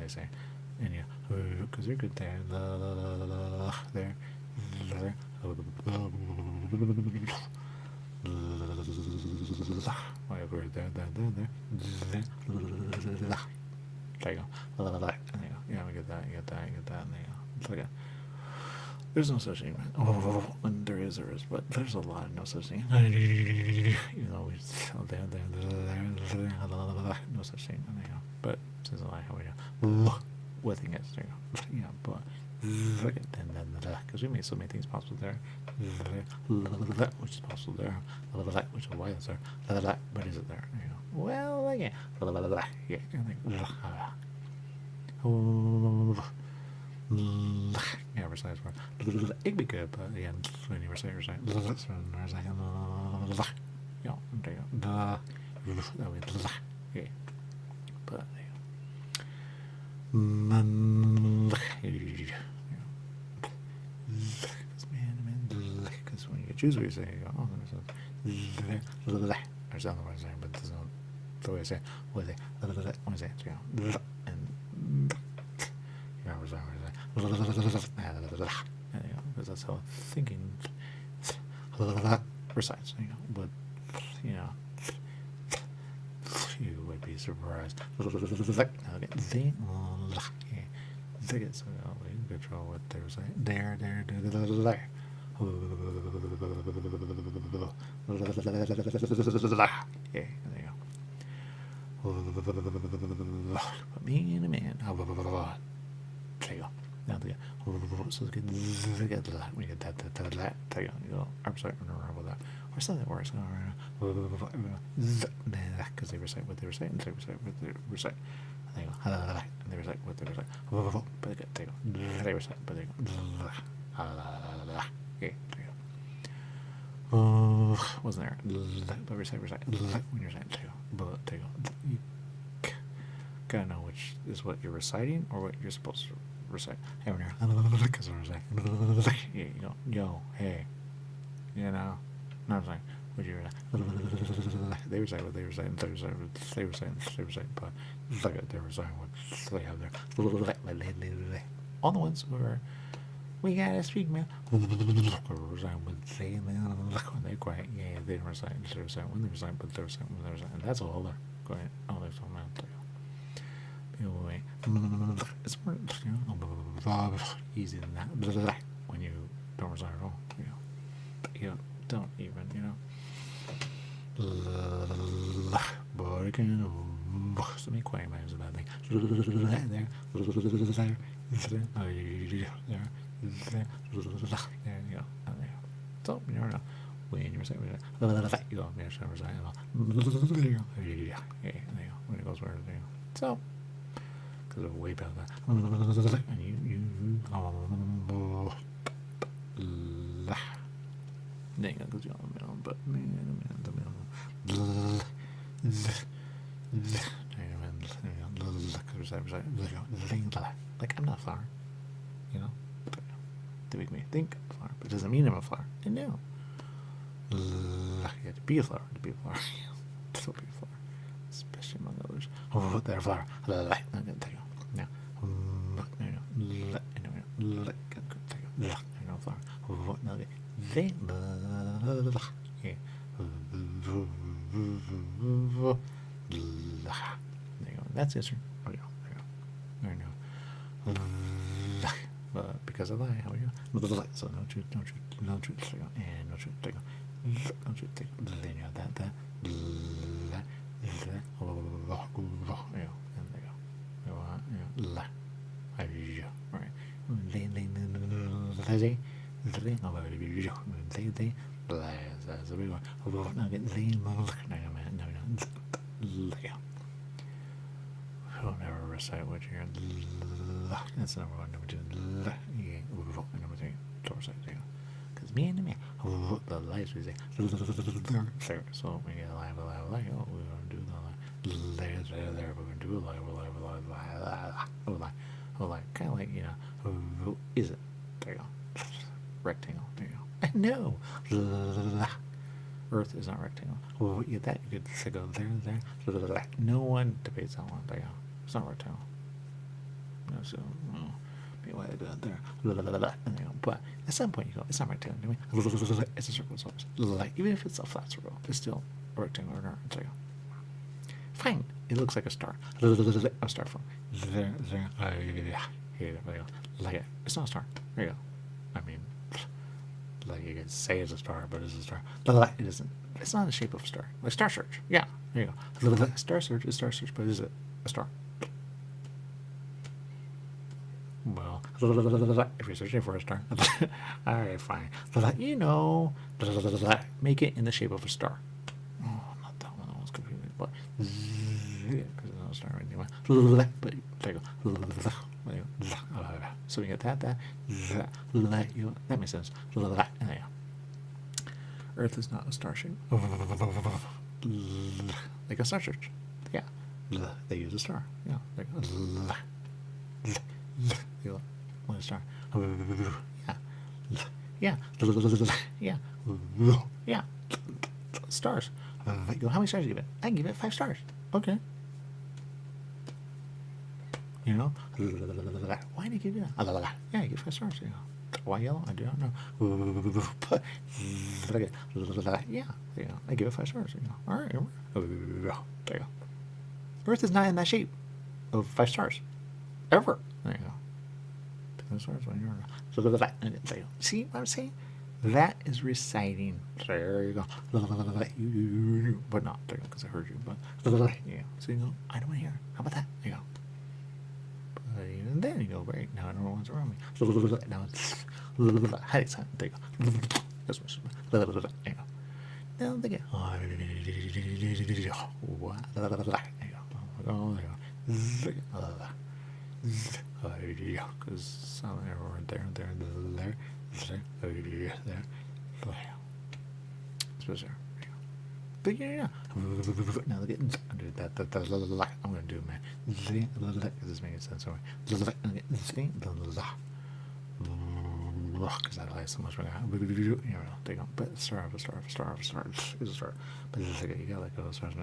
they say, and yeah, because you're good there. There. There. Whatever, there. There you go. Yeah, we get that. You get that. And there you go. It's like there's no such thing. When there is, but there's a lot of no such thing. You know, we there, no such thing. And there you go. But since I like how we do, what thing is there? Yeah, but because we made so many things possible there, which is possible there, which is why it's there, but is it there? You know, well, yeah, yeah, recite for it'd be good, but yeah, when you recite, yeah, there you go, yeah, but because when you choose what you say, you go, oh, there's other way I say, but there's no the way I say, what I say, you know, and you know, because that's how thinking recites, you know, but you know, you would be surprised. They get so we can control what they were saying. There. Yeah, there you go. Me and a man. There you go. Now they so get that. We get that. There you go. I'm sorry, I don't know about that. Or something worse. Because they recite what they recite, and they recite what they recite. There you go. And they recite what they recite. But there you go. They recite, but there you go. Okay, there you go. Wasn't there? But recite. When you're reciting, there you go. But there you go. You gotta know which is what you're reciting or what you're supposed to recite. Hey, when you're because I'm reciting, yeah, you go, yo, hey, you know, no, I'm saying, what you they recite what they recite, and they recite what they recite, but look at they reciting what they have there. All the ones who are, we gotta speak, man. When they quiet, yeah, they don't recite, they recite when they recite, but they recite when they recite, and that's all they're going. Oh, there's all that. It's more, you know, easy than that. When you don't recite at all, you know, you don't even, you know. But again, so many quiet minds about things. There, there you go. So you never know. When you recite, you go, yeah, there you go. When it goes where, there you go. So. Because of way past that. And you there you go, because you're on the middle, but like I'm not a flower, you know. To make me think I'm a flower, but it doesn't mean I'm a flower. I know. You have to be a flower to be a flower. Still be a flower, especially among others. Oh, they're a flower. There you go. Now, there you go. That's it, sir. There you go. There you go. But because of that, how we go. So no truth. There you go. And no truth. There you go. No truth. There you go. Then you have that. There you go. And there you go. Don't ever recite what you're that's number one. Number two, number three, don't recite. Because me and me, the lights we say, so we get live, oh, we're gonna do the there, we're gonna do live, is it? There you go. Rectangle. There you go. No. Earth is not rectangle. Well, you get that? You could say go there. No one debates that one. There you go. It's not rectangle. No, so, maybe why I do that there. And there you go. But at some point you go, it's not rectangle. It's a circle. Even if it's a flat circle, it's still a rectangle. There you go. Fine. It looks like a star. A star form. There. There you go. Like it. It's not a star. There you go. I mean, like you could say it's a star, but it's a star. It isn't. It's not the shape of a star. Like Star Search. Yeah. There you go. Star Search is Star Search, but is it a star? Well, if you're searching for a star, all right, fine. You know, make it in the shape of a star. Oh, not that one. That one's confusing. But because it's not a star anyway. But there you go. So we get that. That makes sense. And there you go. Earth is not a star shape. Like a Star Search. Yeah. They use a star. Yeah. Like what a star. Yeah. Yeah. Stars. How many stars do you give it? I give it 5 stars. Okay. You know? Why do you give it that? Yeah, you get 5 stars. You know? Why yellow? I do not know. But yeah, you know, I give it 5 stars. You know? All right. There you go. Earth is not in that shape of 5 stars. Ever. There you go. Stars when you're see what I'm saying? That is reciting. There you go. But not there because I heard you. But yeah. So you go, I don't want to hear. How about that? There you go. But even then you go, right now I don't know what's around me. Now it's hiding sign. There you go. That's what there you go. Now they get because some error there, it's there. But yeah. Now look at under that. I'm gonna do man. Because this makes sense. Because I like so much. You know, they go. But star is a star. But it's like you got like those stars.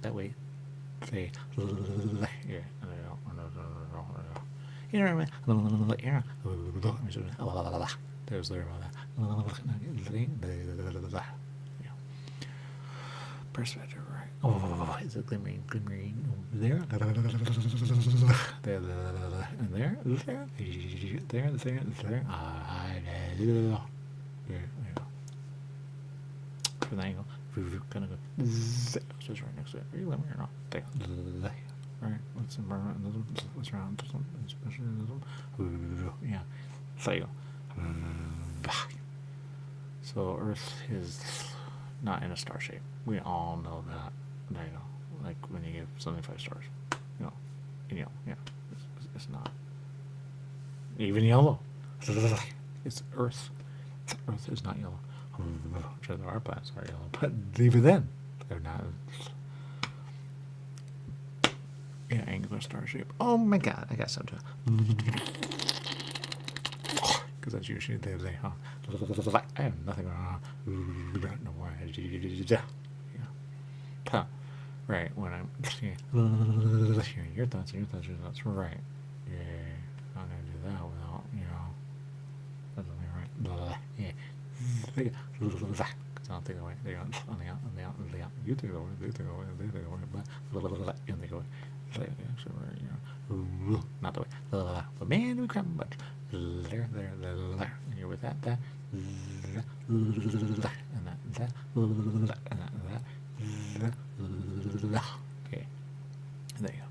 That way. They yeah. You know what I mean? There's there about that. Perspective, right? Oh, it's a glimmering there. There, and there. From the angle, kind of go. Just right next to it. Are you letting me or not? There. Right. What's environment? What's around? Especially yeah. There you go. So Earth is not in a star shape. We all know that. There you go. Like when you give something 5 stars. You know, yeah. It's not. Even yellow. It's Earth. Earth is not yellow. Sure, there are planets that are yellow, but even then, they're not. Yeah, angular star shape. Oh my god, I got something. Because that's usually the day, huh? I have nothing wrong. No more. Yeah. Huh. Right, when I'm hearing your thoughts, right. Yeah, I'm going to do that without, you know, that's something right. Yeah. Because I don't think away. They go on the out. You take it away, they take it away, but and they go away. Actually, you know, not the way. But man, we grab a bunch. There, and you're with that, and that. Okay, and there you go.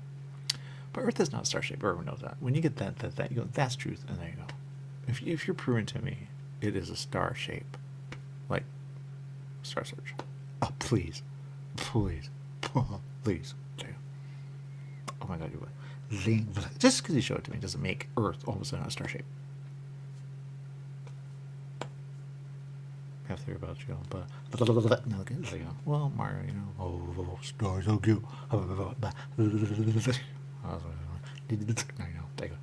But Earth is not a star shape. Everyone knows that. When you get that, you go, that's truth, and there you go. If you're proving to me it is a star shape, like Star Search, oh please. There you go. Oh my god, you would. Just because you show it to me doesn't make Earth all of a sudden a star shape. I have theory about you, but now look at this. Well, Mario, you know, oh, stars, so cute. know. There you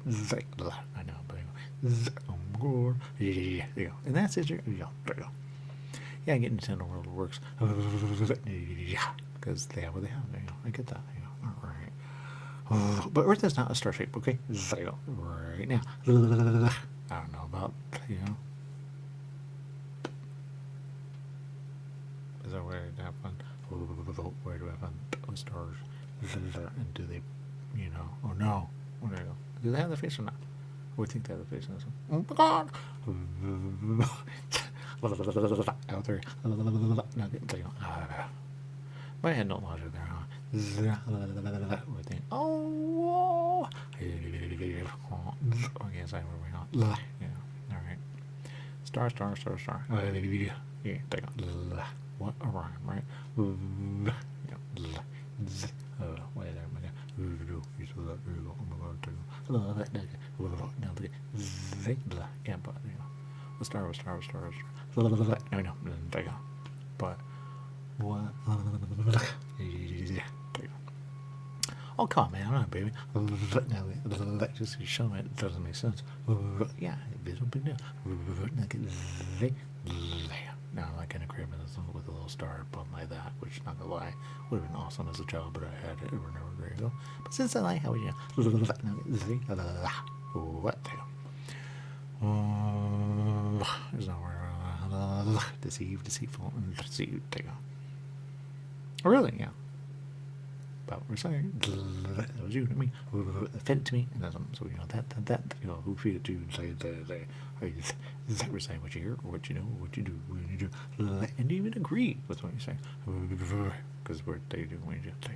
go. I know. But there you go. And that's it. There you go. Yeah, I get Nintendo World works. Because they have what they have. There you go. I get that. There you go. All right. But Earth is not a star shape, okay? There you go. Right now. I don't know about, you know. Is that where it happened? Where do I find stars? And do they, you know? Oh no. Oh, there you go. Do they have the face or not? We think they have the face in this one. Oh my god! Out there. No, there you go. My head no longer there, huh? We think, oh, okay, so where we are. Yeah, all right. Star. Yeah, take a what a rhyme, right? Wait there, my God. Yeah, but you know, the star was. No, there you go. But what? Oh, come on, man. I'm not a baby. Now, just to show me it doesn't make sense. Yeah, it's a big deal. Now, I'm like in a crib with a little star button like that, which, not gonna lie, would have been awesome as a child, but I had it. There you go. But since I like how we, what the hell? There's nowhere. Deceitful, and deceived. There you go. Oh, really? Yeah. But we're sorry. That was you, not me. Fed it to me, and that's so you know that you know who feed it to. Say recite what you hear, or what you know, or what you do, when you do, and even agree with what you say, because what they do when you do.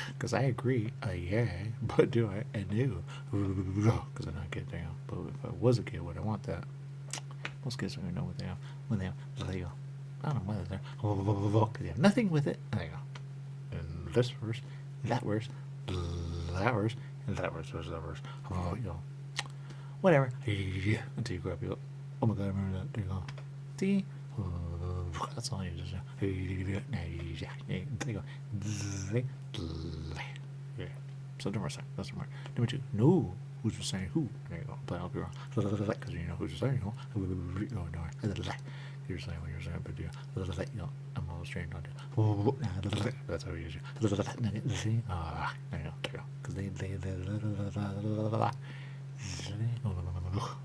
Because I agree, yeah, but do I? I do, because I'm not a kid, but if I was a kid, would I want that? Most kids don't even know what they have when they have. There you go. I don't know whether they're because they have nothing with it. There you go. And this verse, that verse, that verse, and that verse, that verse. Oh, you know, whatever. Until you grow up, you go, oh my god, I remember that. There you go. See? That's all you just. There you go. Yeah. So number one. That's number one. Number two. No. Who's just saying who? There you go. But I'll be wrong. Because you know who's just saying, you know. No. You're saying what you're saying, but you know, I'm always trained on it. That's how we use you. See? There you go. Because they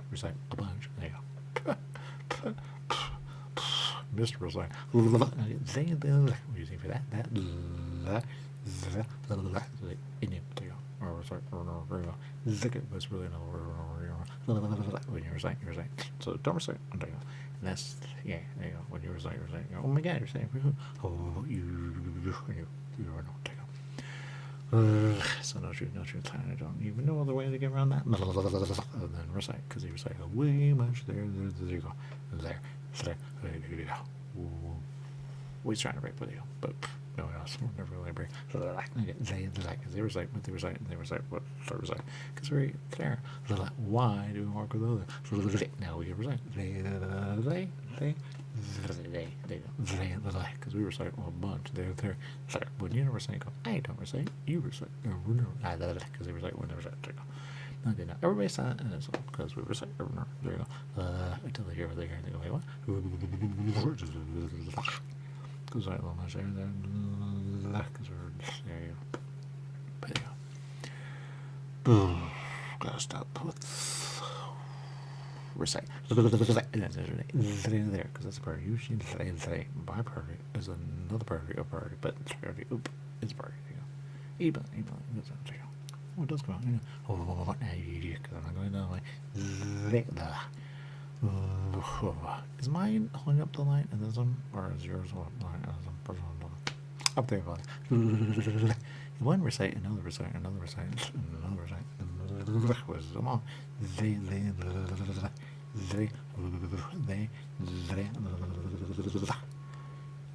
recite a bunch. There you go. Mr. Recite. We're using for that. In it. There you go. Or recite. There you go. That's really another when you recite. So don't recite. There you go. And that's, yeah, there you go. When you recite, you go, oh my god, you're saying, oh, you are not, there you go. So no truth, I don't even know other way to get around that. And then recite, because you recite way much there you go. There you go. Well, he's trying to break with you, but no one else will never really break. They recite what they recite, and they recite what they recite. Because very clear. Why do we work with others? Now we recite. They. Because we recite a bunch. They're. When you don't recite, go, I don't recite. You recite. Because they recite when they recite. There you go. Okay, now everybody's silent and it's because we recite. There you go. Until they hear what they hear, they go, wait, what? Because I love my share there. Because we're there you go. But yeah. Gotta stop with recite. There, because that's a party. Usually, my party is another party, a party, but party, it's a party. There you go. Even, there you go. Oh, it does come out. You know. Oh, because I'm not going down like. Is mine holding up the line in this one, or is yours holding up the line in this one? Up there, buddy. One recite, another recite, another recite, another recite. Was them all? They.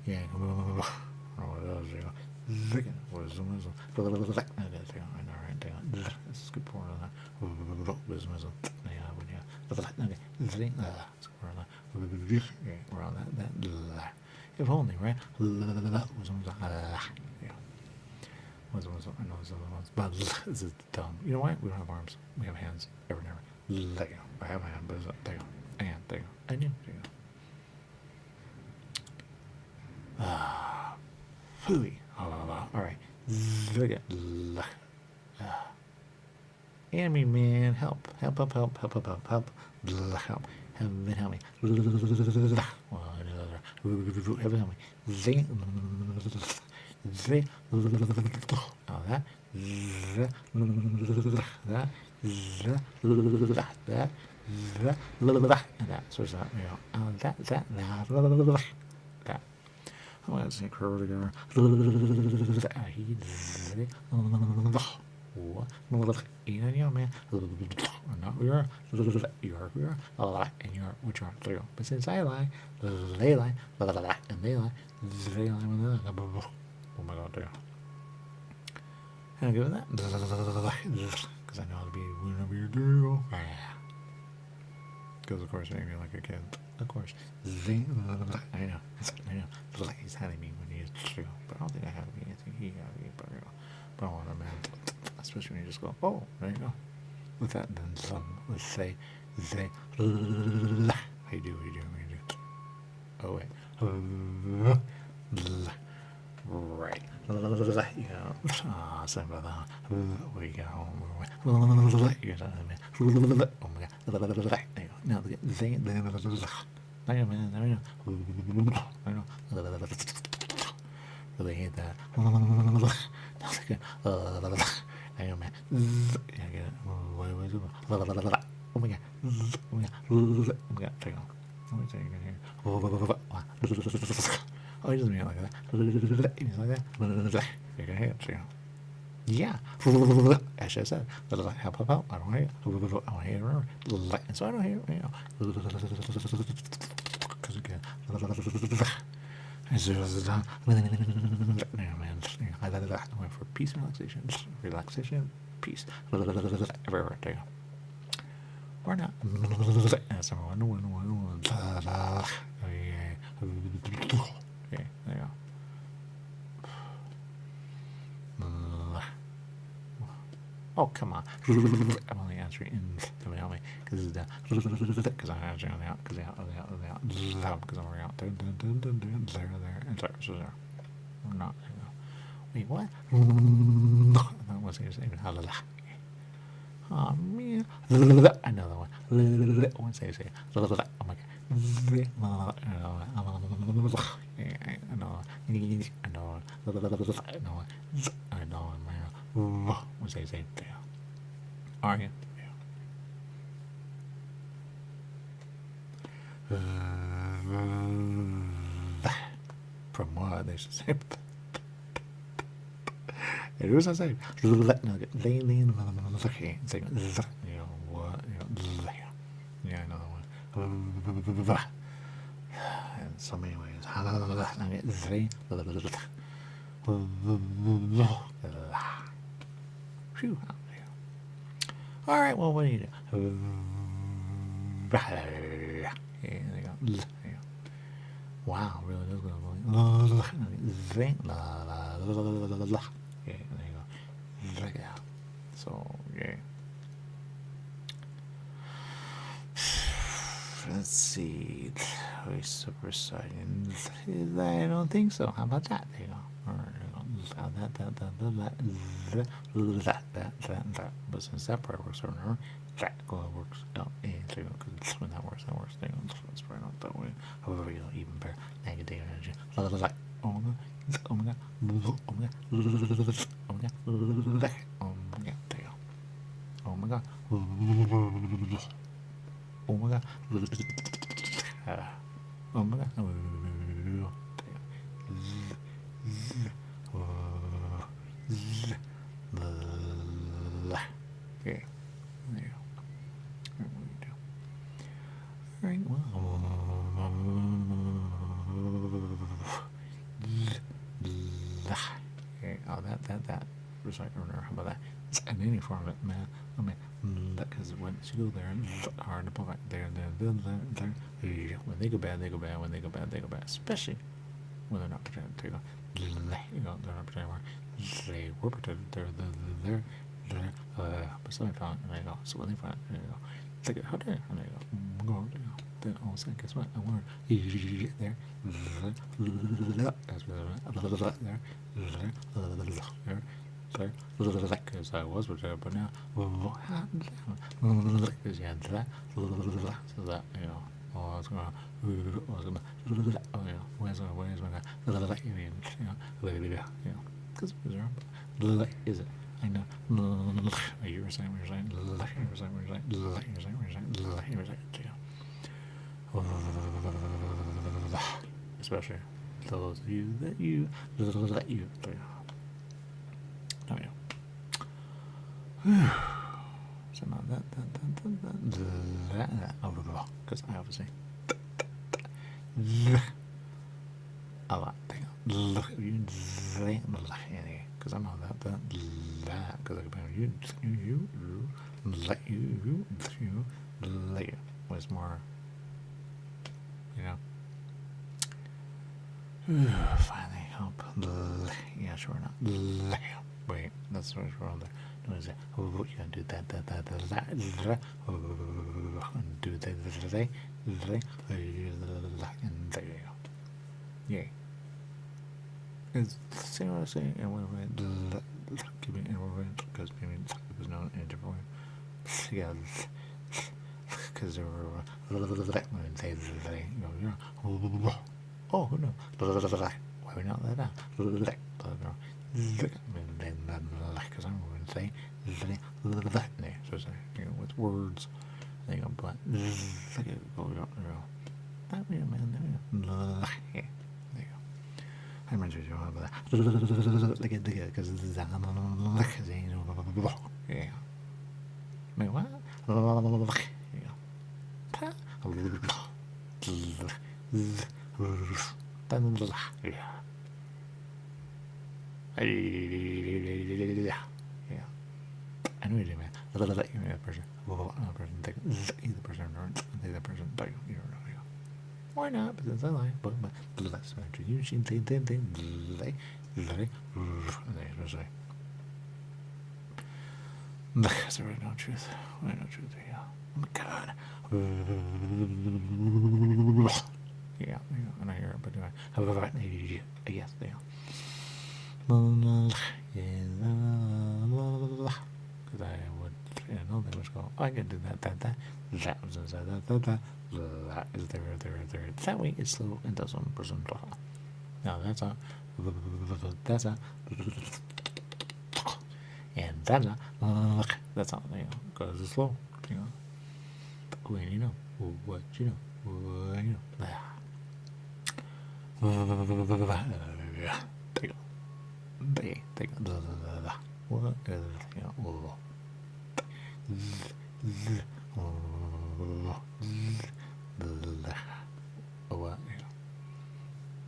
Yeah. Wisdom. I know, right? This is good for that. Wisdom. Yeah. We're on that. If only, right? Wisdom. Yeah. Wisdom. I know those other ones. But this is dumb. You know what? We don't have arms. We have hands. Ever, never. There you go. I have my hand, but there you go. And there you go. And you. There you go. Phooey. All right. Look at. Enemy man, help. Help. Help. Help me. Help me. Help me. Oh, that. That. So it's that. That. I'm going to say curve together. Man. Not we are. You are. And you are. Which are. There you go. But since I lie, they lie, and they lie, oh my god, there you go. And I go with that. Because I know how to be whenever you do. Because of course, I feel like a kid. Of course. I know. He's handing me when he's true. But I don't think I have anything. He has me, but I want a man. Especially when you just go, oh, there you go. With that, then some would say, they. How you do? Oh, wait. Right. Yeah. Ah, sorry about that. We go. You know what I mean? Oh my god. There you go. Now, they. I know. Really hate that. I know, man. I get it. Oh my god. Oh my god. There you go. Let me tell you again here. Oh, he doesn't mean it like that. He's like that. You're gonna hate it, you know. Yeah. As I said, help. I don't hate it. I don't hate it, remember. And so I don't hate it, you know. Because again. I went for peace and relaxation, peace, everywhere, there you go. Or not. That's number one. Okay, there you go. Oh, come on. I'm only answering in to help me because it's because I'm answering on the out because the out because I'm already out there and there. I'm not. Wait, what? That wasn't even saying oh man. Another one. One say. Oh my god. I know. What say there? Are you? From what they should say. It was I say. No, they lean. Okay, say. You know what? Yeah, another one. In so many ways. Phew. All right. Well, what do you do? Yeah, there you go. Wow, really does go. Yeah, there you go. Yeah. So yeah. Let's see. Super Saiyan. I don't think so. How about that? There you go. That. But since that part works, remember, that works out. Because when that works, there you go. Let's spread out that way. However, you know, even better. Negative energy. Oh my god. Oh my god. Oh my god. Oh my god. There you go. Oh my god. Oh my god. Oh my god. Okay. There you go. What do you do? Alright, well. Okay, oh, that. Recycler, how about that? And any form of it, man. I mean, because once you go there, hard to pull back there. When they go bad, they go bad. When they go bad, they go bad. Especially when they're not pretending to go. You know, they're not pretending anymore. They were protected. They're but something found it, and I go, so when they found it, and I go, it's like, how dare, and I go, then all of a sudden, guess what? I wonder, there, because I was protected, but now, because yeah, that, so that, you know, oh, I was gonna, where's my, you know, because is it? I know. You were saying, especially those of you that you let you. Oh yeah. So now that because I obviously a lot. Look at you, because I know that because I can you let you was more, you know. Finally, help. Yeah, sure not. Wait, that's what's wrong there. No, is it? Oh, you gotta do that. And do that. And there you go. Yay. It's the same what I say, and when give me an way because maybe it was known in a different way. Yeah, because there were say oh no, why we not let out? Because I'm going to say so it's like, you know, with words, they go, but that man, yeah. I remember you about that. Look at the because yeah. Wait, what? Yeah. I know you did, man. Let you know that person. Either person or the person. You don't know. Why not? But since I like, but let's introduce you. They, and they say, because there is no truth. There is no truth here. Oh my God. Yeah, and I hear it, but anyway. Yes, they are. Because I would, you know, they would go, I can do that was inside that is there. That way it's slow and doesn't present. Now that's a, and that's a, that's how, you know, because it's slow, you know. When you know, what you know, take what is, you know, what, you know.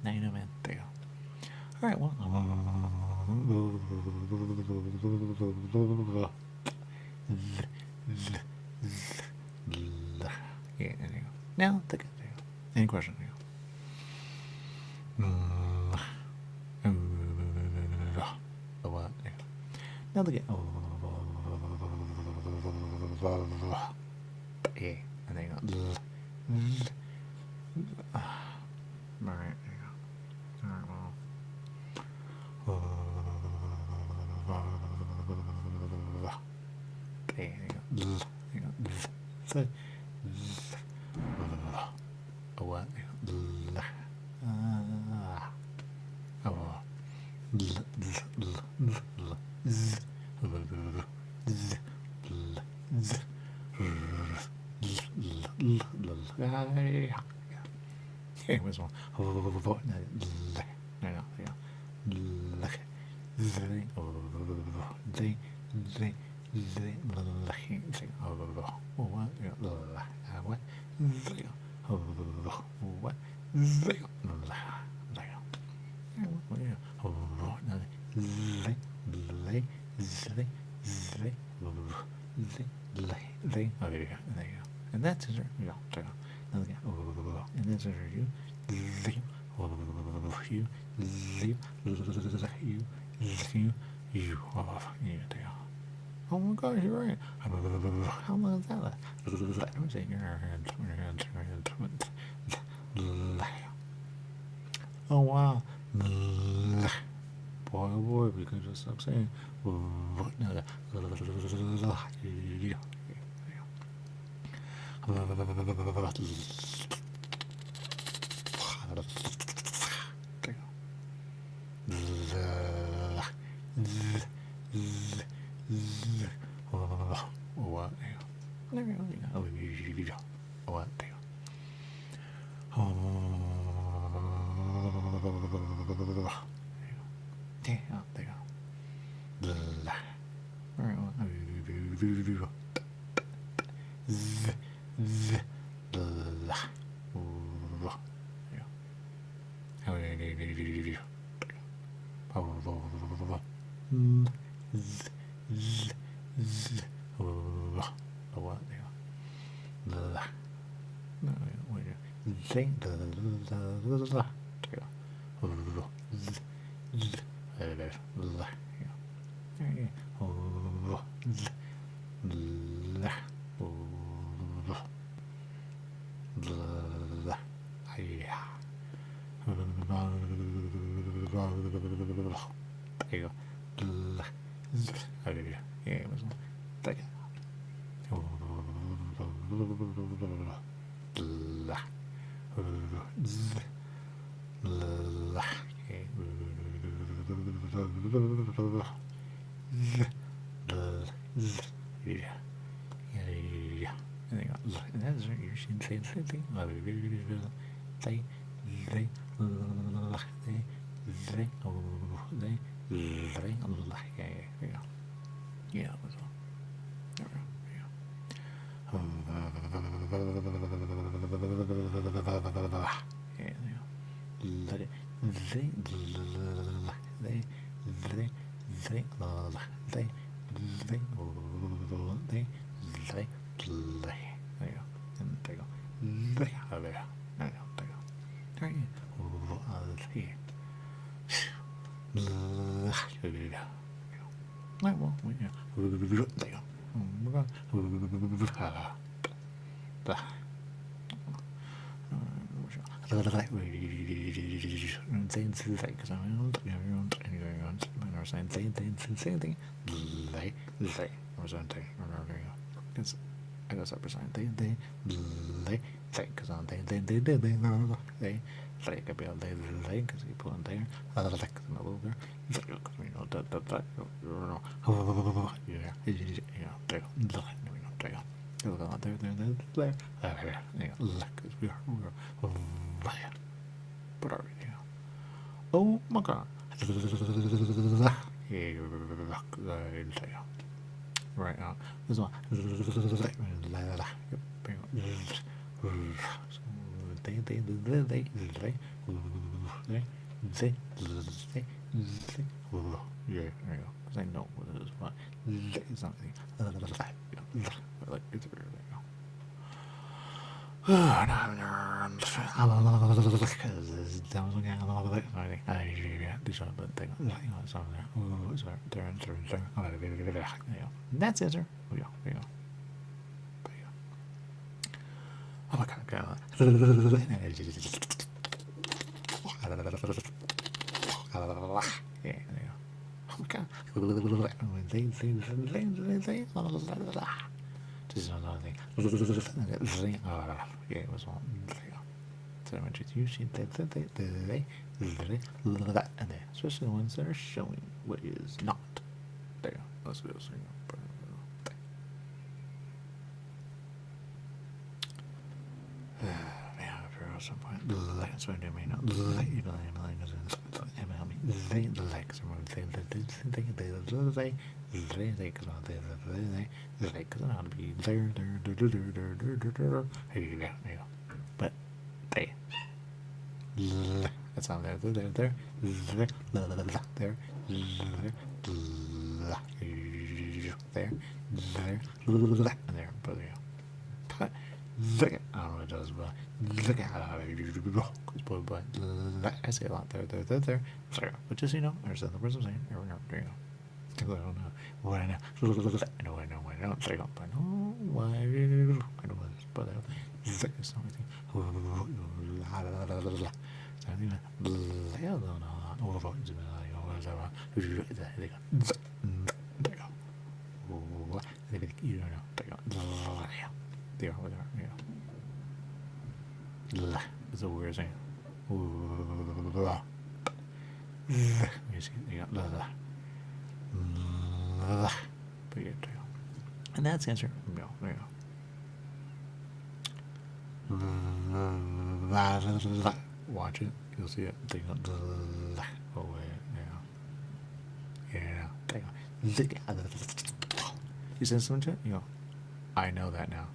Now you know, man. There you go. All right, well, yeah, there you go. Now, there you go. Any question? There you go. What? There you go. Now, look at, yeah, and there you go. All right, there you go. All right, well. There you go. There you go. So, what? It was one. And that's it. And that's it. You my gosh, you're right. How long is that? Let me see. Oh, wow. Boy, oh boy, we could just stop saying. I guess I present they because on they could be on they because you put on there because I'm over because we know that yeah there because we are but are we oh my god right now this one yeah, there you go. Because I know what it is, but it's not like it's there you go. That's it, sir. There you go. Oh my god. Yeah, there you go. Oh my god. This is another thing. Yeah, it was on. So I just usually that and there, especially the ones that are showing what is not. There, let's go. Yeah, for some point, that's what I mean. They the legs are moving. They because I know how to be there. But they that's not there. There. There. And there. But yeah. But I don't know what it does, but I say a lot there. But just, you know, understand the words I'm saying. There you go. I don't know what I know. I know what I know what I don't. I know what I know. I know what but it's something. You don't know. They are. It's a weird thing. You see, you got but yeah, and that's the answer. No, there you go. Watch it, you'll see it. Take out oh wait, yeah. Take out. You said something to it? You go, I know that now.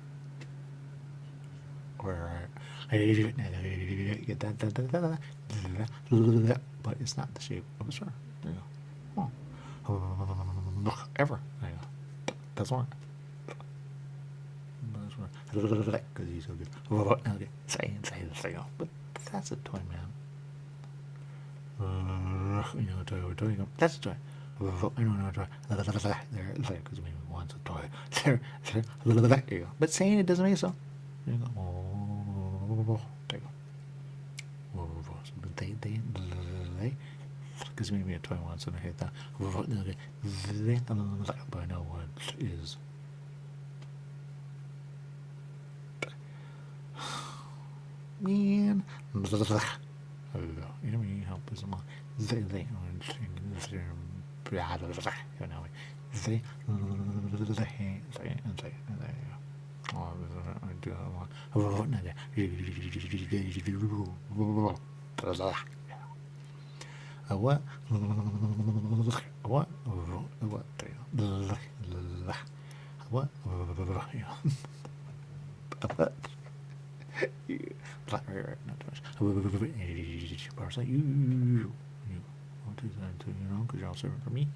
Or get that, but it's not the shape of a star. There you go. Ever. There you go. That's one. Because he's so good. Okay. Say. But that's a toy, man. You know, toy. That's a toy. I don't know a toy. There, because we want a toy. There you go. But saying it doesn't make it so. There you go. There you go. They because maybe a toy once and I hate that. But I know what is. Man, you know me help is on they what right, not too much. Parasite, you I'll do that too, you know, because you're all serving for me.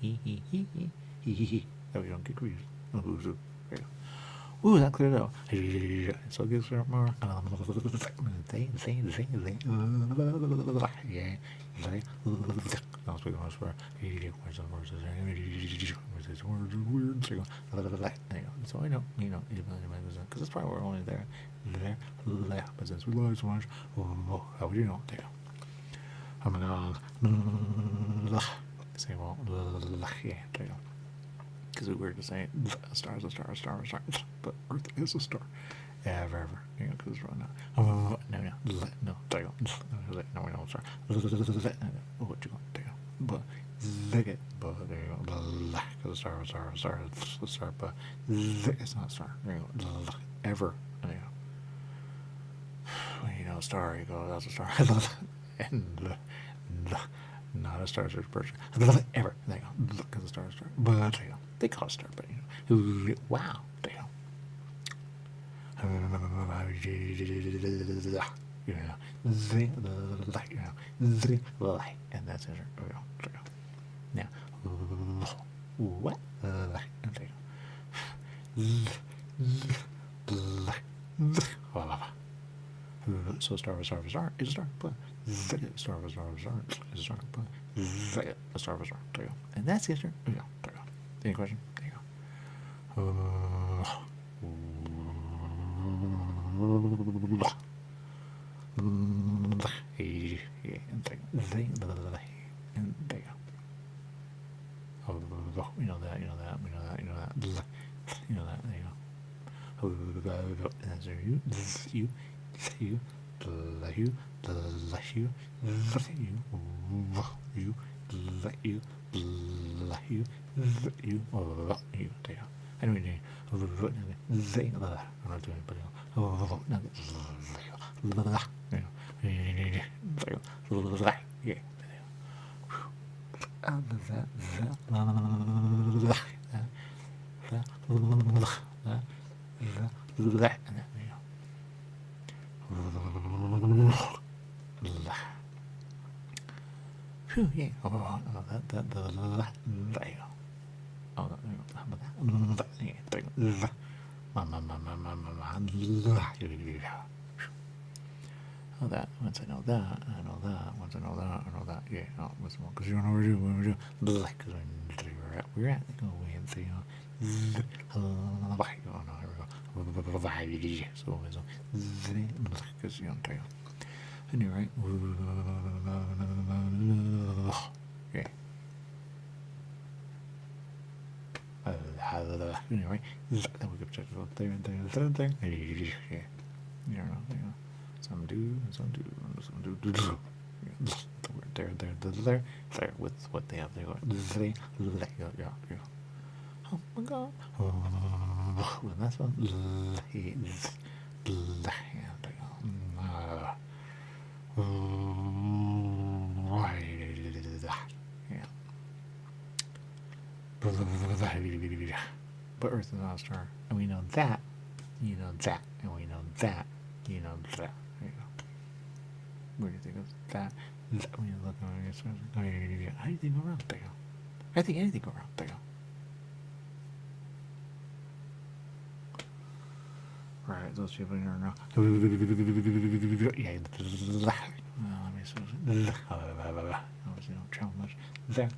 That we don't get confused. There you go. Ooh, that cleared out. So it gives her more. I'll speak most for so I know, you know, because that's probably we're only there, but since we live so much, how would you know? There you go. I'm gonna say, well, yeah, there you go. Because we were to say a star is a star, but Earth is a star. Ever, you know, because it's running out. No, there you go. No, we don't star. What you go? There you go. But there you go. Because a star, it's a star, but it's not a star. There you go. Ever, there you go. When you know a star, you go, that's a star. And not a star search person. Ever, there you go. Because a star is a star. But there you go. They call it a star, but you know. Wow, there you go. You know, and that's it. Now, what? So star is a star, but star is a star, but a star. There you go. And that's the answer. There you go. Any question? There you go. And there you go. You know that. There you go. And that's you. I know you're doing I'm not doing it, Phew, yeah. There you go. Oh, how about that? Yeah, there you go. Oh, that. Once I know that, Once I know that. Yeah. Oh, what's more? Because you don't know what we're doing. Because at. We're at. Go away and say, oh no, here we go. So, because you don't take. And you're right. Okay. Anyway, then we could check it out there and there. Yeah. You know, some do. There with what they have. They go. Yeah. Oh my God. Well, that's one. But Earth is not a star, and we know that. You know that, and we know that. You know that. There you go. What do you think of that? When you look over your stars, how do you think go around? There you go. I think anything go around. There you go. Right, those people here now. Yeah, let me see. Obviously, don't travel much. There,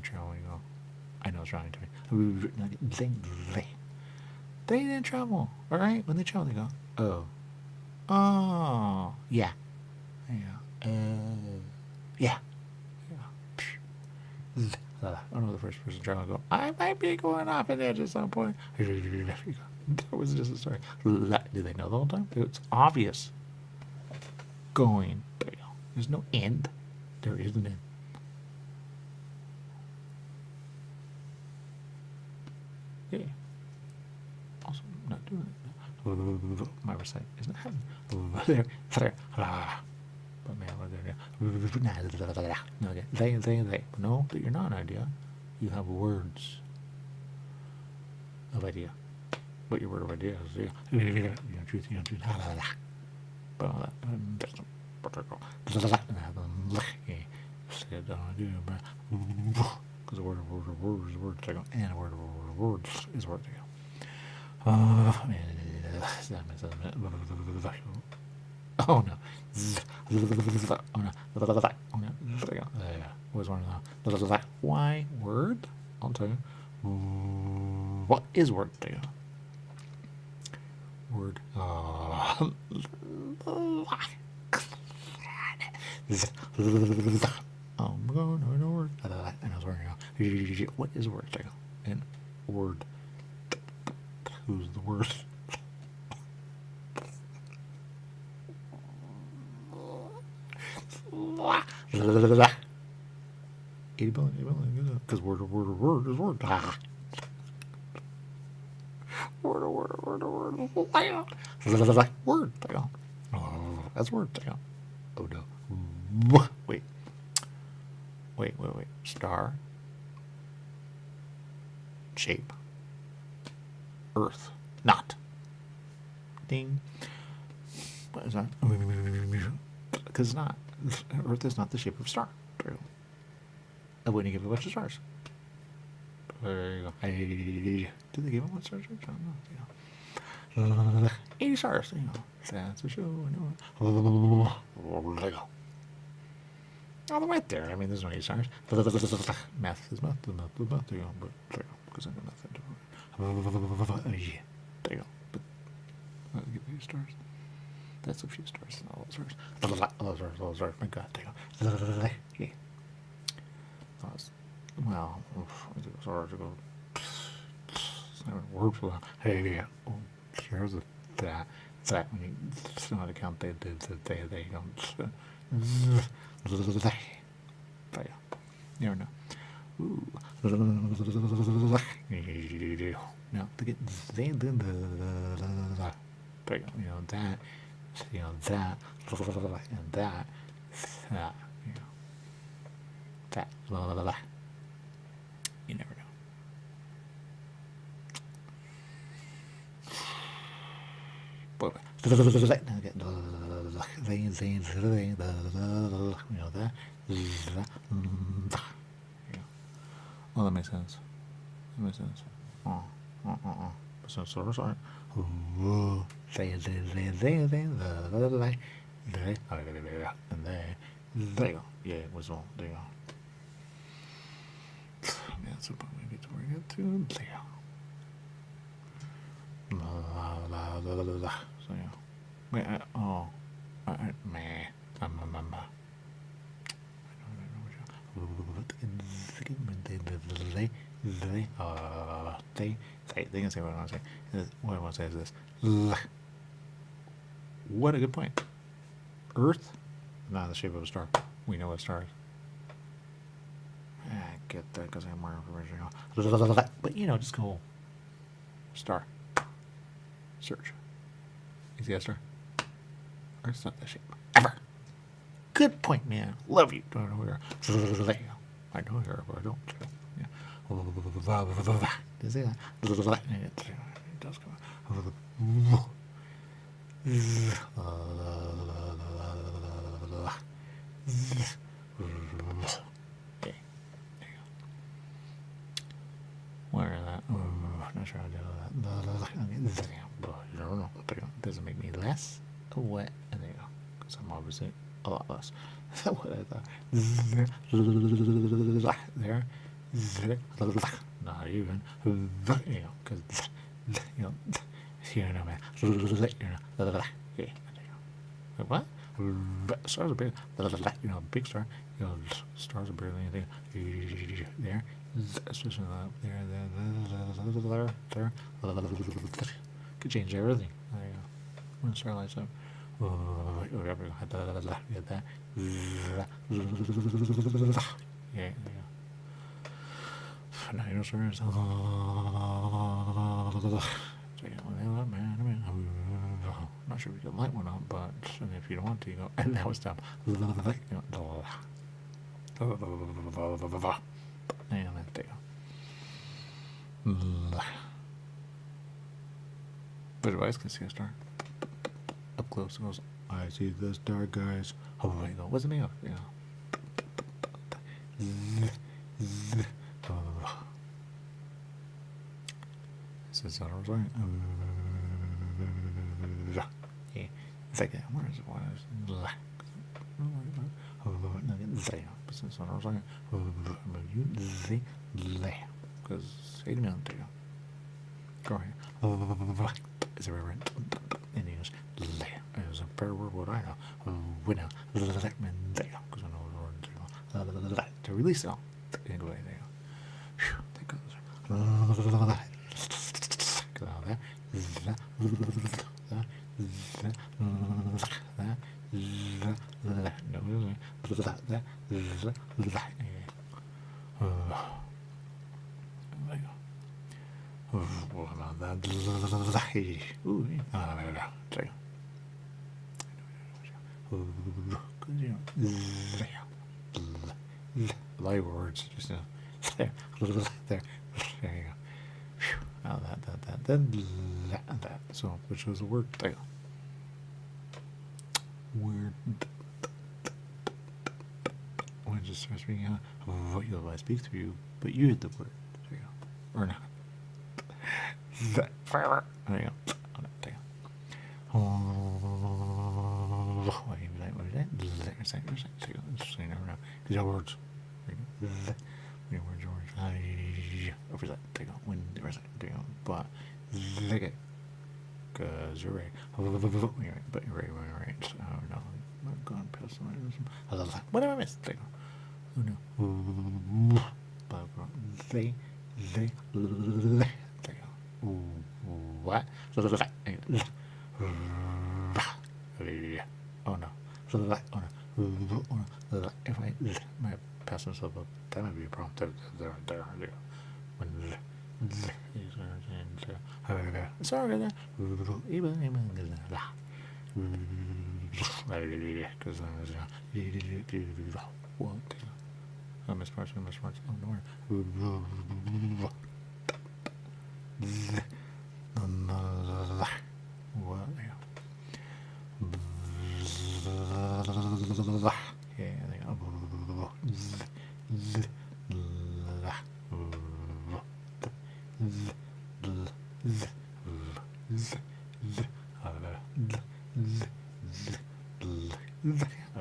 travel, you go. I know it's wrong to me. They didn't travel. All right, when they travel, they go, oh, yeah, yeah. I don't know the first person traveling. Go, I might be going off an edge at some point. That was just a story. Did they know the whole time? It's obvious. Going. There you go. There's no end. There is an end. Yeah. Also, not doing it. My recite is not happening. There. But man, what there? No, okay. They. No, that you're not an idea. You have words of idea. What your word of idea is, you know, truth. But all that, that's not particular. Because a word of words is word, and a word of words is word. Oh no. What's one of them? Why word? I'll tell you. What is word? Word. Oh my God, no word. And I was wondering, what is word? And word. Who's the word? $80 billion. Because word is word. Word. Word. Oh, that's word. Oh no. Wait. Star. Shape. Earth. Not. Ding. What is that? Because it's not. Earth is not the shape of a star. I wouldn't give it a bunch of stars. There you go. Did they give him one star? I don't know. 80 stars. You know, that's a show. I know. There you go. All the way there. I mean, there's no 80 stars. Math is math. There you go. But there you go. Because I know nothing. There you go. But I'll give you stars. That's a few stars. All those stars. Those stars. My God. There you go. Yeah. Well, it's hard to go. It's never word for that. Hey, here's that. When you know how to count, they don't. You never know. Ooh. Now, to get there you go. You know, that. You know, that. And that. That. You know. That. You never know. But you know that. Well, that makes sense. So sorry. And there you go. Yeah, it was all. There you go. So maybe to where we get to there. So yeah. Wait, meh. They can say what I want to say. What I want to say is this. What a good point. Earth, not the shape of a star. We know what star is. I get that because I have more information. But just go star. Search. You see that star? Earth's not that shape. Ever. Good point, man. Love you. Don't know where. I know here, but I don't. Yeah. You see that? It does go. Okay. Where is that? Not sure how to do that. I don't know. Doesn't make me less wet. And there you go. Because I'm obviously a lot less. That's what I thought. There. Not even. Because, man. Okay. Like what? Stars are big. Big star. Stars are barely anything. There. Especially there. Could change everything. There you go. When the star lights up. We got that. Yeah, there you go. Dinosaurs. Not sure if we can light one up, but if you don't want to, you go. And that was dumb. And there you go. Visualize can see a star. Up close, it goes, I see the star, guys. Oh, there you go. What's it made of? This is what I was like. Yeah. It's like that. Where is it? What is it? This is what I was like. Because 80 million. There you go. Go ahead. Is a reverend. And he goes, as a better word, what I know. We know. Because I know the word. To release it all. And go away. There you go. That goes. Get out of there. What about that? Ooh, light words, just there, there you go. Now then that. So, which was a word there. Word. When it just starts speaking out, what you I speak to you, but you hit the word. There you go. Or not. Forever. There you go. There you go. What is that? There you go. So you never know. Because your words. There you go. Your words. Over that. There you go. When there is it. There you go. But look at. Because you're right. But you're right. Oh no. I'm going past something. What did I miss? There you go. Oh no. They. There you go. What? Oh no. If I might pass myself up, that might be a problem. There. When sorry there. Because what? I miss parts. Oh no. What? Yeah, there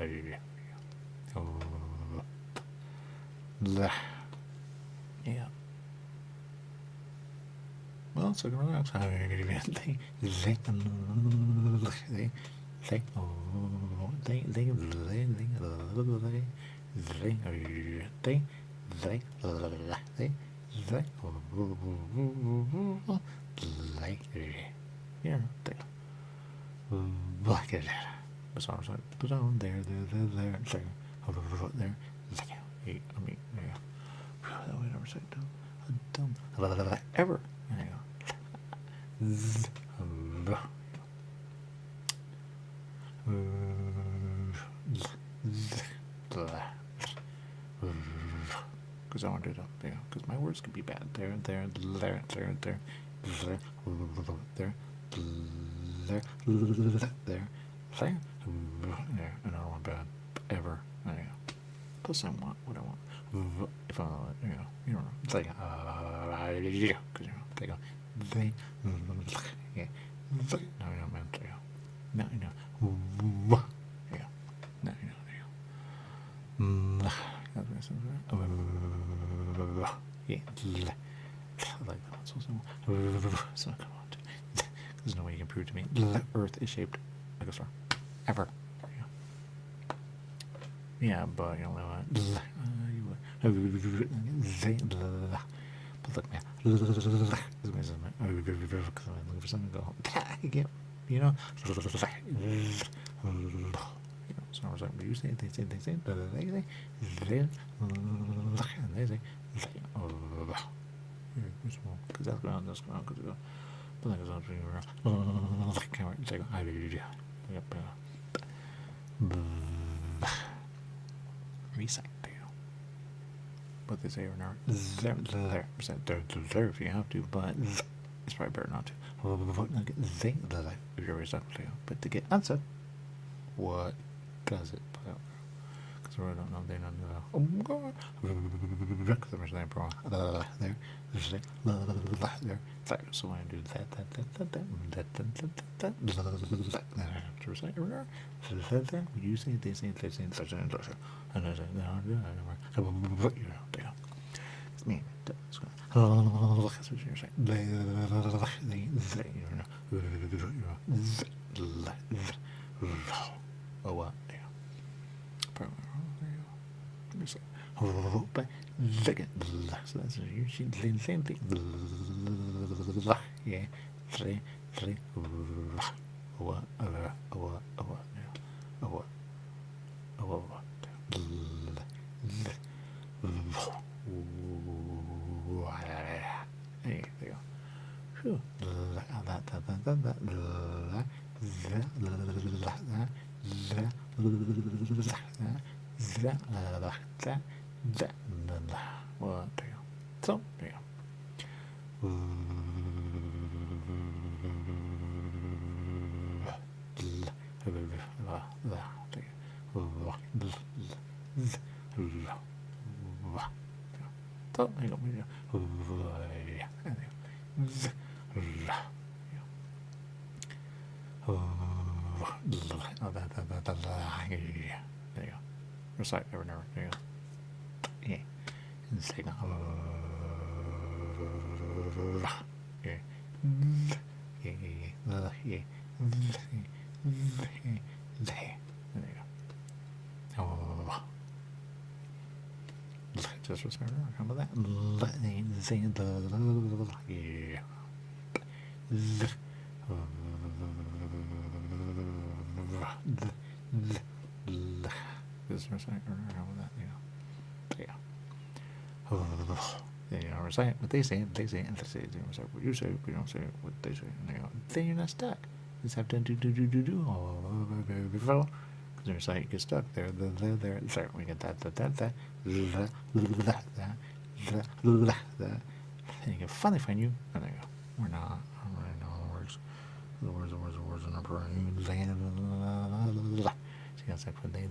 you go. Yeah. Well, so relax. Yeah, like it. But so I was like, put on there, there. It's like, there. It's like, hey, I mean, yeah. That would never say dumb. Ever. There you go. Because I want to do that. Yeah, because my words can be bad. There. There, and I don't want bad ever. There you go. Plus, I want what I want. If I, you don't know. It's like, because they go, yeah. No, you know, man. There you go. Now you know. Yeah. Now you know. There you go. Yeah. I like that one so come on. There's no way you can prove to me Earth is shaped like a star. Ever. Yeah, but you know what? But look, man. Looking for something to go home. You know? So I was like, you say, they say, and they say, because that's going on, because it goes. But then it goes on, recite, but they say there if you have to, but it's probably better not to. If you're recycled, but to get answered, what does it put out? Because I really don't know. They don't know. Oh God! Because I'm saying there. So when I do that, you say, they say, and I say, no, it's me. That's what you're saying. Oh, what? But so that's usually the same thing. Yeah, three. What? Hey, there you go. Well, there you go. So, there you go. So, there you go. There you go. Recite over and over. There you go. Yeah. And say, yeah. There you go. Just recite over. How about that? Yeah. Just recite over. How about that? Yeah. Yeah. Then you don't recite what they say, and they say, and they say, they recite what you say, but you don't say what they say, and they go, then you're not stuck. You just have to do, because you recite, you get stuck there, sorry, we get that, and you can finally find you, and they go, we're not, I don't really know the words, and I'm praying, so you got stuck when they,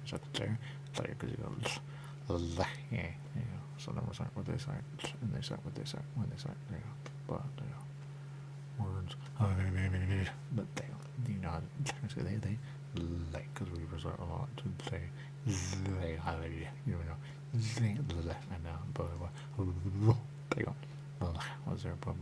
stuck there, sorry, because you go, yeah, there you go. So then recite what they say, and they say what they say when they say, there you go. But there you go. Words, but they, you know, they like, because we resort a lot to say they, you know, they, and now, but there you go. Was there, but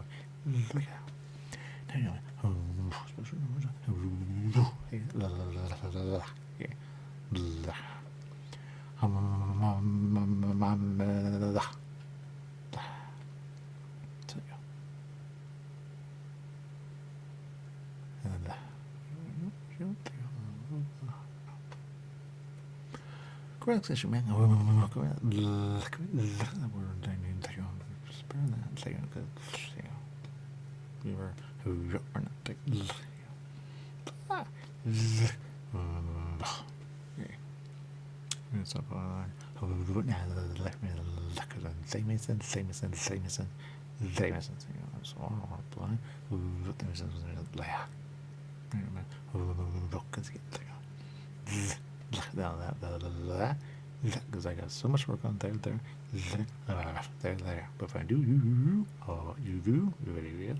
Because I got so much work on there. But if I do, you do, and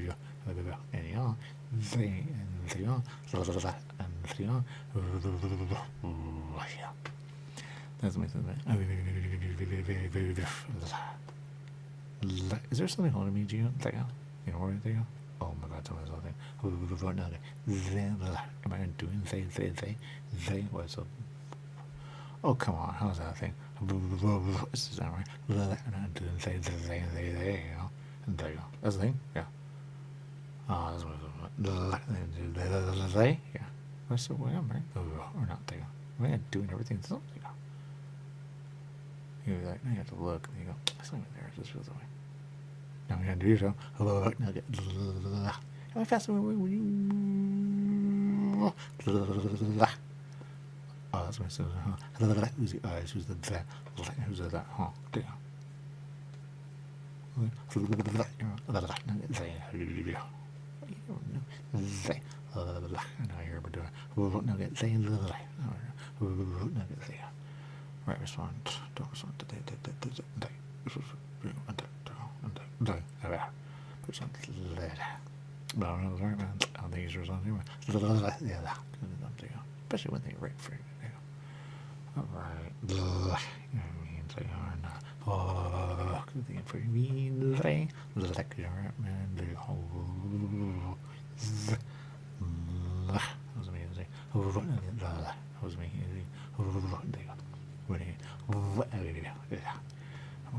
y'all, they, and y'all, and y'all, that's my thing. Is there something holding me, Gio? You know where they go? Oh my God, tell me something. Am I doing they? What's up? Oh, come on. How's that thing? Is that right? And I'm doing they, you know? And there you go. That's the thing? Yeah. Oh, that's what they? Yeah. What's the way I'm right? Or not there. Am I doing everything? Something. You're like, now you have to look. And you go, it's not even there. It just feels that way. Now I'm going to do so. Now get. Am I faster? Oh, that's my sister. Who's the eyes? Who's the that? Who's the that? Huh? Damn. Right, respond. Don't respond to but I don't know, right, man. I don't think he's responding. Especially when they write for you. Alright. They are not. Oh, good thing for me. Like you're man. That was amazing. That was amazing. I'm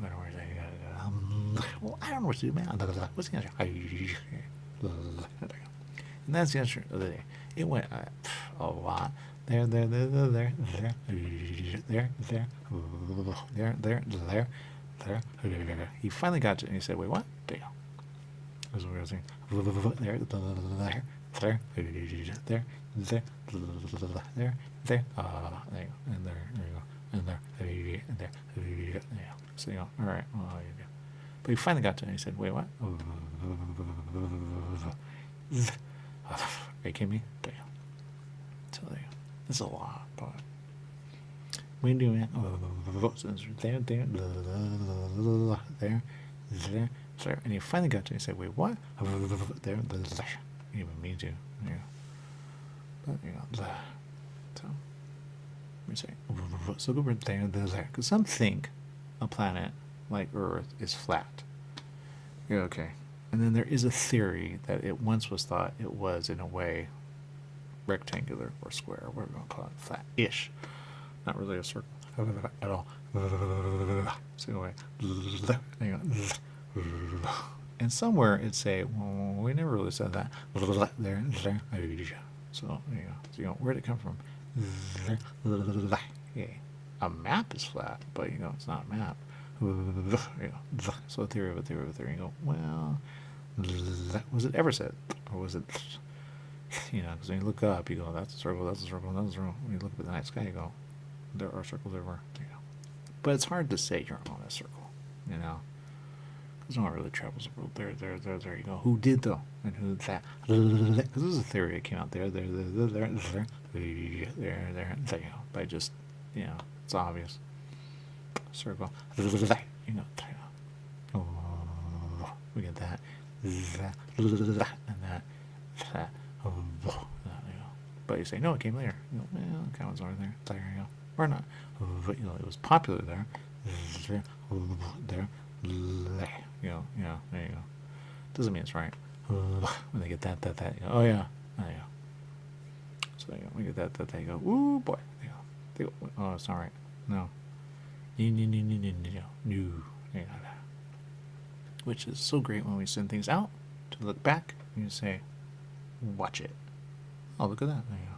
gonna worry that. Well, I don't know what to do, man. What's the answer? And that's the answer of the day. It went a lot. There. He finally got to it and he said, wait, what? There you go. That's what we were saying. There. There you go. And there you go. And there. So you go, all right, well, you go. But he finally got to it and he said, wait, what? Are you kidding me? There you go. So there you go. That's a lot, but we do it. There. And he finally got to it and he said, wait, what? There. Even me too. Yeah. But you know, so let me say, so go over there. Because some think a planet like Earth is flat. Yeah, okay. And then there is a theory that it once was thought it was, in a way, rectangular or square, whatever we're going to call it, flat-ish. Not really a circle at all. So anyway, and somewhere it'd say, well, we never really said that. There. So, you know, where'd it come from? Yeah. A map is flat, but, you know, it's not a map. So a theory of a theory of a theory. You go, well, was it ever said? Or was it, you know, because when you look up, you go, that's a circle, that's a circle, that's a circle. When you look up at the night sky, you go, there are circles everywhere. You know. But it's hard to say you're on a circle, you know. Because no one really travels the world. There you go. Who did, though? And who did that? Because this is a theory that came out there, you go. By just, you know, it's obvious. Circle. You know, we get that. And that. But you say, no, it came later. You know, well, it kind of was already there. There you go. Or not. But, you know, it was popular there. There. You know, there you go. Doesn't mean it's right. When they get that, you go, oh yeah, there you go. So you go, when you get that, you go, ooh boy. They go, oh, it's not right. No. No. Which is so great when we send things out to look back and you say, watch it. Oh, look at that. There you go.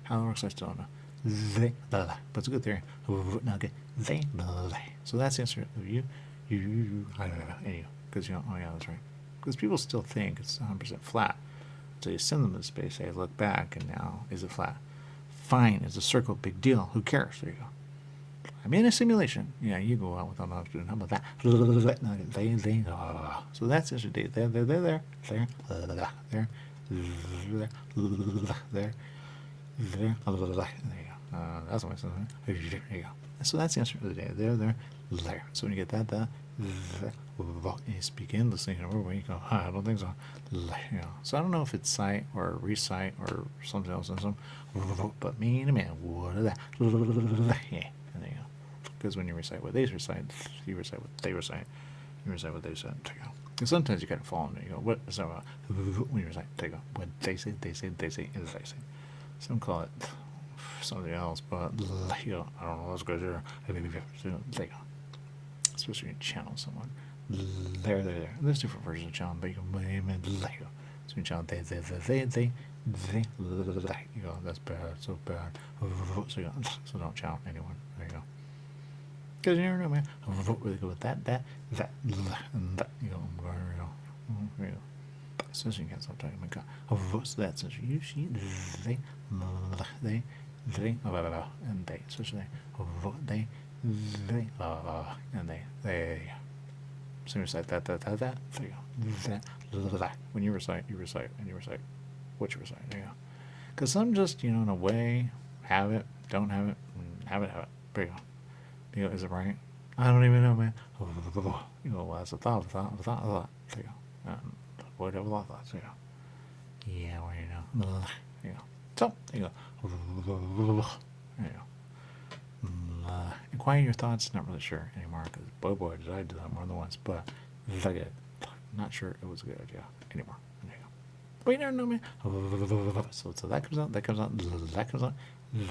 How it works, I still don't know. But it's a good theory. Now, okay. So that's the answer of you. I don't know. Anyway, because you know, oh yeah, that's right. Because people still think it's 100% flat. So you send them to space, say, look back, and now, is it flat? Fine, it's a circle, big deal. Who cares? There you go. I'm in a simulation. Yeah, you go out without knowledge. How about that? So that's yesterday. There. There. That's what I said. There you go. So that's the answer of the day. There. So when you get that, and you speak endlessly, and you go, I don't think so. So I don't know if it's cite or recite or something else. But man, what is that? Yeah. And there you go. Because when you recite what they recite, you recite what they recite. You recite what they said. And sometimes you kind of fall into it. You go, what is that about? When you recite, they go, what they say, and they say. Some call it something else, but you know, I don't know. Let's go there. They go. Especially when you channel someone. There. There's different versions of channel, but you go, so you channel they. You go, that's bad, so bad. So you go, so don't channel anyone. There you go. Because you never know, man. Really go with that, and that. You go, there you go. Especially you can't stop talking. My God. So that's it. You see, they, and they. Especially they, and they. So you recite that. There you go. That. When you recite, and you recite what you recite. There you go. Because some just, you know, in a way, have it, don't have it, have it. There you go. You know, is it right? I don't even know, man. You go, well, that's a thought. There you go. Whatever thoughts. There you go. Yeah, well, you know. There you go. So, there you go. There you go. And quiet your thoughts, not really sure anymore, because boy, did I do that more than once. But not sure it was a good idea anymore. There you go. But you never know, man. So that comes out, that comes out, and that comes out. You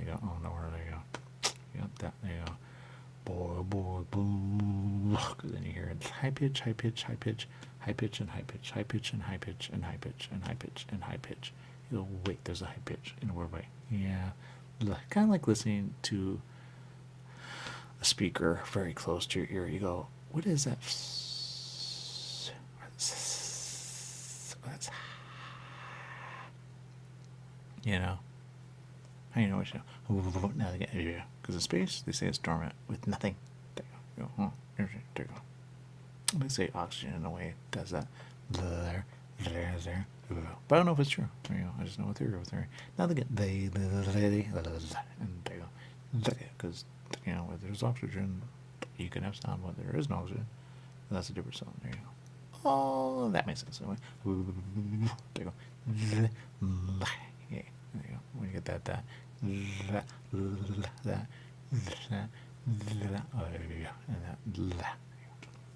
go, oh, nowhere. There you go. Yep, that, there you go. Boy, boo. Because then you hear it high pitch, and high pitch, high pitch, and high pitch. You go, wait, there's a high pitch in a weird way. Yeah. Kind of like listening to a speaker very close to your ear. You go, what is that? You know? How you know what you know? Now they get you. Because in space, they say it's dormant with nothing. There you go. There you go. They say oxygen in a way does that. There. But I don't know if it's true. There you go. I just know a theory. Now they get and there you go. Because, you know, where there's oxygen, you can have sound. When there is no oxygen, that's a different sound. There you go. Oh, that makes sense. Anyway. There you go. Yeah. There you go. When you get that.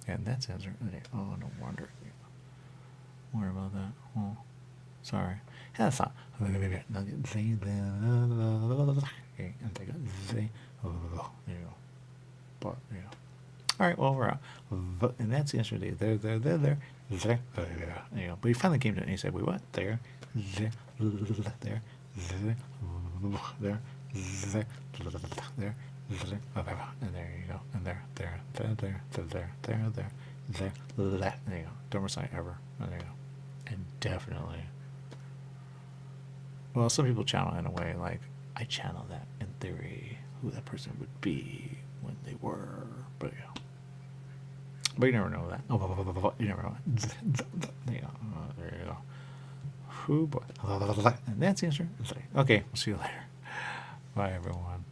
And that's answer. Oh, no wonder. Worry about that. Oh, sorry. That's not. Okay, and take it. There you go. But there you go. All right. Well, we're out. And that's the answer. There. There you go. But he finally came to it and he said, "Wait, what? There. There. And there you go. And there. There you go. Don't recite ever. There you go. And definitely. Well, some people channel in a way like I channel that in theory, who that person would be when they were. But yeah. But you never know that. Oh, you never know. There you go. There you go. Who boy. And that's the answer. Okay, we'll see you later. Bye, everyone.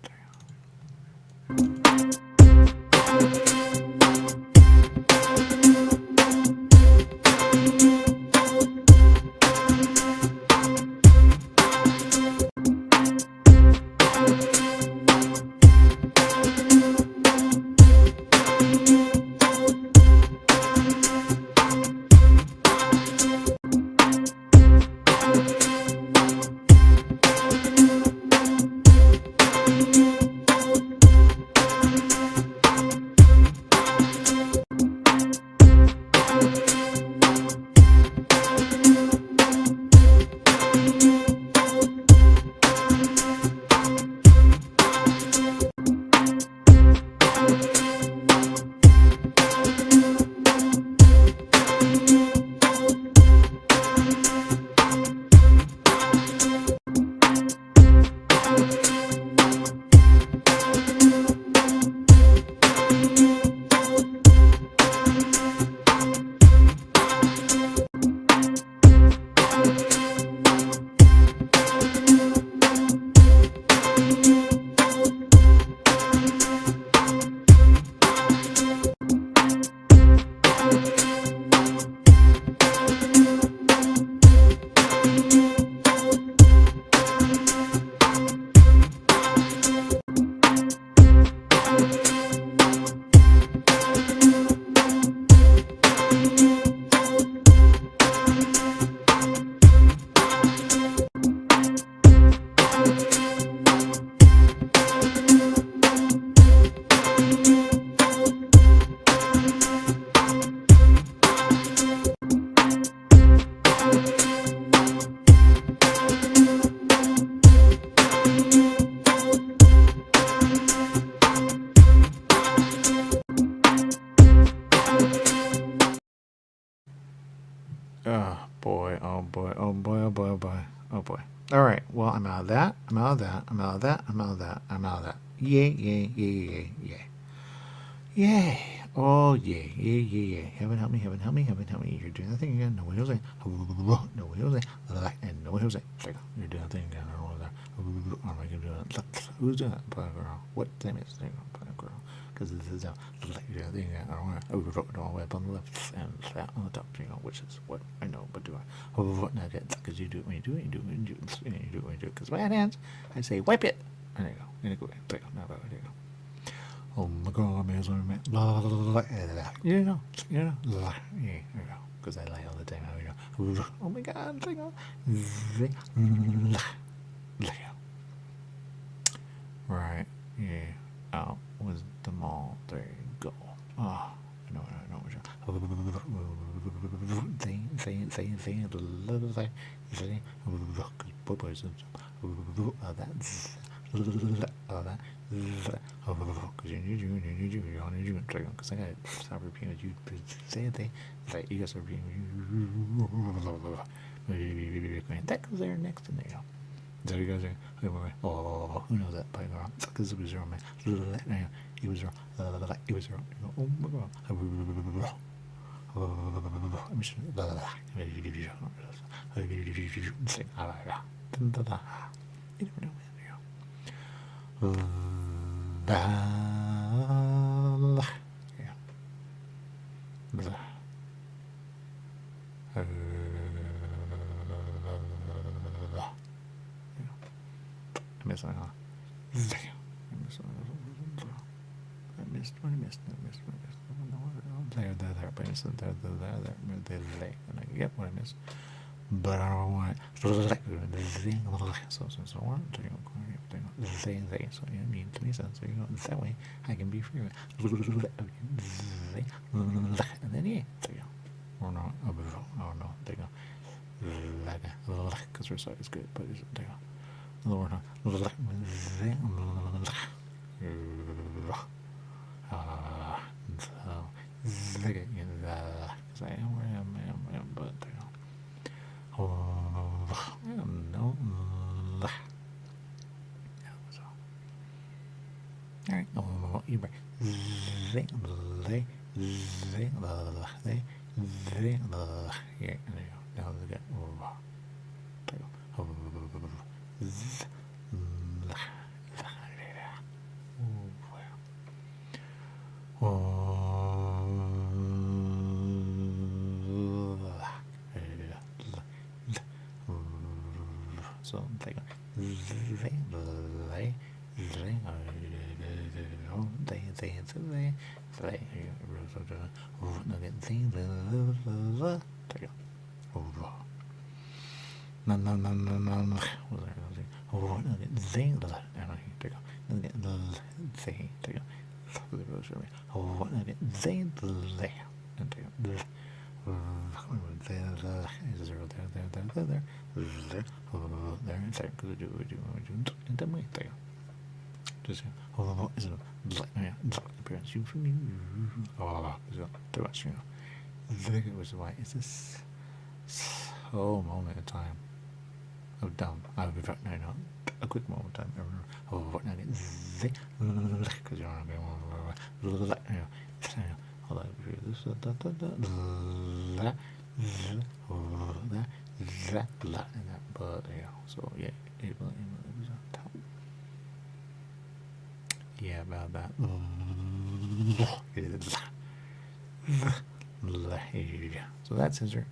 out of that. I'm out of that. I'm out of that. I'm out of that. I'm out of that. Yay, yay, yay, yay, yay. Yay. Oh, yay, yay, yay, yay. Heaven help me, heaven help me, heaven help me. You're doing that thing again. No way, Jose. No way, Jose. And no way, Jose. You're doing that thing again. I don't know that. Am I going to do it? Who's doing that? Black girl. What name is it? Black girl. Because this is how you're doing that thing again. I don't want to overvote it all the way up on the left and flat on the top, which is what I know, but do I overvote not it? Because you do it when you do it, you do it when you do it, you do it when you do it. Because my hands, I say, wipe it. And there you go. And it go away. There you go. Now, there you go. Oh my God, man, you know, yeah, there you go. Because I lie all the time, you know. Oh my God, there you go. Right, yeah. Out was the mall. There you go. Oh, I know. Because I got to stop repeating what you say. Like you guys are repeating. That goes there next, and there you go. There you go. Oh, who knows that? Because it was zero, man. It was zero. It was zero. Oh my God. You never know, man. I missed something, huh? I missed. There. But I missed there. And I get what I missed. But I don't want it. So it means to me sense. So you know, that way I can be free. And then yeah, there you go. Or not. Oh no, there you go. Because her side is good, but there you go. Lord, because I am where I am, but there you go. No. All right, you break. Yeah, there you go. Now look at so take appearance you from you. Too much, you know. It was why it's this so moment in time of dumb. I would be no, a quick moment in time. Because you don't know, hold on, this that, but yeah, so yeah, it was top. Yeah, about that. So that's his what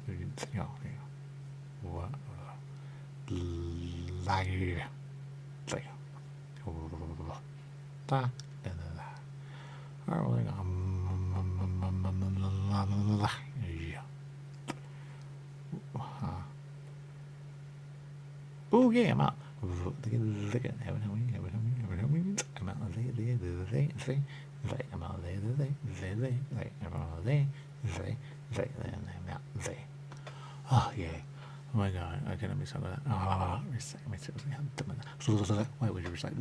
oh yeah, I'm out. Look at heaven help me. I'm out of there. Oh yeah. Oh my God, I couldn't be so good. Recite my seriously. Why would you recite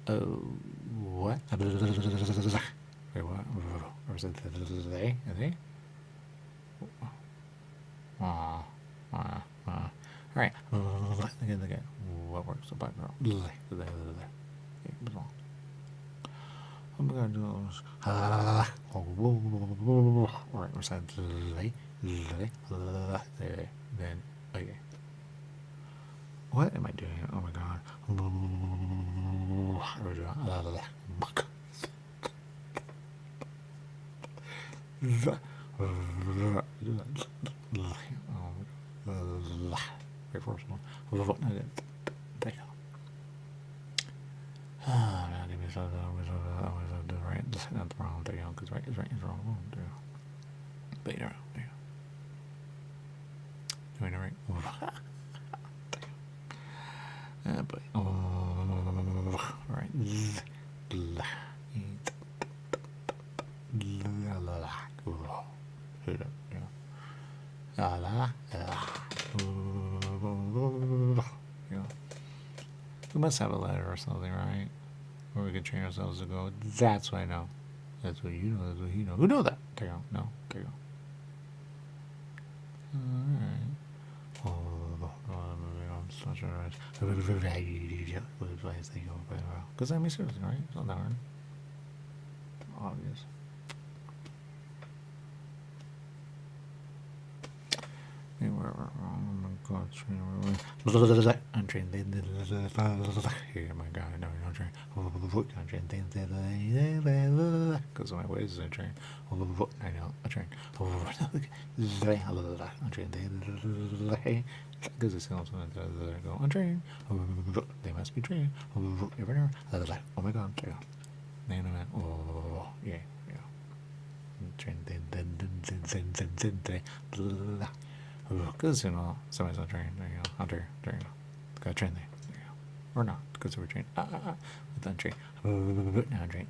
oh, what? Wait, what? Or was it they? All right. Look at what works. The black girl. I'm gonna do those. Alright, we're saying then okay. What am I doing? Oh my god. Very forceful. There you go. Now give me something. Right, that's the wrong. There you go. Because right is right is wrong. There you go. But you're wrong. There you go. Doing it right. But right. We must have a letter or something, right? Where we can train ourselves to go. That's what I know. That's what you know. That's what you know. Who know that? There you go. No. There you go. Alright. Because I mean, seriously, right? It's not that hard. Obvious. I'm trained. Here, my God, no, I'm trained. I'm trained. Because of my ways, I train. I know, I train. I'm trained. Because it sounds like I go, I'm trained. They must be trained. Oh my God, there you go. Oh, yeah, yeah. Trained. Because, you know, somebody's not trained. There you go. Out there. There you go. Got trained there. There you go. Or not, because we're trained. With untrained. Now I'm trained.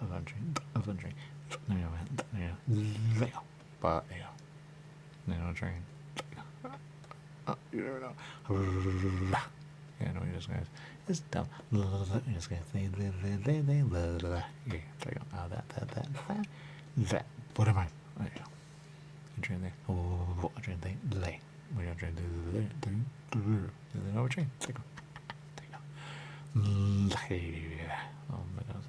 Untrained. Untrained. There you go. There you go. But, there you go. Then I'm trained. You never know. Yeah, no, you just guys. It's dumb. You just guys. Yeah, there you go. That. What am I? There you go. Train there. Oh, train there. Lay. We are trained there. Then overtrain. There you go. Oh my God.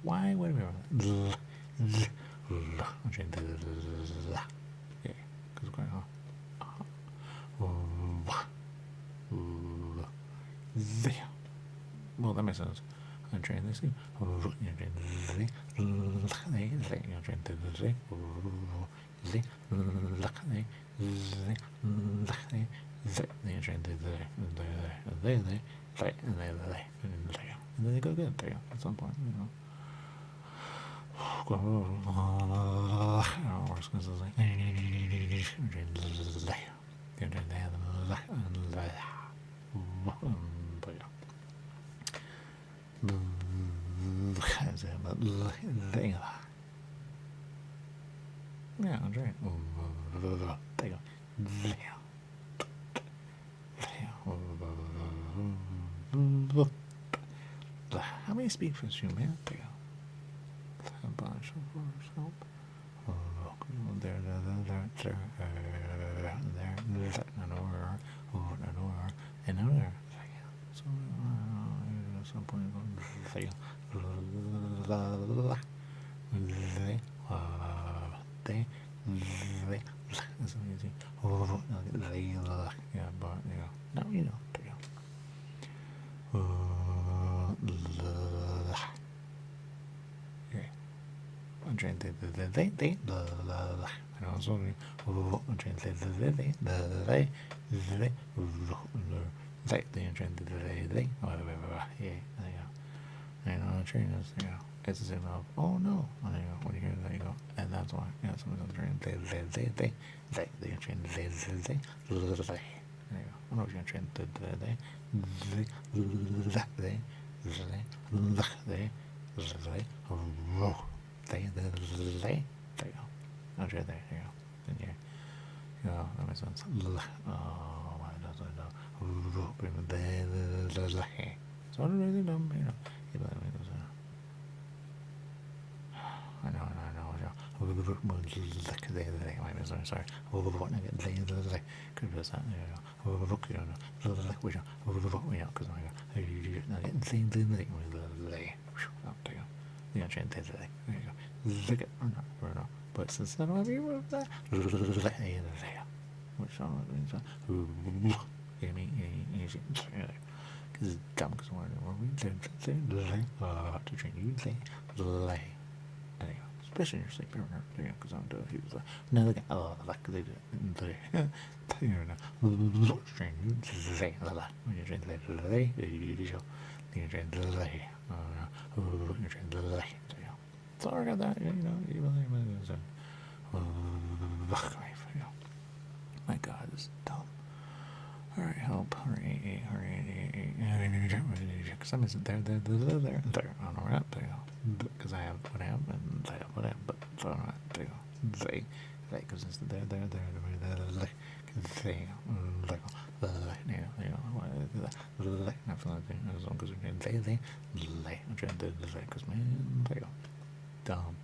Why? Wait a minute. I'm trained there. Yeah. Because it's quite hard. There. Well, that makes sense. I'm trained this. You're trained this. You're trained this. And then they go good there at some point, you know. Yeah, I'm right. There you go. How many speakers you man? There you go. A bunch of help. There, and there. So, at some point, that's amazing. Yeah, but yeah. Now you know. There you go. Okay. I'm trying to and also I'm trying to I know trainers, you know, it's a signal of, oh no, and you know, when you hear that, you go, and that's why, yeah, someone's on the train, they train, there you go, I'm not going to train, there you go, I'll try there, you go, then you know, that makes sense, oh, why does I know, so I don't really know, you know, I know. Sorry. But since I don't have you with that, which I don't mean, because it's dumb because we're to train you especially in your sleep, because I'm doing he was like, no, look at like they did train you when you train so I got that, my God, it's dumb. Alright, help. Hurry. Because I'm isn't there. I don't know where that they go. Because I have what I have, and they have what I have, but so I don't know they go. They, because it's there, they, I feel like as long as we're doing they, I'm trying to do because man, they go. Dumb.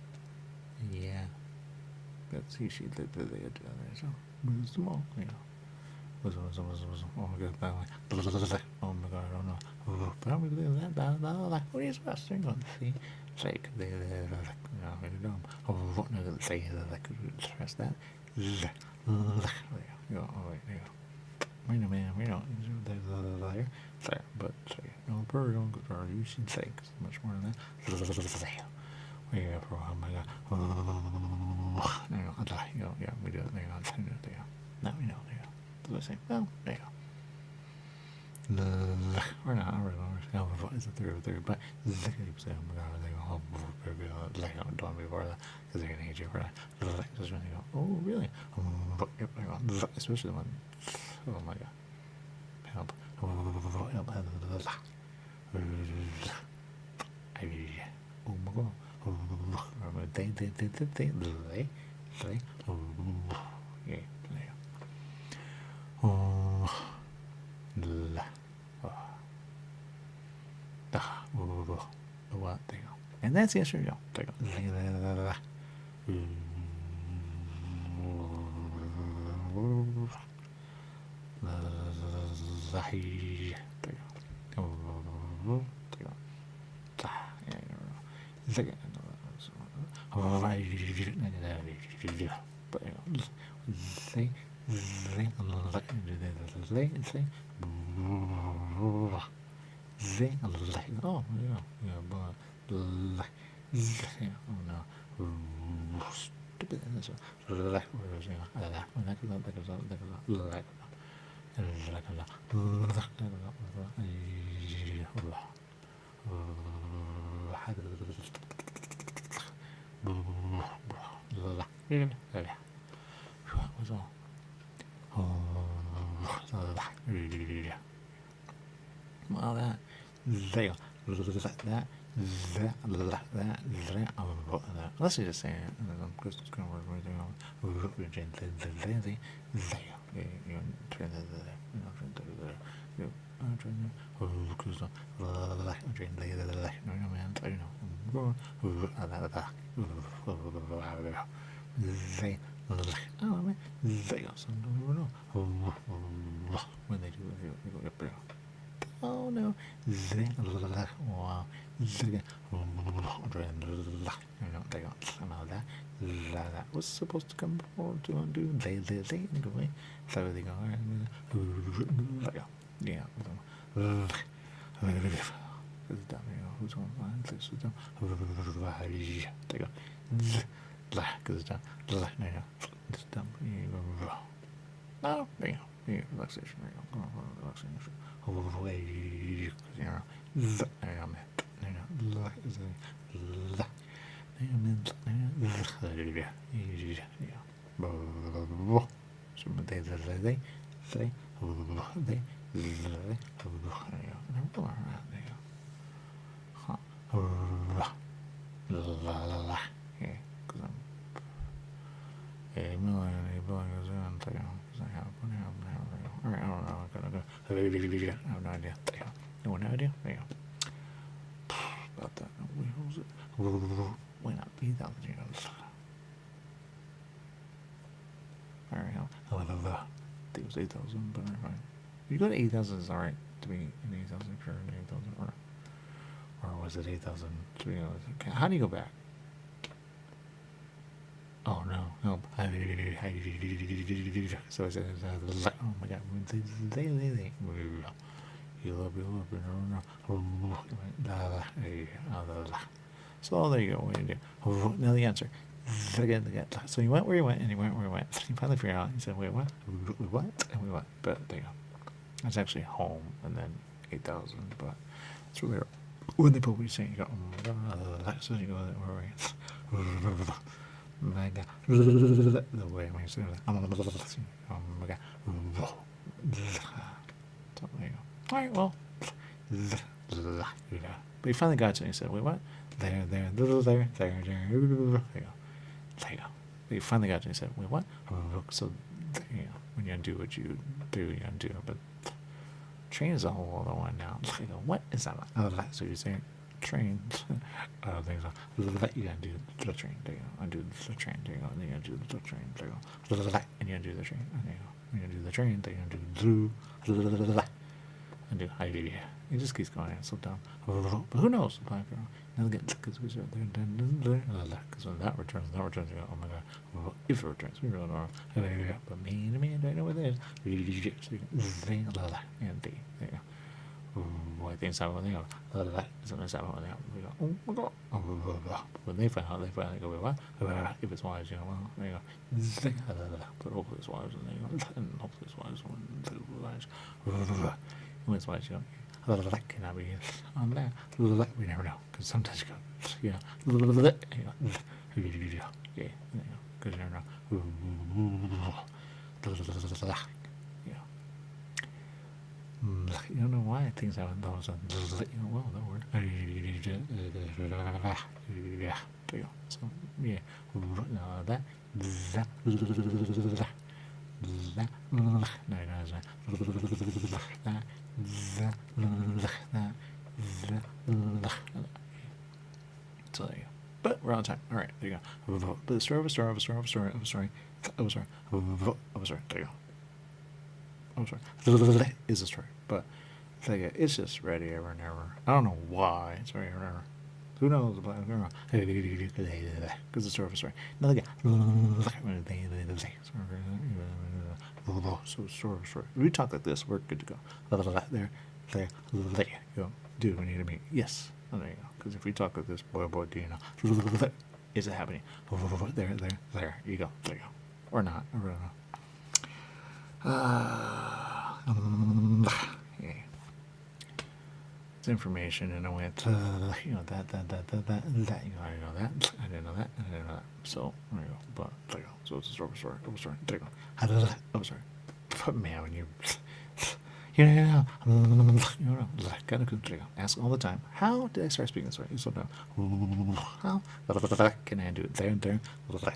Yeah. That's she did the other, so moves them all, Oh my God, oh my God, I don't know. But I'm gonna do that. What are you supposed to do? See? Say, they dumb. Oh, what no, say that stress that. Oh, wait, wait a minute, there's there. Say, but say, no, bird, don't go, you should say, because much more than that. Yeah, for oh my God. Yeah, we do it. Now we know. I say, well, there you go. We're not what is it there, but say, oh my God, they go, don't before that, because they're gonna hate you for that. Just when they go, oh, really? Especially when, oh my God, help. Oh my God. They, yeah. Oh, what? There you go. And that's the answer. There you go. Oh, yeah, but oh no, stupid. Was all. Well, that there, that. Let's just say it. Crystal's gonna work right there. When they do it, oh no, wow, that was supposed to come before to undo. They anyway. So they go, yeah. Who's on line? This is done. They go, because it's done. It's done. No, there you go. Yeah, relaxation. There you go. Relaxation. I have no idea. No idea. There you go. About that. Why not be 1,000 years? was 8,000, but fine. You go to 8,000 is alright to be in 8,000 if you're in 8,000, or was it 8,000? How do you go back? Oh no. So I said, oh my god, so there you go. What do you do? Now the answer. So you went where you went, and you went where you went. You finally figured out. You said, "Wait, what? What?" And we went. But there you go. That's actually home, and then 8,000. But it's really when they put what you're saying. You go, "Oh my god!" So you go where my god, the way when you say that. Oh my god. So there you go. All right. Well. But he finally got to it and he said, wait, what? There. There you go. There you go. But he finally got to it and he said, wait, what? So, you know, when you undo what you do, you undo. But train is a whole other one now. You go, what is that? So you say, train. Things like, you undo the train. There you go. Undo the train. There you go. And then you undo the train. There you go. And you undo the train. And there you go. When you undo the train, then you undo undo. It just keeps going. It's so dumb. But who knows? Now get because we start there. Because when that returns, you go, oh my god. If it returns, we really don't know. But man, do I know what it is? So you can and there you go. Why things happen when they go. Something's happening when they happen. We go, oh my god. When they find out, they go, wait, what? If it's wise, you know, well, there you go. But hopefully it's wise, and there you go. And hopefully it's wise when it's wise, you know. Cannot be on that. We never know, because sometimes you go, yeah, yeah, because you never know. You don't know why things happen all of a sudden. You know, well, that word. Yeah, there you go. So, yeah, that. So there you go. But we're on time. All right, there you go. But the story of a story. There you go. I'm sorry. Is a story, but it's just ready ever and ever. I don't know why it's ready ever and ever. Who knows? Because the story of a story. Another guy. So story of a story. If we talk like this, we're good to go. There you go. Dude, we need to meet. Yes. There you go. Because if we talk like this, boy, do you know? Is it happening? There you go. There you go. Or not. I really don't know. Yeah. It's information in a way. You know that. You know, I didn't know that. I didn't know that. So there you go. But there you go. So it's a story. There you go. I'm sorry. But man, when you gotta ask all the time. How did I start speaking this way? So now, how can I do it there and there?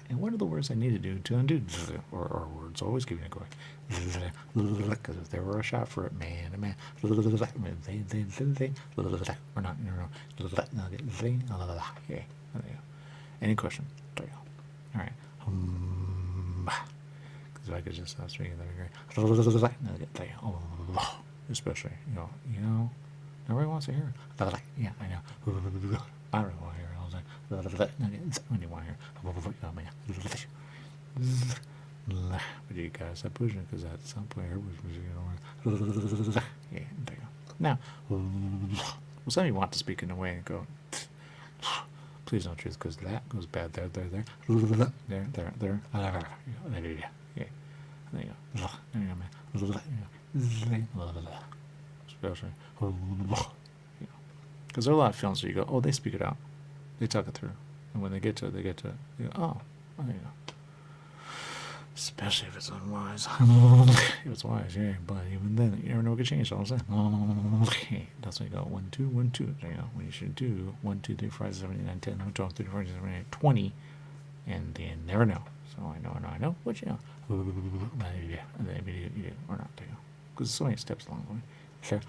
And what are the words I need to do to undo? Or words always giving it going. Because if there were a shot for it, man, or not, yeah. There you go. Any question? There you go. All right. Because if I could just stop speaking, that'd be great. Especially, you know, nobody wants to hear it. Yeah, I know. I don't want to hear it all the time. When you want to hear it. But you gotta stop pushing because at some point everybody's music. Yeah, there you go. Now, some of you want to speak in a way and go, please don't choose because that goes bad there. There. Yeah. There you go, man. Especially, because there are a lot of films where you go, oh, they speak it out, they talk it through, and when they get to it, you go, oh, there you go. Especially if it's unwise. If it's wise, yeah, but even then, you never know what could change. All I'm saying. That's when you go 1, 2, 1, 2. There you go. When you should do 1, 2, 3, 4, 5, 6, 7, 8, 9, 10, 11, 12, 13, 14, 15, 16, 20, and you never know. So I know, but you know. And then maybe you do or not. There you go. Because there's so many steps along the way. There,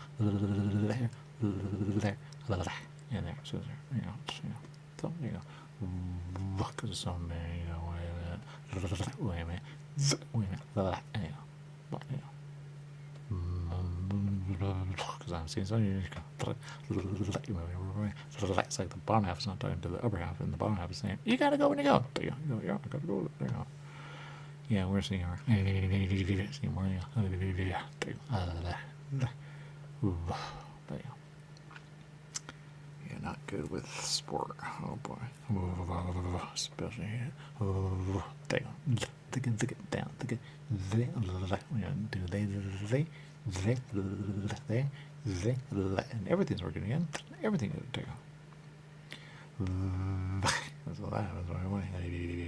and there. So there, you know. So there you go. Because there's so many, wait a minute. And you go. because I'm seeing something. It's like the bottom half is not talking to the upper half, and the bottom half is saying, "You gotta go when you go." There you go. Yeah, I gotta go. There you go. Yeah, we're seeing our. See more. You're not good with sport. Oh boy. Especially here. There you go. Down. And everything's working again. Everything is there. That's all that happens right away.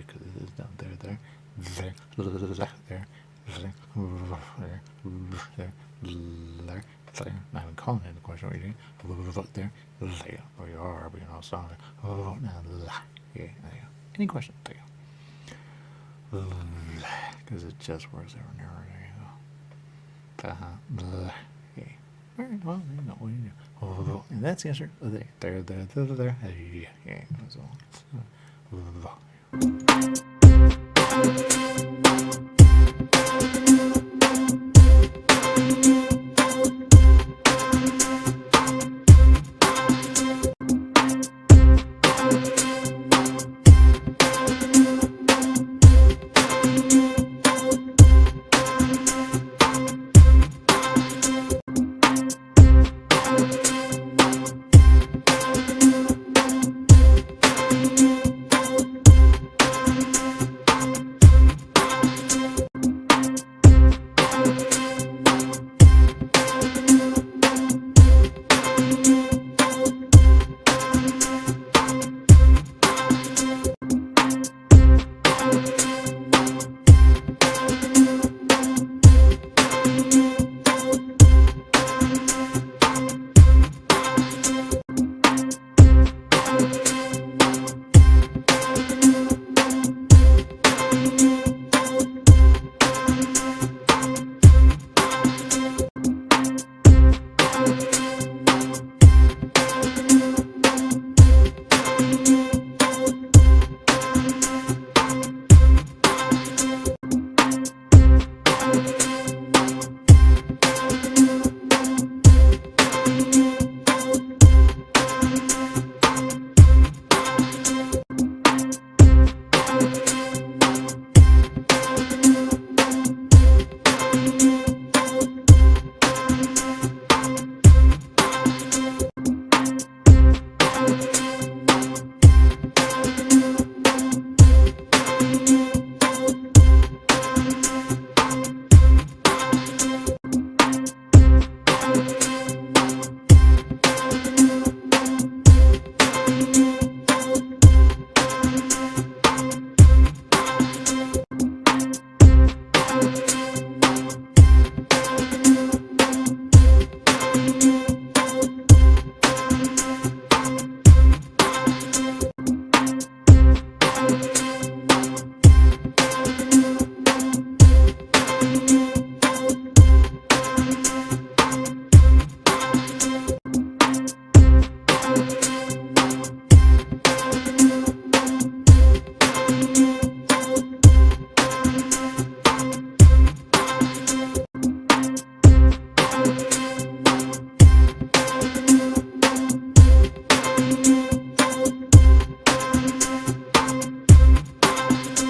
Because it's down there. There. Not even calling it the question. What are you doing? There. Where you are, but you're not solid. Oh, now. Yeah, there you go. Any questions? There you go. Because it just works every now and then. Yeah. All right, well, you know what you do. And that's the answer. There. Yeah, that's all.